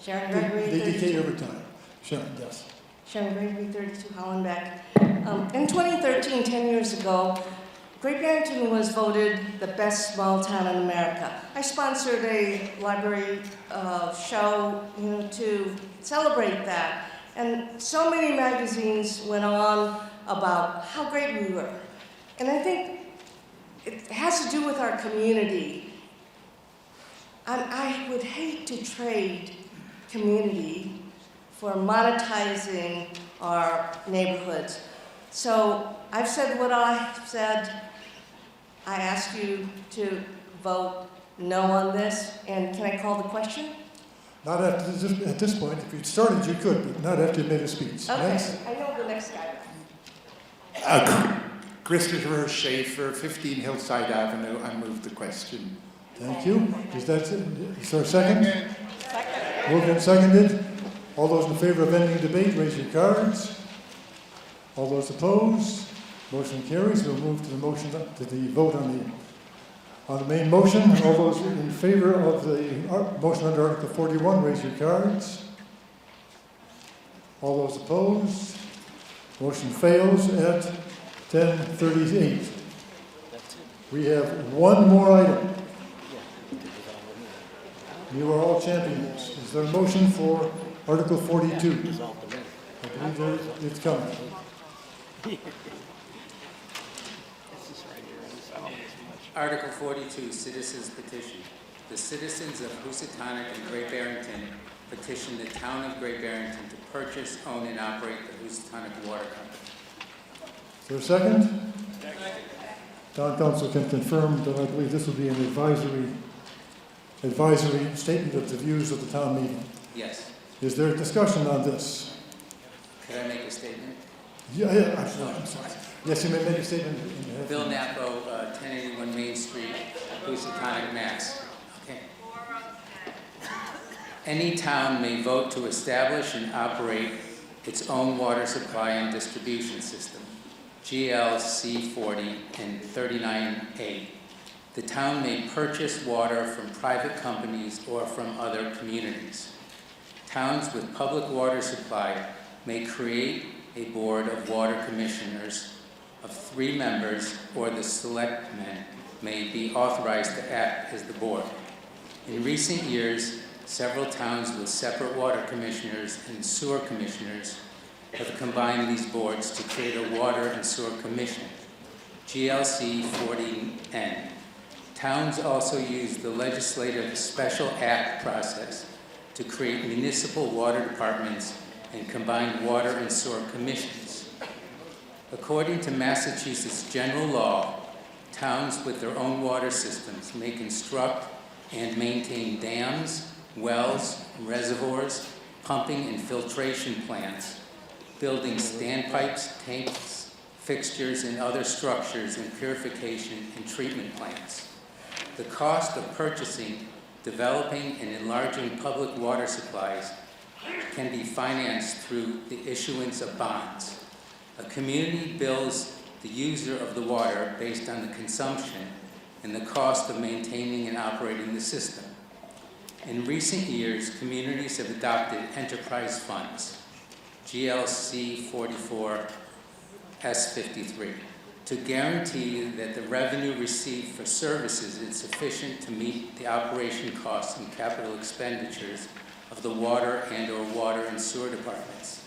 Sharon Gregory, They decay 32. over time. Sharon, yes. Sharon Gregory, 32 Hollenbeck. In 2013, 10 years ago, Great Barrington was voted the best small town in America. I sponsored a library show, to celebrate that. And so many magazines went on about how great we were. And I think it has to do with our community. I would hate to trade community for monetizing our neighborhoods. So I've said what I've said. I ask you to vote no on this, and can I call the question? Not at this point. If you'd started, you could, but not after you made a speech. Okay, Next. I know the next guy. Christopher Schaefer, 15 Hillside Avenue. I move the question. Thank you. Is there a second? Second. Moved and seconded. All those in favor of ending debate, raise your cards. All those opposed? Motion carries. We'll move to the vote on the main motion. All those in favor of the motion under Article 41, raise your cards. All those opposed? Motion fails at 10:38. We have one more item. You are all champions. Is there a motion for Article 42? I believe it's coming. Article 42, Citizens Petition. The citizens of Housatonic and Great Barrington petition the town of Great Barrington to purchase, own, and operate the Housatonic Water Company. Is there a second? Town Council can confirm that I believe this will be an advisory statement of the views of the town meeting. Yes. Is there a discussion on this? Could I make a statement? Yeah, absolutely. I'm sorry. Yes, you may make a statement. Bill Napo, 1081 Main Street, Housatonic, Mass. Okay. Any town may vote to establish and operate its own water supply and distribution system, GLC 40 and 39A. The town may purchase water from private companies or from other communities. Towns with public water supply may create a board of water commissioners of 3 members, or the selectmen may be authorized to act as the board. In recent years, several towns with separate water commissioners and sewer commissioners have combined these boards to create a Water and Sewer Commission, GLC 40N. Towns also use the legislative special act process to create municipal water departments and combined water and sewer commissions. According to Massachusetts general law, towns with their own water systems may construct and maintain dams, wells, reservoirs, pumping and filtration plants, building standpipes, tanks, fixtures, and other structures in purification and treatment plants. The cost of purchasing, developing, and enlarging public water supplies can be financed through the issuance of bonds. A community bills the user of the water based on the consumption and the cost of maintaining and operating the system. In recent years, communities have adopted enterprise funds, GLC 44 S53, to guarantee that the revenue received for services is sufficient to meet the operation costs and capital expenditures of the water and/or water and sewer departments.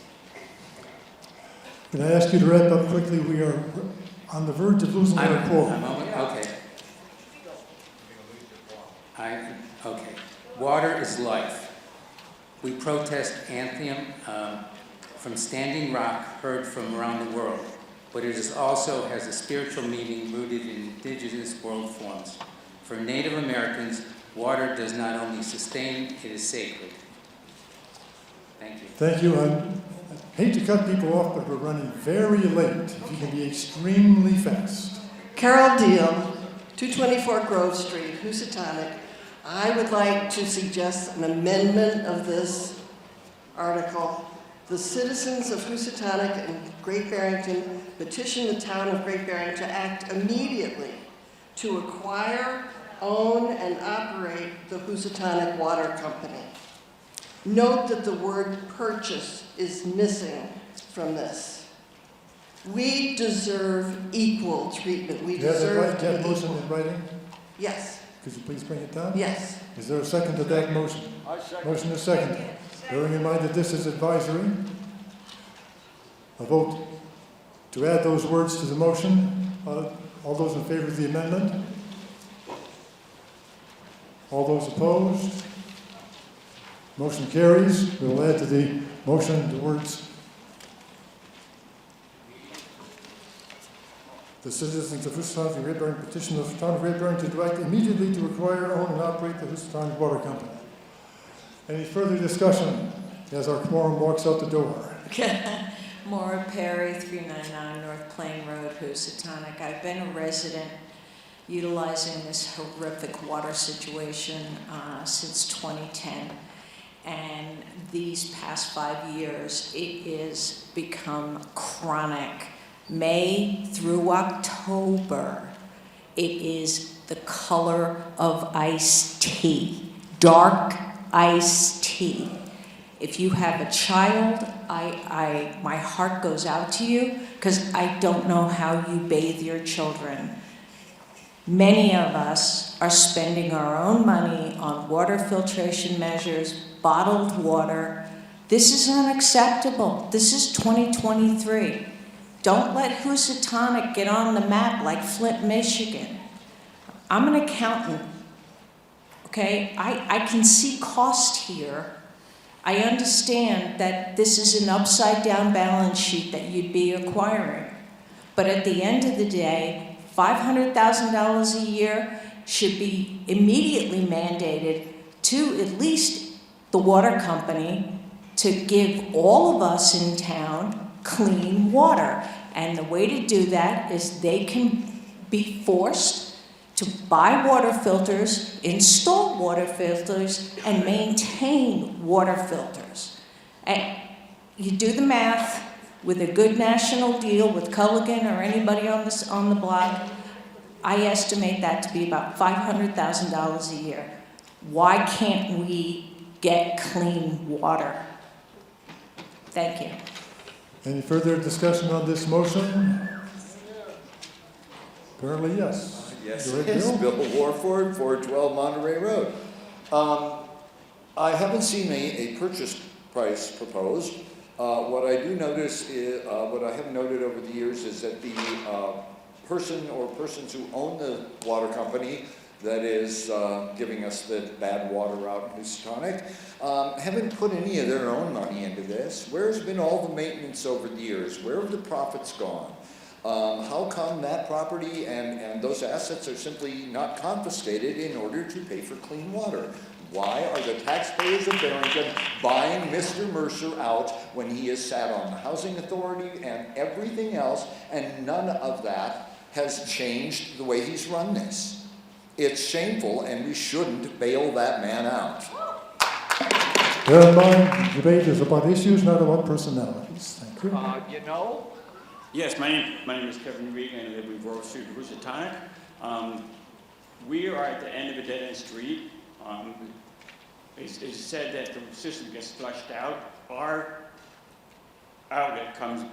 Can I ask you to wrap up quickly? We are on the verge of losing our quorum. Okay. Okay. Water is life. We protest anthem from Standing Rock, heard from around the world, but it is also has a spiritual meaning rooted in indigenous world forms. For Native Americans, water does not only sustain, it is sacred. Thank you. Thank you. I hate to cut people off, but we're running very late. If you can be extremely fast. Carol Deal, 224 Grove Street, Housatonic. I would like to suggest an amendment of this article. The citizens of Housatonic and Great Barrington petition the town of Great Barrington to act immediately to acquire, own, and operate the Housatonic Water Company. Note that the word purchase is missing from this. We deserve equal treatment. We deserve Do you have a motion in writing? Yes. Could you please bring it down? Yes. Is there a second to that motion? Motion is second. Bearing in mind that this is advisory, a vote to add those words to the motion. All those in favor of the amendment? All those opposed? Motion carries. We will add to the motion the words, the citizens of Housatonic and Great Barrington petition of the town of Great Barrington to act immediately to acquire, own, and operate the Housatonic Water Company. Any further discussion as our quorum walks out the door? Maura Perry, 399 North Plain Road, Housatonic. I've been a resident utilizing this horrific water situation since 2010. And these past 5 years, it has become chronic. May through October, it is the color of iced tea, dark iced tea. If you have a child, my heart goes out to you because I don't know how you bathe your children. Many of us are spending our own money on water filtration measures, bottled water. This is unacceptable. This is 2023. Don't let Housatonic get on the map like Flint, Michigan. I'm an accountant, okay? I can see cost here. I understand that this is an upside down balance sheet that you'd be acquiring. But at the end of the day, $500,000 a year should be immediately mandated to at least the water company to give all of us in town clean water. And the way to do that is they can be forced to buy water filters, install water filters, and maintain water filters. And you do the math with a good national deal with Culligan or anybody on the block, I estimate that to be about $500,000 a year. Why can't we get clean water? Thank you. Any further discussion on this motion? Apparently, yes. Yes, Go ahead, yes. Bill. Bill Warford, 412 Monterey Road. I haven't seen a purchase price proposed. What I do notice is, what I have noted over the years is that the person or persons who own the water company that is giving us the bad water out in Housatonic haven't put any of their own money into this. Where's been all the maintenance over the years? Where have the profits gone? How come that property and those assets are simply not confiscated in order to pay for clean water? Why are the taxpayers of Barrington buying Mr. Mercer out when he has sat on the Housing Authority and everything else, and none of that has changed the way he's run this? It's shameful, and we shouldn't bail that man out. Bear in mind, the debate is about issues, not about personalities. Thank you. You know? Yes, my name is Kevin Regan, and I live in Grove Street, Housatonic. We are at the end of a dead-end street. It's said that the system gets flushed out. Our outlet comes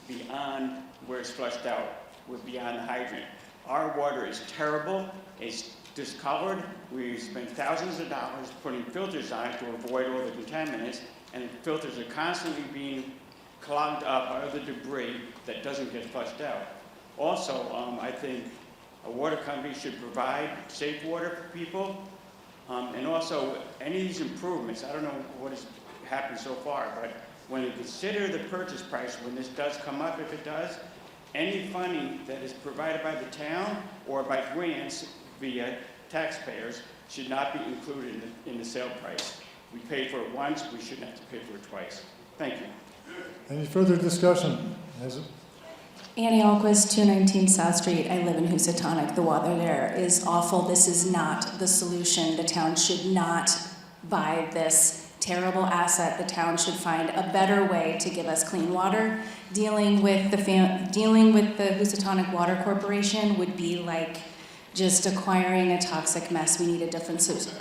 beyond where it's flushed out. We're beyond the hydrant. Our water is terrible. It's discolored. We spent thousands of dollars putting filters on it to avoid all the contaminants, and the filters are constantly being clogged up by other debris that doesn't get flushed out. Also, I think a water company should provide safe water for people. And also, any of these improvements, I don't know what has happened so far, but when you consider the purchase price, when this does come up, if it does, any funding that is provided by the town or by grants via taxpayers should not be included in the sale price. We paid for it once, we shouldn't have to pay for it twice. Thank you. Any further discussion? Annie Alquist, 219 South Street. I live in Housatonic. The water there is awful. This is not the solution. The town should not buy this terrible asset. The town should find a better way to give us clean water. Dealing with the Housatonic Water Corporation would be like just acquiring a toxic mess. We need a different solution.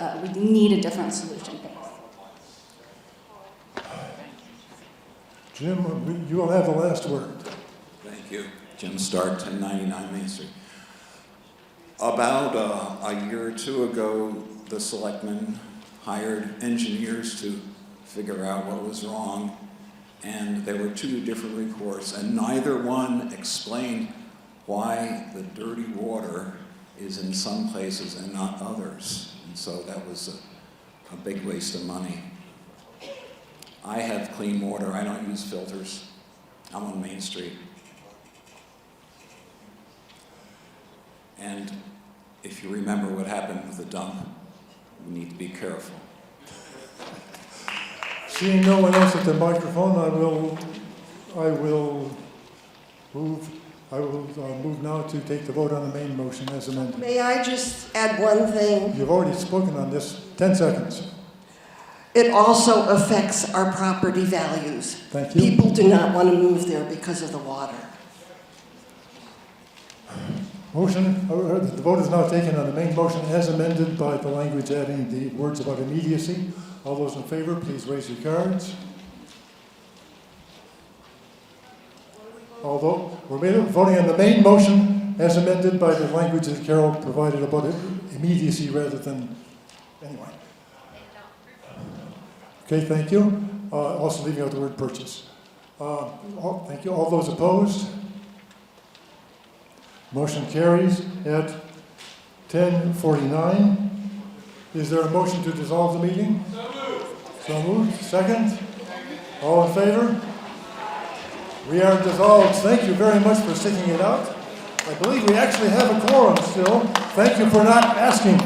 Jim, you will have the last word. Thank you. Jim Stark, 1099 Main Street. About a year or two ago, the selectmen hired engineers to figure out what was wrong, and there were two different reports, and neither one explained why the dirty water is in some places and not others. And so that was a big waste of money. I have clean water. I don't use filters. I'm on Main Street. And if you remember what happened with the dump, we need to be careful. Seeing no one else at the microphone, I will move now to take the vote on the main motion as amended. May I just add one thing? You've already spoken on this. 10 seconds. It also affects our property values. Thank you. People do not want to move there because of the water. The vote is now taken on the main motion as amended by the language adding the words about immediacy. All those in favor, please raise your cards. Although we're voting on the main motion as amended by the language that Carol provided about immediacy rather than, anyway. Okay, thank you. Also leaving out the word purchase. Thank you. All those opposed? Motion carries at 10:49. Is there a motion to dissolve the meeting? So moved. Second? All in favor? We are dissolved. Thank you very much for sticking it out. I believe we actually have a quorum still. Thank you for not asking.